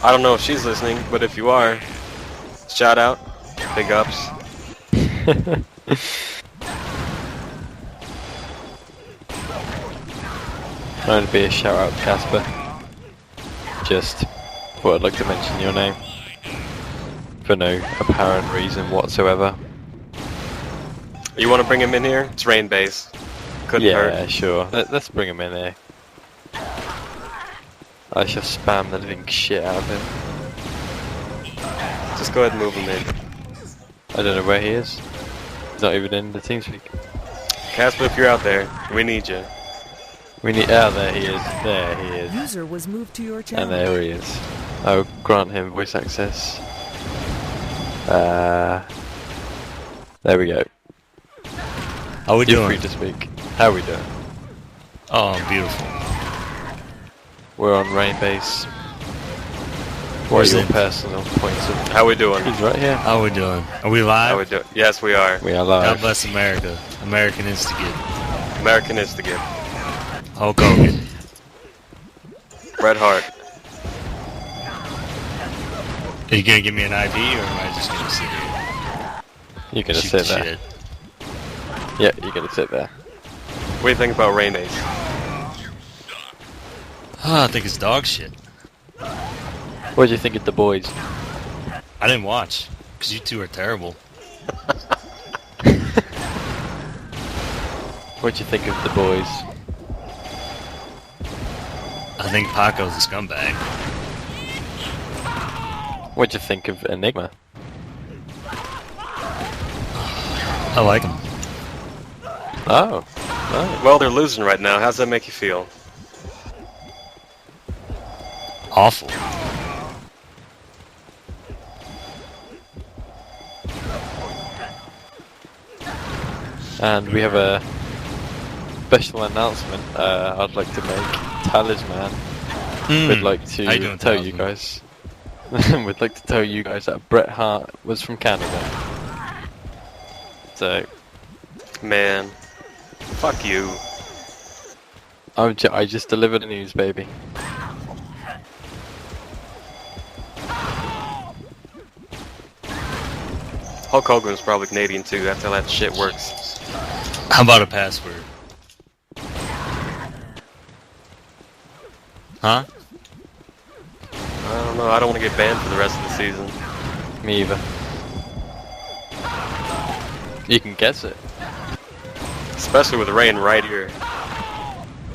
I don't know if she's listening, but if you are, shout out. Big ups. Trying to be a shout out, Casper. Just thought I'd like to mention your name. For no apparent reason whatsoever. You want to bring him in here? It's Rainbase. Couldn't hurt. Yeah, sure. Let's bring him in here. I shall spam the living shit out of him. Just go ahead and move him in. I don't know where he is. He's not even in the TeamSpeak. Casper, if you're out there, we need you. We need. Ah, there he is. There he is. User was moved to your channel. And there he is. I'll grant him voice access. There we go. How we You're doing? free to speak. How we doing? Oh, beautiful. We're on Rainbase. What Where's are your it? personal points of... How we doing? He's right here. How we doing? Are we live? How we doing? Yes, we are. We are God live. bless America. American is to give. American is the gift. Hulk Hogan. Bret Hart. Are you gonna give me an ID or am I just gonna sit here? You're gonna Shoot sit the there. shit. Yeah, you're gonna sit there. What do you think about Rainbase? Ah, I think it's dog shit. What do you think of the boys? I didn't watch, because you two are terrible. What do you think of the boys? I think Paco's a scumbag. What do you think of eNIGma? I like him. Oh. Well, they're losing right now. How's that make you feel? Awful. And we have a special announcement I'd like to make. Talisman We'd like to How you doing, tell you Talisman? guys. We'd like to tell you guys that Bret Hart was from Canada. So, Man, fuck you. I just delivered the news, baby. Hulk Hogan was probably Canadian too. That's how that shit works. How about a password? Huh? I don't know. I don't want to get banned for the rest of the season. Me either. You can guess it. Especially with Rain right here.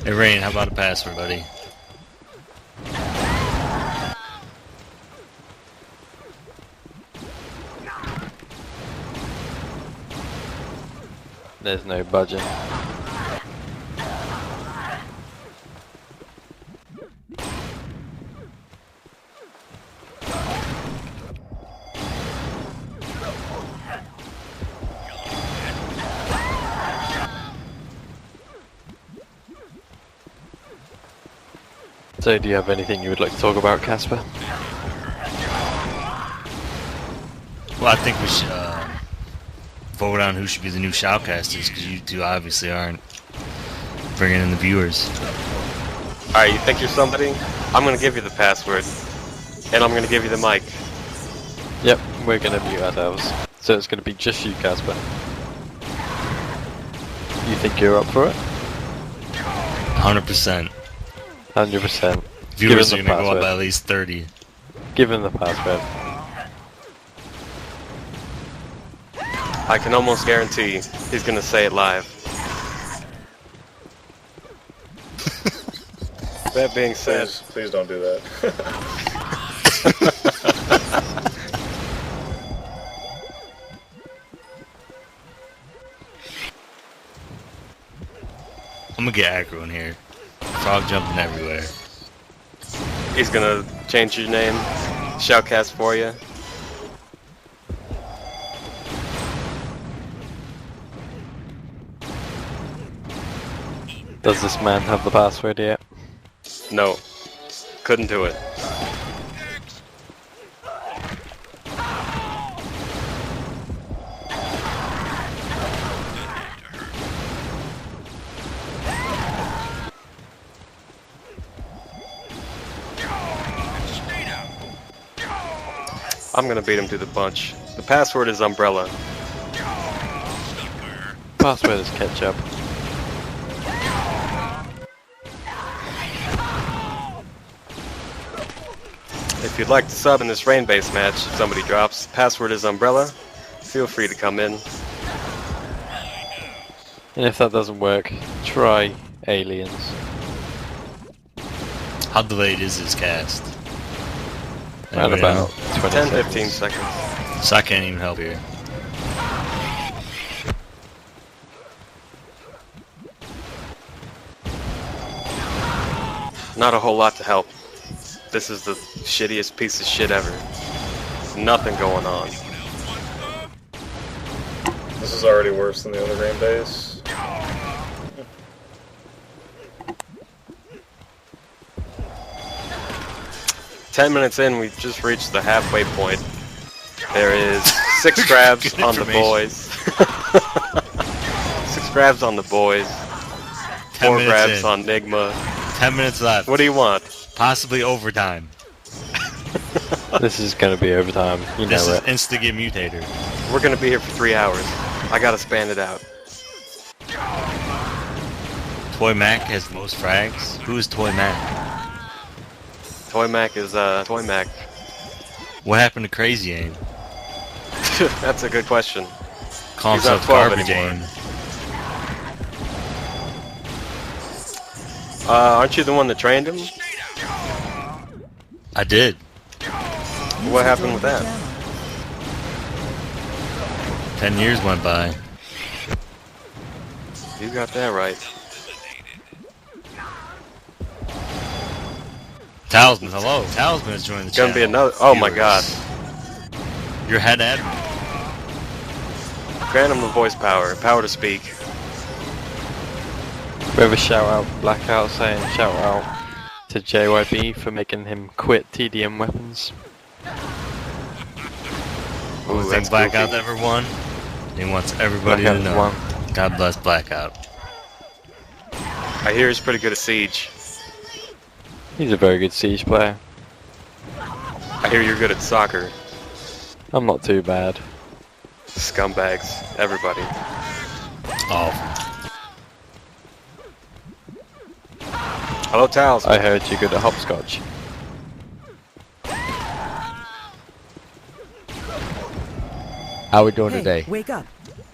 Hey Rain, how about a password, buddy? There's no budging. So, do you have anything you would like to talk about, Casper? Well, I think we should vote on who should be the new shoutcasters, because you two obviously aren't bringing in the viewers. Alright, you think you're somebody? I'm gonna give you the password. And I'm gonna give you the mic. Yep, we're gonna mute ourselves. So it's gonna be just you, Casper. You think you're up for it? 100%. 100%. Viewers are Give him going the to go up password. by at least 30. Give him the password. I can almost guarantee he's gonna say it live. That being said, Please don't do that. I'm going to get aggro in here. Frog jumping everywhere. he's gonna change your name, shoutcast for you. Does this man have the password yet? No, couldn't do it. I'm gonna beat him to the punch. The password is umbrella. Password is ketchup. If you'd like to sub in this rain-based match, if somebody drops, password is umbrella. Feel free to come in. And if that doesn't work, try aliens. How delayed is this cast? At Anybody about know? 20 10-15 seconds. seconds. So I can't even help here. Not a whole lot to help. This is the shittiest piece of shit ever. Nothing going on. This is already worse than the other rain base. Ten minutes in, we've just reached the halfway point. There is 6 grabs Good on the boys. 6 grabs on the boys. 10 4 minutes grabs in. on Enigma. 10 minutes left. What do you want? Possibly overtime. This is gonna be overtime. You This know is it. Insta-Get Mutator. We're gonna be here for 3 hours. I gotta span it out. Toy Mac has the most frags. Who is Toy Mac? Toy Mac is Toy Mac. What happened to Crazy Aim? That's a good question. Call He's not himself 12 Garbage anymore. Aim. Aren't you the one that trained him? I did. What happened with that? 10 years went by. You got that right. Talisman, hello. Talisman has joined the It's gonna channel. be another. Oh my Viewers. god. Your head admin. Grant him the voice power. Power to speak. We have a shout out Blackout saying shout out to JYB for making him quit TDM weapons. Only thing Blackout ever won. He wants everybody to know. God bless Blackout. I hear he's pretty good at Siege. He's a very good Siege player. I hear you're good at soccer. I'm not too bad. Scumbags, everybody. Oh. Hello, Talisman. I heard you're good at hopscotch. How we doing today? Wake up.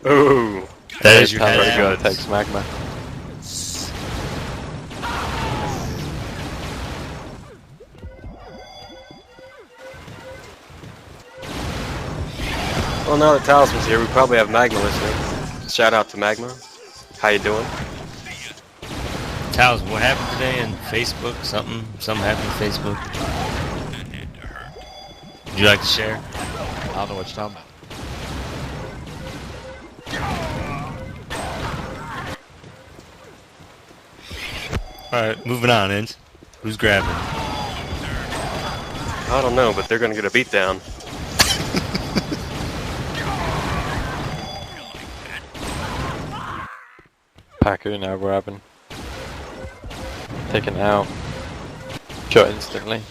Ooh. That is your Very head. good. Takes magma. Well, now that Talisman's here, we probably have Magma listening. Shout out to Magma. How you doing? Talisman, what happened today on Facebook? Something happened on Facebook. Would you like to share? I don't know what you're talking about. Alright, moving on, Int. Who's grabbing? I don't know, but they're gonna get a beatdown. Packer now grabbing. Taken out. Shot instantly.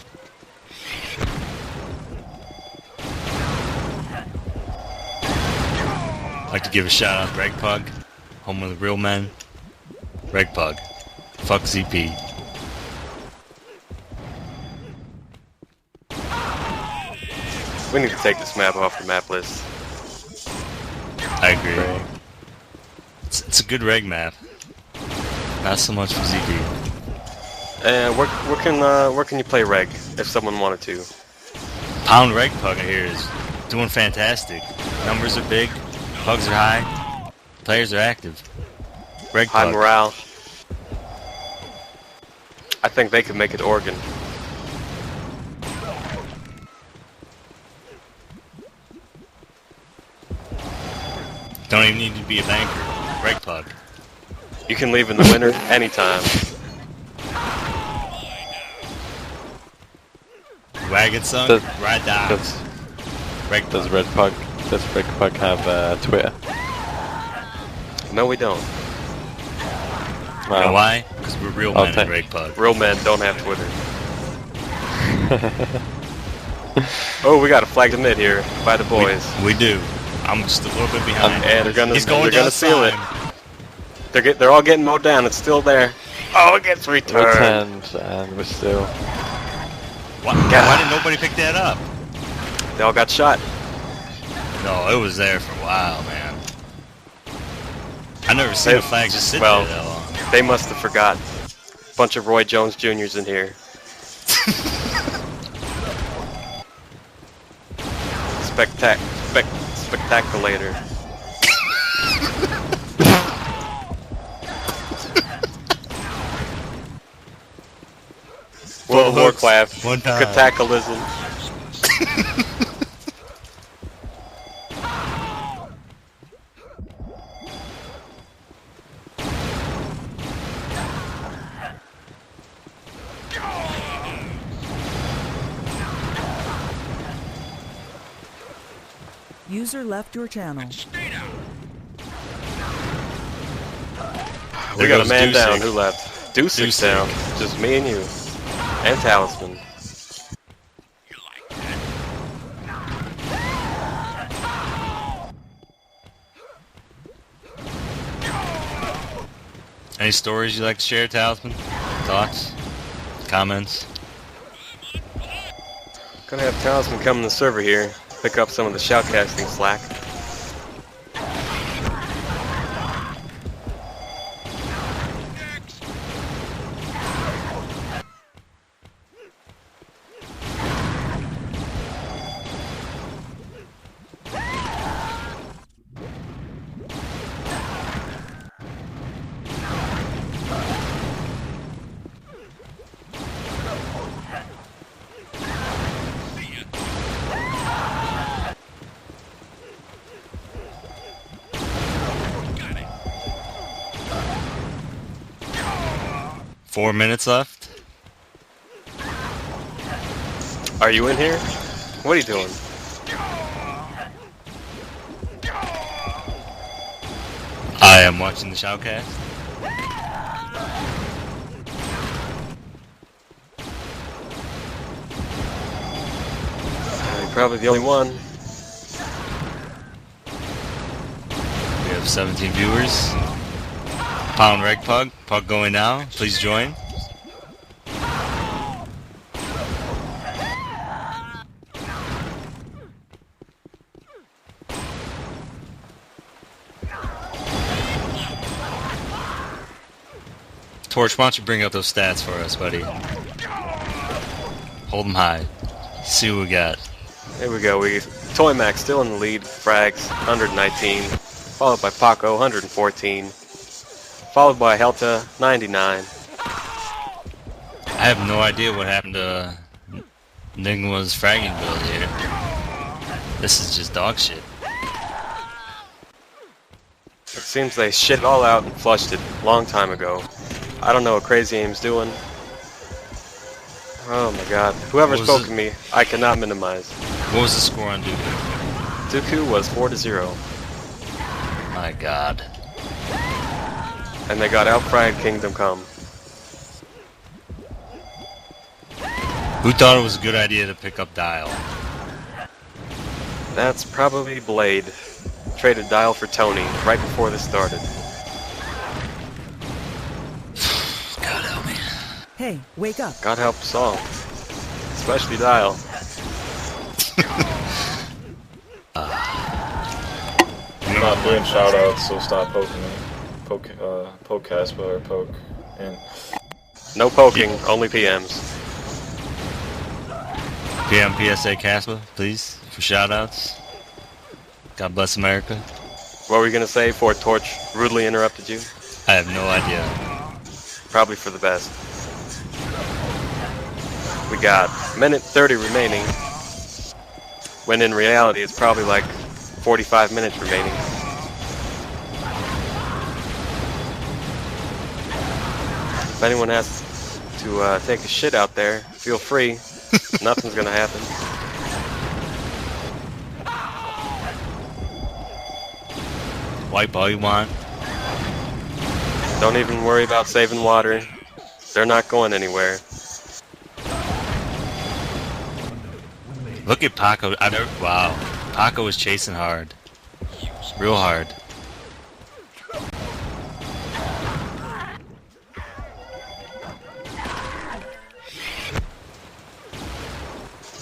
I'd like to give a shout out to Reg Pug, home of the real men. Reg Pug. Fuck ZP. We need to take this map off the map list. I agree. It's a good reg map. Not so much for ZP. And where can you play reg if someone wanted to? Pound Reg Pug here is doing fantastic. Numbers are big, pugs are high, players are active. Reg High Pug. morale. I think they could make it Oregon. Don't even need to be a banker. Reg Pug. You can leave in the winter anytime. Wagon Son, Ride Dogs. Does Red Pug have Twitter? No, we don't. You know why? Because we're real men in Reg Pug. Real men don't have Twitter. Oh, we got a flag to mid here by the boys. We do. I'm just a little bit behind. And they're gonna seal it. Time. They're all getting mowed down. It's still there. Oh, it gets returned. And we're still. Why didn't nobody pick that up? They all got shot. No, it was there for a while, man. I never seen a flag just sit there that long. They must have forgot. Bunch of Roy Jones Juniors in here. Spectaculator. World War Warcraft. One time. Cataclysm. User left your channel. We got a man down. Who left? Dewsick down. Just me and you. And Talisman. Any stories you'd like to share, Talisman? Thoughts? Comments? Gonna have Talisman come in the server here, pick up some of the shoutcasting slack. Four minutes left. Are you in here? What are you doing? I am watching the shoutcast. You're probably the only one. We have 17 viewers. Pound Reg Pug. Pug going now. Please join. Torch, why don't you bring up those stats for us, buddy? Hold them high. See what we got. Here we go. Toy Mac still in the lead. Frags 119, followed by Paco 114, followed by Heltah 99. I have no idea what happened to eNIGma's fragging build here. This is just dog shit. It seems they shit it all out and flushed it a long time ago. I don't know what Crazy Aim's doing. Oh my god. Whoever's poking me, I cannot minimize. What was the score on Duku? Duku was 4-0. My god. And they got outfried Kingdom Come. Who thought it was a good idea to pick up Dial? That's probably Blade. Traded Dial for Tony right before this started. God help me. Hey, wake up. God help us all. Especially Dial. I'm not doing shoutouts, so stop poking me. Poke Casper or poke. And no poking, only PMs. PM PSA Casper, please, for shoutouts. God bless America. What were you gonna say before Torch rudely interrupted you? I have no idea. Probably for the best. We got minute 30 remaining, when in reality it's probably like 45 minutes remaining. If anyone has to take a shit out there, feel free. Nothing's gonna happen. Wipe all you want. Don't even worry about saving water. They're not going anywhere. Look at Paco. Wow. Paco was chasing hard. Real hard.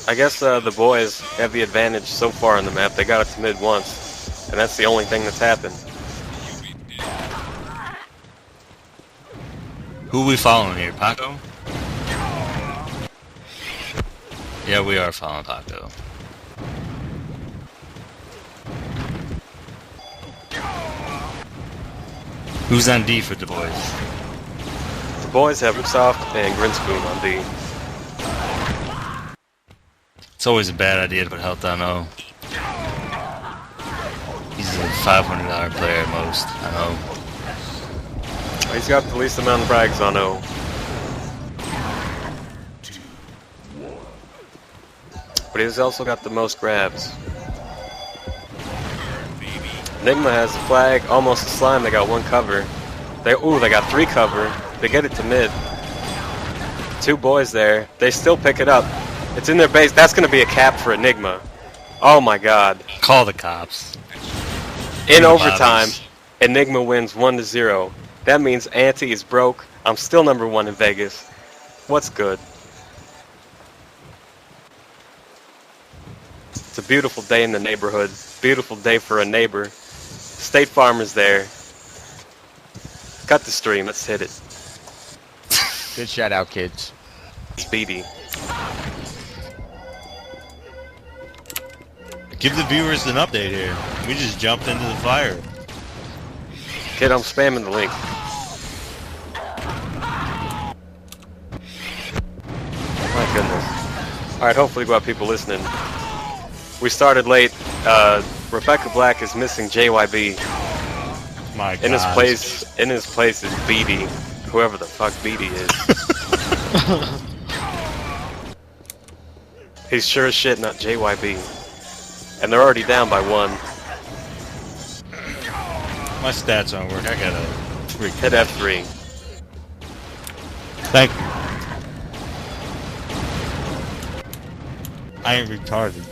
I guess the boys have the advantage so far on the map. They got it to mid once, and that's the only thing that's happened. Who are we following here? Paco? Yeah, we are following Paco. Who's on D for the boys? The boys have Soft and Grinspoon on D. It's always a bad idea to put Heltah on O. He's a $500 player at most, I know. He's got the least amount of frags on O. But he's also got the most grabs. eNIGma has a flag, almost a slime. They got one cover. They got 3 cover. They get it to mid. 2 boys there. They still pick it up. It's in their base. That's going to be a cap for eNIGma. Oh my god. Call the cops. In overtime, eNIGma wins 1-0. That means Ante is broke. I'm still number 1 in Vegas. What's good? It's a beautiful day in the neighborhood. Beautiful day for a neighbor. State Farm is there. Cut the stream. Let's hit it. Good shout out, kids. Speedy. Give the viewers an update here. We just jumped into the fire. Kid, I'm spamming the link. My goodness. Alright, hopefully we got people listening. We started late. Rebecca Black is missing JYB. My God. In his place is BD. Whoever the fuck BD is. He's sure as shit not JYB. And they're already down by 1. My stats aren't working. I gotta hit F3. Thank you. I ain't retarded.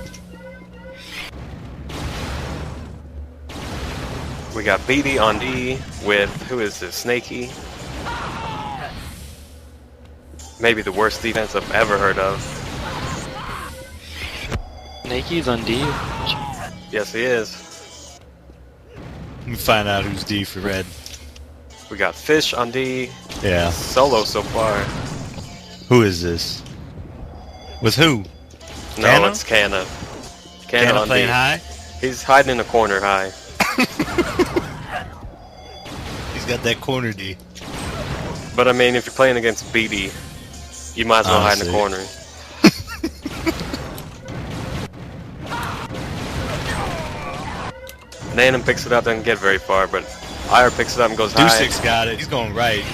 We got BD on D with, who is this, Snakey? Maybe the worst defense I've ever heard of. Snaky's on D? Yes, he is. Let me find out who's D for red. We got Fish on D. Yeah. Solo so far. Who is this? With who? No, Canna? it's Canna. Canna on playing D. high? He's hiding in a corner high. He's got that corner D. But I mean, if you're playing against BD, you might as well hide in the corner. Nanem picks it up, doesn't get very far, but IR picks it up and goes high. Dewsick's got it. He's going right.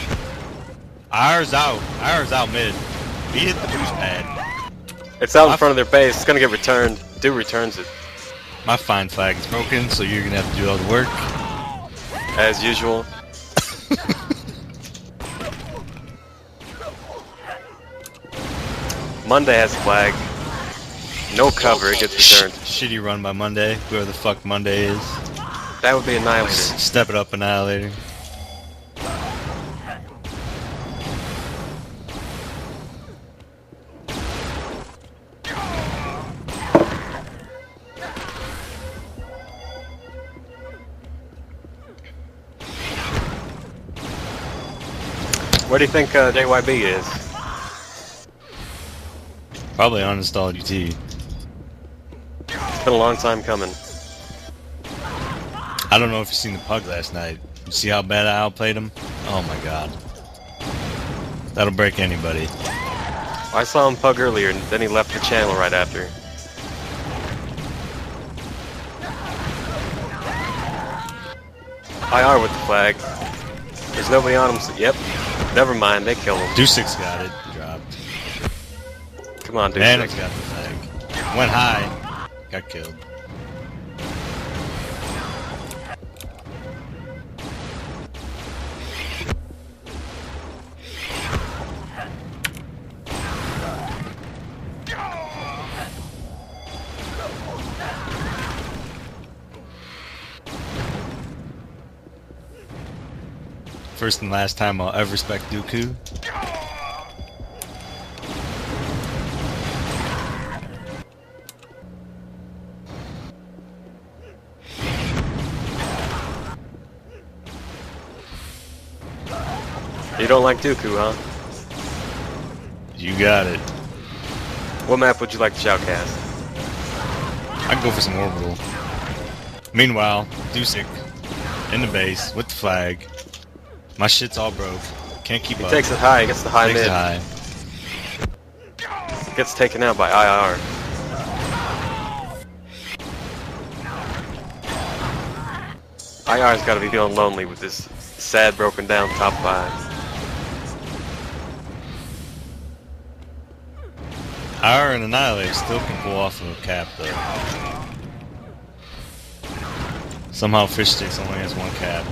IR's out. IR's out mid. He hit the boost pad. It's out in front of their base. It's gonna get returned. Dew returns it. My fine flag is broken, so you're gonna have to do all the work. As usual. Monday has a flag. No cover, it gets returned. Shitty run by Monday, whoever the fuck Monday is. That would be Annihilator. Step it up, Annihilator. Where do you think JYB is? Probably uninstalled UT. It's been a long time coming. I don't know if you seen the pug last night. You see how bad I outplayed him? Oh my god. That'll break anybody. I saw him pug earlier, and then he left the channel right after. IR with the flag. There's nobody on him, so yep. Never mind, they kill him. Dewsick's got it. Dropped. Come on, Dewsick. Nano's got the flag. Went high. Got killed. First and last time I'll ever respect Duku. You don't like Duku, huh? You got it. What map would you like to shoutcast? I can go for some Orbital. Meanwhile, Dewsick in the base with the flag. My shit's all broke. Can't keep up. He takes it high, he gets the high Takes mid. it high. Gets taken out by IR. IR's gotta be feeling lonely with this sad, broken down top 5. IR and Annihilator still can pull off of a cap though. Somehow Fish Sticks only has 1 cap.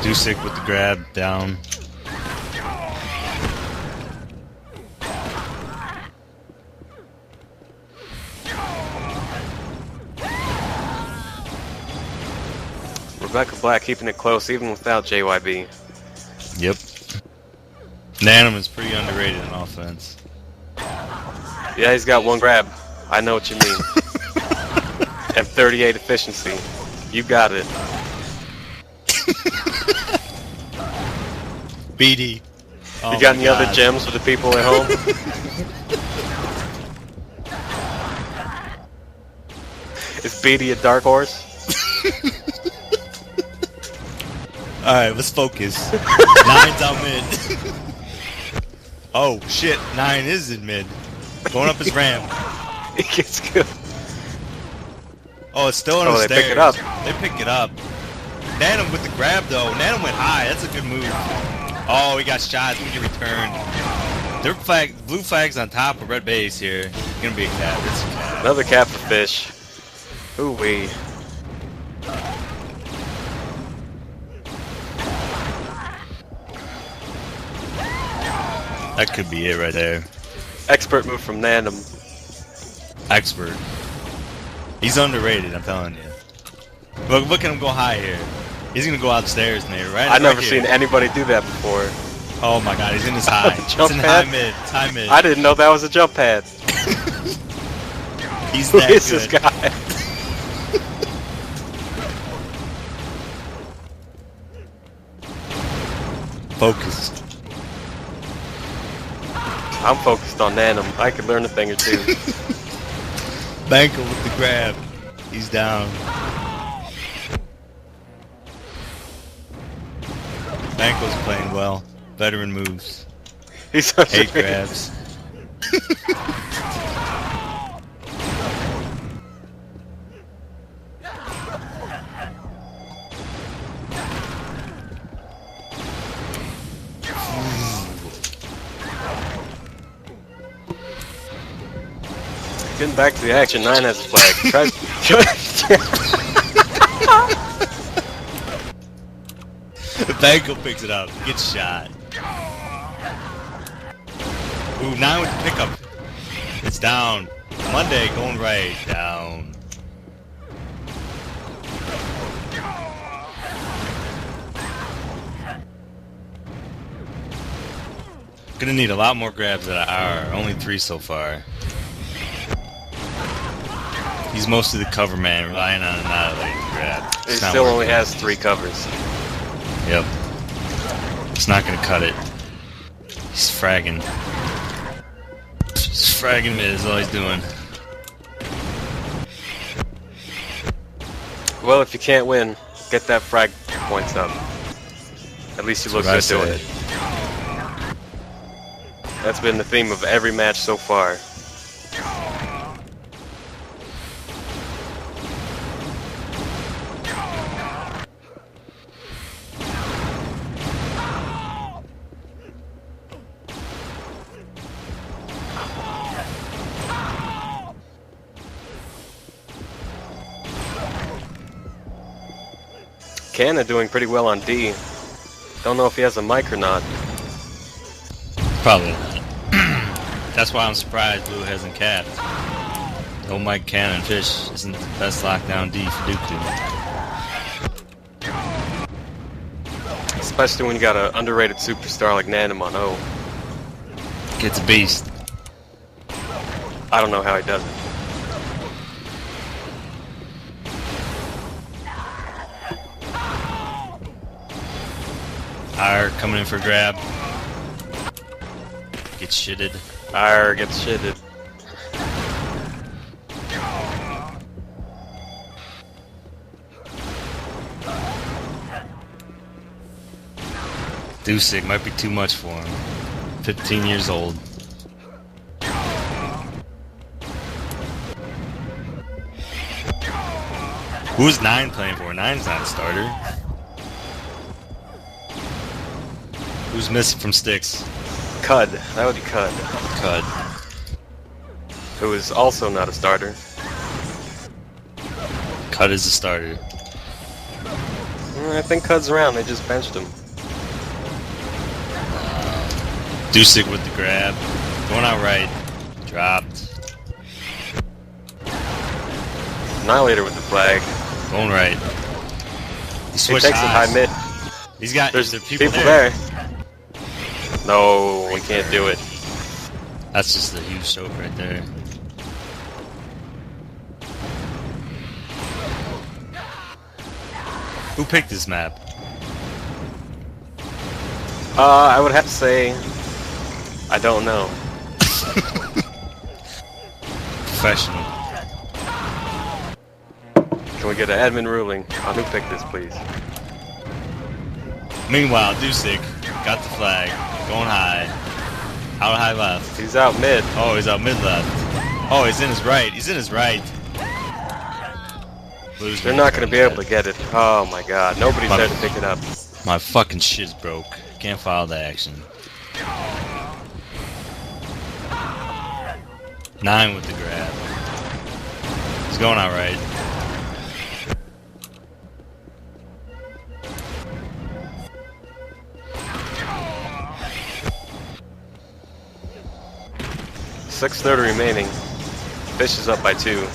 Dewsick with the grab down. Rebecca Black keeping it close even without JYB. Yep. Nanem is pretty underrated in offense. Yeah, he's got 1 grab. I know what you mean. And 38 efficiency. You got it. BD. Oh you got any God. other gems for the people at home? Is BD a dark horse? Alright, let's focus. 9's out mid. Oh shit, 9 is in mid. Going up his ramp. He gets good. Oh, it's still on the they stairs. pick it up. They pick it up. Nanem with the grab though. Nanem went high. That's a good move. Oh, he got shots. We get returned. Their flag, blue flag's on top of red base here. Gonna be a cap. It's a cap. Another cap for fish. Ooh wee. That could be it right there. Expert move from Nandom. Expert. He's underrated, I'm telling you. Look at him go high here. He's gonna go upstairs, Nate, right? I've never seen anybody do that before. Oh my god, he's in his high. Jump It's in pad? high mid. It's high mid. I didn't know that was a jump pad. He's Who that is good. this guy? Focused. I'm focused on Nandom. I could learn a thing or two. Banko with the grab. He's down. Banko's playing well. Veteran moves. He's such 8 grabs. Getting back to the action, 9 has a flag. Banko picks it up. Gets shot. Ooh, 9 with the pickup. It's down. Monday going right. Down. Gonna need a lot more grabs at an hour. Only 3 so far. He's mostly the cover man, relying on annihilating the grab. He still only has 3 covers. Yep. It's not gonna cut it. He's fragging. Just fragging mid is all he's doing. Well, if you can't win, get that frag points up. At least you look good doing it. That's been the theme of every match so far. Canna doing pretty well on D. Don't know if he has a mic or not. Probably not. That's why I'm surprised Blue hasn't capped. No mic cannon fish isn't the best lockdown D for Duku. Especially when you got an underrated superstar like Nandom on O. Kid's a beast. I don't know how he does it. R coming in for grab. Gets shitted. R gets shitted. Dewsick might be too much for him. 15 years old. Who's 9 playing for? 9's not a starter. Who's missing from sticks? Cud. That would be Cud. Cud. Who is also not a starter. Cud is a starter. I think Cud's around. They just benched him. Dewsick with the grab. Going out right. Dropped. Annihilator with the flag. Going right. He switched takes it high mid. He's got. There's people there. No, we can't do it. That's just a huge choke right there. Who picked this map? I would have to say, I don't know. Professional. Can we get an admin ruling on who picked this, please? Meanwhile, Dewsick got the flag. Going high. Out high left. He's out mid. Oh, he's out mid left. Oh, he's in his right. He's in his right. Blue's They're not going to be able to get it. Oh my god. Nobody's there to pick it up. My fucking shit's broke. Can't follow the action. 9 with the grab. He's going out right. .630 remaining. Fish is up by 2.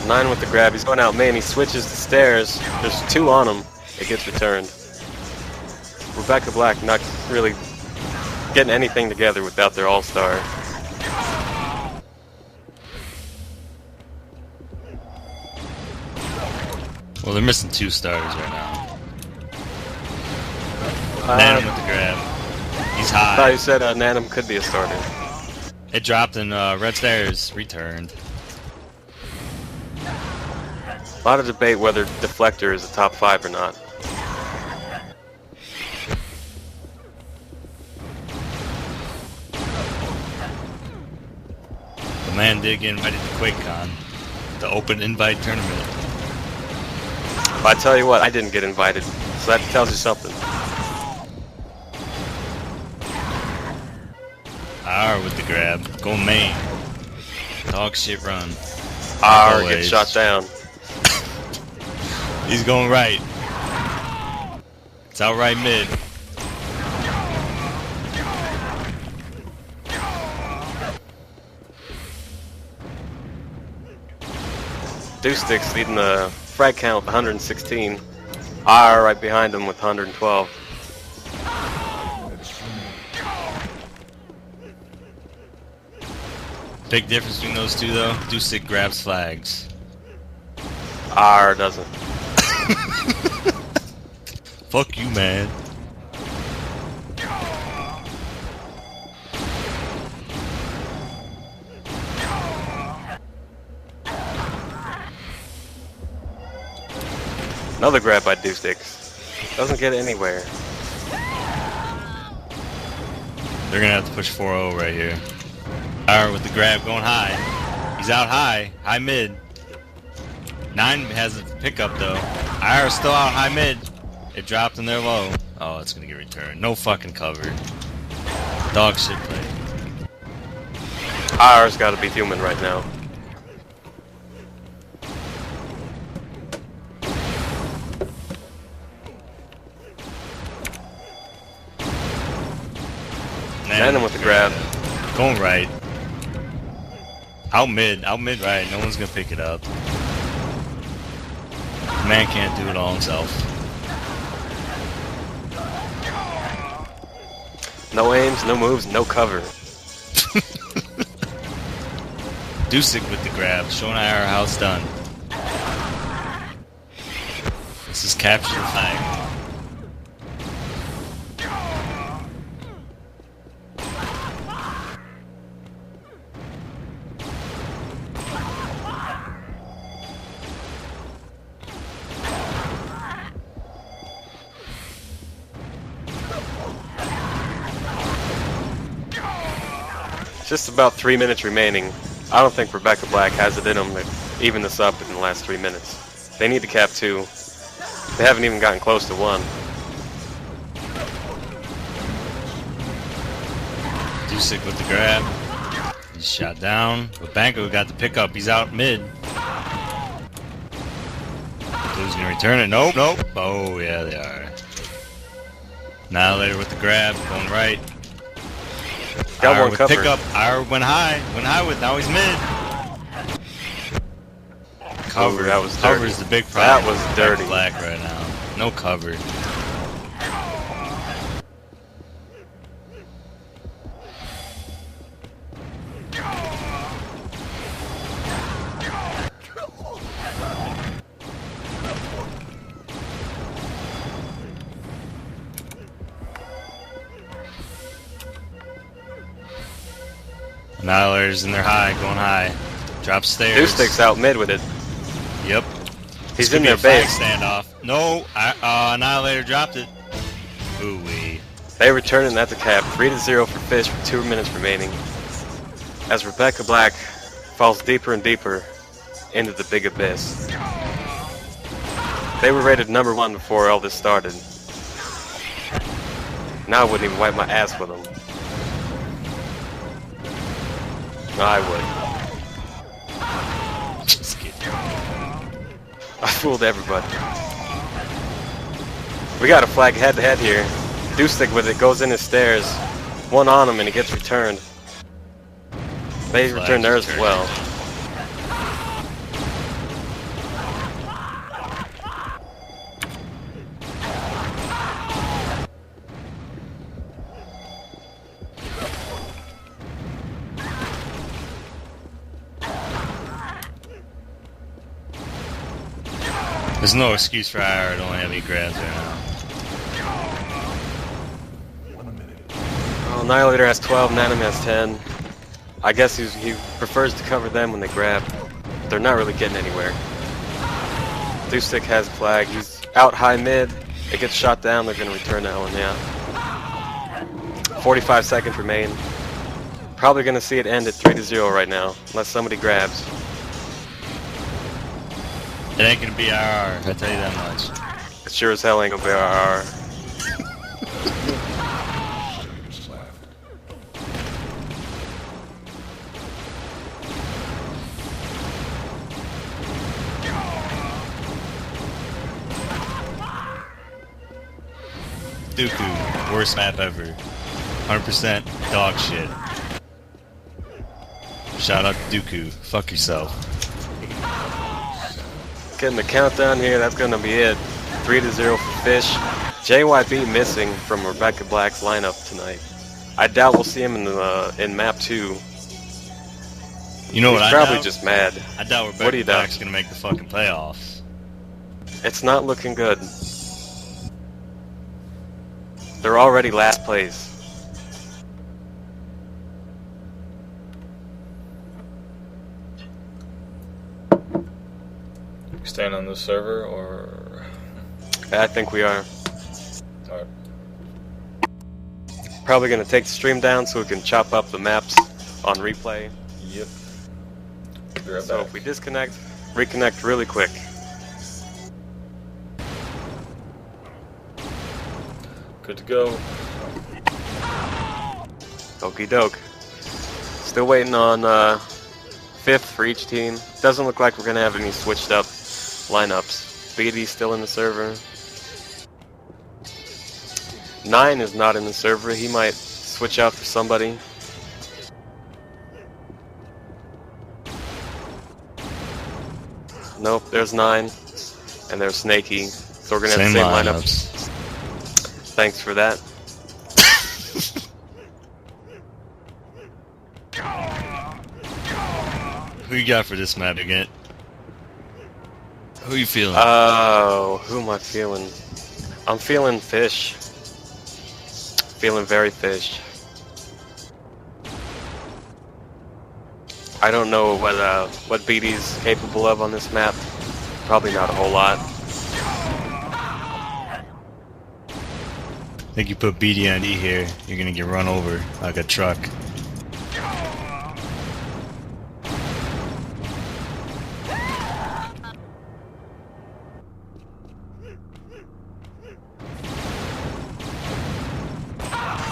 Nine with the grab. He's going out main. He switches the stairs. There's 2 on him. It gets returned. Rebecca Black not really getting anything together without their all-star. Well, they're missing 2 starters right now. Nanum with the grab. He's high. I thought you said Nanum could be a starter. It dropped and red stairs returned. A lot of debate whether Deflector is a top 5 or not. The man did get invited to QuakeCon, the open invite tournament. But I tell you what, I didn't get invited, so that tells you something. R with the grab, go main. Dog shit run. R gets shot down. He's going right. It's out right mid. Dewsick's leading the frag count with 116. R right behind him with 112. Big difference between those two though. Dewsick grabs flags. R doesn't. Fuck you, man. Another grab by Dewsick. Doesn't get anywhere. They're gonna have to push 4-0 right here. R with the grab going high. He's out high. High mid. 9 has a pickup though. R is still out high mid. It dropped and they're low. Oh, it's gonna get returned. No fucking cover. Dog shit play. R's gotta be human right now. Nanum with the grab. Going right. Out mid right. No one's gonna pick it up. Man can't do it all himself. No aims, no moves, no cover. Dewsick with the grab, showing our how it's done. This is capture the flag. Just about 3 minutes remaining. I don't think Rebecca Black has it in them to even this up in the last 3 minutes. They need to cap 2. They haven't even gotten close to 1. Dewsick with the grab. He's shot down. But Banco got the pickup. He's out mid. Blue's gonna return it. Nope, nope. Oh, yeah, they are. Annihilator with the grab. Going right. Got R one with cover. pickup. R went high with. Now he's mid. Cover. That was dirty. Cover's the big problem. That was dirty. Black right now. No cover. Annihilator's in their high, going high. Drop stairs. Dewsick's out mid with it. Yep. He's in their base. Standoff. No, Annihilator dropped it. Ooh-wee. They return it, and that's a cap. 3-0 for Fish with 2 minutes remaining. As Rebecca Black falls deeper and deeper into the big abyss. They were rated #1 before all this started. Now I wouldn't even wipe my ass with them. No, I would. Just kidding. I fooled everybody. We got a flag head-to-head here. Dewsick with it goes in his stairs. One on him and he gets returned. They returned theirs as well. There's no excuse for IR to only have 8 grabs right now. Well, Annihilator has 12, Nanum has 10. I guess he prefers to cover them when they grab. They're not really getting anywhere. Dewsick has a flag. He's out high mid. It gets shot down. They're going to return that one, yeah. 45 seconds remain. Probably going to see it end at 3-0 right now, unless somebody grabs. It ain't gonna be RR, I'll tell you that much. It sure as hell ain't gonna be RR. Duku, worst map ever. 100% dog shit. Shout out to Duku, fuck yourself. Getting the countdown here, that's gonna be it. 3-0 for Fish. JYB missing from Rebecca Black's lineup tonight. I doubt we'll see him in map 2. You know what He's I probably doubt? just mad. I doubt Rebecca Black's gonna make the fucking playoffs. It's not looking good. They're already last place. Staying on the server, or? I think we are. Alright. Probably gonna take the stream down so we can chop up the maps on replay. Yep. Be right So back. if we disconnect, reconnect really quick. Good to go. Okie doke. Still waiting on 5th for each team. Doesn't look like we're gonna have any switched up lineups. BD's still in the server. 9 is not in the server. He might switch out for somebody. Nope, there's 9. And there's Snaky. So we're gonna have the same lineups. Thanks for that. Who you got for this map again? Who you feeling? Oh, who am I feeling? I'm feeling Fish. Feeling very Fish. I don't know what BD's capable of on this map. Probably not a whole lot. I think you put BD on E here, you're gonna get run over like a truck.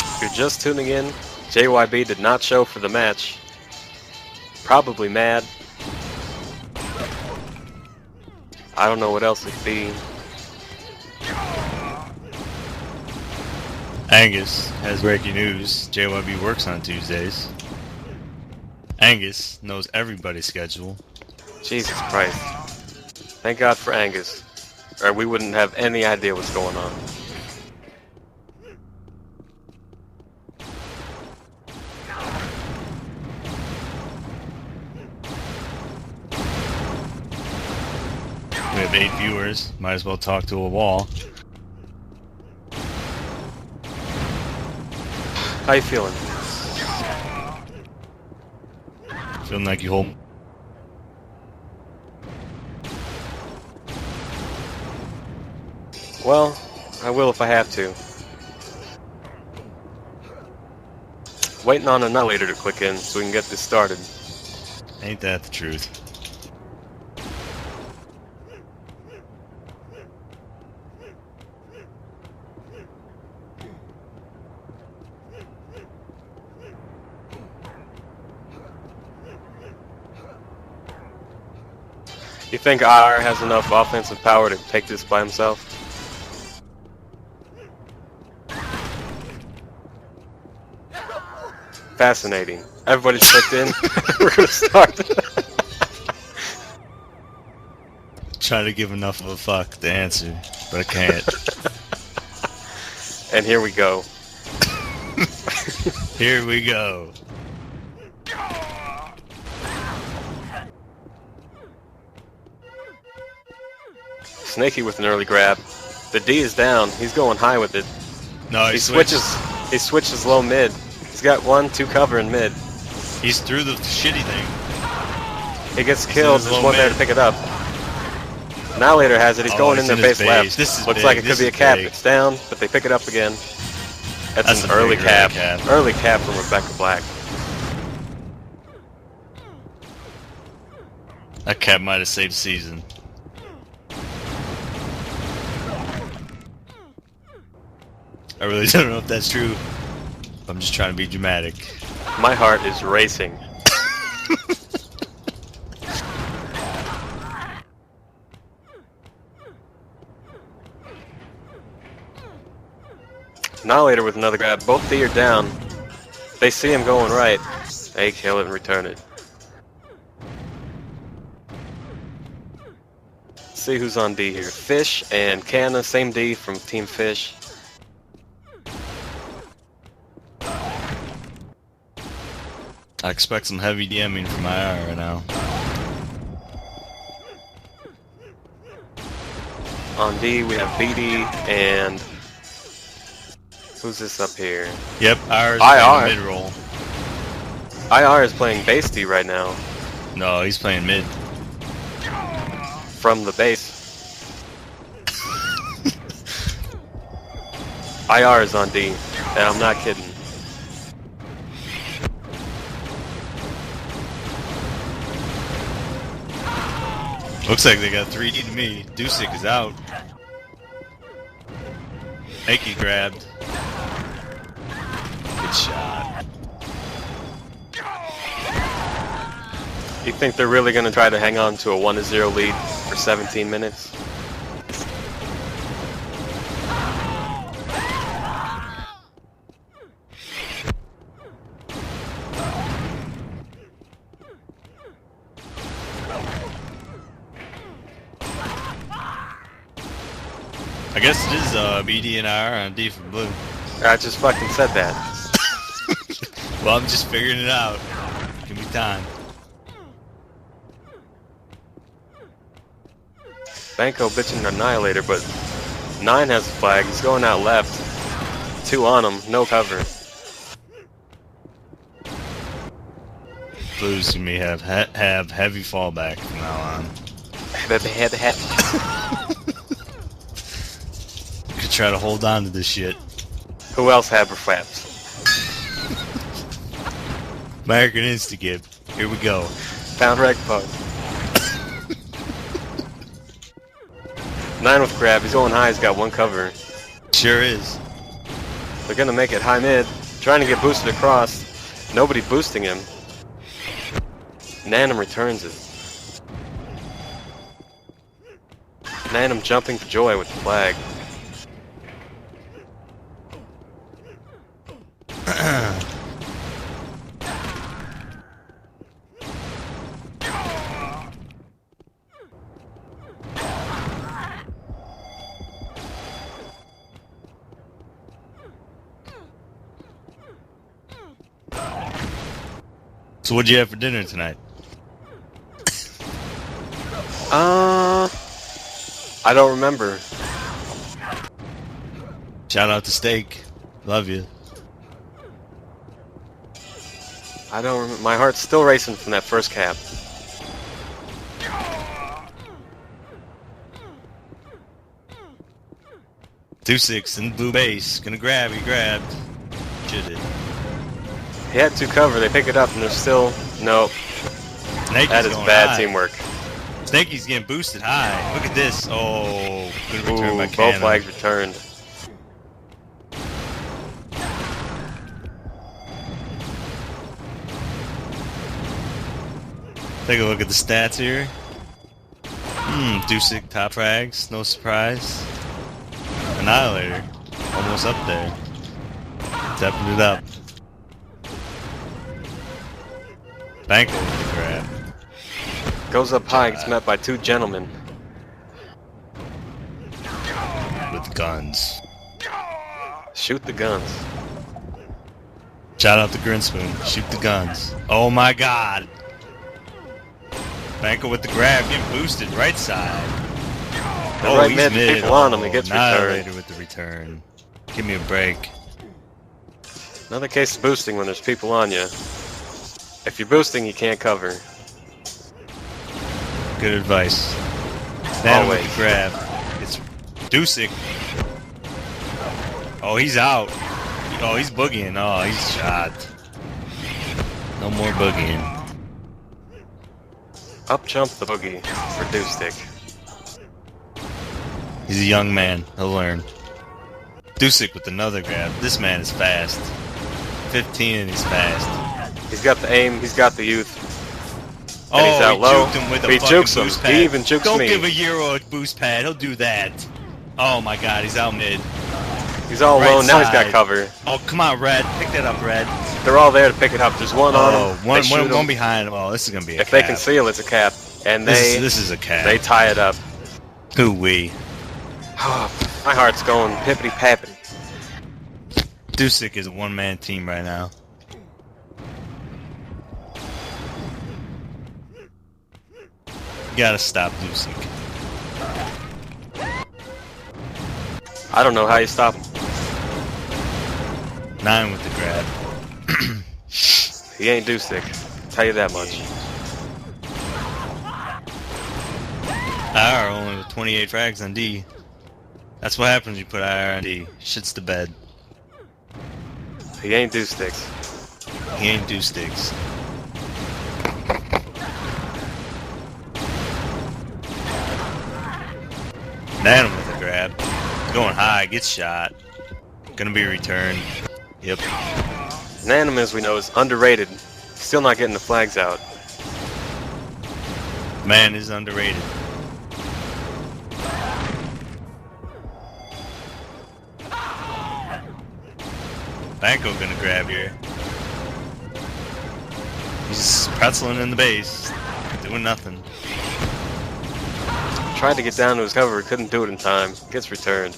If you're just tuning in, JYB did not show for the match. Probably mad. I don't know what else it'd be. Angus has breaking news. JYB works on Tuesdays. Angus knows everybody's schedule. Jesus Christ. Thank God for Angus. Or we wouldn't have any idea what's going on. We have 8 viewers. Might as well talk to a wall. How you feeling? Feeling like you hold. Well, I will if I have to. Waiting on Annihilator to click in so we can get this started. Ain't that the truth? You think IR has enough offensive power to take this by himself? Fascinating. Everybody's clicked in. We're gonna start. Trying to give enough of a fuck to answer, but I can't. And here we go. Here we go. Snaky with an early grab. The D is down. He's going high with it. No, he switches. He switches low mid. He's got 1-2 cover in mid. He's through the shitty thing. He gets killed. There's one there to pick it up. Annihilator has it. He's going in their base left. This is Looks big. like it could This be a is cap. big. It's down, but they pick it up again. That's an a early big cap. cap. Early cap from Rebecca Black. That cap might have saved the season. I really don't know if that's true. I'm just trying to be dramatic. My heart is racing. Annihilator with another grab. Both D are down. They see him going right. They kill it and return it. Let's see who's on D here. Fish and Canna, same D from Team Fish. I expect some heavy DMing from IR right now. On D we have BD and who's this up here? Yep, IR is playing mid-roll. IR is playing base D right now. No, he's playing mid. From the base. IR is on D, and I'm not kidding. Looks like they got 3D to me. Dewsick is out. Nikki grabbed. Good shot. You think they're really going to try to hang on to a 1-0 lead for 17 minutes? I guess it is BD and IR on D for blue. I just fucking said that. Well, I'm just figuring it out. Give me time. Banco bitching the Annihilator, but 9 has the flag. He's going out left. 2 on him, no cover. Blues to me have heavy fallback from now on. Could try to hold on to this shit. Who else have her flaps? American Instigib. Here we go. Pound reg pug. 9 with grab. He's going high. He's got 1 cover. Sure is. They're gonna make it high mid. Trying to get boosted across. Nobody boosting him. Nanum returns it. Nanum jumping for joy with the flag. So what'd you have for dinner tonight? I don't remember. Shout out to Steak. Love you. I don't remember. My heart's still racing from that first cap. Dewsick's in the blue base. Gonna grab. He grabbed. Shitted. He had 2 cover. They pick it up and they're still... Nope. Snaky's that is going bad high. Teamwork. Snaky's getting boosted high. Look at this. Oh, good return Ooh, by both Cannon. flags returned. Take a look at the stats here. Dewsick top frags, no surprise. Annihilator, almost up there. Stepping it up. Banco with the grab. Goes up high, gets met by two gentlemen. With guns. Shoot the guns. Shout out to Grinspoon. Shoot the guns. Oh my god. Banco with the grab, getting boosted right side. Oh, right mid, people on him, he gets Annihilator returned. with the return. Give me a break. Another case of boosting when there's people on you. If you're boosting, you can't cover. Good advice. Then Always. with the grab. It's Dewsick. Oh, he's out. Oh, he's boogieing. Oh, he's shot. No more boogieing. Up jump the boogie for Dewsick. He's a young man. He'll learn. Dewsick with another grab. This man is fast. 15 and he's fast. He's got the aim, he's got the youth. Oh, And he's out he low. juked him with a He fucking jukes him. boost pad. He even jukes Don't me. give a Euro a boost pad. He'll do that. Oh my god, he's out mid. He's all Right alone, now he's got side. cover. Oh, come on, Red. Pick that up, Red. They're all there to pick it up. There's one on him. One, They shoot one him. behind him. Oh, this is gonna be a If they cap. can seal, it's a cap. And This is a cap. They tie it up. Hoo-wee. My heart's going pippity-pappity. Dewsick is a one-man team right now. You gotta stop Dewsick. I don't know how you stop him. 9 with the grab. He ain't Dewsick. Tell you that much. IR only with 28 frags on D. That's what happens when you put IR on D. Shit's the bed. He ain't Dewsticks. He ain't Dewsticks. Nan with a grab. Going high, gets shot. Gonna be returned. Yep. Nanim, as we know, is underrated. Still not getting the flags out. Man is underrated. Banco gonna grab here. He's pretzeling in the base. Doing nothing. Tried to get down to his cover, couldn't do it in time. Gets returned.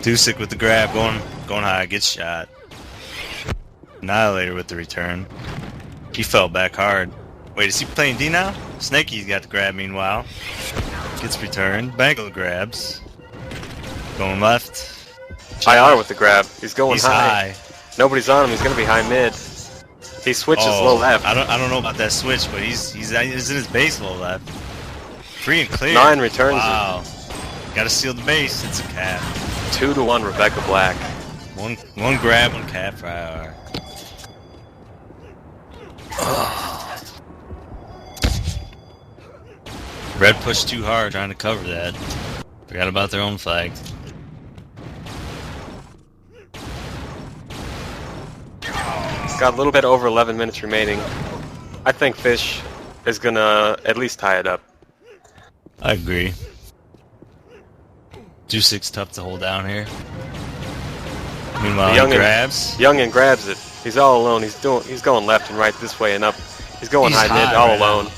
Dewsick with the grab, going high, gets shot. Annihilator with the return. He fell back hard. Wait, is he playing D now? Snakey's got the grab meanwhile. Gets returned. Bangle grabs. Going left. IR with the grab. He's going He's high. high. Nobody's on him. He's gonna be high mid. He switches low left. I don't know about that switch, but he's in his base low left. Free and clear. 9 returns it. Wow. Gotta seal the base. It's a cap. 2-1 Rebecca Black. One grab, one cap for IR. Red pushed too hard trying to cover that. Forgot about their own flag. Got a little bit over 11 minutes remaining. I think Fish is gonna at least tie it up. I agree. Dewsick's tough to hold down here. Meanwhile, he grabs. Youngin grabs it. He's all alone. He's going left and right this way and up. He's going high mid, all right alone. now.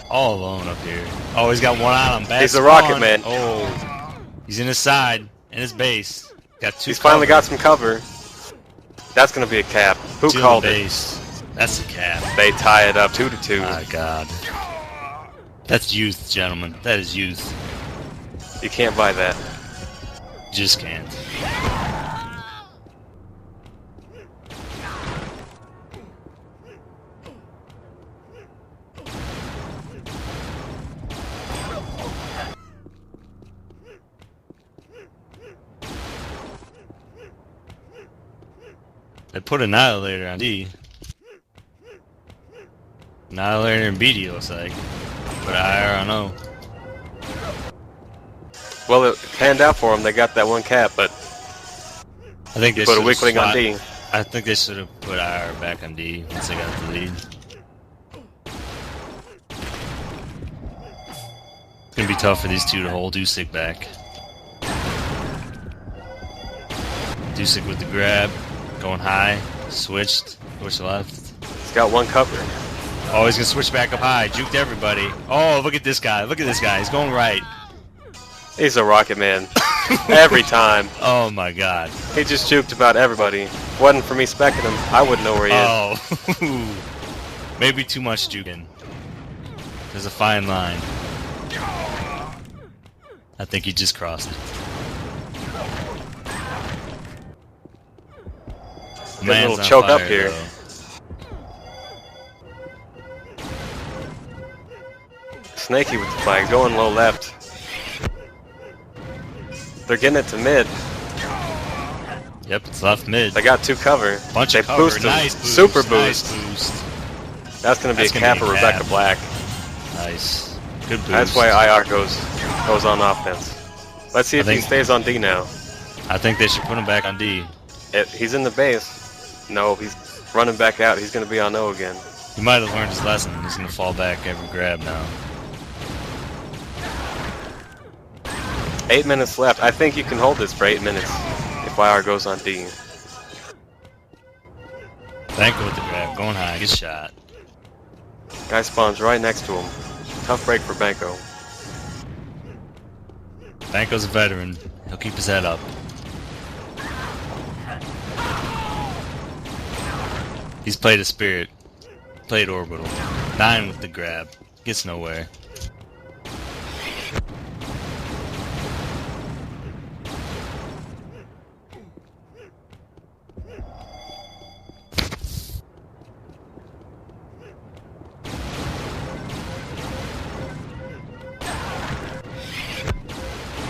All alone up here. Oh, he's got one eye on back. He's a rocket man. Oh, he's in his side, in his base. Got two. He's finally got some cover. That's gonna be a cap. Who Two called base. That's a cap. They tie it up 2-2. My God. That's youth, gentlemen. That is youth. You can't buy that. Just can't. They put Annihilator on D. Annihilator and BD looks like. But I don't know. Well, it panned out for them. They got that one cap, but I think they put a should've weakling on D. I think they should have put IR back on D once they got the lead. It's gonna be tough for these two to hold Dewsick back. Dewsick with the grab, going high, switched, switch left. He's got one cover. Oh, he's gonna switch back up high, juked everybody. Oh, look at this guy, look at this guy, he's going right. He's a rocket man. Every time. Oh my god. He just juked about everybody. Wasn't for me specking him, I wouldn't know where he is. Oh, maybe too much juking. There's a fine line. I think he just crossed it. Get a little choke up here. Though. Snaky with the flag, going low left. They're getting it to mid. Yep, it's left mid. They got two cover. Bunch they of cover. Boost Nice boost. Super Nice boost. That's gonna be a cap of Rebecca Black. Nice. Good boost. That's why IR goes on offense. Let's see if he stays on D now. I think they should put him back on D. He's in the base. No, he's running back out. He's gonna be on O again. He might have learned his lesson. He's gonna fall back every grab now. 8 minutes left. I think you can hold this for 8 minutes if IR goes on D. Banco with the grab, going high, good shot. Guy spawns right next to him. Tough break for Banco. Banco's a veteran. He'll keep his head up. He's played a Spirit. Played Orbital. 9 with the grab. Gets nowhere.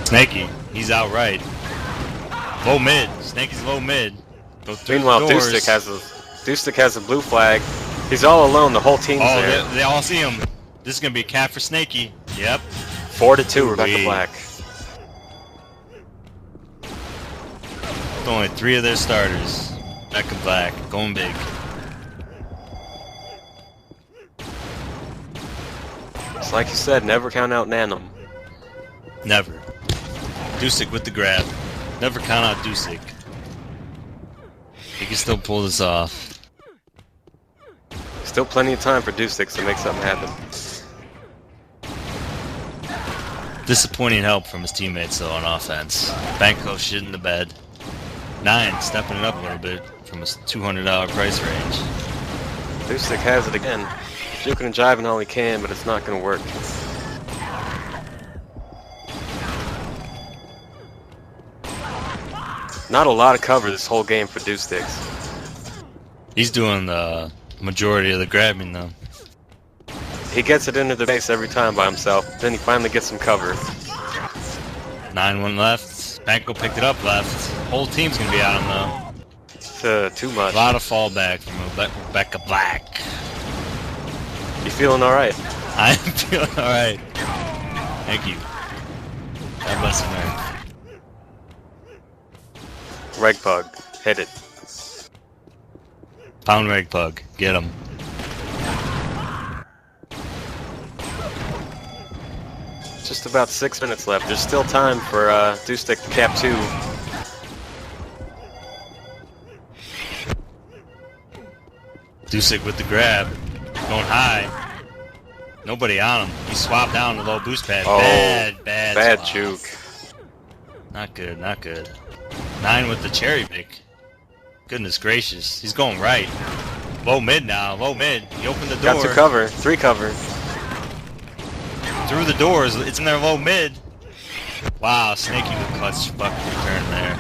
Snaky, he's out right. Low mid. Snaky's low mid. Go through Meanwhile, the doors. Dewsick has a blue flag. He's all alone. The whole team's there. They all see him. This is gonna be a cap for Snaky. Yep. 4-2, Rebecca Black. With only 3 of their starters. Rebecca Black going big. It's like you said, never count out Nanum. Never. Dewsick with the grab. Never count out Dewsick. He can still pull this off. Still plenty of time for Dewsick to make something happen. Disappointing help from his teammates though on offense. Banco shit in the bed. 9 stepping it up a little bit from his $200 price range. Dewsick has it again. Juking and jiving all he can, but it's not going to work. Not a lot of cover this whole game for Dewsick. He's doing the majority of the grabbing though. He gets it into the base every time by himself, then he finally gets some cover. 9-1 left. Banco picked it up left. Whole team's gonna be on him though. Too much. A lot of fallback from Rebecca Black. You feeling alright? I am feeling alright. Thank you. God bless America. Reg Pug, hit it. Pound Reg Pug, get him. Just about 6 minutes left. There's still time for Dewsick to cap 2. Dewsick with the grab. Going high. Nobody on him. He swapped down the low boost pad. Oh, bad swap. juke. Not good, not good. 9 with the cherry pick. Goodness gracious. He's going right. Low mid now, low mid. He opened the door. Got 2 cover, 3 cover. Through the doors, it's in their low mid. Wow, Snaky with clutch fucking return there.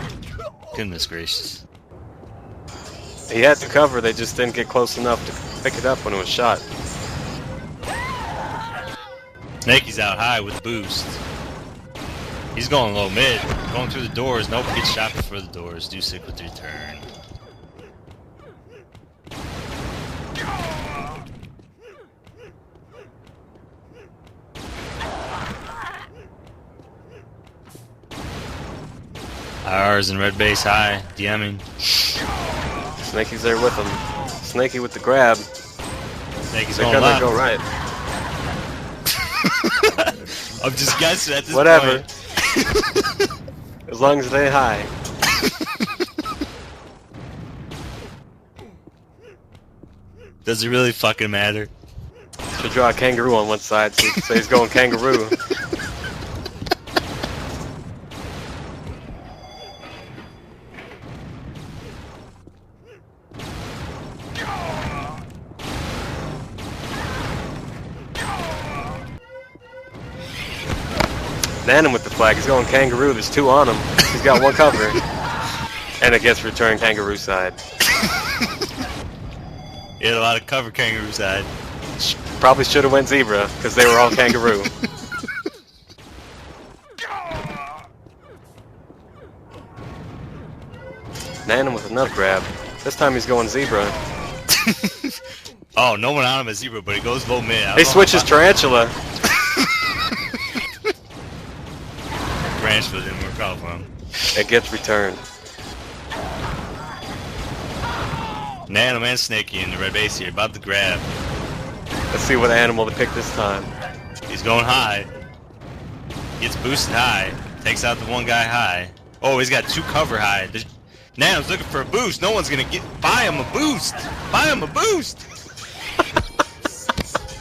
Goodness gracious. He had to cover, they just didn't get close enough to pick it up when it was shot. Snaky's out high with boost. He's going low mid. Going through the doors. Nope, gets shot before the doors. Dewsick with the return. Ours in red base high, DMing. Snaky's there with him. Snaky with the grab. Snaky's They're going gonna left. go right. I'm just guessing at this Whatever. point. As long as they high. Does it really fucking matter? Should draw a kangaroo on one side so you can say he's going kangaroo. Nanim with the flag. He's going kangaroo. There's two on him. He's got one cover. And it gets returned kangaroo side. He had a lot of cover kangaroo side. Probably should have went zebra because they were all kangaroo. Nanim with another grab. This time he's going zebra. Oh, no one on him as zebra, but he goes low mid. He switches tarantula. Tarantula didn't work out for him. It gets returned. Nanim and Snaky in the red base here, about to grab. Let's see what animal to pick this time. He's going high. Gets boosted high. Takes out the one guy high. Oh, he's got two cover high. Nanim's looking for a boost. No one's gonna buy him a boost. Buy him a boost.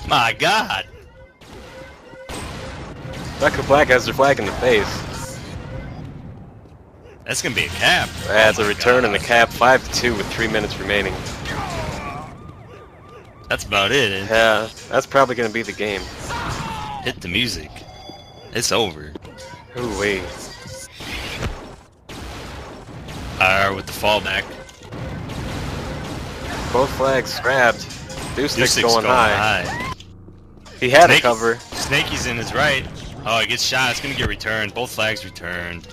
My God. Rebecca Black has their flag in the face. That's gonna be a cap. That's a return in the cap, 5-2 with 3 minutes remaining. That's about it. Yeah, that's probably gonna be the game. Hit the music. It's over. Ooh wee. With the fallback. Both flags grabbed. Dewsick's going high. He had a cover. Snaky's in his right. Oh, he gets shot. It's gonna get returned. Both flags returned.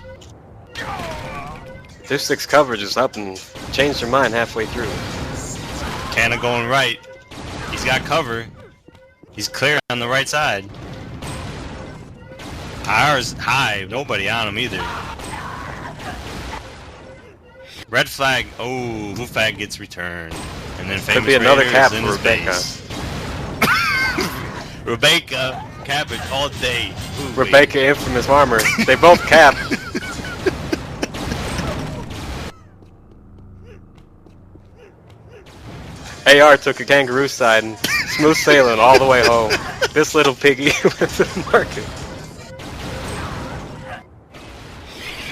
Dewsick's coverage is up and changed their mind halfway through. Canna going right. He's got cover. He's clear on the right side. Ours high. Nobody on him either. Red flag. Oh, blue flag gets returned. And then could be another cap for Rebecca. Rebecca cap it all day. Ooh, Rebecca infamous armor. They both cap. AR took a kangaroo side and smooth sailing all the way home. This little piggy was in the market.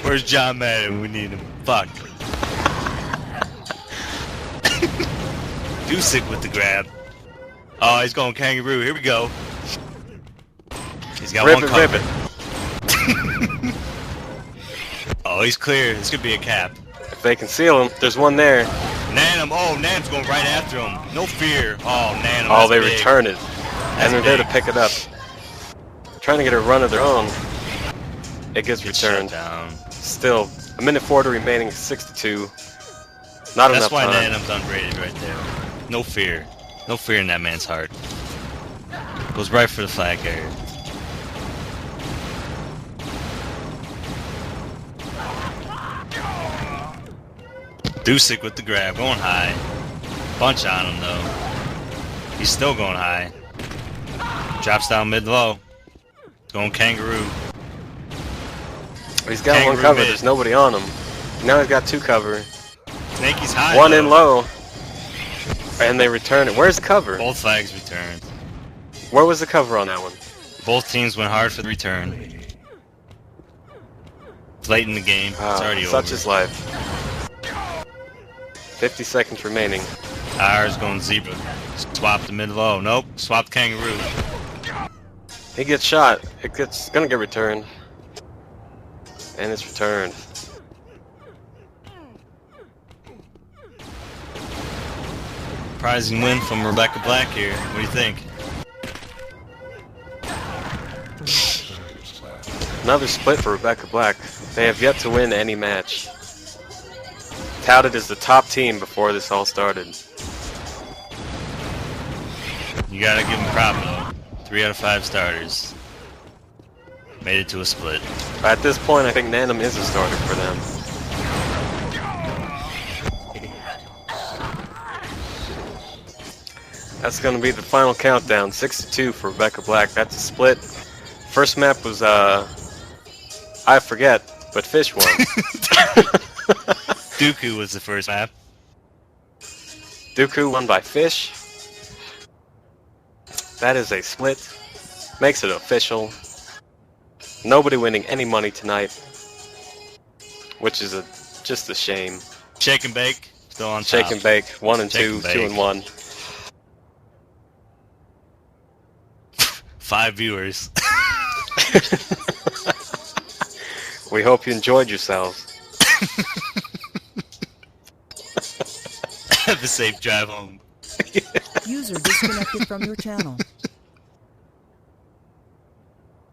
Where's John Madden? We need him. Fuck. Dewsick with the grab. Oh, he's going kangaroo. Here we go. He's got one cover. Oh, he's clear. This could be a cap. If they conceal him, there's one there. Nanim. Oh, Nanim's going right after him. No fear. Oh, Nanim. Oh, they return it. And they're there to pick it up. Trying to get a run of their own. It gets returned. Still, 1:40 remaining, 6-2. Not enough time. That's why Nanim's unrated right there. No fear. No fear in that man's heart. Goes right for the flag carrier. Dewsick with the grab, going high. Bunch on him though. He's still going high. Drops down mid-low. Going kangaroo. He's got one cover, there's nobody on him. Now he's got two cover. Snaky's high. One in low. And they return it. Where's the cover? Both flags returned. Where was the cover on that one? Both teams went hard for the return. It's late in the game. It's already over. Such is life. 50 seconds remaining. Ours going zebra. Swap the mid-low. Nope. Swap the kangaroo. He gets shot. It's gonna get returned. And it's returned. Surprising win from Rebecca Black here. What do you think? Another split for Rebecca Black. They have yet to win any match. Touted as the top team before this all started. You gotta give them props though. 3 out of 5 starters. Made it to a split. At this point, I think Nanim is a starter for them. That's gonna be the final countdown. 6-2 for Rebecca Black. That's a split. First map was I forget, but Fish won. Duku was the first map. Duku won by Fish. That is a split. Makes it official. Nobody winning any money tonight, which is just a shame. Shake and bake, still on top. Shake and bake, 1 and 2, 2 and 1. 5 viewers. We hope you enjoyed yourselves. Have a safe drive home. User disconnected from your channel.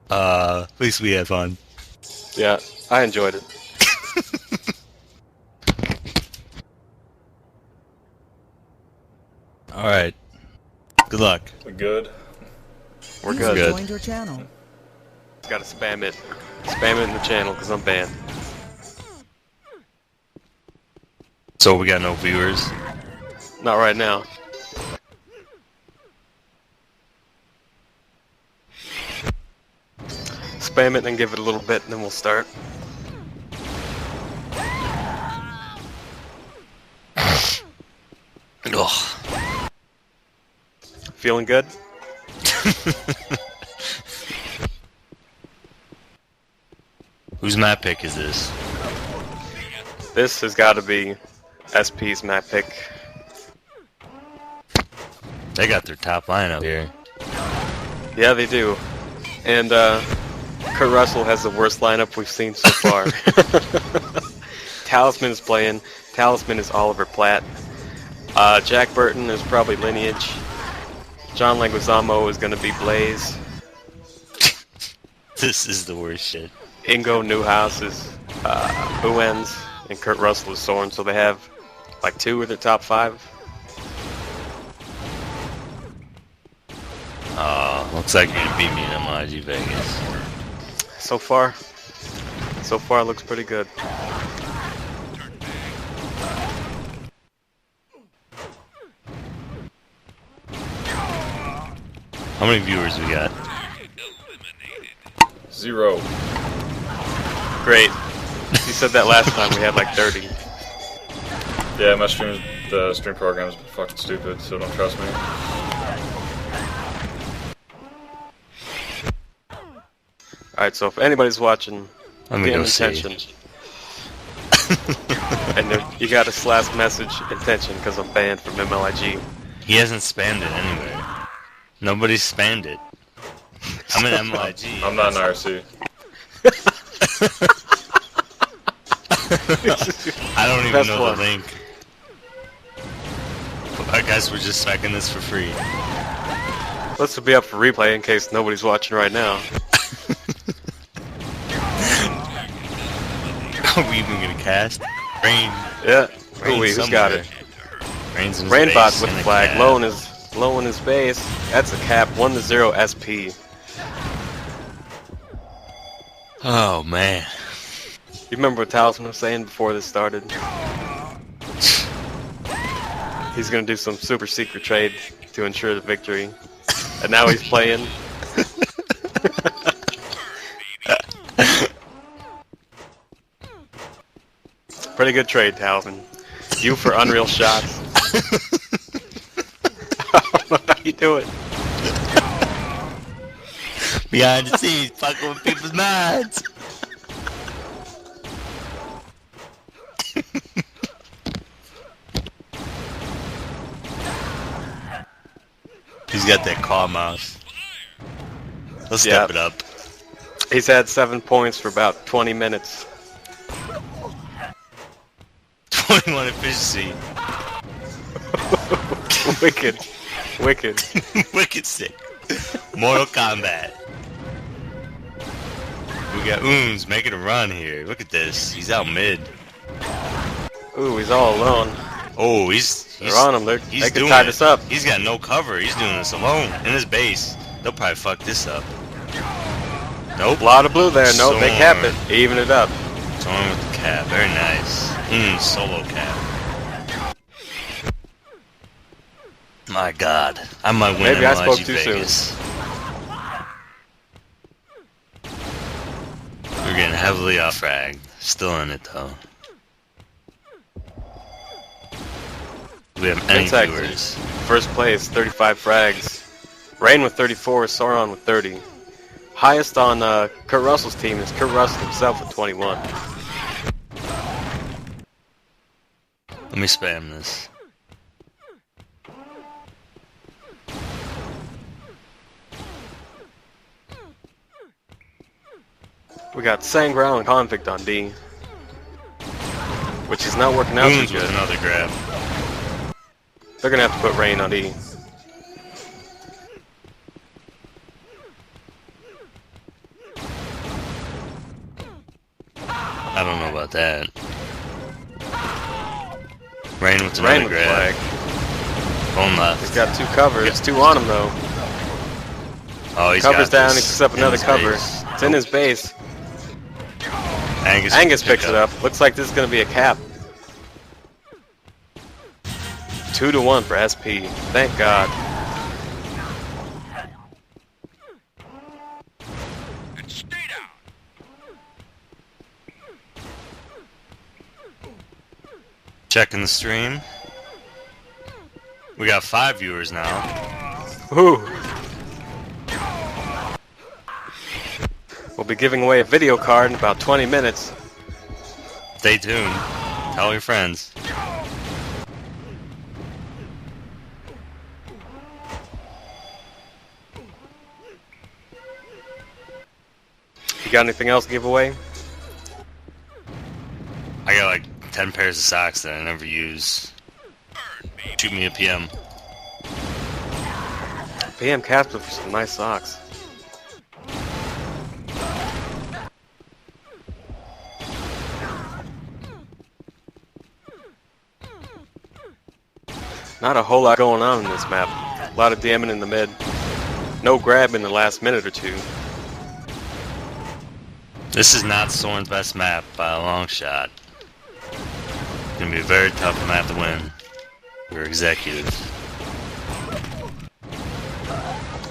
At least we had fun. Yeah, I enjoyed it. Alright. Good luck. We're good. We're User good. joined your channel. Gotta spam it. Spam it in the channel because I'm banned. So we got no viewers? Not right now. Spam it and give it a little bit and then we'll start. Ugh. Feeling good? Whose map pick is this? This has got to be SP's map pick. They got their top lineup here. Yeah, they do. And Kurt Russell has the worst lineup we've seen so far. Talisman is playing. Talisman is Oliver Platt. Jack Burton is probably Lineage. John Leguizamo is going to be Blaze. This is the worst shit. Ingo Newhouse is Uens, and Kurt Russell is Soren, so they have like 2 of their top 5. Looks like you're gonna beat me in MLIG Vegas. So far it looks pretty good. How many viewers we got? 0. Great. You said that last time, we had like 30. Yeah, my the stream program's been fucking stupid, so don't trust me. Alright, so if anybody's watching, Let me get go intention. And you gotta slash message intention because I'm banned from MLIG. He hasn't spammed it anywhere. Nobody's spammed it. I'm in MLIG. I'm not an RC. I don't even That's know fun. the link. I guess we're just smacking this for free. This will be up for replay in case nobody's watching right now. Are we even gonna cast? Rain. Yeah. Rain Ooh, who's got it? Rain's in his Rainbot base with and the a flag. cap. Low in his base. That's a cap. 1-0 SP. Oh man. You remember what Talisman was saying before this started? He's gonna do some super secret trade to ensure the victory. And now he's playing. Pretty good trade, Talisman. You for Unreal shots. I don't know how you do it. Behind the scenes, fucking with people's minds. He's got that claw mouse. Let's step it up. He's had 7 points for about 20 minutes. 21 efficiency. Wicked. Wicked. Wicked sick. Mortal Kombat. We got Oons making a run here. Look at this. He's out mid. Ooh, he's all alone. Oh, he's They're on him. They can tie this up. He's got no cover. He's doing this alone in his base. They'll probably fuck this up. Nope. A lot of blue there. Nope, they cap it. Even it up. Someone with the cap. Very nice. Solo cap. My God, I might win. Maybe I spoke MLIG too Vegas. We're getting heavily off fragged. Still in it though. We have any viewers. First place, 35 frags. Rain with 34, Sauron with 30. Highest on Kurt Russell's team is Kurt Russell himself with 21. Let me spam this. We got Sangral and Convict on D, which is not working out too good. With another grab. They're gonna have to put Rain on D. I don't know about that. Rain with another grab. Going left. He's got two covers. Two on him though. Oh, he's covers got down. this He picks up another cover. Base. It's in his base. Angus picks it up. Looks like this is gonna be a cap. 2-1 for SP. Thank God. Checking the stream. We got 5 viewers now. Ooh. We'll be giving away a video card in about 20 minutes. Stay tuned. Tell your friends. You got anything else to give away? I got like 10 pairs of socks that I never use. Shoot me a PM. PM Casper for some nice socks. Not a whole lot going on in this map. A lot of DMing in the mid. No grab in the last minute or two. This is not Soren's best map by a long shot. It's gonna be a very tough map to win for executives.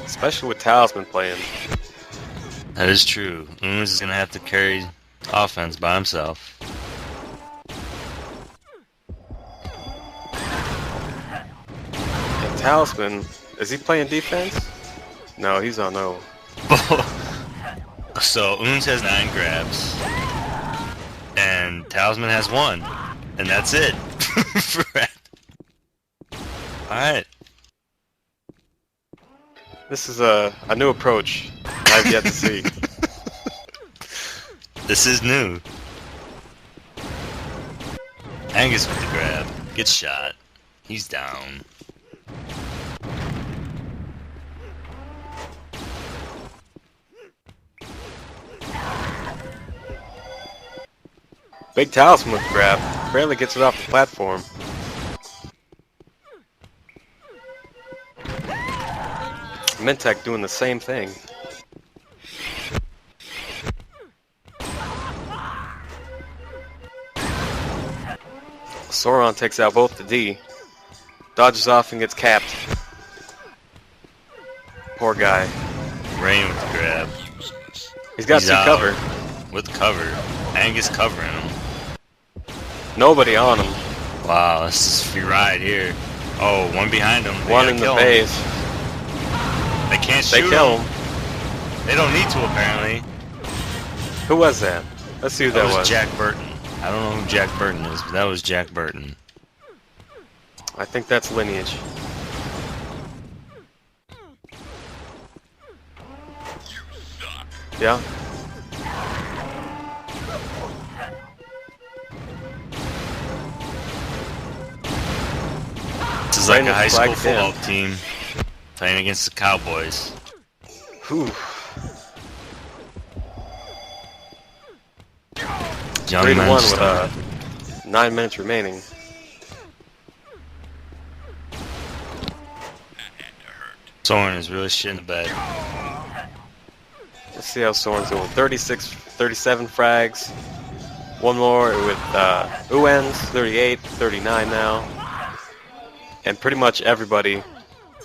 Especially with Talisman playing. That is true. Umus is gonna have to carry offense by himself. And Talisman, is he playing defense? No, he's on O. So Uns has 9 grabs, and Talisman has 1, and that's it. Alright. This is a new approach I've yet to see. This is new. Angus with the grab. Gets shot. He's down. Big Talisman with the grab. Barely gets it off the platform. Mintek doing the same thing. Sauron takes out both the D. Dodges off and gets capped. Poor guy. Rain with the grab. He's got two cover. With cover. Angus covering him. Nobody on him. Wow, this is a free ride here. Oh, one behind him. One in the base. They can't shoot kill him. They don't need to, apparently. Who was that? Let's see who that was. Jack Burton. I don't know who Jack Burton is, but that was Jack Burton. I think that's Lineage. Yeah. This is like a high school football team playing against the Cowboys. Whew. Young 3-1 with 9 minutes remaining. Soren is really shit in the bed. Let's see how Soren's doing. 37 frags. One more with Uens, 38, 39 now. And pretty much everybody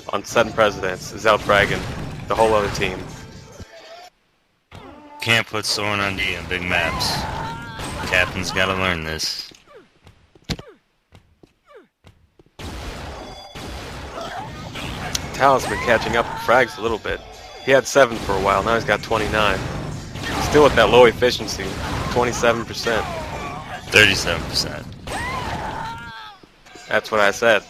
on 7 presidents is out bragging the whole other team. Can't put Soren on D in big maps. Captain's gotta learn this. Talisman catching up with frags a little bit. He had 7 for a while, now he's got 29. Still with that low efficiency, 27%. 37%. That's what I said.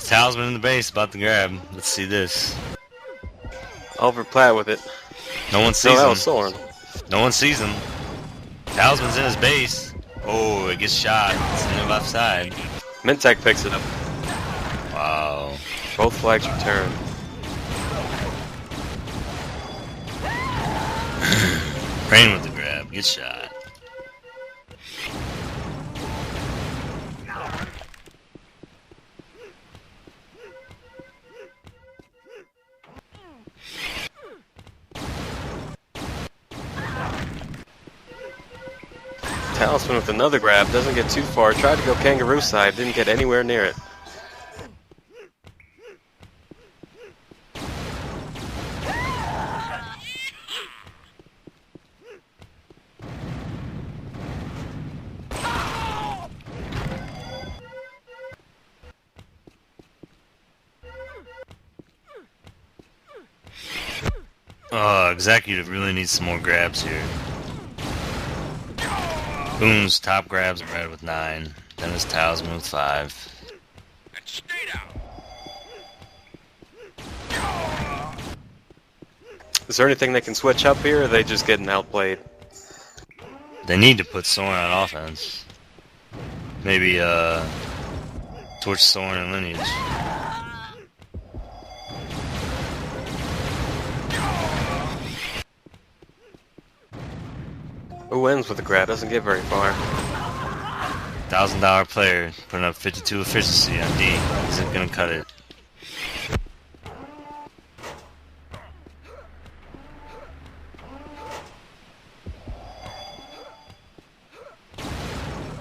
Talisman in the base, about to grab. Let's see this. Over Platt with it. No one sees that him. was Soren. No one sees him. Talisman's in his base. Oh, it gets shot. It's in the left side. Mintek picks it up. Wow. Both flags return. Rain with the grab. Good shot. Talisman with another grab, doesn't get too far, tried to go kangaroo side, didn't get anywhere near it. Executive really needs some more grabs here. Boom's top grabs red with 9. Then his Talisman with 5. Is there anything they can switch up here, or are they just getting outplayed? They need to put Soren on offense. Maybe, torch Soren and Lineage. Who wins with the grab? Doesn't get very far. $1,000 player putting up 52 efficiency on D. Isn't gonna cut it.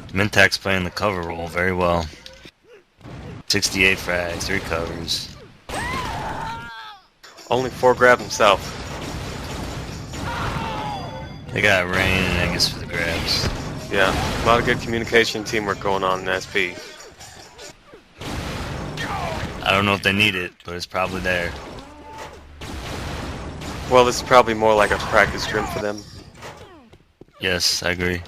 Mintek's playing the cover role very well. 68 frags, 3 covers. Only 4 grabs himself. They got Rain and Angus for the grabs. Yeah, a lot of good communication and teamwork going on in SP. I don't know if they need it, but it's probably there. Well, this is probably more like a practice gym for them. Yes, I agree.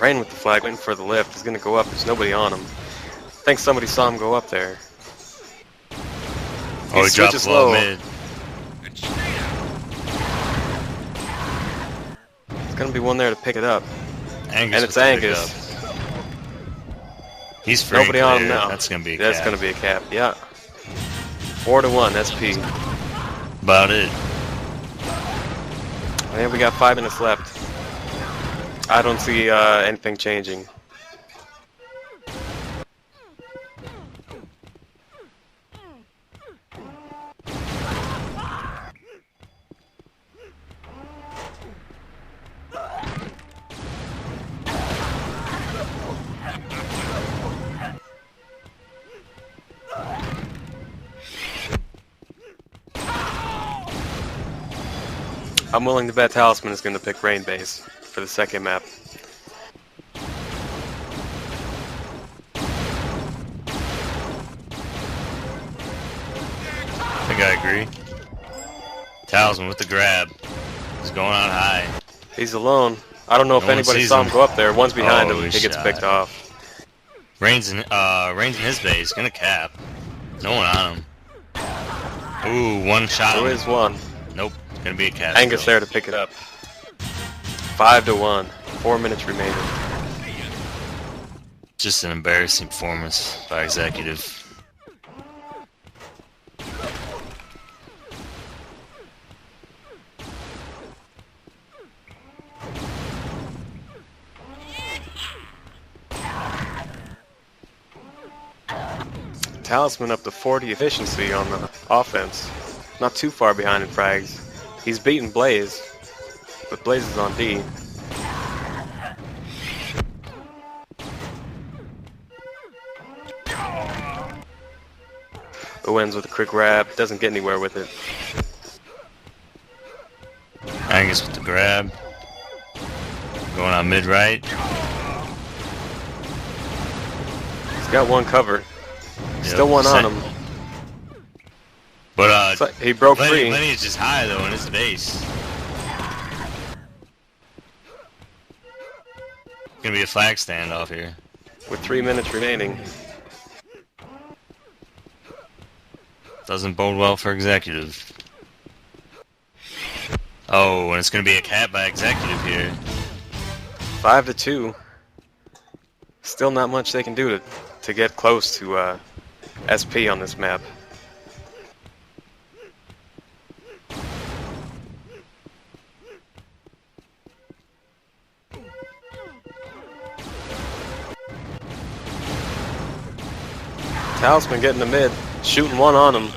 Rain with the flag, waiting for the lift. He's gonna go up. There's nobody on him. I think somebody saw him go up there. Oh, he dropped low mid. There's gonna be one there to pick it up. Angus, and it's Angus. He's free. Nobody on him now. That's gonna be a That's cap. gonna be a cap. Yeah. 4-1 SP. About it. And we got 5 minutes left. I don't see anything changing. I'm willing to bet Talisman is going to pick Rainbase for the second map. I think I agree. Talisman with the grab. He's going on high. He's alone. I don't know if anybody saw him go up there. One's behind him. He gets picked off. Rain's in his base. Gonna cap. No one on him. Ooh, one shot. There is one. Nope. Gonna be a cat. Angus there to pick it up. 5-1. 4 minutes remaining. Just an embarrassing performance by Executive. Talisman up to 40 efficiency on the offense. Not too far behind in frags. He's beaten Blaze, but Blaze is on D. Owens with a quick grab, doesn't get anywhere with it. Angus with the grab. Going on mid-right. He's got one cover. Still one on him. But so he broke free. Lenny is just high though in his base. Gonna be a flag standoff here. With 3 minutes remaining. Doesn't bode well for Executive. Oh, and it's gonna be a cap by Executive here. 5-2. Still not much they can do to get close to SP on this map. Talisman getting the mid, shooting one on him.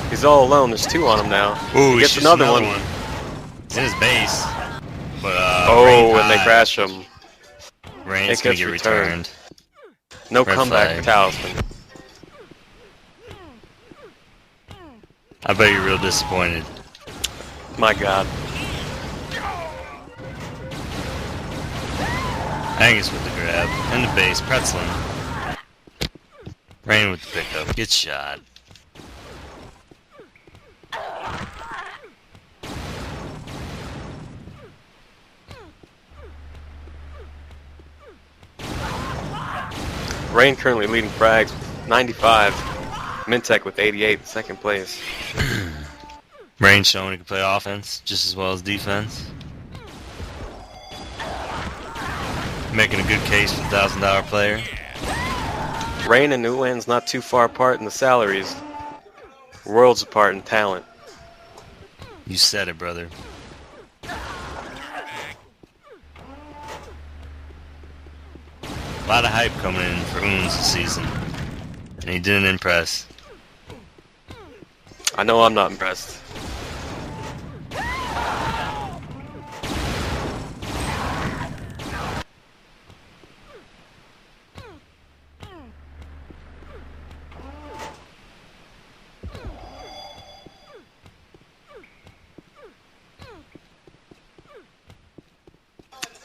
He's all alone. There's two on him now. Ooh, he gets another one. It's in his base. But oh, and they crash him. Rain's gonna get returned. No comeback for Talisman. I bet you're real disappointed. My God. Angus with the grab. And the base. Pretzeling. Rain with the pickup. Good shot. Rain currently leading frags with 95. Mintech with 88, second place. Rain showing he can play offense just as well as defense. Making a good case for the $1,000 player. Rain and Newland's not too far apart in the salaries. Worlds apart in talent. You said it, brother. A lot of hype coming in for Oons this season. And he didn't impress. I know I'm not impressed.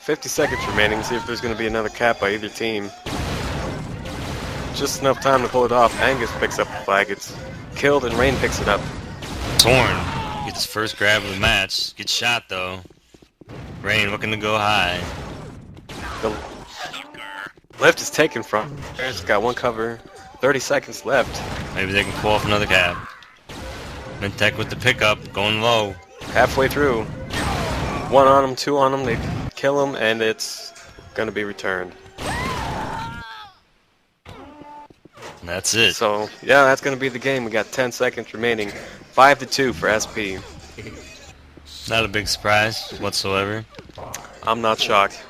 $50 seconds remaining, see if there's going to be another cap by either team. Just enough time to pull it off. Angus picks up the flag. It's killed and Rain picks it up. Torn gets his first grab of the match. Gets shot though. Rain looking to go high. The left is taken from. It's got one cover. 30 seconds left. Maybe they can pull off another cap. Mintech with the pickup, going low. Halfway through. One on him, two on him. They kill him, and it's going to be returned. That's it. So, yeah, that's going to be the game. We got 10 seconds remaining. 5-2 for SP. Not a big surprise whatsoever. I'm not shocked.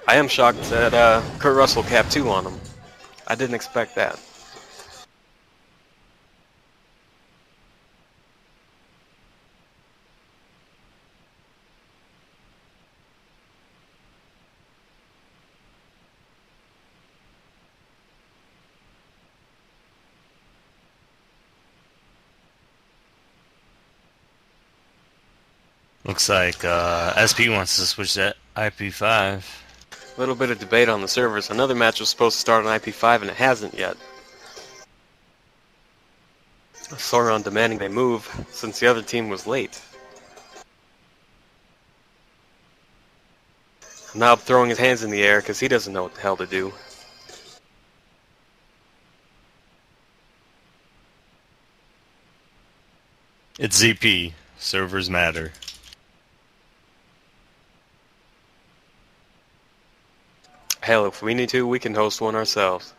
I am shocked that Kurt Russell capped 2 on him. I didn't expect that. Looks like SP wants to switch that IP5. A little bit of debate on the servers. Another match was supposed to start on IP5 and it hasn't yet. Sauron demanding they move since the other team was late. Nob throwing his hands in the air because he doesn't know what the hell to do. It's ZP. Servers matter. Hell, if we need to, we can host one ourselves.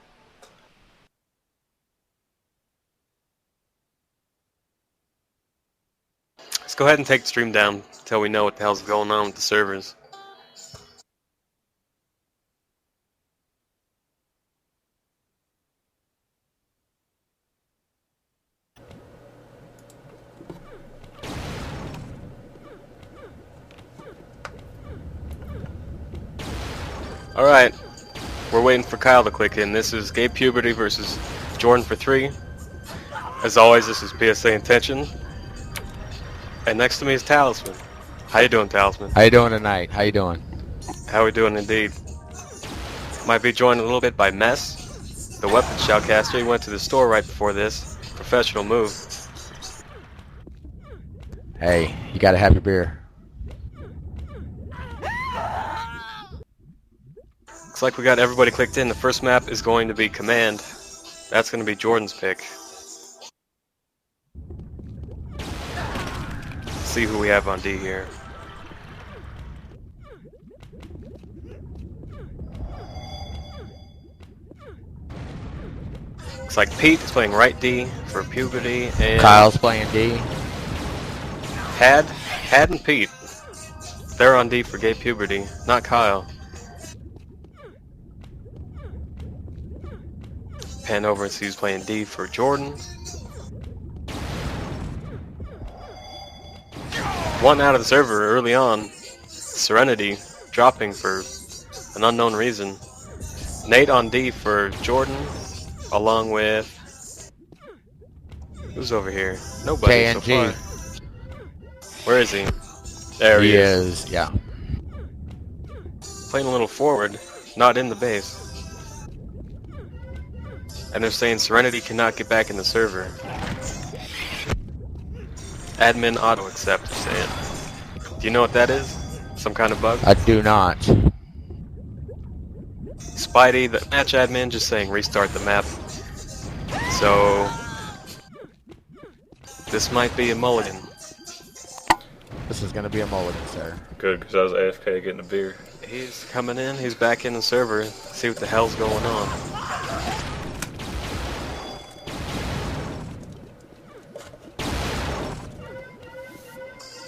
Let's go ahead and take the stream down until we know what the hell's going on with the servers. Alright, we're waiting for Kyle to click in. This is GayPuberty versus Jordan for 3. As always, this is PSA Intention. And next to me is Talisman. How you doing, Talisman? How you doing tonight? How you doing? How we doing indeed. Might be joined a little bit by Mess, the weapons shoutcaster. He went to the store right before this. Professional move. Hey, you gotta have your beer. Looks like we got everybody clicked in. The first map is going to be Command. That's going to be Jordan's pick. Let's see who we have on D here. Looks like Pete is playing right D for Puberty, and Kyle's playing D. Had and Pete. They're on D for GayPuberty, not Kyle. Pan over and see who's playing D for Jordan. One out of the server early on. Serenity dropping for an unknown reason. Nate on D for Jordan, along with... Who's over here? Nobody KNG. so far. Where is he? There he is. Yeah. Playing a little forward, not in the base. And they're saying Serenity cannot get back in the server. Admin auto accept, they're saying. Do you know what that is? Some kind of bug? I do not. Spidey, the match admin, just saying restart the map. So this might be a mulligan. This is gonna be a mulligan, sir. Good, because I was AFK getting a beer. He's coming in, he's back in the server. See what the hell's going on.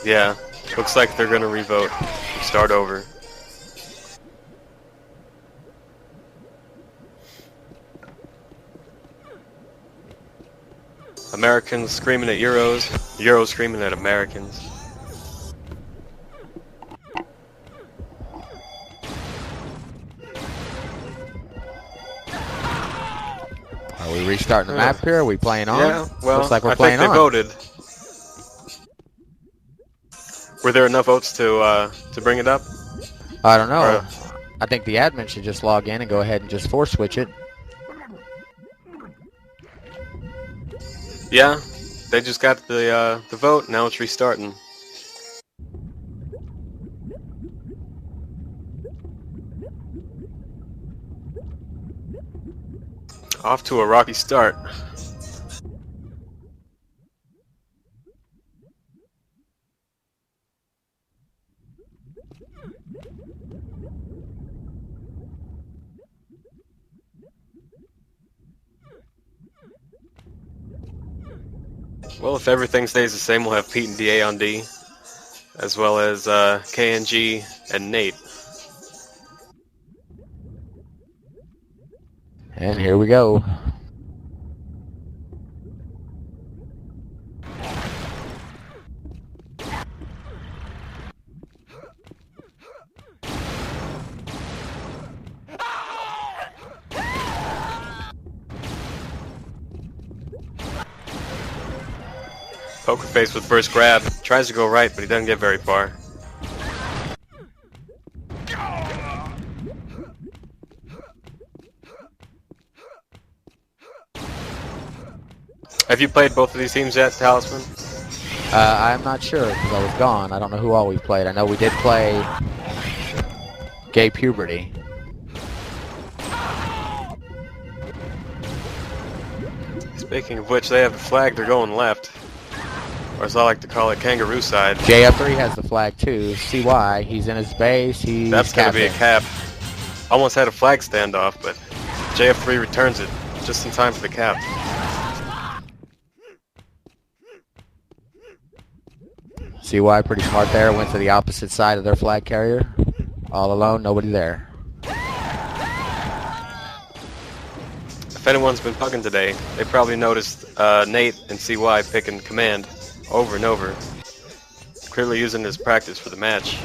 Yeah, looks like they're gonna revote. Start over. Americans screaming at Euros, Euros screaming at Americans. Are we restarting the map here? Are we playing on? Yeah, well, looks like we're I playing think they on. voted. Were there enough votes to bring it up? I don't know. Or, I think the admin should just log in and go ahead and just force switch it. yeah, they just got the vote. Now it's restarting. Off to a rocky start. Well, if everything stays the same, we'll have Pete and DA on D, as well as KNG and Nate. And here we go. Poker face with first grab. Tries to go right, but he doesn't get very far. Have you played both of these teams yet, Talisman? I'm not sure because I was gone. I don't know who all we played. I know we did play GayPuberty. Speaking of which, they have the flag. They're going left. Or as I like to call it, kangaroo side. JF3 has the flag too. See why? He's in his base. He's That's going to be a capping. cap. almost had a flag standoff, but JF3 returns it just in time for the cap. CY pretty smart there, went to the opposite side of their flag carrier. All alone, nobody there. If anyone's been pugging today, they probably noticed Nate and CY picking command over and over. Clearly using his practice for the match.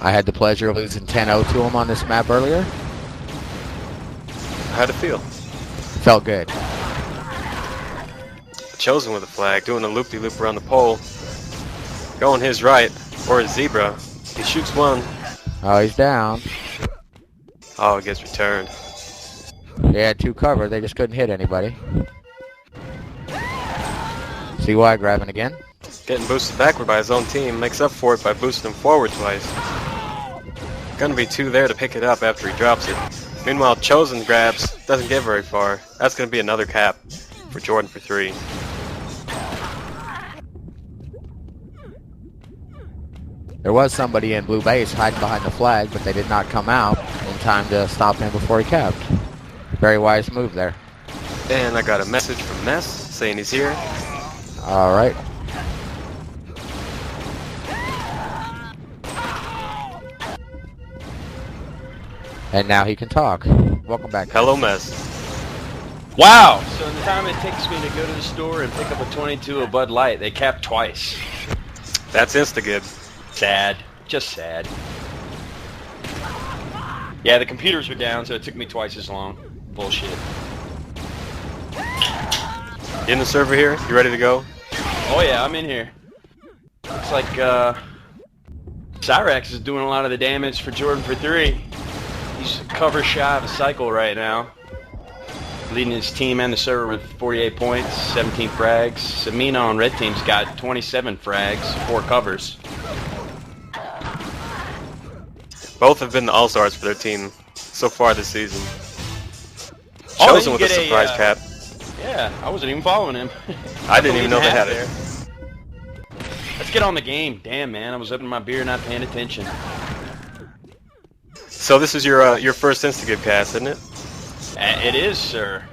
I had the pleasure of losing 10-0 to him on this map earlier. How'd it feel? Felt good. Chosen with a flag, doing a loop-de-loop around the pole. Going his right, or his zebra. He shoots one. Oh, he's down. Oh, it gets returned. They had 2 cover, they just couldn't hit anybody. CY grabbing again. Getting boosted backward by his own team, makes up for it by boosting him forward twice. Gonna be 2 there to pick it up after he drops it. Meanwhile, Chosen grabs, doesn't get very far. That's gonna be another cap for Jordan for 3. There was somebody in blue base hiding behind the flag, but they did not come out in time to stop him before he capped. Very wise move there. And I got a message from Mess saying he's here. Alright. And now he can talk. Welcome back. Hello, Mess. Wow! So in the time it takes me to go to the store and pick up a 22 of Bud Light, they capped twice. That's insta-good. Sad. Just sad. Yeah, the computers were down, so it took me twice as long. Bullshit. In the server here? You ready to go? Oh yeah, I'm in here. Looks like Cyrax is doing a lot of the damage for Jordan for 3. He's cover shy of a cycle right now. Leading his team and the server with 48 points, 17 frags. Samina on red team's got 27 frags, 4 covers. Both have been the all-stars for their team so far this season. Oh, Chosen with a surprise cap. Yeah, I wasn't even following him. I didn't even know they had it. Let's get on the game. Damn, man, I was opening my beer, not paying attention. So this is your first Instagib cast, isn't it? It is, sir.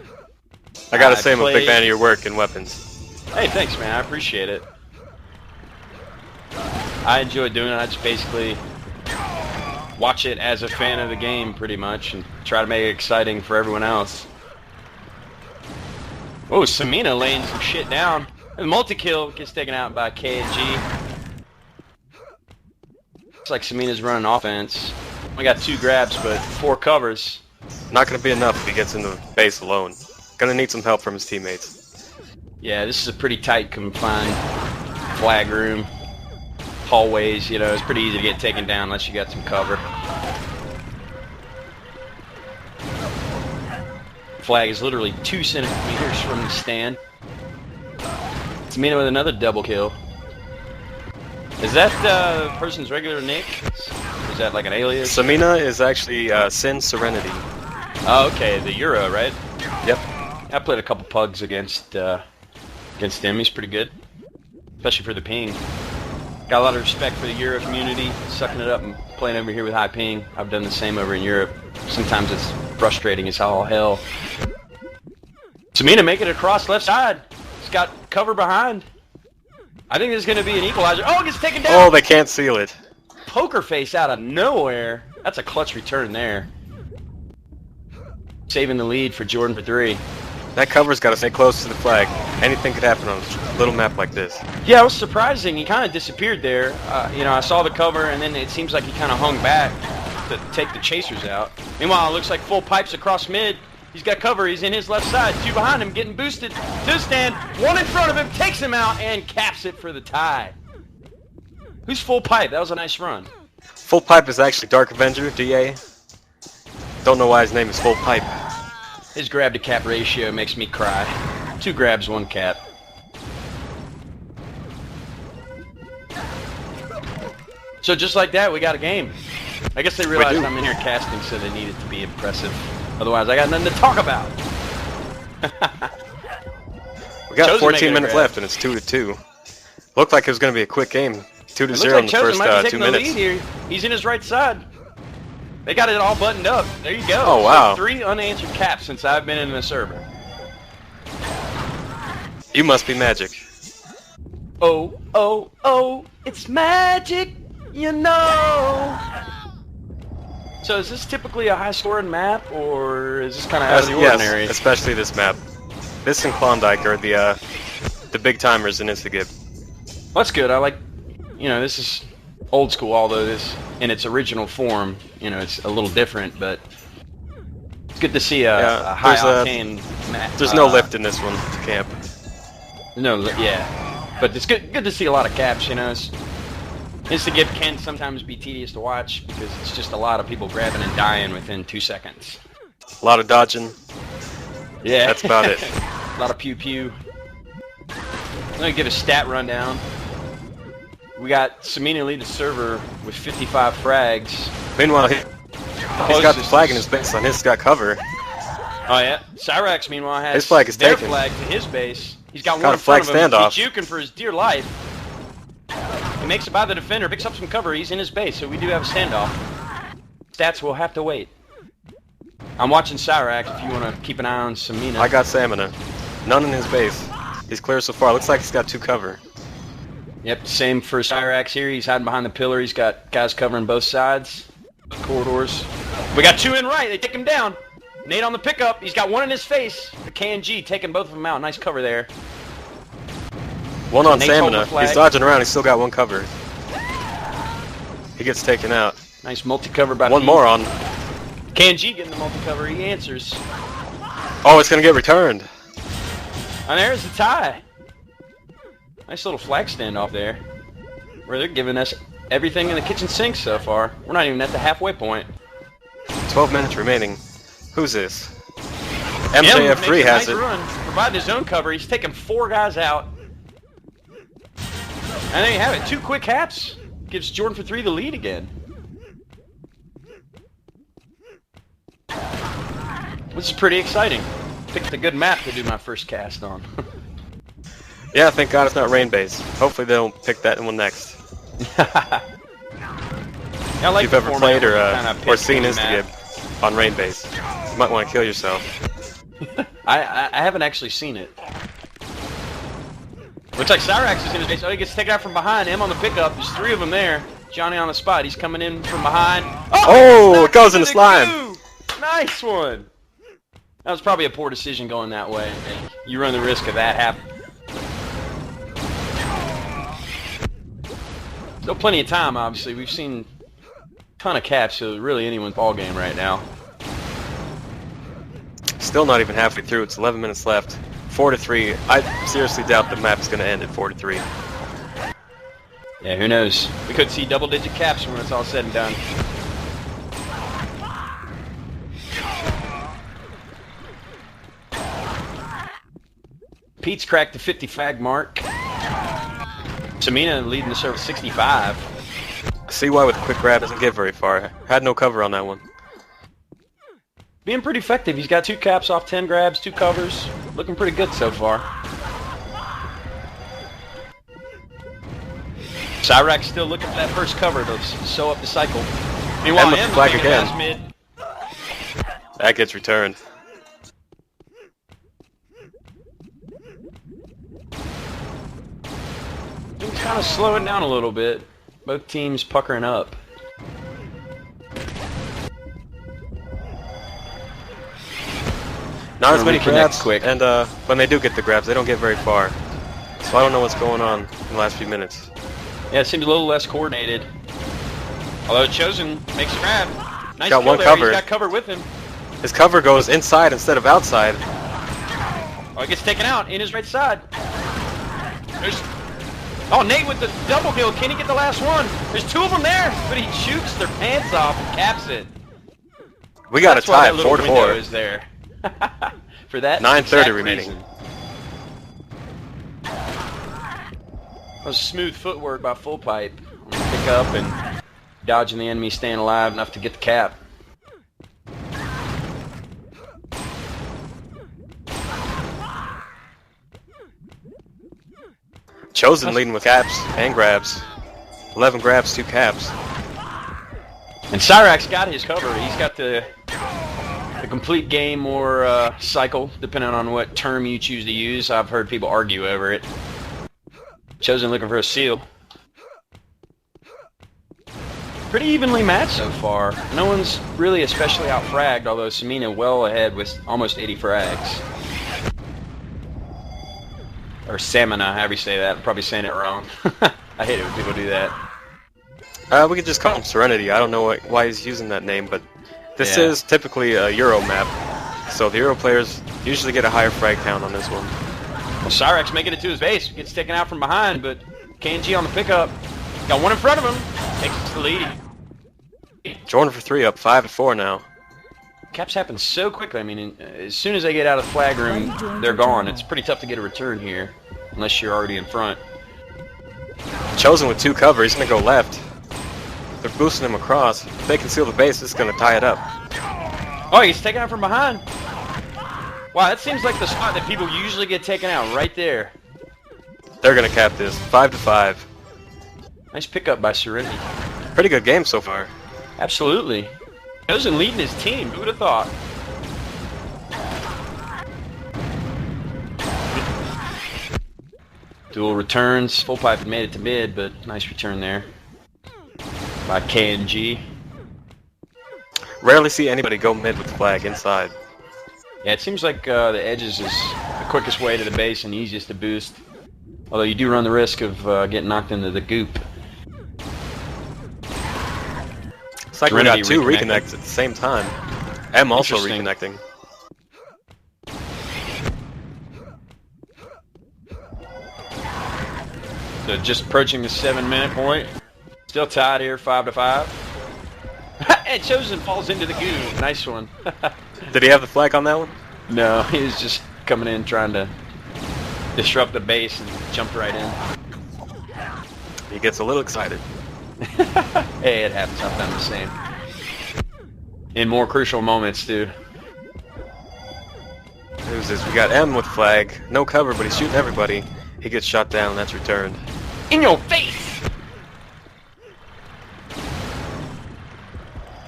I gotta say, I'm a big fan of your work and weapons. Hey, thanks, man. I appreciate it. I enjoy doing it. I just basically watch it as a fan of the game, pretty much, and try to make it exciting for everyone else. Oh, Samina laying some shit down. The multi-kill gets taken out by K&G. Looks like Samina's running offense. We got 2 grabs, but 4 covers. Not gonna be enough if he gets into base alone. Gonna need some help from his teammates. Yeah, this is a pretty tight, confined flag room. Hallways, you know, it's pretty easy to get taken down unless you got some cover. Flag is literally 2 centimeters from the stand. Samina with another double kill. Is that the person's regular nick? Is that like an alias? Samina is actually Sin Serenity. Oh, okay, the Euro, right? Yep. I played a couple pugs against him. He's pretty good, especially for the ping. Got a lot of respect for the Euro community, sucking it up and playing over here with high ping. I've done the same over in Europe. Sometimes it's frustrating as all hell. Samina making it across left side. He's got cover behind. I think this is going to be an equalizer. Oh, it gets taken down! Oh, they can't seal it. Poker face out of nowhere. That's a clutch return there. Saving the lead for Jordan for 3. That cover's got to stay close to the flag. Anything could happen on a little map like this. Yeah, it was surprising. He kind of disappeared there. You know, I saw the cover, and then it seems like he kind of hung back to take the chasers out. Meanwhile, it looks like full pipes across mid. He's got cover. He's in his left side. 2 behind him, getting boosted to stand. 1 in front of him, takes him out, and caps it for the tie. Who's full pipe? That was a nice run. Full pipe is actually Dark Avenger, DA. Don't know why his name is Full Pipe. His grab to cap ratio makes me cry. 2 grabs, 1 cap. So just like that, we got a game. I guess they realized I'm in here casting, so they needed to be impressive. Otherwise, I got nothing to talk about. We got 14 minutes left, and it's 2-2. Looked like it was going to be a quick game. 2-0 in the first 2 minutes. Lead here. He's in his right side. They got it all buttoned up. There you go. Oh, wow. So 3 unanswered caps since I've been in the server. You must be magic. Oh, oh, oh, it's magic, you know. So is this typically a high-scoring map, or is this kind of out of the ordinary? Yes, especially this map. This and Klondike are the big timers in Instagib. Well, that's good. I like, you know, this is old school, although this, in its original form, you know, it's a little different, but it's good to see a high-octane map. There's no lift in this one to camp. No, yeah. But it's good to see a lot of caps, you know. Instagib can sometimes be tedious to watch because it's just a lot of people grabbing and dying within 2 seconds. A lot of dodging. Yeah. That's about it. A lot of pew-pew. I'm going to give a stat rundown. We got Samina lead the server with 55 frags. Meanwhile, he's got the flag in his base on his got cover. Oh yeah. Cyrax meanwhile has his flag is their taken. flag to his base. He's got He's one got in a flag front of him. standoff. He's juking for his dear life. He makes it by the defender, picks up some cover. He's in his base, so we do have a standoff. Stats will have to wait. I'm watching Cyrax if you want to keep an eye on Samina. I got Samina. None in his base. He's clear so far. Looks like he's got 2 cover. Yep, same for Cyrax here. He's hiding behind the pillar. He's got guys covering both sides. Corridors. We got 2 in right. They take him down. Nate on the pickup. He's got 1 in his face. The KNG taking both of them out. Nice cover there. 1 on Nate's holding the Samina. flag. He's dodging around. He's still got 1 cover. He gets taken out. Nice multi-cover by 1 Pete. more on. KNG getting the multi-cover. He answers. Oh, it's going to get returned. And there's the tie. Nice little flag standoff there. Where they're giving us everything in the kitchen sink so far. We're not even at the halfway point. 12 minutes remaining. Who's this? MJF3 has nice it. Run, providing his own cover. He's taking 4 guys out. And there you have it. 2 quick haps. Gives Jordan for 3 the lead again. This is pretty exciting. Picked a good map to do my first cast on. Yeah, thank God it's not Rainbase. Hopefully they don't pick that one next. I like if you've ever played or seen Instagib on Rainbase, you might want to kill yourself. I haven't actually seen it. Looks like Cyrax is in his base. Oh, he gets taken out from behind. M on the pickup. There's 3 of them there. Johnny on the spot. He's coming in from behind. Oh, it goes in the slime. Nice one. That was probably a poor decision going that way. You run the risk of that happening. Still plenty of time, obviously. We've seen a ton of caps, so really anyone's ball game right now. Still not even halfway through. It's 11 minutes left. 4-3. I seriously doubt the map's going to end at 4-3. Yeah, who knows? We could see double-digit caps when it's all said and done. Pete's cracked the 50 fag mark. Samina leading the server 65. See why with quick grab doesn't get very far. Had no cover on that one. Being pretty effective. He's got 2 caps off 10 grabs, 2 covers. Looking pretty good so far. Cyrax still looking for that first cover to sew up the cycle. Meanwhile, M with the flag again. Mid. That gets returned. Things kind of slowing down a little bit. Both teams puckering up. Not as many grabs, quick. and when they do get the grabs, they don't get very far. So I don't know what's going on in the last few minutes. Yeah, it seems a little less coordinated. Although Chosen makes a grab. Nice Got kill one there. cover. He's got cover with him. His cover goes inside instead of outside. Oh, he gets taken out in his right side. Oh, Nate with the double kill. Can he get the last one? There's 2 of them there, but he shoots their pants off and caps it. We got That's a why tie that at little 4-4. window is there. For that 9:30 exact remaining. reason. That was smooth footwork by Full Pipe. Pick up and dodging the enemy, staying alive enough to get the cap. Chosen leading with caps and grabs. 11 grabs, 2 caps. And Cyrax got his cover. He's got the complete game or cycle, depending on what term you choose to use. I've heard people argue over it. Chosen looking for a seal. Pretty evenly matched so far. No one's really especially out-fragged, although Samina well ahead with almost 80 frags. Or Samina, however you say that. I'm probably saying it wrong. I hate it when people do that. We could just call him Serenity. I don't know why he's using that name, but this is typically a Euro map. So the Euro players usually get a higher frag count on this one. Well, Cyrax making it to his base. Gets taken out from behind, but KNG on the pickup. Got one in front of him. Takes the lead. Jordan for 3 up, 5-4 now. Caps happen so quickly. I mean, as soon as they get out of the flag room, they're gone. It's pretty tough to get a return here, unless you're already in front. Chosen with 2 cover. He's going to go left. They're boosting him across. If they can seal the base, it's going to tie it up. Oh, he's taken out from behind. Wow, that seems like the spot that people usually get taken out, right there. They're going to cap this, 5-5. Nice pickup by Serenity. Pretty good game so far. Absolutely. Chosen leading his team. Who would have thought? Dual returns. Full pipe had made it to mid, but nice return there by KNG. Rarely see anybody go mid with the flag inside. Yeah, it seems like the edges is the quickest way to the base and easiest to boost. Although you do run the risk of getting knocked into the goop. It's like we got 2 reconnects at the same time. M also reconnecting. So just approaching the 7-minute point. Still tied here, 5-5. And Chosen falls into the goo. Nice one. Did he have the flag on that one? No, he was just coming in trying to disrupt the base and jumped right in. He gets a little excited. Hey, it happens. I've done the same. In more crucial moments, too. Who's this? We got M with flag. No cover, but he's shooting everybody. He gets shot down. That's returned. In your face!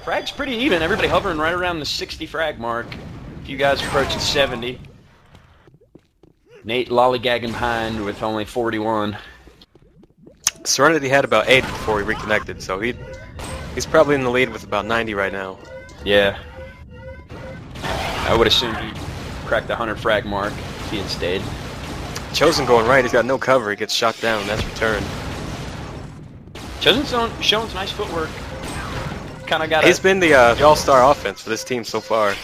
Frag's pretty even. Everybody hovering right around the 60 frag mark. A few guys approaching 70. Nate lollygagging behind with only 41. Serenity had about 8 before he reconnected, so he's probably in the lead with about 90 right now. Yeah. I would assume he cracked the 100 frag mark if he had stayed. Chosen going right, he's got no cover, he gets shot down, that's returned. Chosen's showing some nice footwork. Kind of got. He's been the all-star offense for this team so far.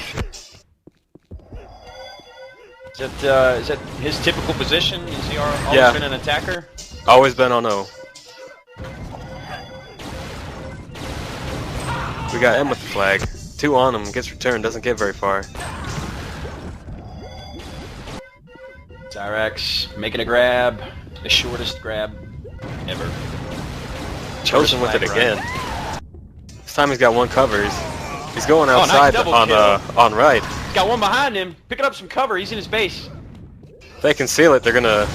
Is that his typical position? Is he always been an attacker? Always been on O. We got M with the flag. 2 on him, gets returned, doesn't get very far. Cyrax making a grab, the shortest grab ever. Chosen with it again. This time he's got 1 cover. He's going outside on right. He's got one behind him, picking up some cover. He's in his base. If they can seal it, they're gonna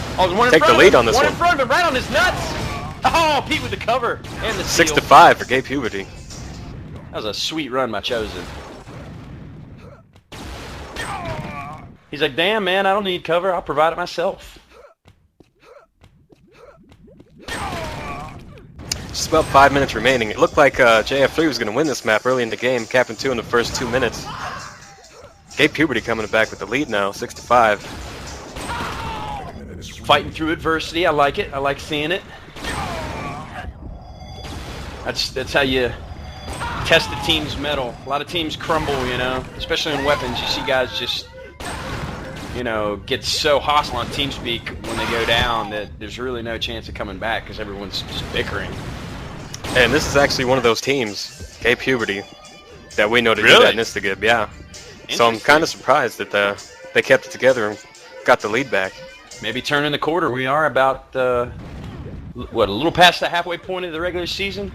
take the lead on this one. One in front of him, right on his nuts. Oh, Pete with the cover and the seal. 6-5 for GayPuberty. That was a sweet run by Chosen. He's like, damn, man, I don't need cover. I'll provide it myself. Just about 5 minutes remaining. It looked like JF3 was going to win this map early in the game, capping 2 in the first 2 minutes. GayPuberty coming back with the lead now, 6-5. Fighting through adversity. I like it. I like seeing it. That's how you test the team's mettle. A lot of teams crumble, you know, especially in weapons. You see guys just, you know, get so hostile on TeamSpeak when they go down that there's really no chance of coming back because everyone's just bickering. And this is actually one of those teams, GayPuberty, that we know to do that in Instagib, yeah. So I'm kind of surprised that they kept it together and got the lead back. Maybe turning the quarter. We are about, what, a little past the halfway point of the regular season?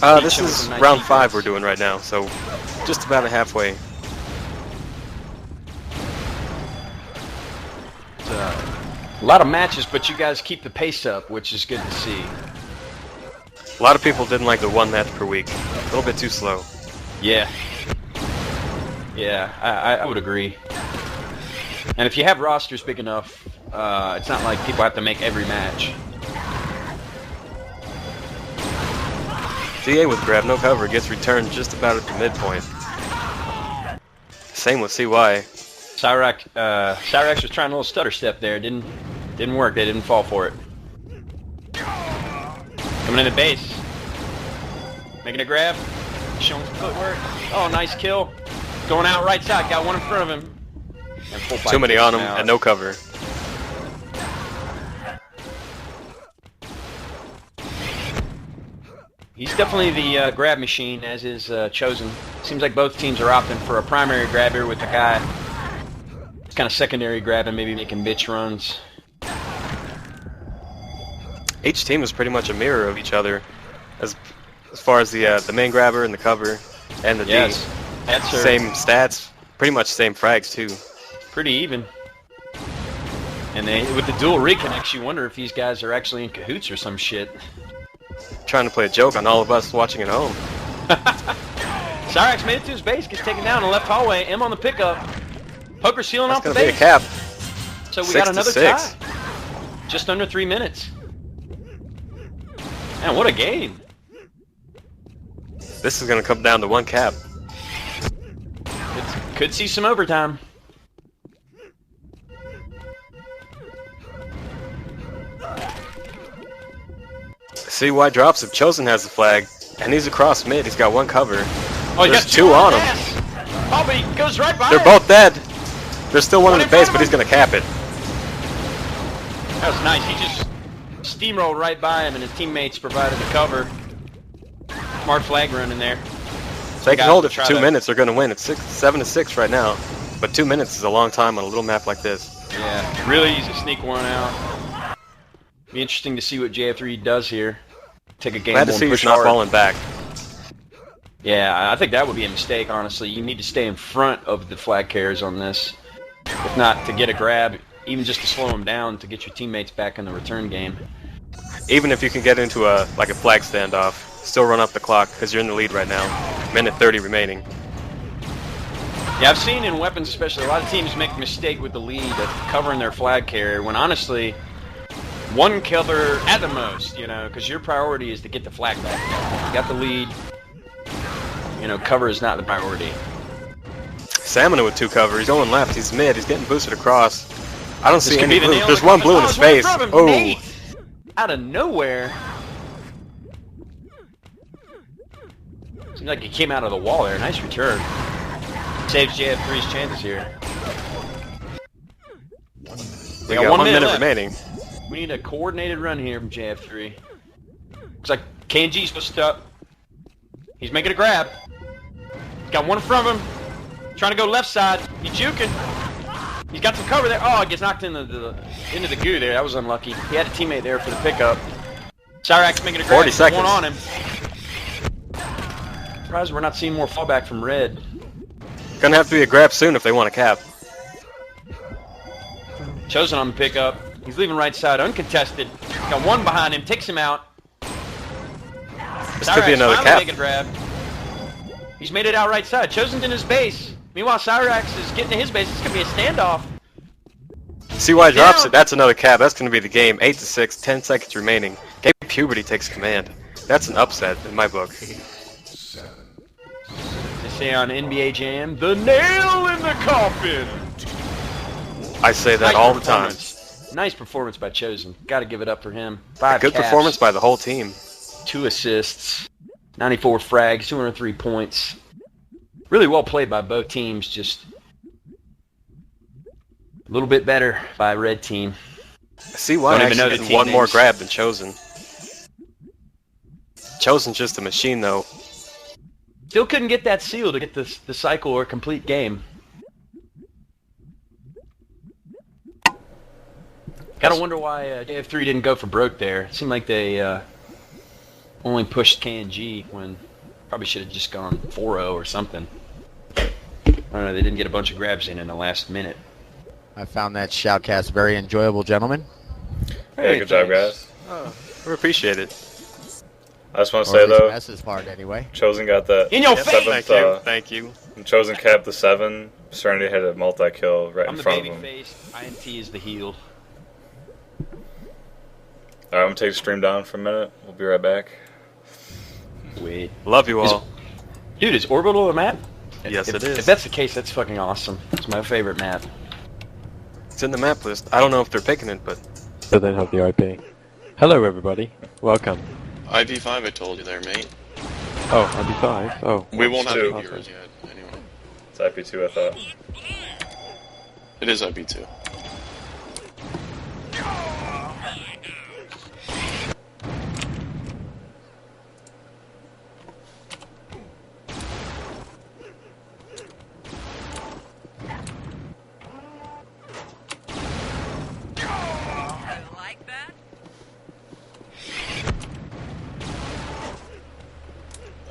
This is round 5 we're doing right now, so just about halfway. A lot of matches, but you guys keep the pace up, which is good to see. A lot of people didn't like the 1 match per week. A little bit too slow. Yeah. Yeah, I would agree. And if you have rosters big enough, it's not like people have to make every match. DA with grab, no cover, gets returned just about at the midpoint. Same with CY. Cyrax was trying a little stutter step there. Didn't work. They didn't fall for it. Coming in the base. Making a grab. Showing some footwork. Oh, nice kill. Going out right side. Got one in front of him. And full Too many on him and no cover. He's definitely the grab machine, as is Chosen. Seems like both teams are opting for a primary grab here with the guy. It's kind of secondary grabbing, maybe making bitch runs. Each team is pretty much a mirror of each other, as far as the main grabber and the cover and the D. Same stats, pretty much same frags too. Pretty even. And with the dual reconnects, you wonder if these guys are actually in cahoots or some shit. Trying to play a joke on all of us watching at home. Cyrax made it to his base, gets taken down in the left hallway. M on the pickup. Poker sealing off the base. That's gonna be a cap. So we got another tie. Just under 3 minutes. Man, what a game. This is gonna come down to 1 cap. Could see some overtime. CY drops if Chosen has the flag, and he's across mid. He's got 1 cover. Oh, there's 2 on him. Oh, but he goes right by They're both dead. There's still one in the base, but he's gonna cap it. That was nice. He just steamrolled right by him, and his teammates provided the cover. Smart flag run in there. If they can hold it for 2 minutes, they're gonna win. It's 7-6 right now, but 2 minutes is a long time on a little map like this. Yeah, really easy to sneak one out. Be interesting to see what JF3 does here. Take a game. Glad to see he's not falling back. Yeah, I think that would be a mistake, honestly. You need to stay in front of the flag carriers on this. If not, to get a grab, even just to slow them down, to get your teammates back in the return game. Even if you can get into a flag standoff, still run up the clock, because you're in the lead right now. Minute 30 remaining. Yeah, I've seen in weapons especially, a lot of teams make the mistake with the lead of covering their flag carrier, when honestly, 1 cover at the most, you know, because your priority is to get the flag back. You got the lead, you know, cover is not the priority. Salmon with 2 cover, he's going left, he's mid, he's getting boosted across. I don't see any blue. There's 1 blue in his face. Oh! Out of nowhere. Seems like he came out of the wall there. Nice return. Saves JF3's chances here. We got 1 minute remaining. We need a coordinated run here from JF3. Looks like KNG's supposed to up. He's making a grab. He's got 1 in front of him. Trying to go left side. He's juking. He's got some cover there. Oh, he gets knocked into the goo there. That was unlucky. He had a teammate there for the pickup. Cyrax making a grab. 40 seconds. 1 on him. Surprised we're not seeing more fallback from Red. Gonna have to be a grab soon if they want to cap. Chosen on the pickup. He's leaving right side uncontested. Got 1 behind him. Takes him out. This could be another cap. Make a grab. He's made it out right side. Chosen's in his base. Meanwhile, Cyrax is getting to his base. It's going to be a standoff. CY drops it. That's another cap. That's going to be the game. 8-6, 10 seconds remaining. GayPuberty takes command. That's an upset in my book. They say on NBA Jam, the nail in the coffin. I say that all the time. Nice performance by Chosen. Got to give it up for him. 5 Good caps, performance by the whole team. 2 assists, 94 frags, 203 points. Really well played by both teams, just a little bit better by Red team. CY actually getting 1 more grab than Chosen. Chosen's just a machine, though. Still couldn't get that seal to get the cycle or complete game. Gotta wonder why JF3 didn't go for broke there. It seemed like they only pushed KNG when probably should have just gone 4-0 or something. I don't know, they didn't get a bunch of grabs in the last minute. I found that shoutcast very enjoyable, gentlemen. Hey, good job, guys. Oh, we appreciate it. I just want to Or say at least though, Mess's part anyway. Chosen got that In your face! seventh. Thank you. When Chosen capped the 7. Serenity had a multi-kill right I'm in the front of baby him. face. INT is the heel. Alright, I'm gonna take the stream down for a minute. We'll be right back. Wait. Love you all. Dude, is Orbital a map? Yes, if, it is. If that's the case, that's fucking awesome. It's my favorite map. It's in the map list. I don't know if they're picking it, but... So they have the IP. Hello everybody, welcome. IP5 I told you there, mate. Oh, IP5? Oh. We won't have Two. any viewers yet, anyway. It's IP2, I thought. It is IP2.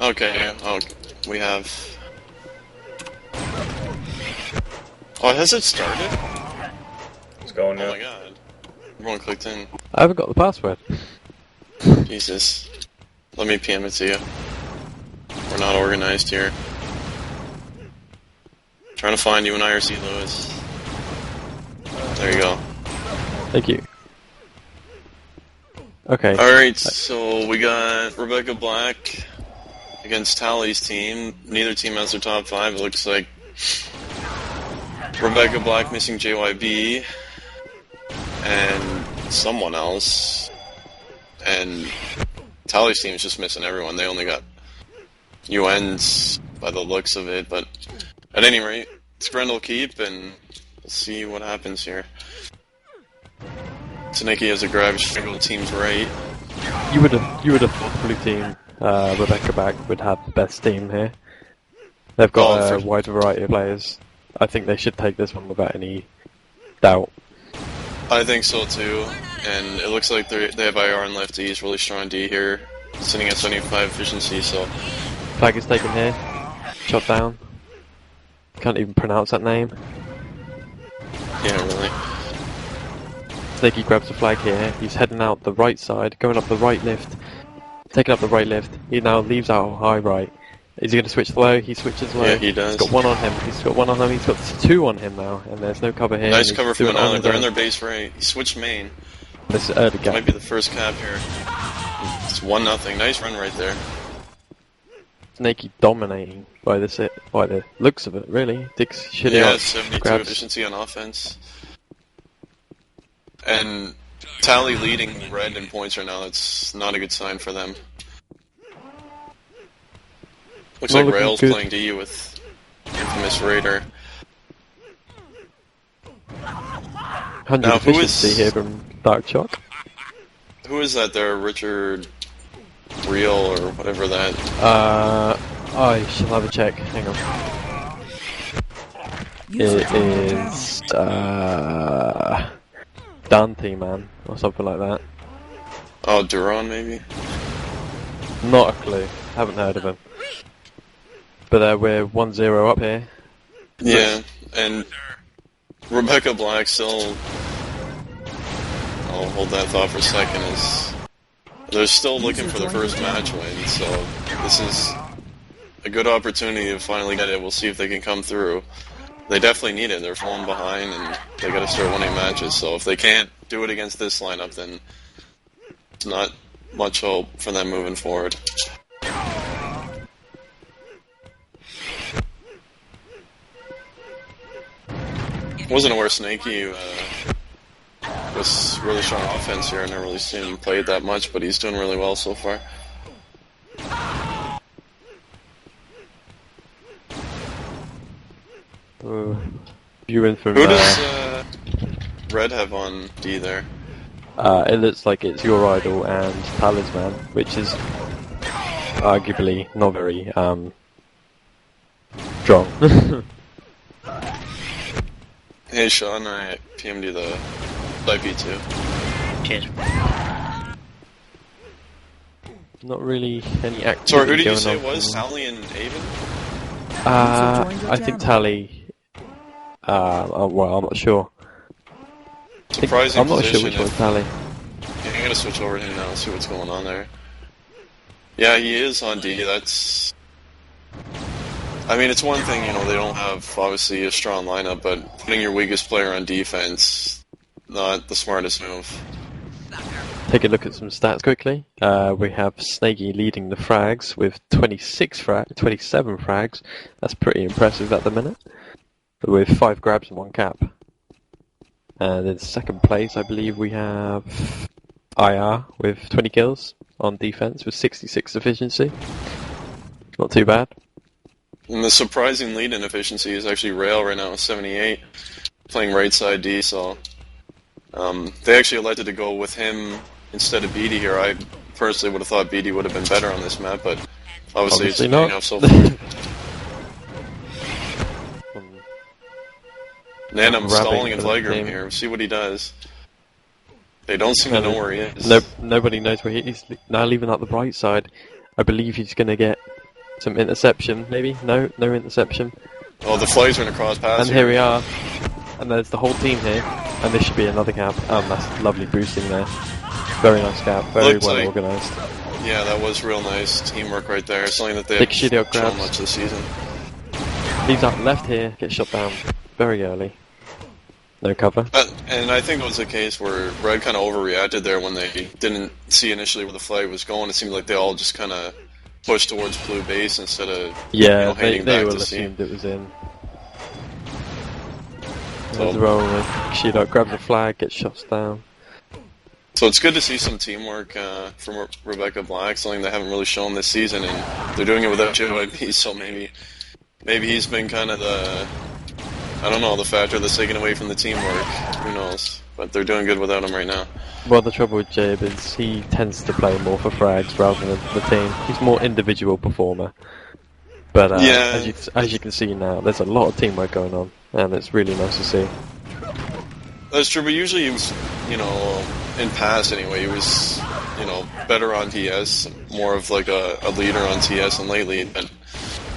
Okay, we have... Oh, has it started? It's going now. Oh my god. Everyone clicked in. I haven't got the password. Jesus. Let me PM it to you. We're not organized here. Trying to find you in IRC, Lewis. There you go. Thank you. Okay. Alright, so we got Rebecca Black against Tally's team. Neither team has their top 5. It looks like Rebecca Black missing JYB and someone else. And Tally's team is just missing everyone. They only got UNs by the looks of it. But at any rate, it's Grendlekeep, and we'll see what happens here. Taneki has a grab, single team's right. You would have thought the blue team, Rebecca Back, would have the best team here. They've got a wide variety of players. I think they should take this one without any doubt. I think so too, and it looks like they have IR and lefties, really strong D here, sitting at 75 efficiency, so... Flag is taken here, shot down. Can't even pronounce that name. Yeah, really. Snaky grabs the flag here, he's heading out the right side, going up the right lift, taking up the right lift, he now leaves out high right. Is he going to switch low? He switches low. Yeah, he does. He's got one on him, he's got 2 on him now, and there's no cover here. Nice cover from another, they're in there. their base right. He switched main. This is early gap. Might be the first cap here. It's 1-0, nice run right there. Snaky dominating by the looks of it, really. Dick's shitting Yeah, out 72 grabs. efficiency on offense. And Tally leading red in points right now, that's not a good sign for them. Looks Not like looking Rail's good. playing D with Infamous Raider. 100 Now, who efficiency is- here from Dark Shock. Who is that there? Richard Real or whatever that. I shall have a check. Hang on. It is Dante Man or something like that. Oh, Duran maybe? Not a clue. Haven't heard of him. But we're 1-0 up here. Yeah, and Rebecca Black still... I'll hold that thought for a second, is they're still looking for their first match win, so this is a good opportunity to finally get it. We'll see if they can come through. They definitely need it. They're falling behind, and they gotta start winning matches, so if they can't do it against this lineup, then it's not much hope for them moving forward. Wasn't aware Snaky was really strong offense here. I never really seen him play it that much, but he's doing really well so far. You in from Who does Red have on D there? it looks like it's Your Idol and Talisman, which is arguably not very strong. Hey Sean, I PM'd you the IP2. Cheers. Not really any activity. Sorry, who did you going say on it was? from- Tally and Avon? I think Tally. Well, I'm not sure. Surprising I'm not sure position which one's if- Tally. Yeah, I'm gonna switch over to him now and see what's going on there. Yeah, he is on D. That's... I mean, it's one thing, you know, they don't have, obviously, a strong lineup, but putting your weakest player on defense, not the smartest move. Take a look at some stats quickly. We have Snakey leading the frags with 27 frags. That's pretty impressive at the minute. With 5 grabs and 1 cap. And in second place, I believe we have IR with 20 kills on defense with 66 efficiency. Not too bad. And the surprising lead in efficiency is actually Rail right now with 78, playing right side D, so they actually elected to go with him instead of BD here. I personally would have thought BD would have been better on this map, but obviously it's paying off so far. And I'm stalling and flagging him here. See what he does. They don't seem to know where he is. Nobody knows where he is. Now leaving out the right side, I believe he's going to get some interception, maybe? No interception. Oh, the flags are in a cross pass. And here we are. And there's the whole team here. And this should be another cap. That's lovely boosting there. Very nice cap. Very well organised. Yeah, that was real nice teamwork right there. Something that they haven't shown much this season. Leaves out left here, gets shot down very early. No cover. And I think it was a case where Red kind of overreacted there when they didn't see initially where the flag was going. It seemed like they all just kind of pushed towards blue base instead of heading back to C. They assumed it was in. There's rolling. Shootout grabs the flag, gets shots down. So it's good to see some teamwork from Rebecca Black, something they haven't really shown this season, and they're doing it without JYP, so maybe he's been kind of the, I don't know, the factor that's taken away from the teamwork. Who knows? But they're doing good without him right now. Well, the trouble with Jabe is he tends to play more for frags rather than the team. He's a more individual performer. But as you can see now, there's a lot of teamwork going on, and it's really nice to see. That's true, but usually he was, you know, in past anyway, he was, you know, better on TS, more of like a leader on TS, and lately, but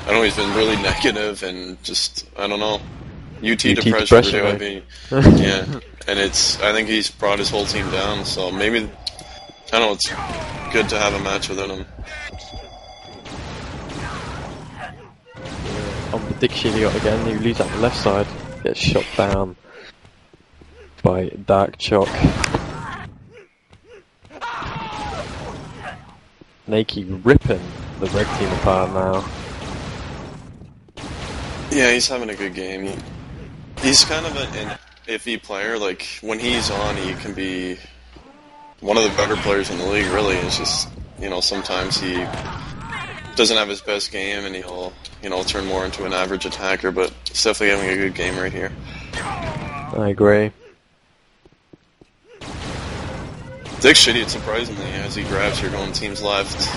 I know he's been really negative and just, I don't know, UT depression for JYP. Yeah, and I think he's brought his whole team down, so maybe, I don't know, it's good to have a match without him. On the Dick Shilliot again, he leaves out the left side, gets shot down by Dark Chalk. Nakey ripping the red team apart now. Yeah, he's having a good game. He's kind of an iffy player. Like, when he's on, he can be one of the better players in the league, really. It's just, you know, sometimes he doesn't have his best game and he'll, you know, turn more into an average attacker, but he's definitely having a good game right here. I agree. Dick Shitty, surprisingly, as he grabs here going team's left.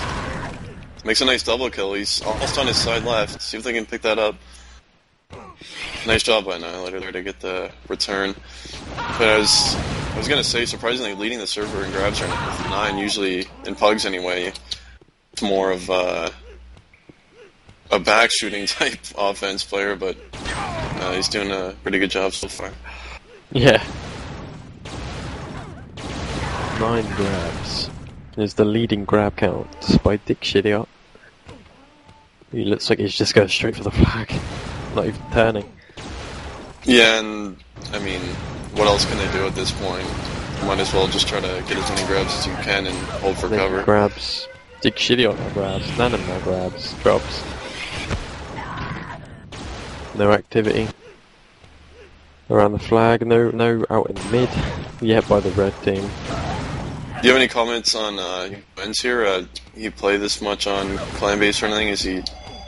Makes a nice double kill. He's almost on his side left. See if they can pick that up. Nice job by Annihilator there to get the return. But I was going to say, surprisingly, leading the server in grabs right now with 9. Usually, in pugs anyway, it's more of a back shooting type offense player, but he's doing a pretty good job so far. Yeah. 9 grabs is the leading grab count by Dick Shitty. He looks like he's just going straight for the flag, not even turning. Yeah, and I mean, what else can they do at this point? Might as well just try to get as many grabs as you can and hold for cover. Grabs. Dick Shitty no grabs. None of them no grabs. Drops. No activity around the flag. No out in mid yet by the red team. Do you have any comments on wins here? He play this much on clan base or anything? Is he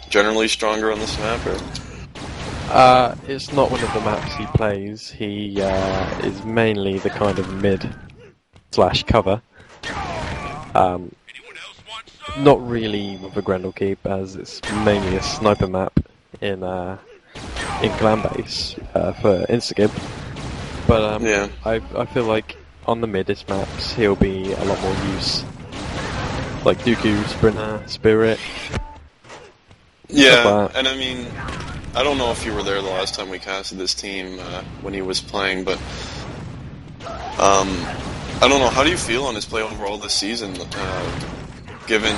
generally stronger on this map? Or? It's not one of the maps he plays. He is mainly the kind of mid/cover. Not really with the Grendlekeep, as it's mainly a sniper map in clan base for Instagib. But yeah. I feel like on the midest maps, he'll be a lot more use. Like Duku, Sprinta, Spirit. Yeah, and I mean, I don't know if you were there the last time we casted this team when he was playing, but I don't know. How do you feel on his play overall this season, given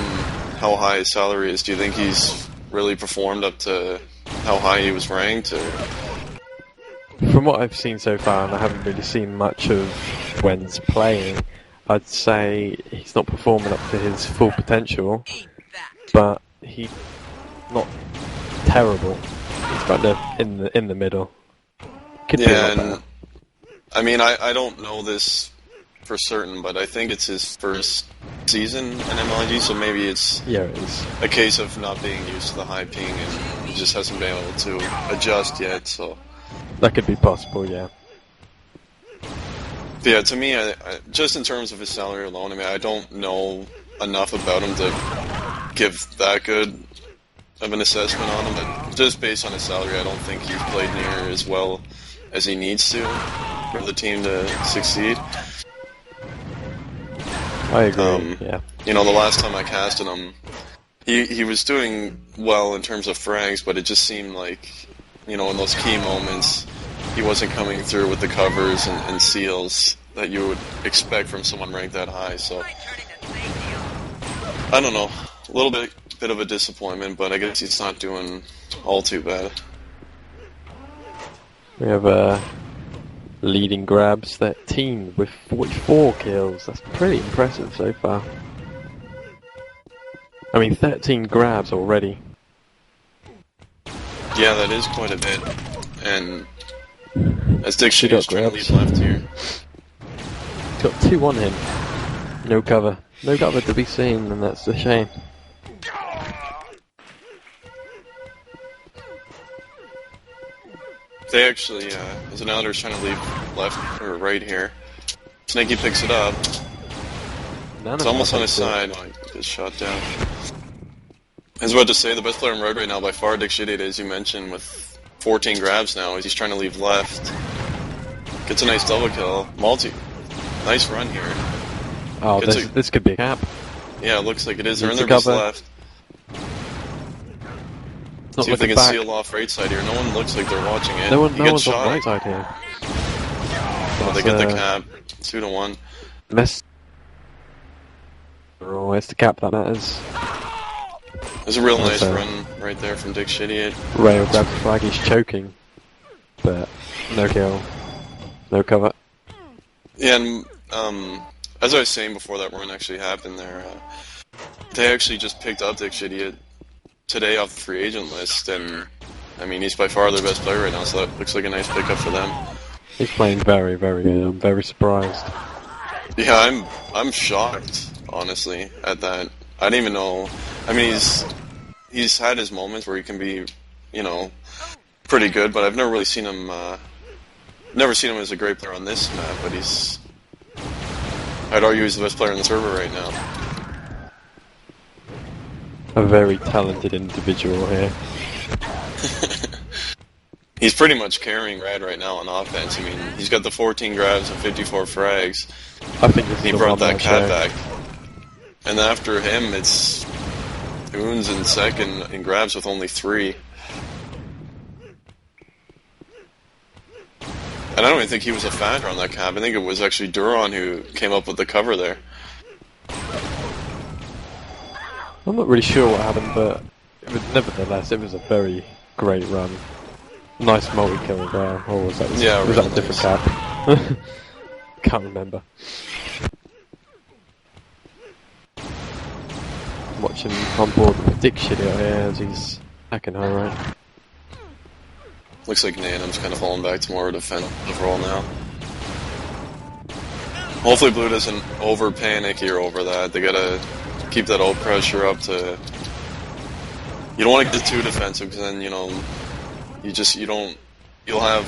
how high his salary is. Do you think he's really performed up to how high he was ranked? Or? From what I've seen so far, and I haven't really seen much of Wen's playing, I'd say he's not performing up to his full potential, but he's not terrible. He's kind of in the middle. Could be a lot better. I mean, I don't know this for certain, but I think it's his first season in MLIG, so maybe it's it is a case of not being used to the high ping, and he just hasn't been able to adjust yet. So that could be possible, yeah. But yeah, to me, I just in terms of his salary alone, I mean, I don't know enough about him to give that good of an assessment on him. But just based on his salary, I don't think he's played near as well as he needs to for the team to succeed. I agree, yeah. You know, the last time I casted him, he was doing well in terms of frags, but it just seemed like, you know, in those key moments, he wasn't coming through with the covers and seals that you would expect from someone ranked that high, so I don't know. A little bit of a disappointment, but I guess he's not doing all too bad. We have leading grabs 13 with 44 kills. That's pretty impressive so far. I mean, 13 grabs already. Yeah, that is quite a bit. And as Dick Shitty is trying to lead left here. Got 2 on him. No cover. No cover to be seen, and that's a shame. They actually, as an outer's trying to leave left or right here. Snaky picks it up. It's almost on his side. Like, gets shot down. I was about to say, the best player in Red right now by far, Dick Shitty, as you mentioned, with 14 grabs now. He's trying to leave left. Gets a nice double kill. Nice run here. Oh, this could be a cap. Yeah, it looks like it is. They're in their base left. See if they can seal off right side here. No one looks like they're watching it. No one's on right side here. Oh, they get the cap. 2-1. It's the cap that matters. There's a real nice run right there from Dick Shitty. Rail grabs the flag, he's choking. But no kill. No cover. Yeah, and as I was saying before that run actually happened there, they actually just picked up Dick Shitty today off the free agent list, and I mean, he's by far their best player right now, so that looks like a nice pickup for them. He's playing very, very good. I'm very surprised. Yeah, I'm shocked, honestly, at that. I didn't even know. I mean, he's had his moments where he can be, you know, pretty good, but I've never really seen him. Never seen him as a great player on this map, but I'd argue he's the best player on the server right now. A very talented individual here. He's pretty much carrying Rad right now on offense. I mean, he's got the 14 grabs and 54 frags. I think he brought that cat back. And after him, it's Oons in second and grabs with only 3. And I don't even think he was a factor on that cap. I think it was actually Duron who came up with the cover there. I'm not really sure what happened, but nevertheless, it was a very great run. Nice multi-kill there, or was that, was that a different cap? Can't remember. Watching on board with Dick Shitty out here as he's hacking her right. Looks like Nanum's kind of falling back to more of a defensive role now. Hopefully Blue doesn't over-panic here over that. They gotta keep that ult pressure up to... You don't want to get too defensive, because then, you know, you'll have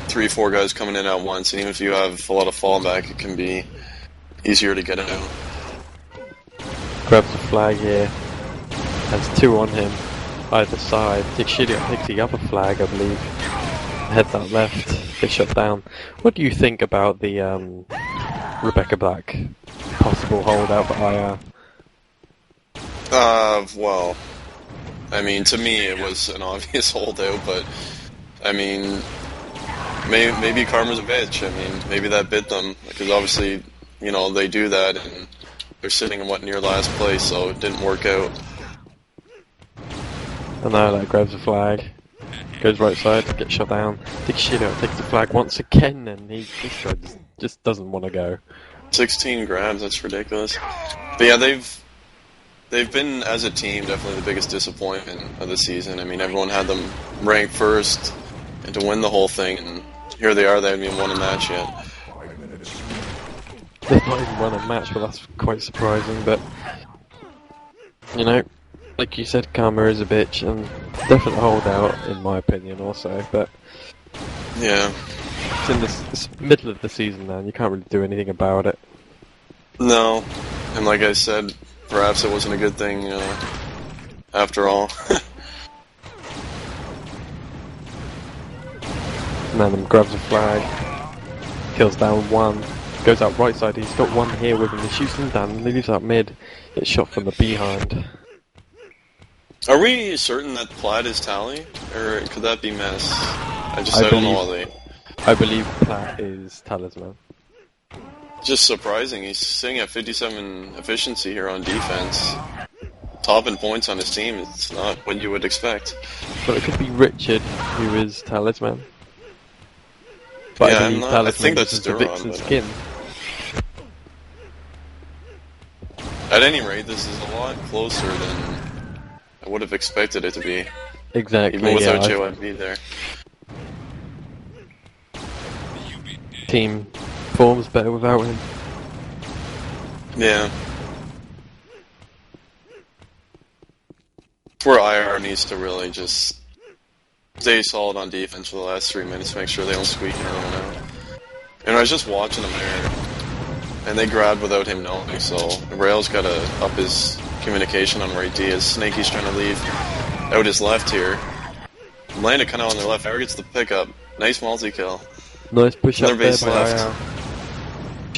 3-4 guys coming in at once, and even if you have a lot of fallback, it can be easier to get out. Grabs the flag here. Has 2 on him, either side. Dick Shitty takes the other flag, I believe. Heads out left, get shut down. What do you think about the Rebecca Black possible holdout for IR? Well, I mean, to me it was an obvious holdout, but I mean, maybe karma's a bitch. I mean, maybe that bit them, because obviously, you know, they do that, and they're sitting in near last place, so it didn't work out. And now that grabs the flag, goes right side, gets shot down. Takes shit out, takes the flag once again, and this guy just doesn't want to go. 16 grabs, that's ridiculous. But yeah, they've been, as a team, definitely the biggest disappointment of the season. I mean, everyone had them ranked first and to win the whole thing, and here they are, they haven't even won a match yet. They've not even won a match, but that's quite surprising, but you know, like you said, karma is a bitch, and definite holdout, in my opinion, also, but yeah. It's in this middle of the season now, and you can't really do anything about it. No, and like I said, perhaps it wasn't a good thing after all. Nanum grabs a flag, kills down one, goes out right side, he's got one here with him, he shoots him down, and leaves out mid, gets shot from the behind. Are we certain that Plaid is Tally, or could that be Mess? I don't know all the... I believe Plaid is Talisman. Just surprising, he's sitting at 57 efficiency here on defense. Top in points on his team, it's not what you would expect. But it could be Richard, who is Talisman. But yeah, I think that's the Vixen skin. At any rate, this is a lot closer than I would have expected it to be. Exactly, even without JYB there. Team forms better without him. Yeah. Where IR needs to really just stay solid on defense for the last 3 minutes, make sure they don't squeak anyone out. And I was just watching them there, and they grabbed without him knowing, so Rail's got to up his communication on right D as Snaky's trying to leave out his left here. Landed kind of on their left, Air gets the pickup. Nice multi-kill. Nice push up there base by left.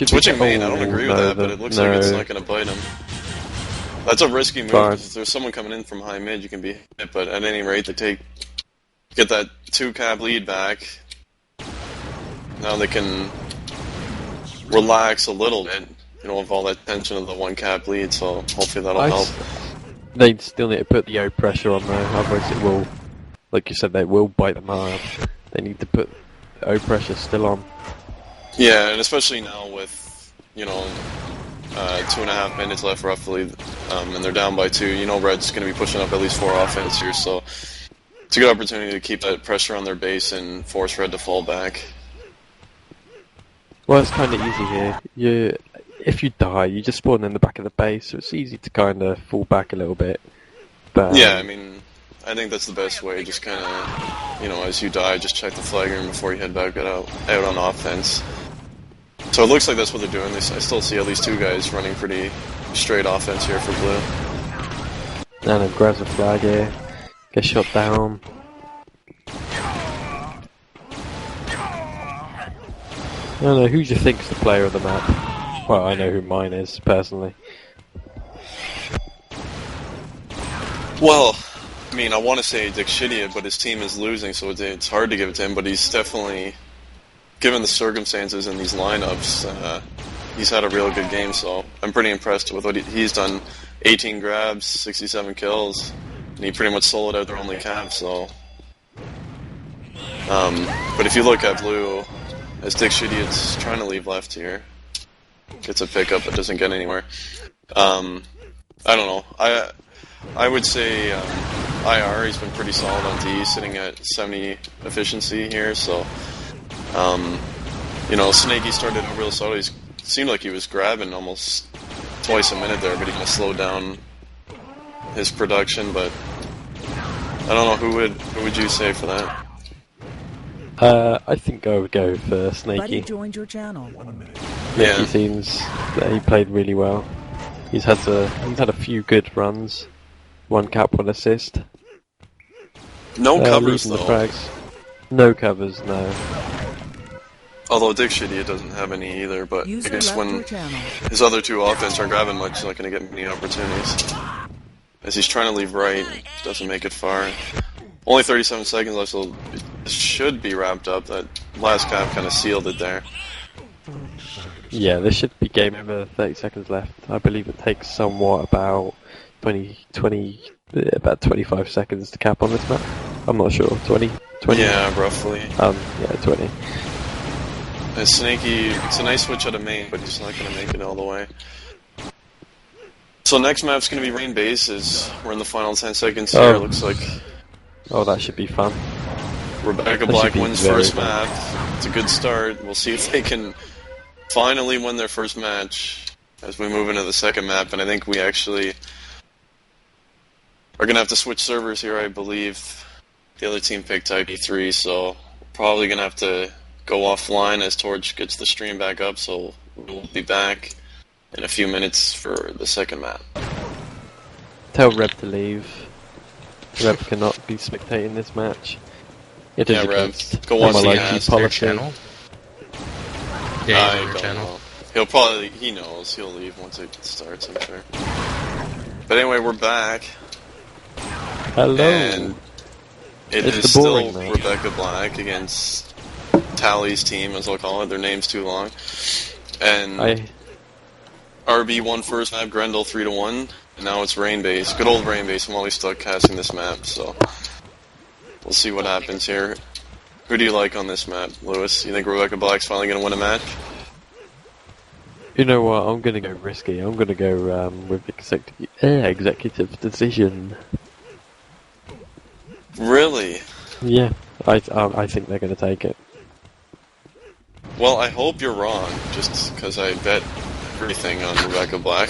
Switching main, I don't agree with that, but it looks like it's not going to bite him. That's a risky move, because if there's someone coming in from high mid, you can be hit, but at any rate, they get that 2-cap lead back. Now they can relax a little bit, with all that tension of the 1-cap lead, so hopefully that'll help. They still need to put the O pressure on there, otherwise it will, like you said, they will bite them hard. They need to put the O pressure still on. Yeah, and especially now with, 2.5 minutes left roughly, and they're down by 2, Red's going to be pushing up at least 4 offense here, so it's a good opportunity to keep that pressure on their base and force Red to fall back. Well, it's kind of easy here. If you die, you just spawn in the back of the base, so it's easy to kind of fall back a little bit. But yeah, I mean, I think that's the best way, just kind of, as you die, just check the flag room before you head back out on offense. So it looks like that's what they're doing. I still see at least 2 guys running pretty straight offense here for blue. And then grabs a flag here, gets shot down. I don't know, who do you think's the player of the map? Well, I know who mine is, personally. Well, I mean, I want to say Dick Shidia, but his team is losing, so it's hard to give it to him, but he's definitely, given the circumstances in these lineups, he's had a real good game, so I'm pretty impressed with what he's done. 18 grabs, 67 kills, and he pretty much soloed out their only cap, so... but if you look at blue, as Dick Shidia's trying to leave left here, gets a pickup but doesn't get anywhere. I don't know. I would say IR, he's been pretty solid on D, sitting at 70 efficiency here, so... Snaky started out real solid. It seemed like he was grabbing almost twice a minute there, but he kind of slowed down his production, but I don't know, who would you say for that? I think I would go for Snaky. Buddy joined your channel. Snaky seems that he played really well. He's had a few good runs. 1 cap, 1 assist. No covers though. Frags. No covers, no. Although Dick Shidia doesn't have any either, but I guess when his other 2 offense aren't grabbing much, he's not going to get many opportunities. As he's trying to leave right, doesn't make it far. Only 37 seconds left, so it should be wrapped up. That last cap kind of sealed it there. Yeah, this should be game over. 30 seconds left. I believe it takes somewhat about 25 seconds to cap on this map. I'm not sure. 20? Yeah, roughly. Yeah, 20. Snaky, it's a nice switch out of main, but he's not going to make it all the way. So next map's going to be Rain Base. We're in the final 10 seconds here, looks like. Oh, that should be fun. Rebecca Black wins first map. It's a good start. We'll see if they can finally win their first match as we move into the second map, and I think we actually are going to have to switch servers here, I believe. The other team picked IP3, so we're probably going to have to go offline as Torch gets the stream back up, so we'll be back in a few minutes for the second map. Tell Reb to leave. Reb cannot be spectating this match. It is Rev, go watch the ads. Channel? Yeah, channel. He'll probably, he knows, he'll leave once it starts, I'm sure. But anyway, we're back. Hello. And it is still Rebecca Black against Tally's team, as I'll call it. Their name's too long. And RB won first map, Grendle 3-1. And now it's Rain Base. Good old Rain Base. I'm always stuck casting this map, so we'll see what happens here. Who do you like on this map, Lewis? You think Rebecca Black's finally going to win a match? You know what? I'm going to go risky. I'm going to go with executive decision. Really? Yeah, I think they're going to take it. Well, I hope you're wrong, just because I bet everything on Rebecca Black.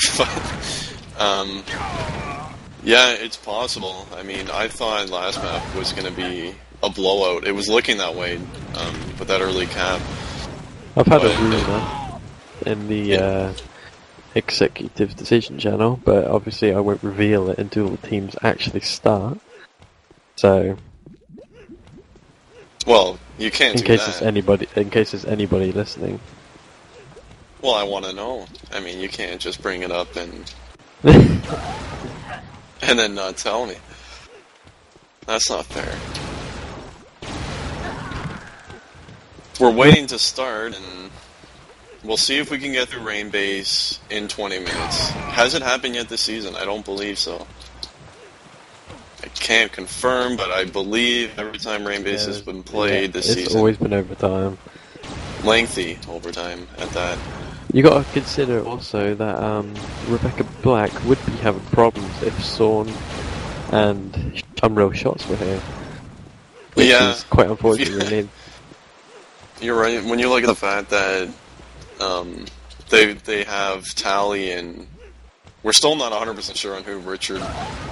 Yeah, it's possible. I mean, I thought last map was going to be a blowout. It was looking that way with that early cap. I've had a rumor in the executive decision channel, but obviously I won't reveal it until the teams actually start. So, well, you can't in case there's anybody listening. Well, I want to know. I mean, you can't just bring it up and and then not tell me. That's not fair. We're waiting to start, and we'll see if we can get through Rain Base in 20 minutes. Has it happened yet this season? I don't believe so. I can't confirm, but I believe every time Rain Base has been played this season... It's always been overtime. Lengthy overtime, at that. You got to consider also that Rebecca Black would be having problems if Sawn and Unreal Shots were here. Which is quite unfortunate, really. You're right. When you look at the fact that they have Tally and... We're still not 100% sure on who Richard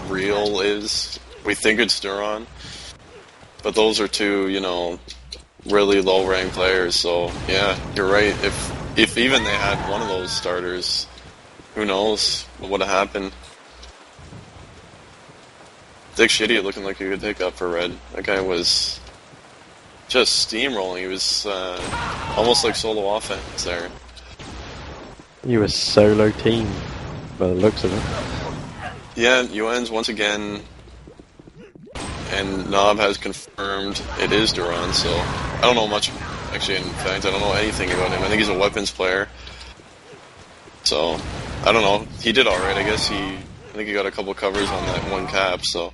Real is. We think it's Duron. But those are two, you know, really low-ranked players, so yeah, you're right. If even they had one of those starters, who knows what would have happened. Dick Shitty looking like a good pickup for Red. That guy was just steamrolling. He was almost like solo offense there. You were solo team, by the looks of it. Yeah, UN's once again, and Knob has confirmed it is Duran, so I don't know much. Actually, in fact, I don't know anything about him. I think he's a weapons player. So, I don't know. He did alright, I guess. I think he got a couple covers on that one cap, so.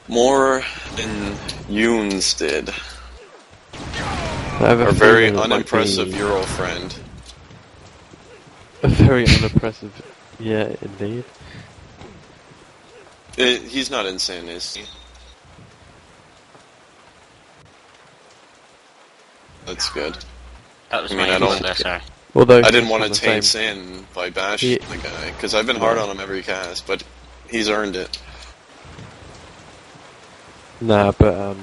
More than Yoons did. Our very unimpressive Euro friend. A very unimpressive, yeah, indeed. He's not insane, is he? That's good. That was I didn't want to taint Sin by bashing the guy, because I've been hard on him every cast, but he's earned it. Nah, but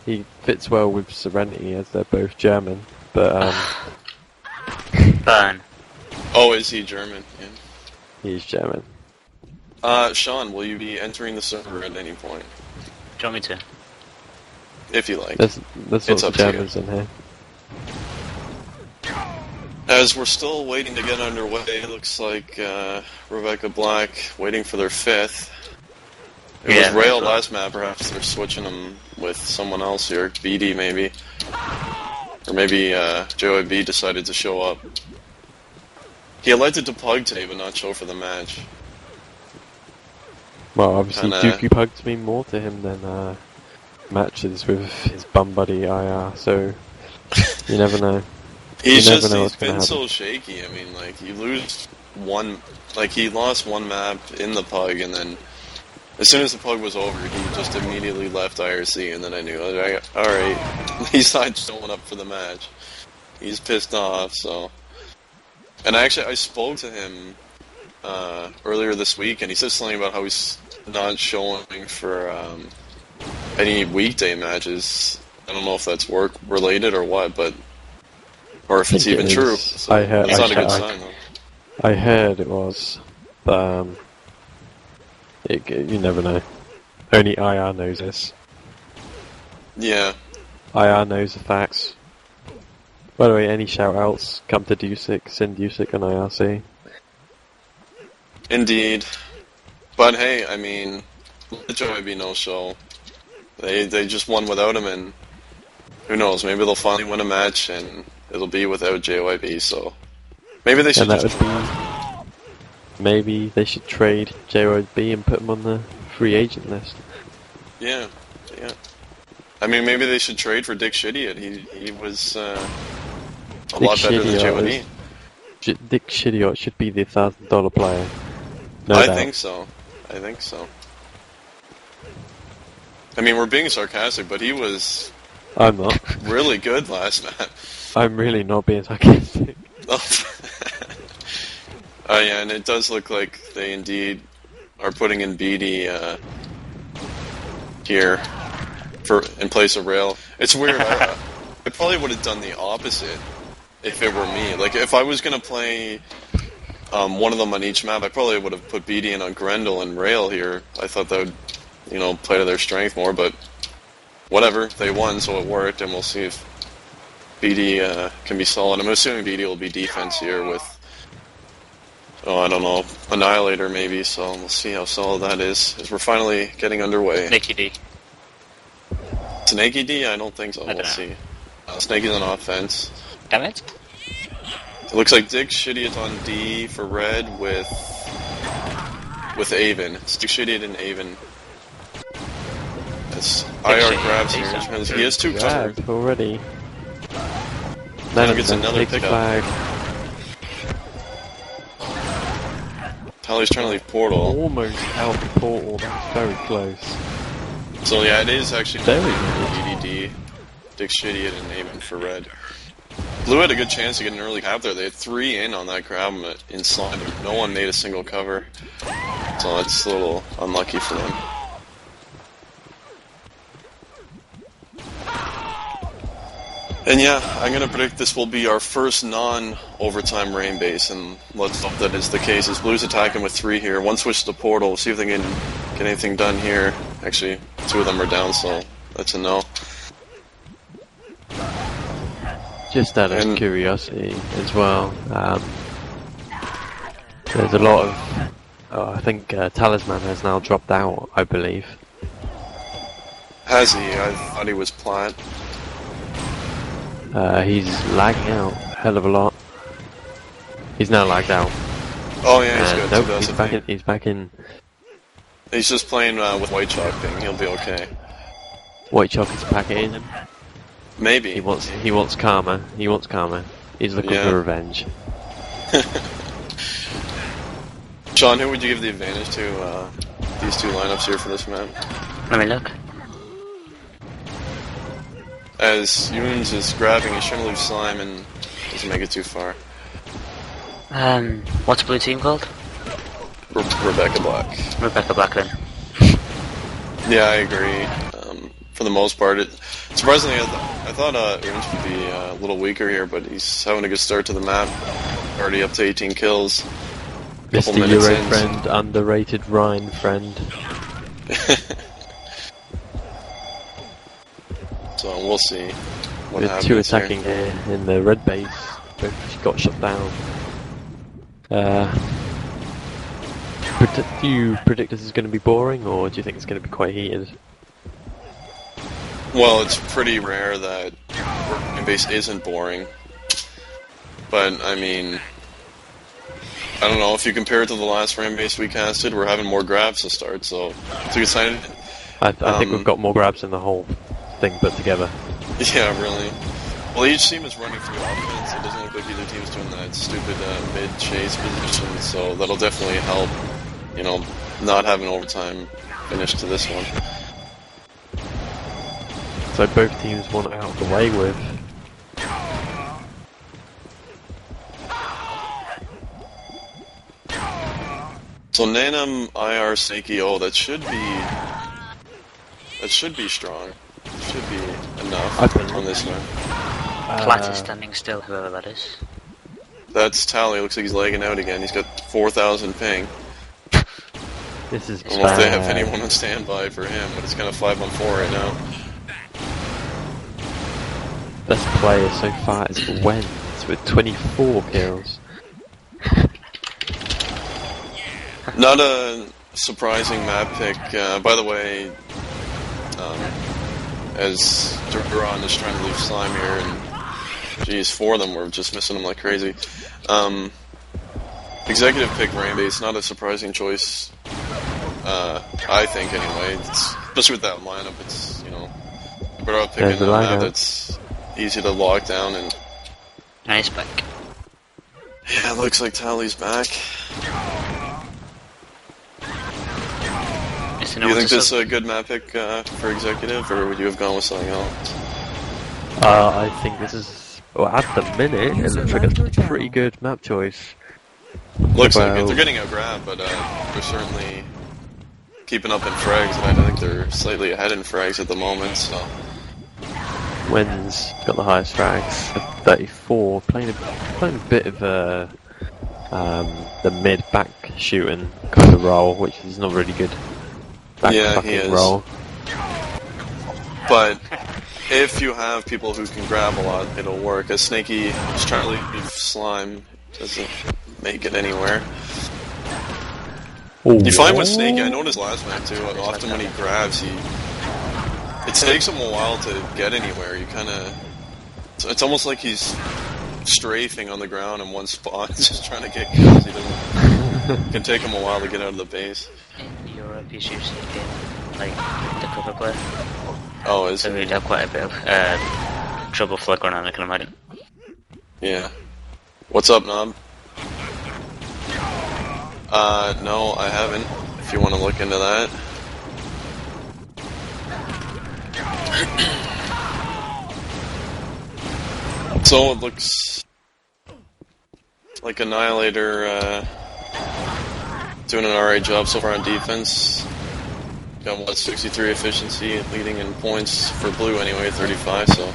he fits well with Serenity as they're both German, but Burn. Oh, is he German? Yeah. He's German. Sean, will you be entering the server at any point? Do you want me to? If you like. There's lots of Germans in here. As we're still waiting to get underway, it looks like Rebecca Black waiting for their fifth. It was Rail last map, perhaps they're switching them with someone else here. BD maybe. Or maybe JYB decided to show up. He elected to pug today, but not show for the match. Well, obviously Duku pugs mean more to him than matches with his bum buddy IR, so you never know. He's been so shaky. I mean, like, you lose one, like, he lost one map in the pug, and then as soon as the pug was over, he just immediately left IRC, and then I knew, alright, he's not showing up for the match. He's pissed off, so. And I spoke to him earlier this week, and he said something about how he's not showing for any weekday matches. I don't know if that's work related or what, but or if it's even true. So it's not a good sign, though. I heard it was, but you never know. Only IR knows this. Yeah. IR knows the facts. By the way, any shout-outs, come to Dewsick, send Dewsick on IRC. Indeed. But hey, I mean, the JYB no-show. They just won without him, and who knows, maybe they'll finally win a match, and it'll be without JYB, so maybe they should maybe they should trade JYB and put him on the free agent list. Yeah. I mean, maybe they should trade for Dick Shittiot. He was a lot better than JYB. Dick Shittiot should be the $1,000 player. I think so. I mean, we're being sarcastic, but he was I'm not. really good last map. I'm really not being sarcastic. Oh yeah, and it does look like they indeed are putting in BD here in place of Rail. It's weird. I probably would have done the opposite if it were me. Like, if I was gonna play one of them on each map, I probably would have put BD in on Grendle and Rail here. I thought that would, play to their strength more, but whatever. They won, so it worked, and we'll see if BD can be solid. I'm assuming BD will be defense here with, I don't know, Annihilator maybe, so we'll see how solid that is, as we're finally getting underway. Snakey D. Snakey D? I don't think so. We'll see. Snakey's on offense. Damn it. It looks like Dick Shittiot on D for red with Avon. It's Dick Shittiot and Avon. That's IR grabs here. He has two covered already. Then gets another pickup. Tally's trying to leave portal. Almost out the portal. That's very close. So yeah, it is actually DDD. Dick Shittiot and Avon for red. Blue had a good chance to get an early cap there. They had 3 in on that grab in slime. No one made a single cover. So it's a little unlucky for them. And yeah, I'm going to predict this will be our first non-overtime rain base, and let's hope that is the case, as Blue's attacking with 3 here. One switch to portal, see if they can get anything done here. Actually, 2 of them are down, so that's a no. Just out of curiosity as well, there's a lot of, I think Talisman has now dropped out, I believe. Has he? I thought he was plat. He's lagging out a hell of a lot. He's now lagged out. Oh yeah, he's good. Nope, he's back in. He's just playing with White Chalk thing. He'll be okay. White Chalk is back in. Maybe. He wants karma. He's looking for revenge. Sean, who would you give the advantage to these 2 lineups here for this map? Let me look. As Yoons is grabbing, he's trying to leave slime and doesn't make it too far. What's blue team called? Rebecca Black. Rebecca Black then. Yeah, I agree. For the most part, surprisingly, I thought Yoons would be a little weaker here, but he's having a good start to the map. Already up to 18 kills. Mr. Euro friend, underrated Rhine friend. So we'll see what With happens 2 attacking here in the red base. Both got shut down. Do you predict this is going to be boring, or do you think it's going to be quite heated? Well, it's pretty rare that Rainbase isn't boring. But, I mean, I don't know, if you compare it to the last Rainbase we casted, we're having more grabs to start, so it's a good sign. I think we've got more grabs in the whole thing put together. Yeah, really. Well, each team is running through offense. It doesn't look like either team's doing that stupid mid-chase position, so that'll definitely help, you know, not have an overtime finish to this one. So both teams want it out of the way with. So Nanam, IR, Snakey, oh, that should be strong. Should be enough on this one. Flat is standing still, whoever that is. That's Tally. Looks like he's lagging out again. He's got 4,000 ping. This is I don't know if they have anyone on standby for him, but it's kind of 5-on-4 right now. Best player so far is Wens with 24 kills. Not a surprising map pick. By the way, as Duran is trying to leave slime here, and geez, 4 of them were just missing him like crazy. Executive pick Rainbase, not a surprising choice, I think anyway. Especially with that lineup, it's, you know, better off picking a map that's easy to lock down and... Nice back. Yeah, it looks like Tally's back. Do you think this is a good map pick for Executive, or would you have gone with something else? I think this is, well, at the minute, it looks like a pretty good map choice. Looks like it. They're getting a grab, but they're certainly keeping up in frags, and I think they're slightly ahead in frags at the moment, so... Wens got the highest frags, 34, playing a bit of the mid-back shooting kind of role, which is not really good. Yeah, he is. Roll. But if you have people who can grab a lot, it'll work. As Snakey is trying to leave slime, doesn't make it anywhere. Ooh. You find with Snakey, I noticed last night too, often when he grabs, it takes him a while to get anywhere. You kind of... It's almost like he's strafing on the ground in one spot, just trying to get kills. It can take him a while to get out of the base. In Europe, he's usually like the cover player. Oh, is so he'd have quite a bit of trouble flickering on, I can imagine. Yeah. What's up, Knob? No, I haven't. If you want to look into that. So it looks like Annihilator doing an alright job so far on defense. Got what, 63 efficiency, leading in points for blue anyway, 35, so... I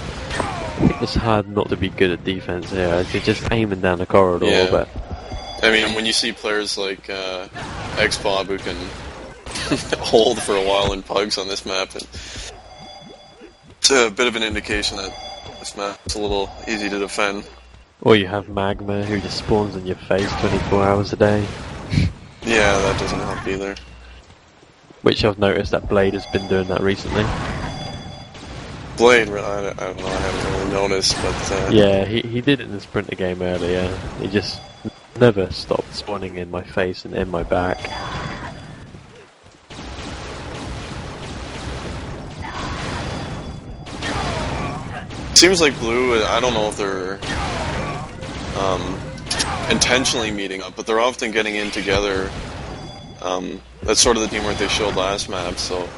think it's hard not to be good at defense here. You're just aiming down the corridor, yeah. But... I mean, when you see players like X-Bob who can hold for a while in pugs on this map, it's a bit of an indication that this map's a little easy to defend. Or you have Magma who just spawns in your face 24 hours a day. Yeah, that doesn't help either. Which I've noticed that Blade has been doing that recently. Blade, I don't know, I haven't really noticed, but... Yeah, he did it in the Sprinta game earlier. He just never stopped spawning in my face and in my back. Seems like blue, I don't know if they're intentionally meeting up, but they're often getting in together. That's sort of the teamwork they showed last map, so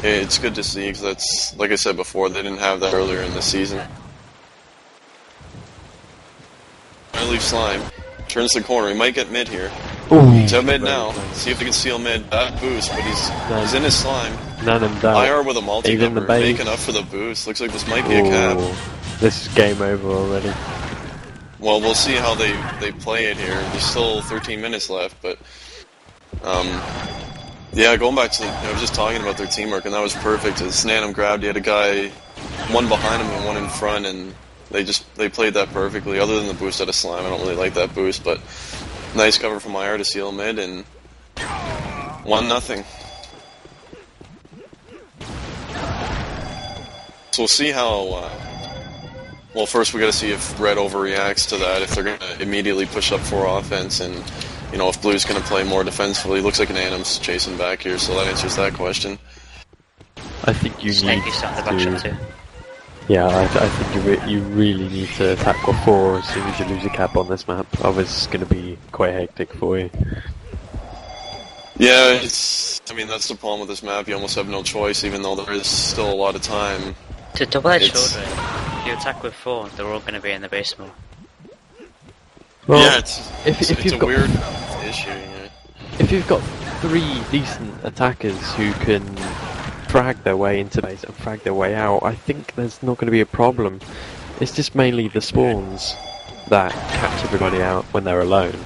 it's good to see, because that's, like I said before, they didn't have that earlier in the season. I leave slime. Turns the corner. He might get mid here. Ooh, he's at mid now. See if he can steal mid. Bad boost, but he's in his slime. None of that. IR with a multi-cover. Make enough for the boost. Looks like this might be a cap. This is game over already. Well, we'll see how they play it here. There's still 13 minutes left, but... yeah, going back to... I was just talking about their teamwork, and that was perfect. As Nanam grabbed, he had a guy, one behind him and one in front, and they played that perfectly. Other than the boost out of slime, I don't really like that boost, but nice cover from IR to seal mid, and 1-0. So we'll see how well, first we got to see if Red overreacts to that, if they're going to immediately push up for offense, and you know, if Blue's going to play more defensively. Looks like an Anim's chasing back here, so that answers that question. I think you need to. Yeah, I think you really need to attack with 4 as soon as you lose a cap on this map. Otherwise, it's going to be quite hectic for you. Yeah, I mean, that's the problem with this map. You almost have no choice, even though there is still a lot of time. It's a double-edged sword, right? If you attack with 4, they're all going to be in the base more. Well, yeah, it's a weird issue. Yeah. If you've got 3 decent attackers who can frag their way into base and frag their way out, I think there's not going to be a problem. It's just mainly the spawns that catch everybody out when they're alone.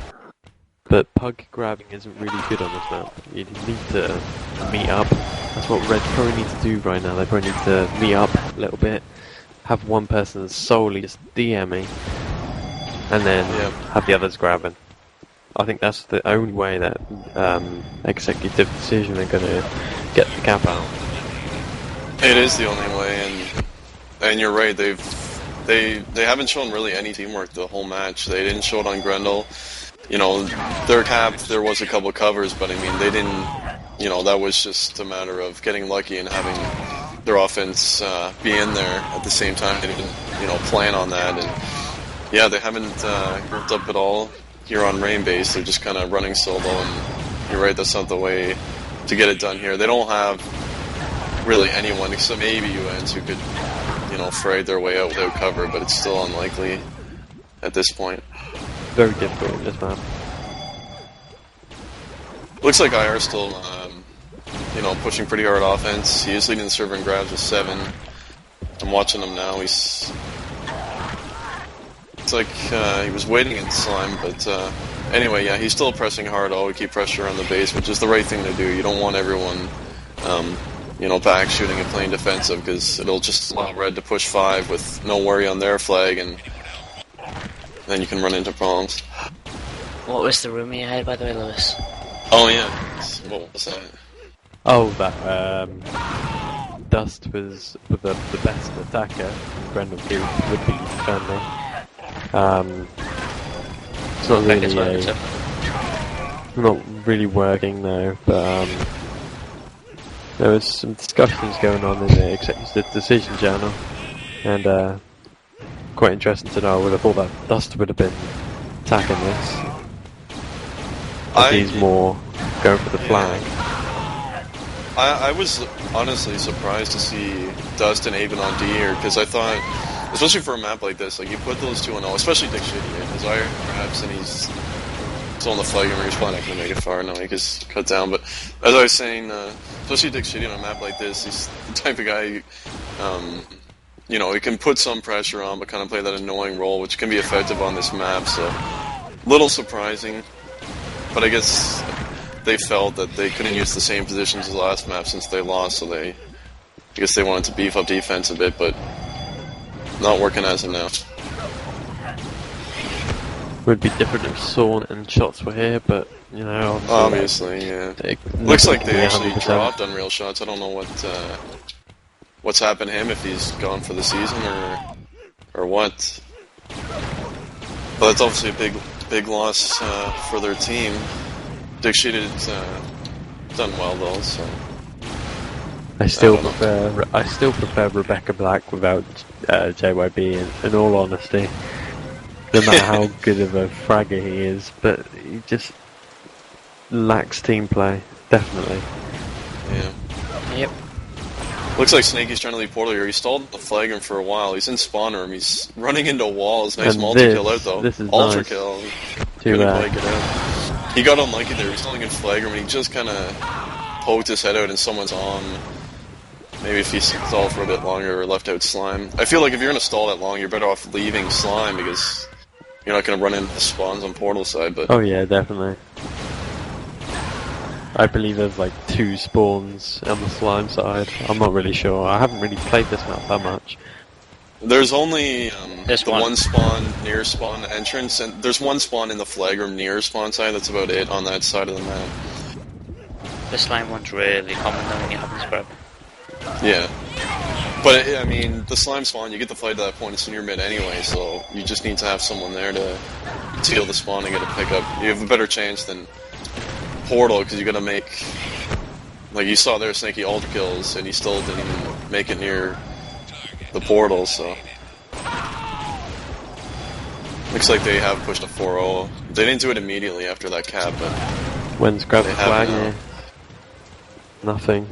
But pug grabbing isn't really good on this map. You need to meet up. That's what Red probably need to do right now. They probably need to meet up a little bit, have one person solely just DMing, and then have the others grabbing. I think that's the only way that executive decision are going to get the cap out. It is the only way, and you're right. They haven't shown really any teamwork the whole match. They didn't show it on Grendle. You know, their cap, there was a couple covers, but I mean, they didn't. You know, that was just a matter of getting lucky and having their offense be in there at the same time. They didn't, you know, plan on that, and yeah, they haven't grouped up at all here on Rainbase. They're just kind of running solo, and you're right. That's not the way to get it done here. They don't have really anyone except maybe UNs who could, you know, fray their way out without cover, but it's still unlikely at this point. Very difficult in this map. Looks like IR still, you know, pushing pretty hard offense. He is leading the server in grabs with 7. I'm watching him now. It's like he was waiting in slime, but anyway, yeah, he's still pressing hard. Always keep pressure on the base, which is the right thing to do. You don't want everyone, you know, back shooting and playing defensive, because it'll just allow Red to push 5 with no worry on their flag, and then you can run into problems. What was the rumor you had, by the way, Lewis? Oh yeah, what was that? Oh, that Dust was the best attacker. Grendlekeep would be defending. It's not really working though, but there was some discussions going on in the executive decision channel, and quite interesting to know. I would have thought that Dust would have been attacking this. He's more going for the flag. I was honestly surprised to see Dust and Avon on D here, because I thought, especially for a map like this, like you put those 2-0, especially Dick Shitty, because I perhaps, and he's still on the flag, and he's probably not going to make it far now, he gets cut down, but as I was saying, especially Dick Shitty on a map like this, he's the type of guy, you know, he can put some pressure on, but kind of play that annoying role, which can be effective on this map, so little surprising. But I guess they felt that they couldn't use the same positions as the last map since they lost, so I guess they wanted to beef up defense a bit, but not working as of now. Would be different if Sawn and Shots were here, but, you know... Obviously, yeah. Looks like they actually 100%. Dropped on Real Shots. I don't know what's happened to him, if he's gone for the season or what. But that's obviously a big loss for their team. Dick Sheeted's done well though, so I still prefer Rebecca Black without JYB. In all honesty, no matter how good of a fragger he is, but he just lacks team play. Definitely. Yeah. Yep. Looks like Snaky's trying to leave portal here. He stalled the flagon for a while. He's in spawn room. He's running into walls. Nice multi-kill out though. This is Ultra nice. Kill. Couldn't quite get out. He got unlucky there. He's stalling in flag room and he just kind of poked his head out in someone's on. Maybe if he stalled for a bit longer or left out slime. I feel like if you're going to stall that long, you're better off leaving slime, because you're not going to run into the spawns on portal side. But oh yeah, definitely. I believe there's like 2 spawns on the slime side. I'm not really sure. I haven't really played this map that much. There's only the one spawn near spawn entrance, and there's one spawn in the flag room near spawn side. That's about it on that side of the map. The slime one's really common though when you have this grab. Yeah. But, I mean, the slime spawn, you get the fight to that point, it's in your mid anyway, so you just need to have someone there to seal the spawn and get a pickup. You have a better chance than Portal, because you gotta make... Like, you saw there, Snaky ult kills, and he still didn't even make it near the portal, so... Looks like they have pushed a 4-0. They didn't do it immediately after that cap, but... When's grabbed the flag here? Nothing.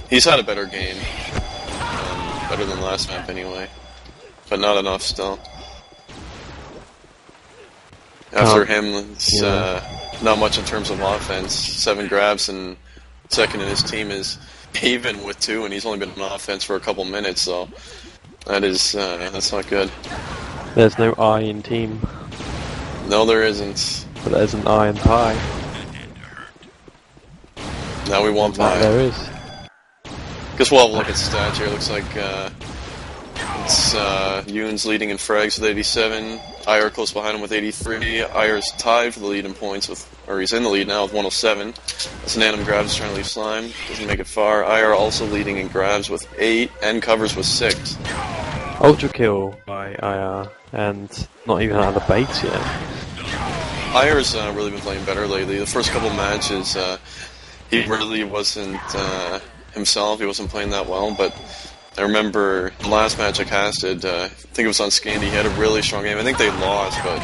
He's had a better game. Better than last map anyway. But not enough still. After him, it's not much in terms of offense. 7 grabs, and second in his team is even with 2, and he's only been on offense for a couple minutes, so that is that's not good. There's no I in team. No, there isn't. But there's an I in pie. Now we want pie. There is. Guess we'll have a look at stats here. Looks like it's Yoon's leading in frags with 87. IR close behind him with 83. IR's tied for the lead in points with, or he's in the lead now with 107. That's an Anim grabs trying to leave slime. Doesn't make it far. IR also leading in grabs with 8 and covers with 6. Ultra kill by IR and not even out of the bait yet. IR's really been playing better lately. The first couple matches, he really wasn't himself. He wasn't playing that well, but I remember the last match I casted, I think it was on Scandi, he had a really strong game. I think they lost, but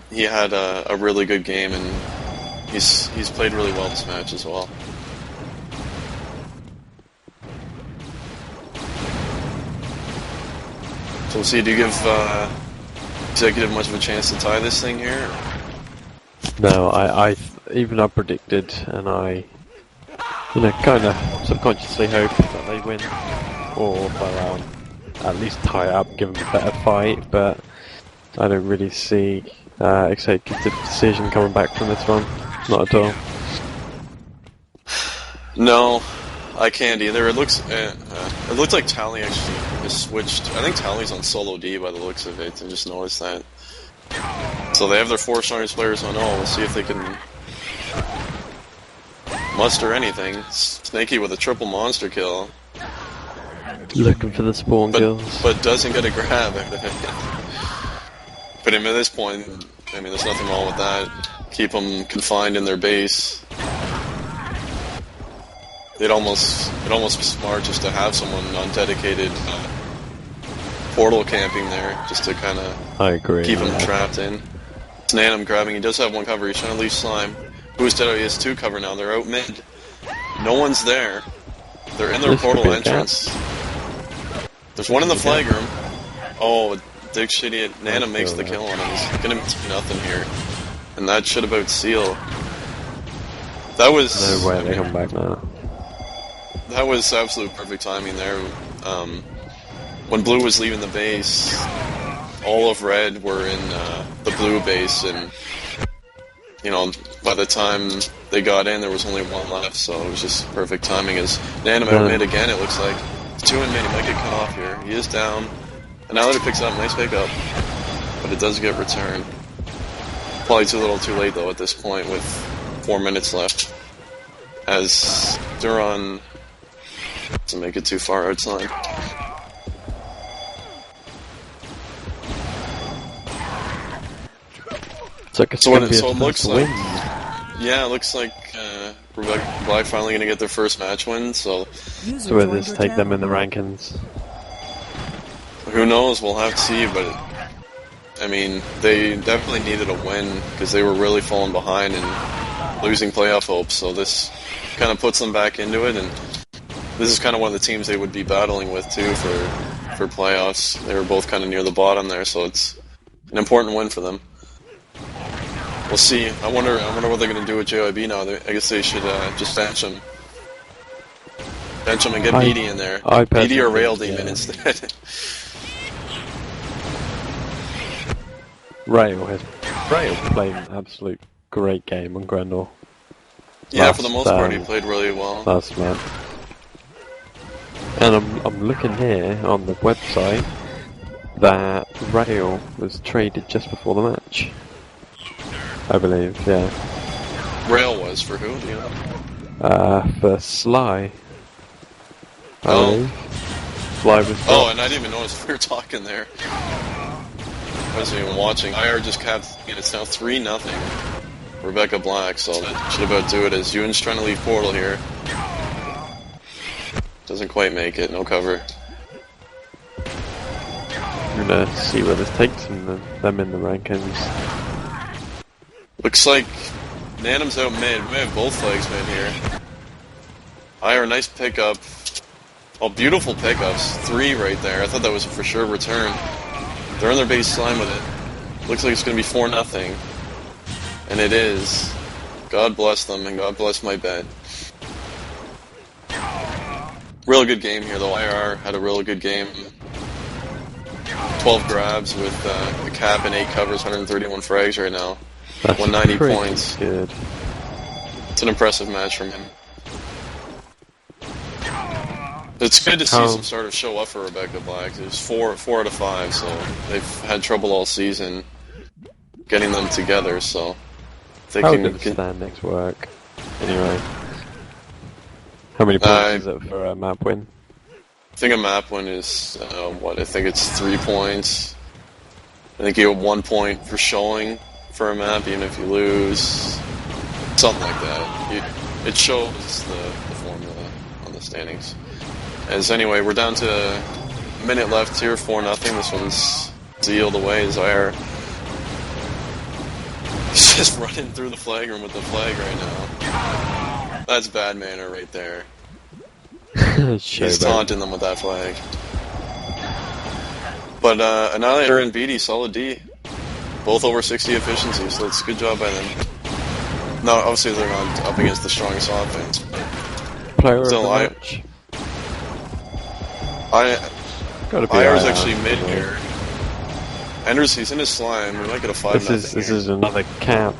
he had a really good game, and he's played really well this match as well. So we'll see, do you give Executive much of a chance to tie this thing here? No, I predicted, and I kind of subconsciously hope that they win, or they'll at least tie it up, give them a better fight, but I don't really see Executive decision coming back from this one, not at all. No, I can't either. It looks like Tally actually has switched. I think Tally's on solo D by the looks of it. I just noticed that. So they have their 4 strongest players on all. We'll see if they can muster anything. Snaky with a triple monster kill. Looking for the spawn kills. But doesn't get a grab. But at this point, I mean, there's nothing wrong with that. Keep them confined in their base. It'd almost be smart just to have someone on dedicated portal camping there, just to kind of keep them trapped in. It's an Anim grabbing. He does have 1 cover. He's trying to leave slime. Boosted out. He has 2 cover now. They're out mid. No one's there. They're in their portal entrance. There's one in the flag room. Oh, Dick Shitty. Anim makes the kill on him. He's gonna be nothing here, and that should about seal. That was no way they come back now. That was absolute perfect timing there. When blue was leaving the base, all of red were in the blue base, and you know, by the time they got in, there was only 1 left, so it was just perfect timing. As Nanim out mid again, it looks like. 2 in mid, he might get cut off here. He is down, and now that he picks up, nice pickup, but it does get returned. Probably too little too late though at this point with 4 minutes left, as Duran doesn't make it too far outside. So it looks like, yeah, it looks like Black finally going to get their first match win. So will this take them in the rankings? Who knows? We'll have to see. But I mean, they definitely needed a win because they were really falling behind and losing playoff hopes. So this kind of puts them back into it, and this is kind of one of the teams they would be battling with too for playoffs. They were both kind of near the bottom there, so it's an important win for them. We'll see. I wonder what they're going to do with JYB now. I guess they should just bench him. Bench him and get BD in there. BD or Rail Demon instead. Rail played an absolute great game on Grendel. Yeah, for the most part, he played really well. Last match. And I'm looking here on the website that Rail was traded just before the match. I believe, yeah. Rail was for who? Do you know? For Sly. Oh. Fly was Oh, and I didn't even notice we were talking there. I wasn't even watching. IR just capped, and it's now 3-0. Rebecca Black, so that should about do it as Ewan's trying to leave Portal here. Doesn't quite make it, no cover. I'm gonna see where this takes them in the rankings. Looks like Nanum's out mid. We may have both flags mid here. IR, nice pickup. Oh, beautiful pickups. 3 right there. I thought that was a for sure return. They're on their base slime with it. Looks like it's going to be 4-0. And it is. God bless them, and God bless my bet. Real good game here, though. IR had a real good game. 12 grabs with a cap and 8 covers, 131 frags right now. That's 190 points. Good. It's an impressive match from him. It's good to see some sort of show up for Rebecca Black. There's 4 out of 5, so they've had trouble all season getting them together, so they How can did the standings work? Anyway. How many points is it for a map win? I think a map win is, I think it's 3 points. I think you get 1 point for showing for a map, even if you lose. Something like that. It shows the formula on the standings. As anyway, we're down to a minute left here, 4-0. This one's sealed away as IR. He's just running through the flag room with the flag right now. That's bad manner right there. He's taunting them with that flag. But Annihilator and BD, solid D. Both over 60 efficiency, so it's a good job by them. No, obviously they're not up against the strongest offense. Player of the match. IR's actually mid here. Enders, he's in his slime. We might get a 5-0. This is another cap.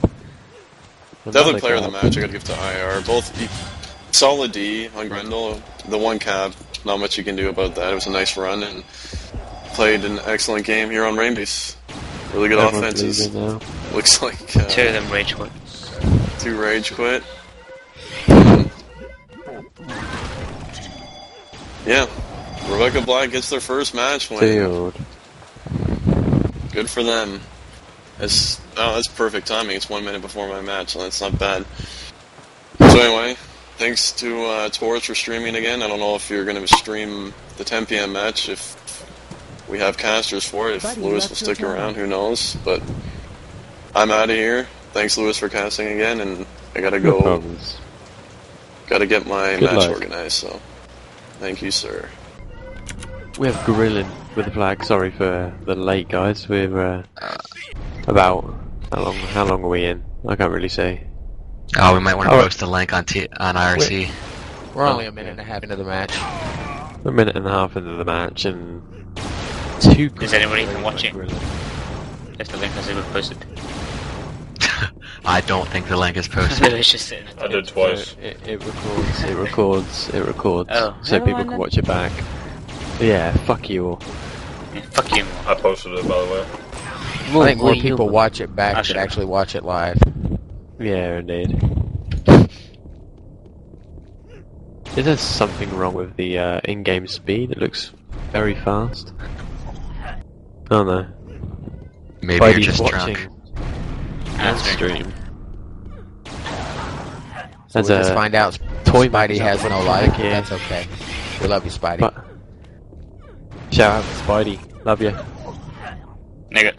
Definitely player of the match. I gotta give to IR. Both solid D on Grendel. The 1 cap. Not much you can do about that. It was a nice run and played an excellent game here on Rainbase. Really good offenses. Looks like 2 of them rage quit. 2 rage quit. Yeah. Rebecca Black gets their first match win. Good for them. That's perfect timing. It's 1 minute before my match, so that's not bad. So anyway, thanks to Torch for streaming again. I don't know if you're going to stream the 10 PM match, if we have casters for it, if Lewis will stick around, who knows. But I'm out of here. Thanks, Lewis, for casting again, and I gotta go. No problems. Gotta get my Good match luck. organized, so thank you, sir. We have Gorillan with the flag. Sorry for the late, guys. We're about how long are we in? I can't really say. Oh, we might want to post the link on IRC. We're only a minute and a half into the match. We're a minute and a half into the match, and 2. Is anybody even watching? If the link has ever posted. I don't think the link is posted. It's just I did twice. It records. Oh. So people can watch it back. Yeah, fuck you all. Yeah, fuck you. I posted it, by the way. I think more people watch it back than actually watch it live. Yeah, indeed. Is there something wrong with the in-game speed? It looks very fast. Oh no. Maybe you're just drunk. And stream. So we'll just find out Spidey has no life. That's okay. We love you, Spidey. But, shout out to Spidey. Love you. Nigga.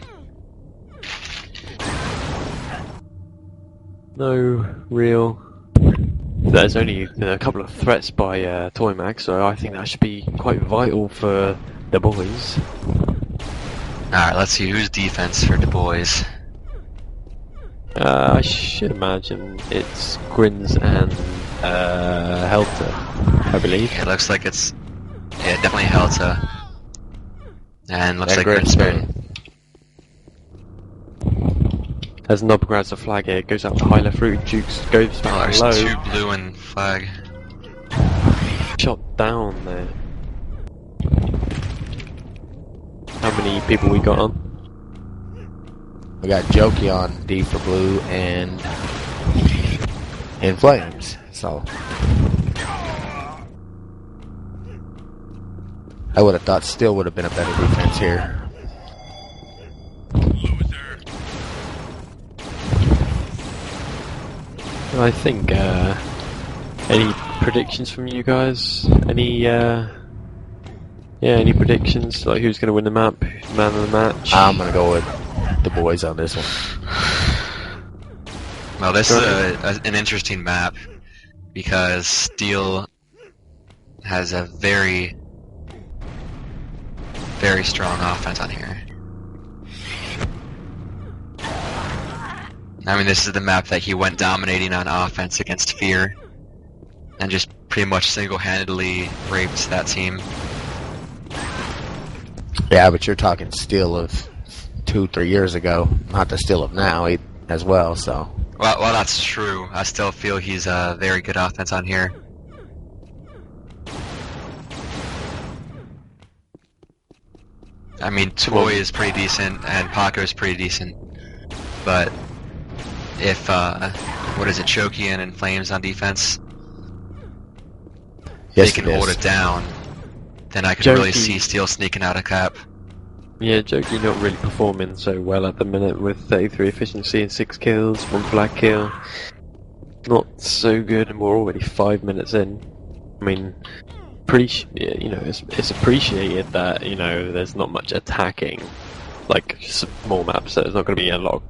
No real. There's only a couple of threats by Toymax, so I think that should be quite vital for the boys. Alright, let's see who's defense for the boys. I should imagine it's Grins and Heltah, I believe. It looks like it's definitely Heltah. And looks like Grinspan. As Nob grabs a flag here, it goes out to Hyla Fruit, Jukes goes back low. There's 2 blue and flag. Shot down there. How many people we got on? We got Jokey on D for blue and In Flames. So I would have thought Steel would have been a better defense here. I think, any predictions from you guys? Any predictions? Like, who's going to win the map? Man of the match? I'm going to go with the boys on this one. Well, this is an interesting map because Steel has a very, very strong offense on here. I mean, this is the map that he went dominating on offense against Fear and just pretty much single-handedly raped that team. Yeah, but you're talking Steel of 2-3 years ago, not the Steel of now as well, so... Well, that's true. I still feel he's a very good offense on here. I mean, Toy is pretty decent, and Paco is pretty decent, but if, what is it, Chokian and Flames on defense, yes, they can hold it down, then I can really see Steel sneaking out of cap. Yeah, Joki not really performing so well at the minute with 33 efficiency and 6 kills, 1 flag kill. Not so good, and we're already 5 minutes in. I mean, it's appreciated that, you know, there's not much attacking, like small maps, so there's not going to be a lot of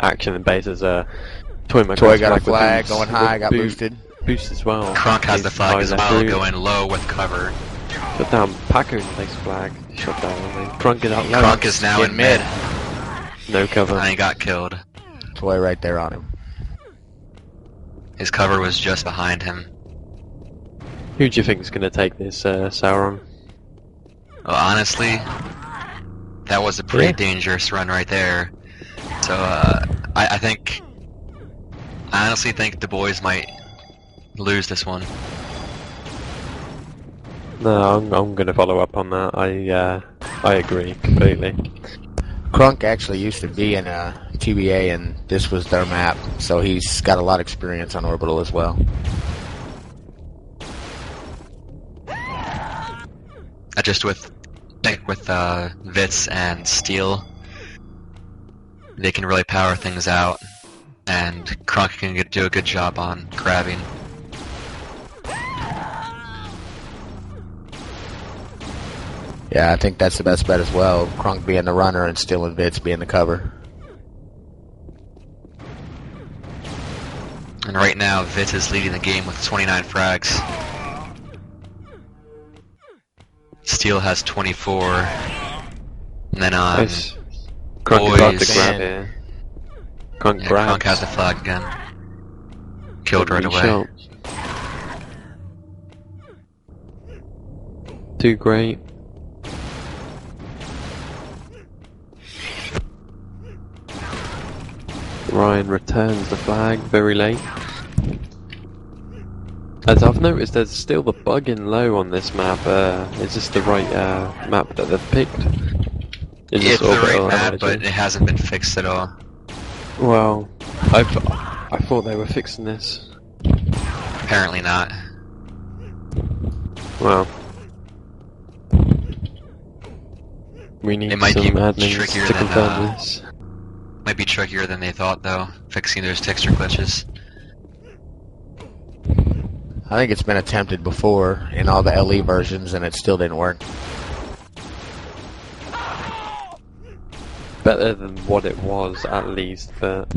action in base. As Toy got a flag going high, got boosted. Boost as well. Crunk has the flag as well, going low with cover. Shut down Paco in the base flag. Shut down. Crunk is out low. Crunk is now in mid. No cover. And he got killed. Toy right there on him. His cover was just behind him. Who do you think is going to take this, Sauron? Well, honestly, that was a pretty dangerous run right there. So, I honestly think the boys might lose this one. No, I'm going to follow up on that. I agree completely. Crunk actually used to be in TBA, and this was their map, so he's got a lot of experience on Orbital as well. I just think with Vitz and Steel, they can really power things out, and Crunk can do a good job on grabbing. Yeah, I think that's the best bet as well. Crunk being the runner and Steel and Vitz being the cover. And right now, Vitz is leading the game with 29 frags. Steel has 24. And then on nice. Crunk boys, is grab here. Crunk has the flag again. Killed right away. Shot. Too great. Ryan returns the flag very late. As I've noticed, there's still the bug in low on this map. Is this the right map that they've picked? It's the right map, but it hasn't been fixed at all. Well, I thought they were fixing this. Apparently not. Well, we need some admins to confirm this. Might be trickier than they thought, though, fixing those texture glitches. I think it's been attempted before in all the LE versions, and it still didn't work. Better than what it was, at least, but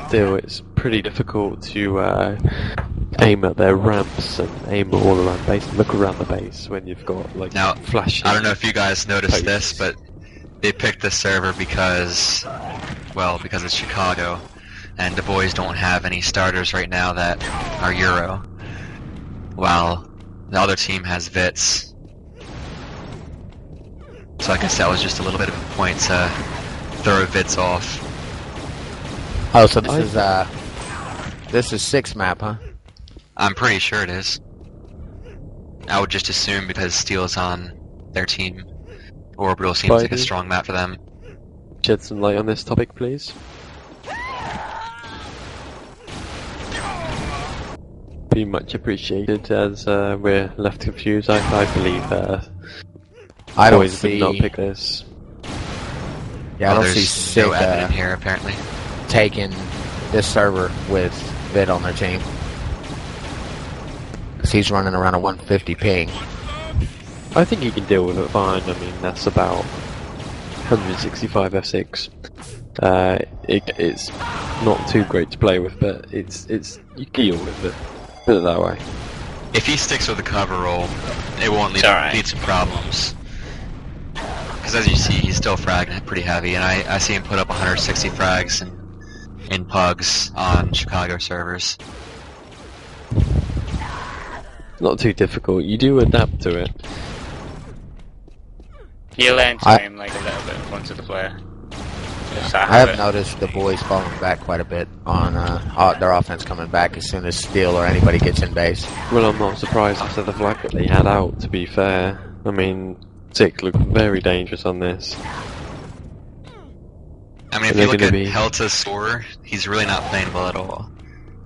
still, it's pretty difficult to aim at their ramps and aim all around base and look around the base when you've got, like, now, flashing. I don't know if you guys noticed this, but they picked this server because it's Chicago, and the boys don't have any starters right now that are Euro, while the other team has Vitz. So I guess that was just a little bit of a point to throw Vitz off. Oh, so this is 6 map, huh? I'm pretty sure it is. I would just assume because Steel's on their team. Orbital seems like a strong map for them. Shed some light on this topic, please. Be much appreciated, as we're left confused. I believe I don't Boys would not see. pick this. Yeah, I don't see there's Sick no evidence here apparently. taking this server with Vid on their team. 'Cause he's running around a 150 ping. I think he can deal with it fine. I mean, that's about 165 F6. It's not too great to play with, but it's you deal with it. Put it that way. If he sticks with the cover roll, it won't lead some problems. Because as you see, he's still fragging pretty heavy, and I see him put up 160 frags in pugs on Chicago servers. Not too difficult. You do adapt to it. You learn to aim like a little bit in front of the player. I have noticed the boys falling back quite a bit on their offense coming back as soon as Steel or anybody gets in base. Well, I'm not surprised after the flag that they had out, to be fair. I mean, Sick looked very dangerous on this. I mean, if you look at Heltah's score, he's really not playing well at all.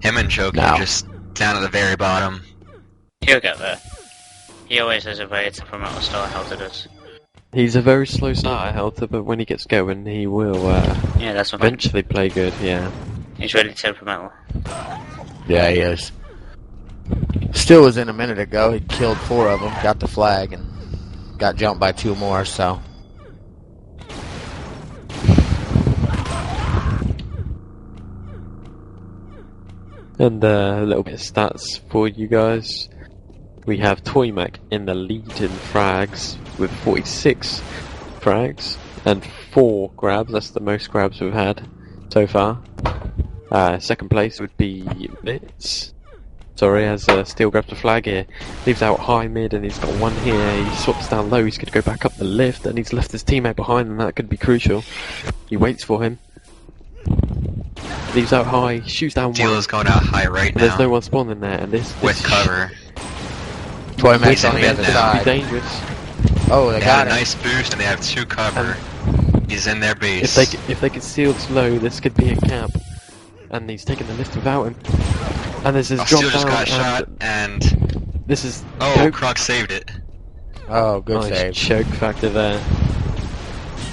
Him and Choke are just down at the very bottom. He'll get there. He always has a very temperamental style, Heltah does. He's a very slow starter, Heltah, but when he gets going, he will that's what eventually play good, yeah. He's really temperamental. Yeah, he is. Steel was in a minute ago. He killed 4 of them, got the flag, and got jumped by 2 more, so... And a little bit of stats for you guys. We have Toymac in the lead in frags with 46 frags and 4 grabs. That's the most grabs we've had so far. Second place would be Bits. Sorry, as Steel grabs the flag here. Leaves out high mid and he's got 1 here. He swaps down low. He's going to go back up the lift and he's left his teammate behind and that could be crucial. He waits for him. Leaves out high. Shoots down 1. Dealer's going out high right now. There's no one spawning there and this with cover. Toymac's on the other side. Dangerous. Oh, they got a nice boost and they have 2 cover. He's in their base. If they could seal slow, this could be a cap. And he's taking the lift without him. And there's his drop Steel just down. got shot and this is Croc saved it. Oh, good nice save. Choke factor there.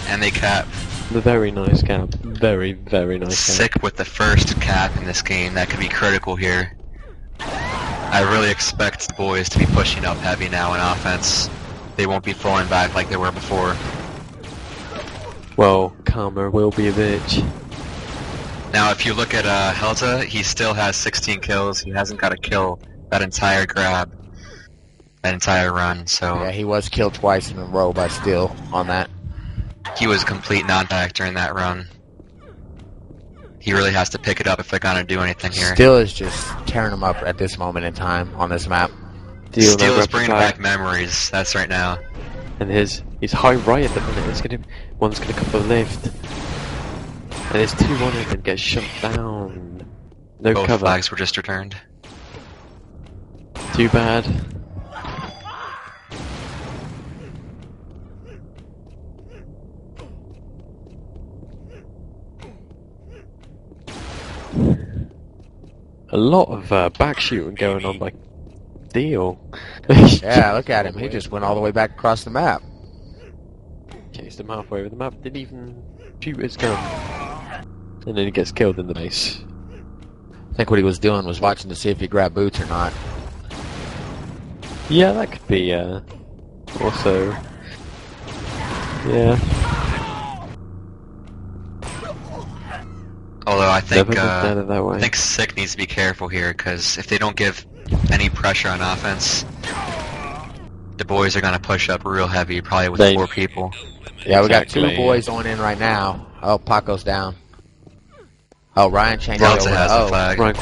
And they cap. The very nice cap. Very, very nice cap. Sick with the first cap in this game. That could be critical here. I really expect the boys to be pushing up heavy now in offense. They won't be falling back like they were before. Well, Karma will be a bitch. Now, if you look at Heltah, he still has 16 kills. He hasn't got a kill that entire grab, that entire run. So yeah, he was killed twice in a row by Steel on that. He was a complete non-factor in that run. He really has to pick it up if they're gonna do anything here. Steel is just tearing him up at this moment in time on this map. Steel is bringing back memories. That's right now. And he's high right at the minute. One's gonna come from the left. And there's 2 on him and gets shut down. No Both cover. flags were just returned. Too bad. A lot of back shooting going on by Deal. Yeah, look at him. He just went all the way back across the map. Chased him halfway over the map. Didn't even shoot his gun. And then he gets killed in the base. I think what he was doing was watching to see if he grabbed boots or not. Yeah, that could be also. Yeah. Although I think Sick needs to be careful here, because if they don't give any pressure on offense, the boys are going to push up real heavy, probably with 4 people. Yeah, we got 2 boys on in right now. Oh, Paco's down. Oh, Ryan changed over. Has the flag. Ryan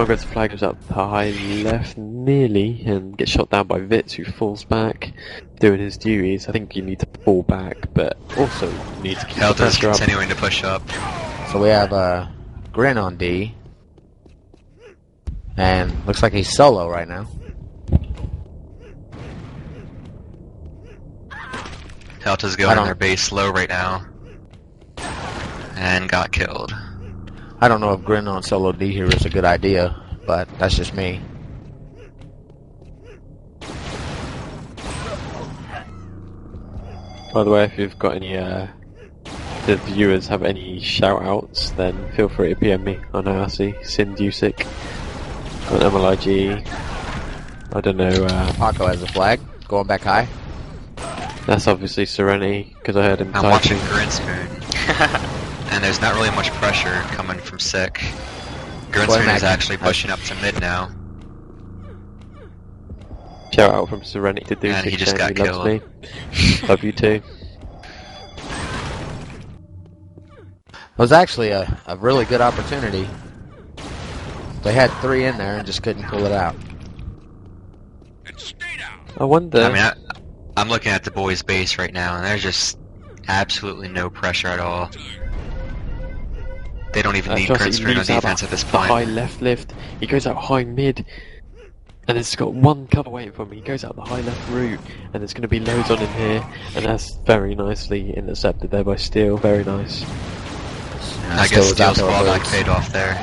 grabs the flag, goes up high left nearly, and gets shot down by Vitz, who falls back, doing his duties. I think you need to fall back, but also you need to keep the pressure up. Continuing to push up. So we have Grin on D. And looks like he's solo right now. Heltah's going on their base low right now. And got killed. I don't know if Grin on solo D here is a good idea, but that's just me. By the way, if you've got any, the viewers have any shout-outs, then feel free to PM me on IRC, Sin Dewsick, on MLIG, I don't know, Paco has a flag, going back high. That's obviously Serenity, because I heard him I'm typing. watching Grinspoon, and there's not really much pressure coming from Sick. Grinspoon is actually pushing up to mid now. Shout out from Serenity to Dewsick, And he just got loves killed. me. Love you too. It was actually a really good opportunity. They had 3 in there and just couldn't pull it out. I wonder... I mean, I'm looking at the boys' base right now, and there's just absolutely no pressure at all. They don't even need Grinspoon on defense at this point. High left lift, he goes out high mid, and it's got one cover waiting for him. He goes out the high left route, and there's going to be loads on him here, and that's very nicely intercepted there by Steel. Very nice. I guess Steel's fallback paid off there.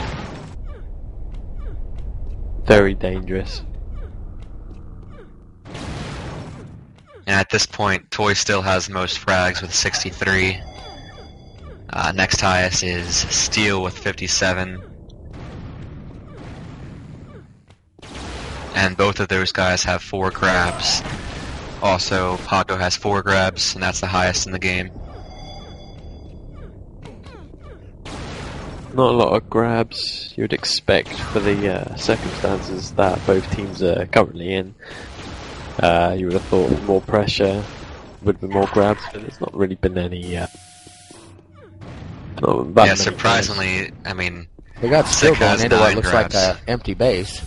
Very dangerous. And at this point, Toy still has the most frags with 63. Next highest is Steel with 57. And both of those guys have 4 grabs. Also, Paco has 4 grabs, and that's the highest in the game. Not a lot of grabs you would expect for the circumstances that both teams are currently in. You would have thought more pressure, would be more grabs, but there's not really been any. Yeah, surprisingly, I mean, they got Steel going into what looks like an empty base.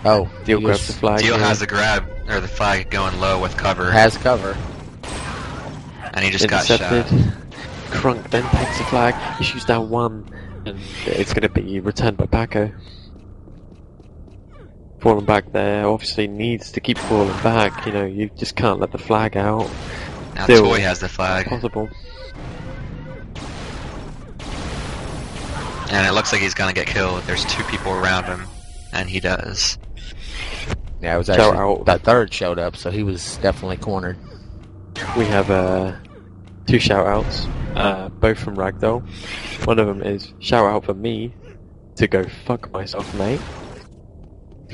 Oh, Steel grabs the flag. Steel has the grab, or the flag going low with cover. Has cover. And he just got shot. Crunk then takes the flag, he shoots down one, and it's going to be returned by Paco. Falling back there, obviously needs to keep falling back, you know, you just can't let the flag out. Now Toy has the flag. Possible. And it looks like he's going to get killed. There's 2 people around him, and he does. Yeah, it was actually that third showed up, so he was definitely cornered. We have 2 shout-outs, both from Ragdoll. One of them is shout out for me to go fuck myself, mate.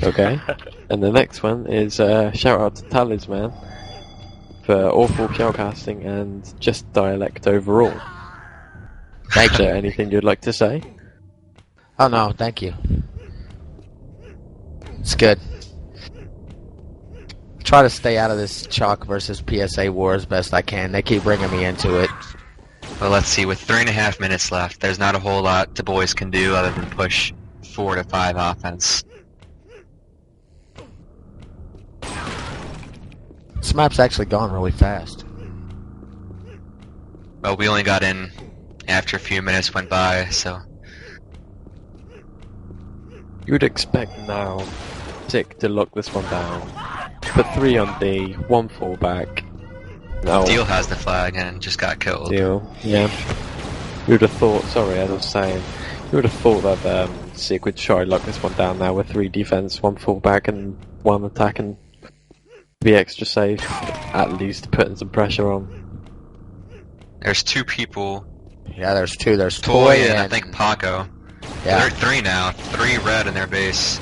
Okay. And the next one is shout out to Talisman for awful shoutcasting and just dialect overall. Is there anything you'd like to say? Oh no, thank you. It's good. Try to stay out of this Chalk versus PSA war as best I can. They keep bringing me into it. Well, let's see. With 3.5 minutes left, there's not a whole lot the boys can do other than push 4 to 5 offense. This map's actually gone really fast. Well, we only got in after a few minutes went by, so... You would expect now Sick to lock this one down. Put 3 on D, 1 fallback. No. Steel has the flag and just got killed. Steel, yeah. You would have thought, sorry, as I was saying, you would have thought that Sick would try to lock this one down now with 3 defense, 1 fallback and 1 attack and be extra safe, at least putting some pressure on. There's 2 people. Yeah, there's 2. There's Toy and I think Paco. Yeah. There are 3 now. 3 red in their base.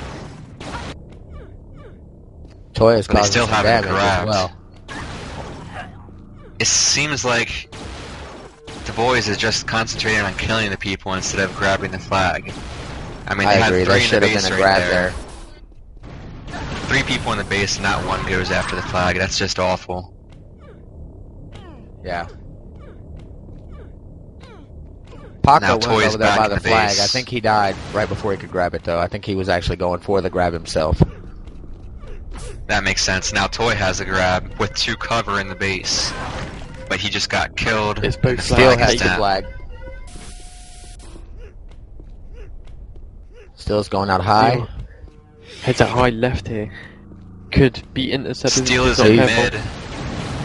Toy is causing some damage as well. It seems like the boys is just concentrating on killing the people instead of grabbing the flag. I mean, they had 3 in the base right there. 3 people in the base, not 1 goes after the flag. That's just awful. Yeah. Paco went over there by the flag. I think he died right before he could grab it, though. I think he was actually going for the grab himself. That makes sense. Now Toy has a grab with 2 cover in the base. But he just got killed. It's both Still has the flag. Still's going out high. Heads out high left here. Could be intercepted. Steel is in mid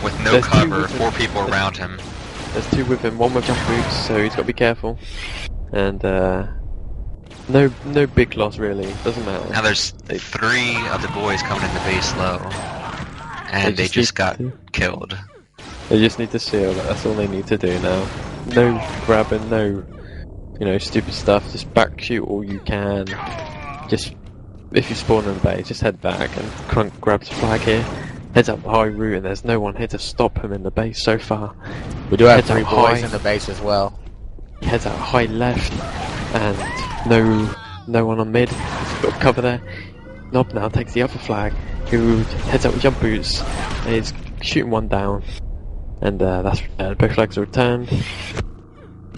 with no cover, 4 people around him. There's 2 with him, 1 with jump boots, so he's got to be careful. And no big loss really, doesn't matter. Now there's 3 of the boys coming in the base low. And they just got killed. They just need to seal it, that's all they need to do now. No grabbing, no, you know, stupid stuff, just back shoot all you can. Just, if you spawn in the base, just head back, and Crunk grabs a flag here, heads up the high route, and there's no one here to stop him in the base so far. We do have 3 boys in the base as well. He heads out high left, and no one on mid, he's got cover there. Nob now takes the other flag, who heads out with jump boots, and is shooting one down. And that's both flags are returned.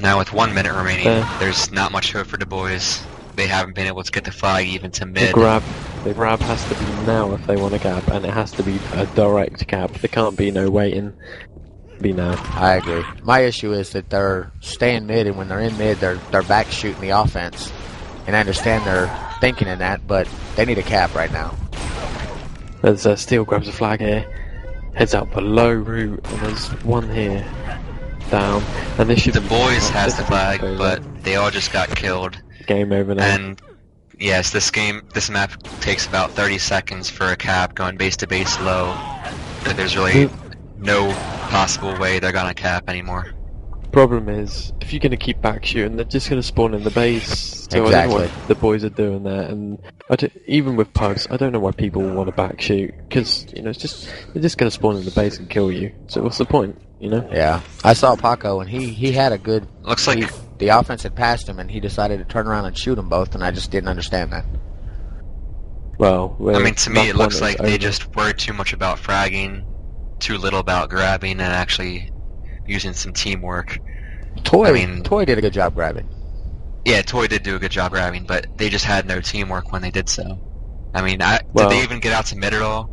Now with 1 minute remaining, there's not much hope for the boys. They haven't been able to get the flag even to mid. The grab has to be now if they want to gap, and it has to be a direct gap. There can't be no waiting. Be now. I agree. My issue is that they're staying mid, and when they're in mid, they're back shooting the offense. And I understand they're thinking in that, but they need a cap right now. There's Steel grabs a flag here, heads out below route, and there's one here down. And this should the boys has the flag, but they all just got killed. Game over now. And yes, this map takes about 30 seconds for a cap going base to base low. But there's really no possible way they're gonna cap anymore. Problem is, if you're gonna keep back shooting, they're just gonna spawn in the base. So exactly. I don't know why the boys are doing that, and even with pugs, I don't know why people want to back shoot, because you know they're just gonna spawn in the base and kill you. So what's the point, you know? Yeah, I saw Paco, and he had a good. Looks like the offense had passed him, and he decided to turn around and shoot them both, and I just didn't understand that. Well, I mean, to me, it looks like they just worried too much about fragging, too little about grabbing, and actually using some teamwork. Toy did a good job grabbing. Yeah, Toy did do a good job grabbing, but they just had no teamwork when they did so. I mean, did they even get out to mid at all?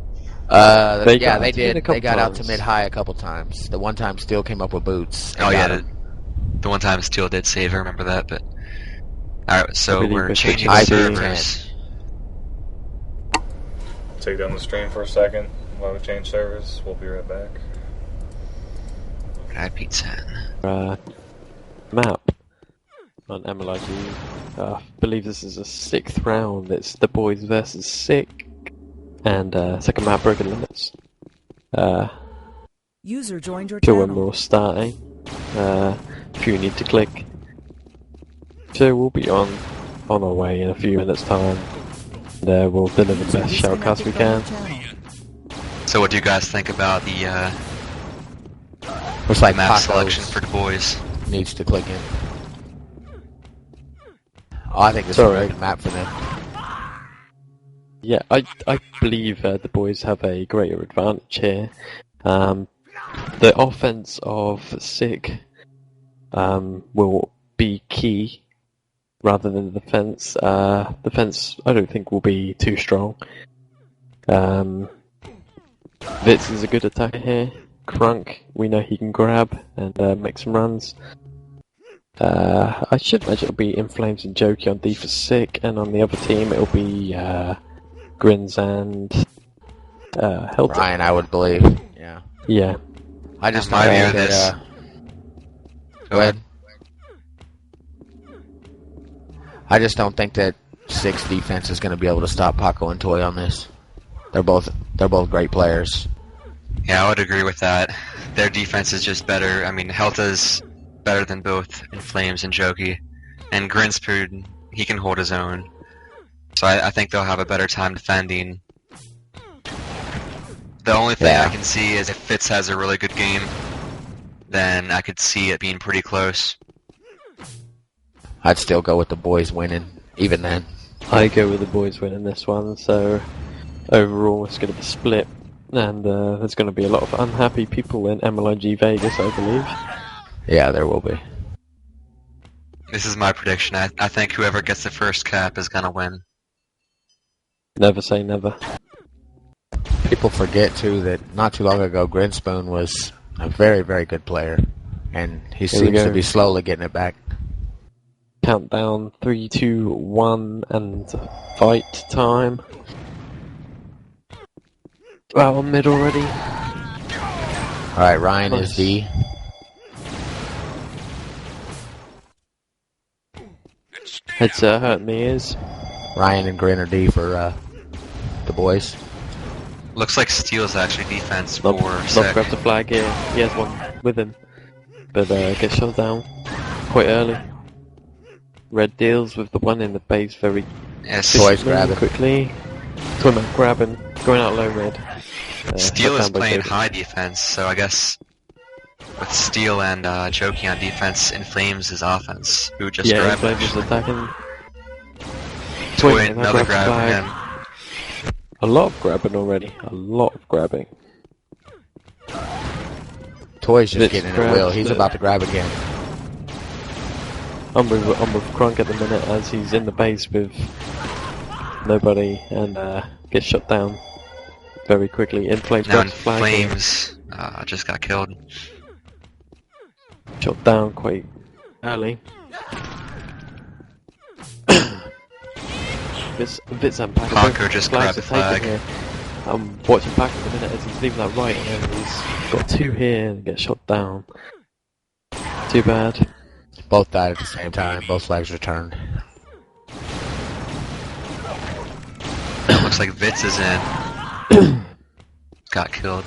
They did. They got out to mid high a couple times. The one time Steel came up with boots. Oh yeah, the one time Steel did save. I remember that. But all right, so we're changing servers. Take down the stream for a second while we change servers. We'll be right back. P10. Map on MLIG. I believe this is a 6th round. It's the boys versus Sick, and second map Broken Limits. User joined your channel. channel. When we're starting, if you need to click. So we'll be on our way in a few minutes' time. And we'll deliver the best shoutcast we can. So what do you guys think about the looks like map selection for the boys? Needs to click in. Oh, I think this is a great map for them. Yeah, I believe the boys have a greater advantage here. The offense of Sick will be key rather than the defense. Defense, I don't think will be too strong. Vitz is a good attacker here. Crunk, we know he can grab and make some runs. I should imagine it'll be Inflames and Jokey on D for Sick, and on the other team it'll be Grins and Heltah. Ryan, I would believe. Yeah. Yeah. I just my view of this. Go ahead. I just don't think that Sick's defense is going to be able to stop Paco and Toy on this. They're both great players. Yeah, I would agree with that. Their defense is just better. I mean, Heltah's better than both Inflames and Jokey, and Grinspoon, he can hold his own. So I think they'll have a better time defending. The only thing I can see is if Fitz has a really good game, then I could see it being pretty close. I'd still go with the boys winning, even then. I go with the boys winning this one, so overall it's going to be split, and there's going to be a lot of unhappy people in MLIG Vegas, I believe. Yeah, there will be. This is my prediction. I think whoever gets the first cap is going to win. Never say never. People forget, too, that not too long ago, Grinspoon was a very, very good player, and he seems to be slowly getting it back. Countdown, 3, 2, 1, and fight time. Well, I'm mid already. Alright, Ryan is D. It's hurt me ears. Ryan and Grin are D for the boys. Looks like Steel's actually defense Lob for Sick. grabs the flag here. He has one with him, but gets shot down quite early. Red deals with the one in the base very quickly. Talking about grabbing, going out low mid. Steel is playing high defense, so I guess with Steel and Jokey on defense, Inflames is offense. Who just grabbed Inflames is attacking. Toy, another grab for him. A lot of grabbing already. A lot of grabbing. Toy's just getting in a wheel. He's about to grab again. I'm with Crunk at the minute as he's in the base with nobody and gets shot down very quickly. Inflames now grabs flag. Inflames just got killed. Shot down quite early. Vitz and Paco just grabbed the flag. I'm watching Paco at the minute as he's leaving that right and then he's got two here and gets shot down. Too bad. Both died at the same time, both flags returned. Looks like Vitz is in. Got killed.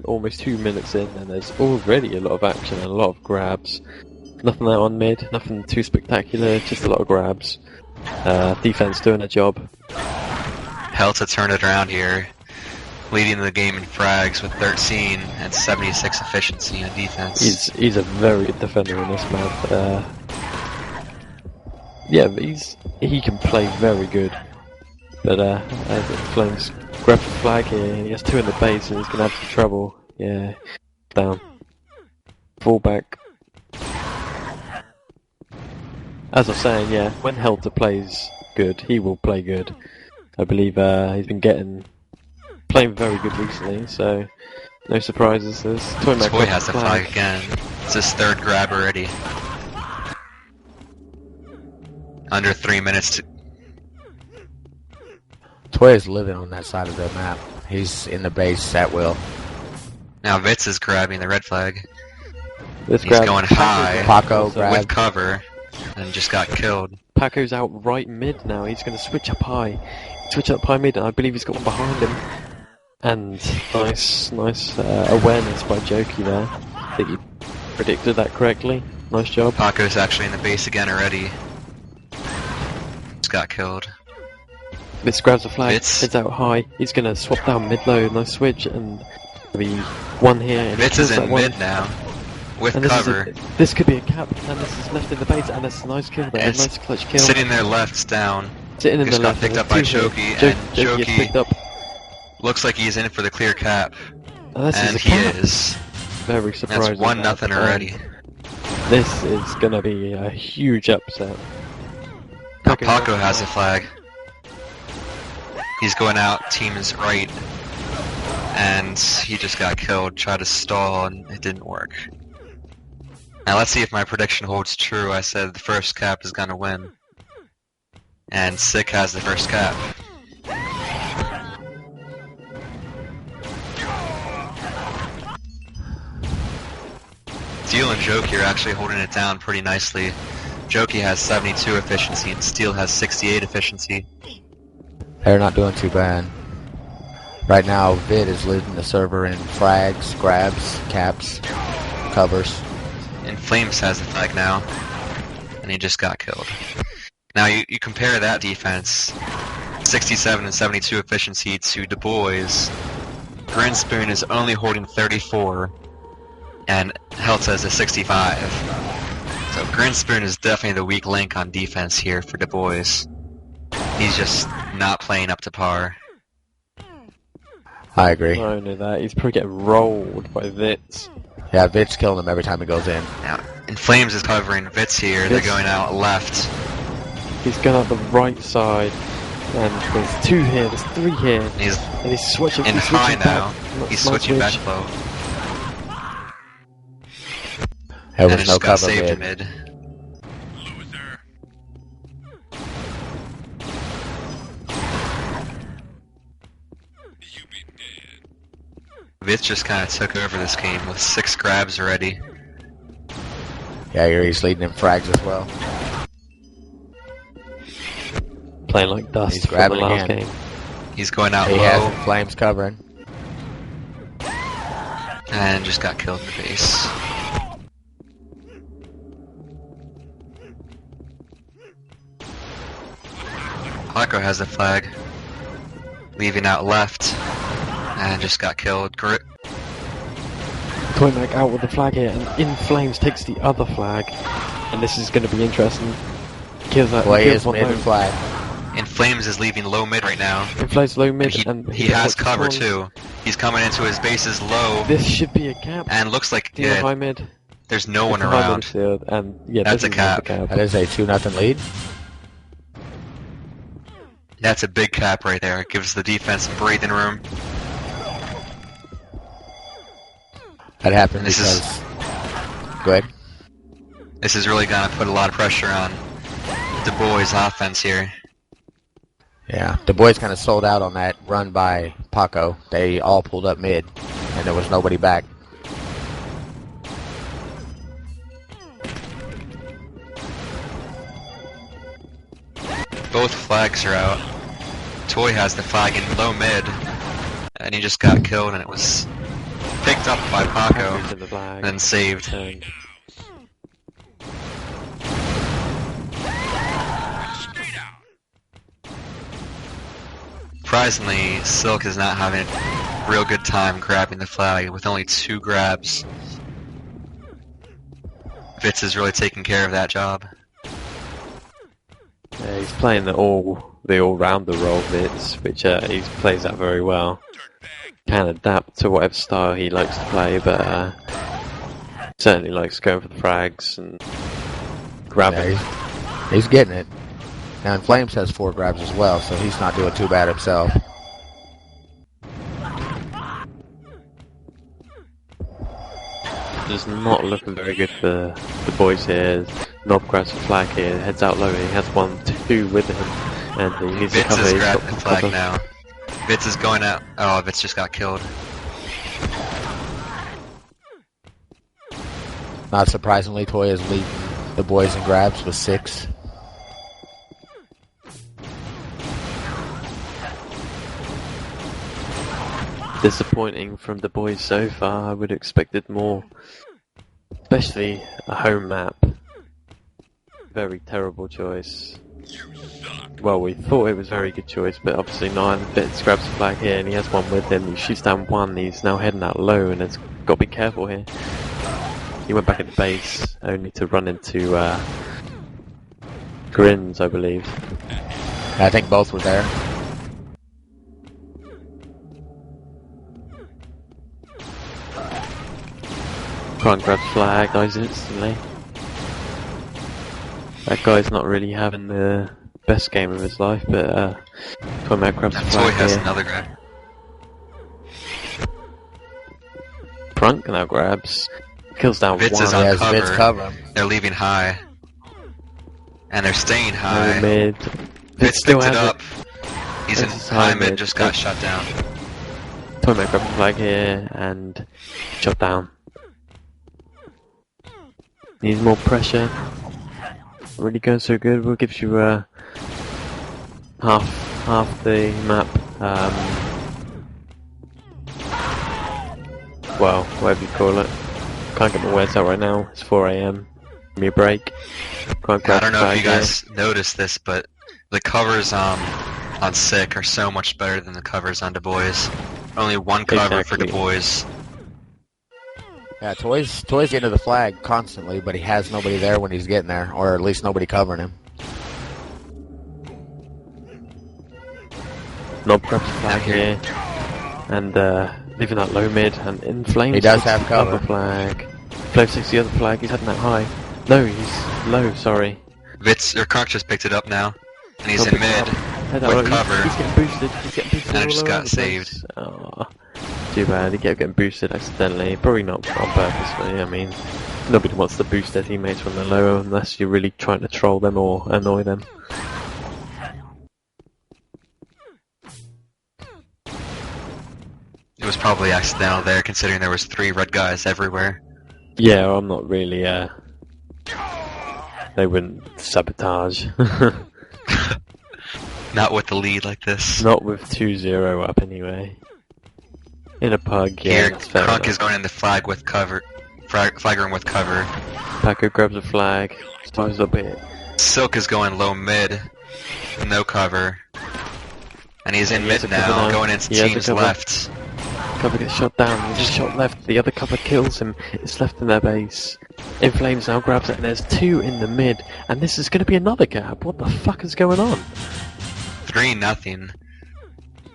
Almost 2 minutes in and there's already a lot of action and a lot of grabs. Nothing out on mid, nothing too spectacular, just a lot of grabs. Defense doing a job. Heltah turned it around here, leading the game in frags with 13 and 76 efficiency on defense. He's a very good defender in this map. Yeah, but he can play very good. But Flames grabs the flag here, and he has two in the base, and he's gonna have some trouble. Yeah, down. Fallback. As I was saying, yeah, when Heltah plays good, he will play good. I believe he's been playing very good recently, so no surprises. Toy has the flag again. It's his third grab already. Under 3 minutes to... Toy is living on that side of the map. He's in the base at will. Now Vitz is grabbing the red flag. He's going high Paco with cover and just got killed. Paco's out right mid now. He's going to switch up high. Switch up high mid, and I believe he's got one behind him. And nice awareness by Jokey there. I think he predicted that correctly. Nice job. Paco's actually in the base again already. Just got killed. Vitz grabs the flag, heads out high. He's going to swap down mid-low, nice switch, and the one here. And Vitz is in mid now, with cover. This could be a cap, and this is left in the base, and that's a nice kill there, a nice clutch kill. Sitting there left's down. Sitting in the left. Got picked up by Jokey, and Jokey picked up. Looks like he's in for the clear cap. And he is. Very surprising. That's 1-0 already. This is going to be a huge upset. Paco has a flag. He's going out, team is right, and he just got killed. Tried to stall, and it didn't work. Now let's see if my prediction holds true. I said the first cap is gonna win, and Sick has the first cap. Steel and Jokey are actually holding it down pretty nicely. Jokey has 72 efficiency, and Steel has 68 efficiency. They're not doing too bad. Right now, Vid is leading the server in frags, grabs, caps, covers. And Flames has the flag now, and he just got killed. Now you compare that defense, 67 and 72 efficiency to Du Bois. Grinspoon is only holding 34, and Heltah is a 65. So Grinspoon is definitely the weak link on defense here for Du Bois. He's just not playing up to par. I agree. Not only that, he's probably getting rolled by Vitz. Yeah, Vitz killing him every time he goes in. Now, Inflames is covering Vitz here. They're going out left. He's going out the right side. And there's two here, there's three here. And he's switching in high now. Back. He's switching back low. There was no cover saved mid. Vitz just kind of took over this game with 6 grabs already. Yeah, he's leading in frags as well. playing like dust He's from the grabbing last again. game. He's going out He low. has Flames covering. And just got killed in the base. Paco has the flag. Leaving out left. And just got killed. Toymac out with the flag here, and In Flames takes the other flag. And this is going to be interesting. Kills that. Boy, kills is one mid home. flag. In Flames is leaving low mid right now. In Flames low mid, He has cover too. He's coming into his bases low. This should be a cap. And looks like High mid. there's no one High mid around. field, and yeah, That's this a is not cap. That is a 2-0 lead. That's a big cap right there. It gives the defense some breathing room. That happened This because... is- Go ahead. This is really gonna put a lot of pressure on the boys' offense here. Yeah, the boys kind of sold out on that run by Paco. They all pulled up mid, and there was nobody back. Both flags are out. Toy has the flag in low mid, and he just got killed, and it was picked up by Paco and then saved. Surprisingly, Silk is not having a real good time grabbing the flag with only 2 grabs. Vitz is really taking care of that job. Yeah, he's playing the all-rounder role bits, which he plays that very well. Can adapt to whatever style he likes to play, but certainly likes going for the frags and grabbing. Yeah, he's getting it. Now, In Flames has 4 grabs as well, so he's not doing too bad himself. Just not looking very good for the boys here. Nob grabs the flag here, heads out low, he has 1-2 with him, and he needs to Vitz cover. has He's grabbed got the to flag cover. now. Vitz is going out. Oh, Vitz just got killed. Not surprisingly, Toy is leading the boys in grabs with 6. Disappointing from the boys so far. I would have expected more, especially a home map. Very terrible choice. Well, we thought it was a very good choice, but obviously not. Vitz grabs the flag here, and he has one with him. He shoots down one. He's now heading out low, and has got to be careful here. He went back into base, only to run into Grins, I believe. I think both were there. Can't grab flag, dies instantly. That guy's not really having the best game of his life, but Toymac grabs the Toy flag has here. another grab. Prunk now grabs, kills down Vitz one. is on Yes, cover. Vitz cover. They're leaving high. And they're staying high. Low mid. Vitz still picked it has up. He's in Vitz is high mid, just got shot down. Toymac grabs the flag here and shot down. Needs more pressure. Really going so good. We'll give you half the map. Well, whatever you call it. Can't get my words out right now. It's 4 AM. Give me a break. Can't I grab don't the know if flag you guys noticed this, but the covers on Sick are so much better than the covers on Du Bois. Only one cover for Du Exactly. Bois. Yeah, Toy's getting to the flag constantly, but he has nobody there when he's getting there, or at least nobody covering him. Nob grabs the flag here, and leaving that low mid, and In Flames He does takes have the cover. other flag. Flames takes the other flag, he's heading that high. No, he's low, sorry. Vitz, or Kronk just picked it up now. And he's Oh, in pick it mid up. Head out with low. cover. He's getting boosted, he's getting boosted And it all just around got the saved. place. Oh, too bad, he kept getting boosted accidentally. Probably not on purposely, I mean, nobody wants to boost their teammates when they're low unless you're really trying to troll them or annoy them. It was probably accidental there, considering there was 3 red guys everywhere. Yeah, I'm not really, they wouldn't sabotage. Not with the lead like this. Not with 2-0 up anyway. In a pug, yeah. Here, That's fair Crunk enough. is going in the flag with cover. Flag room with cover. Paco grabs a flag, ties up it. Silk is going low mid. No cover. And he's in He has mid a cover now, now. going into He has a team's cover. left. Cover gets shot down, he's shot left, the other cover kills him, it's left in their base. In Flames now grabs it, and there's 2 in the mid, and this is going to be another gap. What the fuck is going on? 3-0.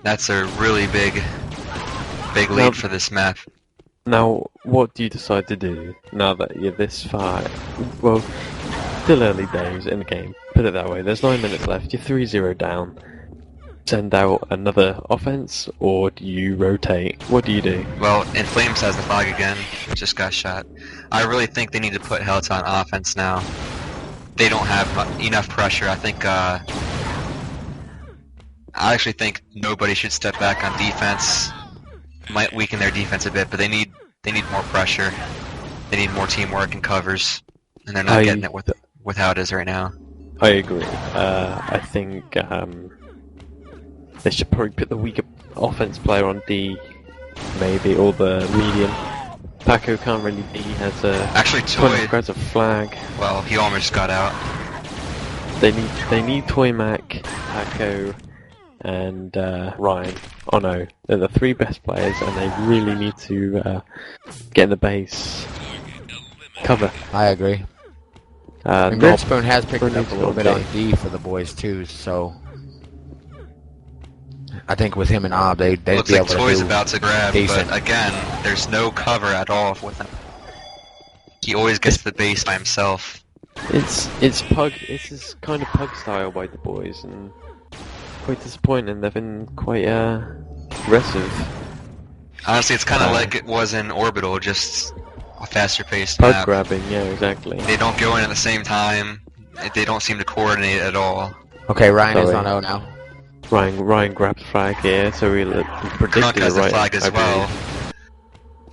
That's a really big lead Now- for this map. Now, what do you decide to do now that you're this far? Well, still early days in the game, put it that way. There's 9 minutes left, you're 3-0 down. Send out another offense, or do you rotate? What do you do? Well, In Flames has the flag again. Just got shot. I really think they need to put Heltah on offense now. They don't have enough pressure. I think. I actually think nobody should step back on defense. Might weaken their defense a bit, but they need more pressure. They need more teamwork and covers, and they're not getting it with how it is right now. I agree. I think they should probably put the weaker offense player on D, maybe, or the medium. Paco can't really D. He has a actually Toy grabs a flag. Well, he almost got out. They need Toy Mac, Paco, and Ryan. Oh no, they're the 3 best players, and they really need to get in the base. Cover. I agree. And Knob Gridspoon has picked it up a little bit on D. D for the boys too, so I think with him and Ob, they'd be able Looks like to Toy's do about to grab, decent. but again, there's no cover at all with him. He always gets to the base by himself. It's pug. It's this kind of pug style by the boys, and quite disappointing. They've been quite aggressive. Honestly, it's kind of like it was in Orbital, just a faster paced Pug map. grabbing, yeah, exactly. They don't go in at the same time. They don't seem to coordinate at all. Okay, Ryan is Sorry. on O now. Ryan grabs flag here, so he predicted Crunk has it the right. flag as I well. believe.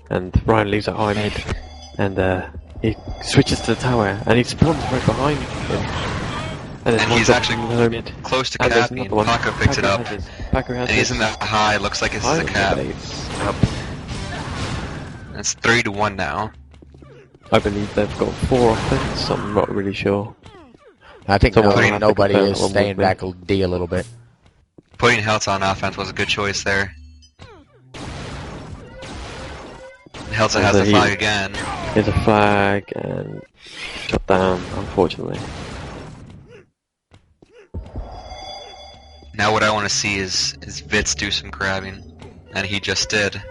And Ryan leaves it high mid, and he switches to the tower, and he spawns right behind him. And he's actually close to capping. Paco picks it up. And he's in the high. Looks like this is a cap. It's 3-1 now. I believe they've got 4 offense. I'm not really sure. I think Someone nobody will have to is confirm staying one back D a little bit. Putting Heltah on offense was a good choice there. Heltah has the flag again. Here's a flag and shot down, unfortunately. Now what I want to see is Vitz do some grabbing, and he just did.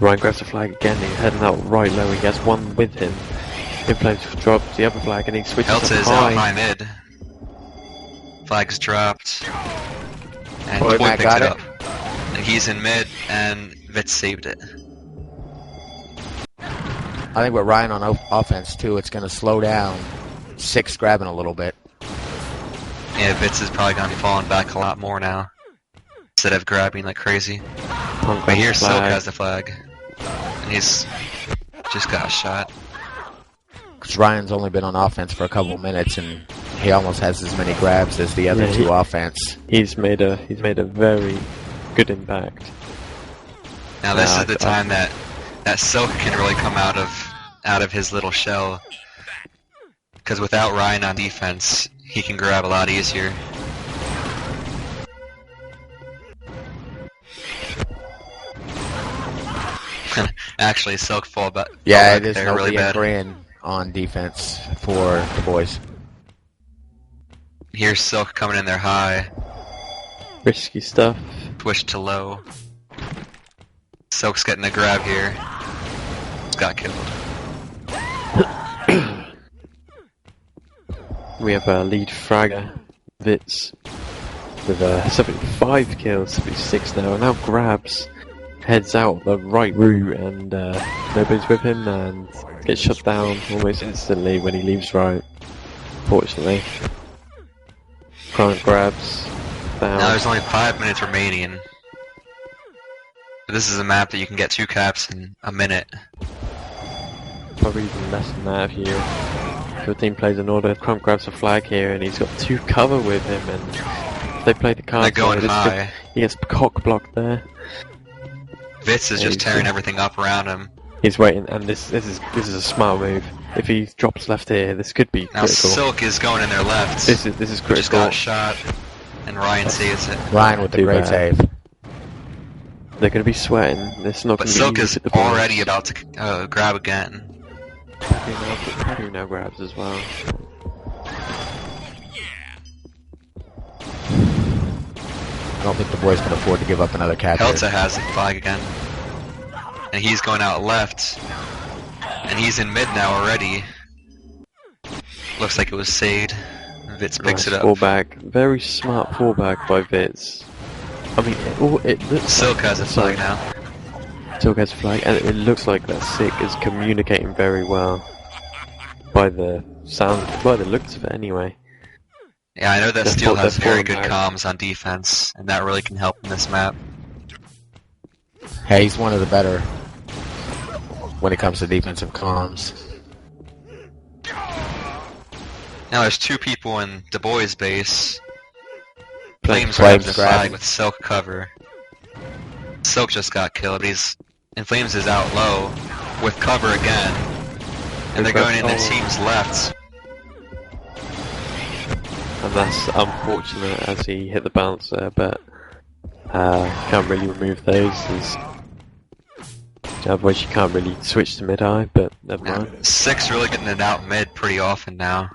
Ryan grabs the flag again, he's heading out right low, he has 1 with him. Inflames drops the other flag and he switches Heltah to is out high mid. Flag's dropped. And Toy Toy Mac picks got it it. up. And he's in mid, and Vitz saved it. I think with Ryan on offense too, it's going to slow down 6 grabbing a little bit. Yeah, Vitz is probably going to be falling back a lot more now. Instead of grabbing like crazy. But here Silk has the flag. And he's just got shot. Because Ryan's only been on offense for a couple minutes, and he almost has as many grabs as the other 2 offense. He's made a very good impact. Now this is the time that Silk can really come out of his little shell. Because without Ryan on defense, he can grab a lot easier. Actually, Silk fall back. Yeah, it is there really bad. Grand on defense for the boys. Here's Silk coming in there high. Risky stuff. Twitch to low. Silk's getting a grab here. He's got killed. We have a lead fragger, Vitz, with 75 kills, 76 now, and now grabs, heads out the right route, and nobody's with him, and gets shut down almost instantly when he leaves right, fortunately. Crunk grabs, down. Now there's only 5 minutes remaining. This is a map that you can get 2 caps in a minute. Probably even less than that if you your team plays in order. Crump grabs a flag here, and he's got 2 cover with him, and if they play the card, they're going high. He gets cock blocked there. Vitz is just tearing everything up around him. He's waiting, and this is a smart move. If he drops left here, this could be critical. Now Silk is going in there left. This is critical. Just got shot, and Ryan saves it. Ryan with the great save. They're going to be sweating. It's not But going to Silk be is already about to grab again. Paddy now grabs as well. I don't think the boys can afford to give up another cap. Heltah has the flag again. And he's going out left. And he's in mid now already. Looks like it was Sade. Vitz picks it up. Fallback. Very smart fallback by Vitz. I mean, it looks Silk has a flag now. Silk has a flag, and it looks like that Sick is communicating very well. By the looks of it anyway. Yeah, I know that Steel has very good comms on defense, and that really can help in this map. Hey, he's one of the better when it comes to defensive comms. Now there's 2 people in Du Bois' base. Flames grabs the flag with Silk cover. Silk just got killed, but Flames is out low with cover again. And they're going in the team's left. And that's unfortunate as he hit the bouncer, but can't really remove those. Otherwise you can't really switch to mid-high, but never mind. Six really getting it out mid pretty often now.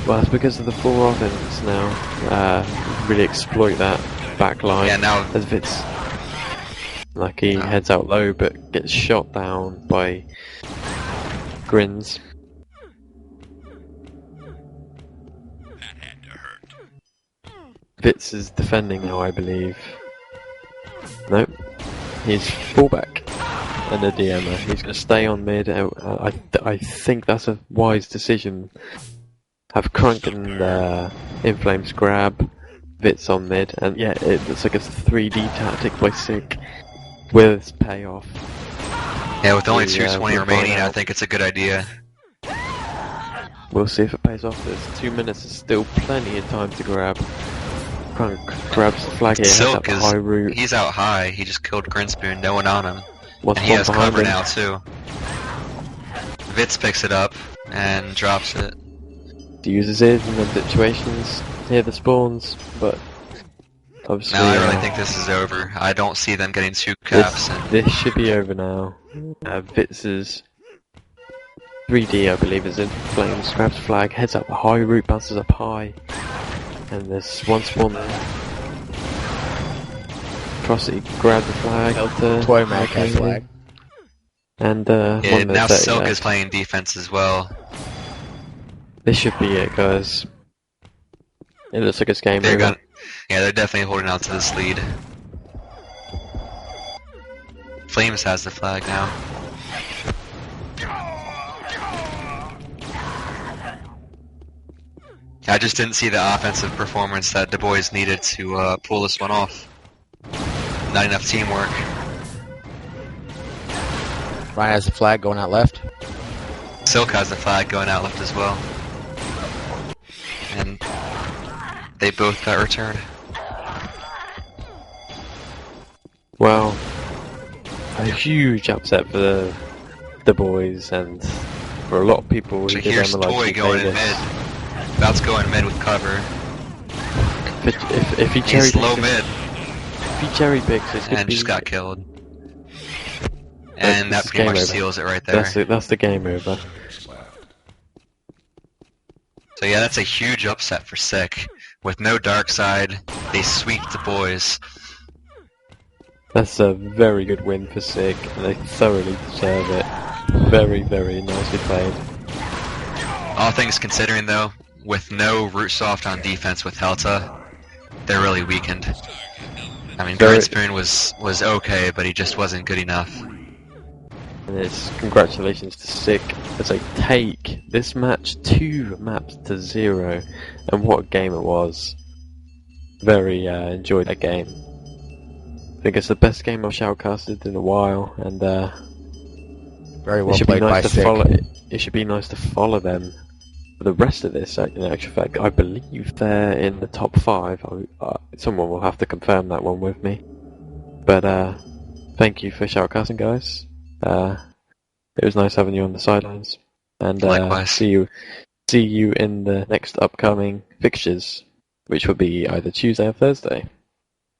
Well, it's because of the 4 offense now. Really exploit that back line. Yeah, now as if it's like he heads out low but gets shot down by Grins. Vitz is defending now, I believe. Nope. He's fullback and a DMer. He's going to stay on mid. I think that's a wise decision. Have Crunk and Inflames grab Vitz on mid, and yeah, it looks like a 3D tactic by Sick with payoff. Yeah, with only 2:20 remaining, I think it's a good idea. We'll see if it pays off. There's 2 minutes, there's still plenty of time to grab. Crunk grabs the flag here, Silk is high route. He's out high, he just killed Grinspoon, no one on him. What's and he has cover him? now too. Vitz picks it up and drops it. Uses it in the situations, hear the spawns, but obviously... No, I really think this is over. I don't see them getting 2 caps. This should be over now. Vitz's 3D, I believe, is in flames, grabs flag, heads up the high route, bounces up high, and there's one spawn there. Atrocity, grab the flag, Heltah, Toy Mac has flag. And yeah, now Silk is playing defense as well. This should be it, guys. It looks like it's game over. Yeah, they're definitely holding on to this lead. Flames has the flag now. I just didn't see the offensive performance that Du Bois needed to pull this one off. Not enough teamwork. Ryan has the flag going out left. Silk has the flag going out left as well. And they both got returned. Well, a huge upset for the boys, and for a lot of people who did here's MLIG Toy going in mid. About to go in mid with cover. If he cherry He's low mid. If he cherry picks, it's and just got killed. And that pretty much seals it right there. That's the game over. So yeah, that's a huge upset for Sick. With no dark side, they sweep the boys. That's a very good win for Sick, and they thoroughly deserve it. Very, very nicely played. All things considering though, with no root soft on defense with Heltah, they're really weakened. I mean, Grinspoon was okay, but he just wasn't good enough. And it's congratulations to Sick as they take this match 2 maps to 0, and what a game it was. Very enjoyed that game. I think it's the best game I've shoutcasted in a while, and very well played by Sick. It should be nice to follow them for the rest of this, in actual fact, I believe they're in the top 5. Someone will have to confirm that one with me. But thank you for shoutcasting, guys. It was nice having you on the sidelines. And likewise. See you in the next upcoming fixtures, which will be either Tuesday or Thursday.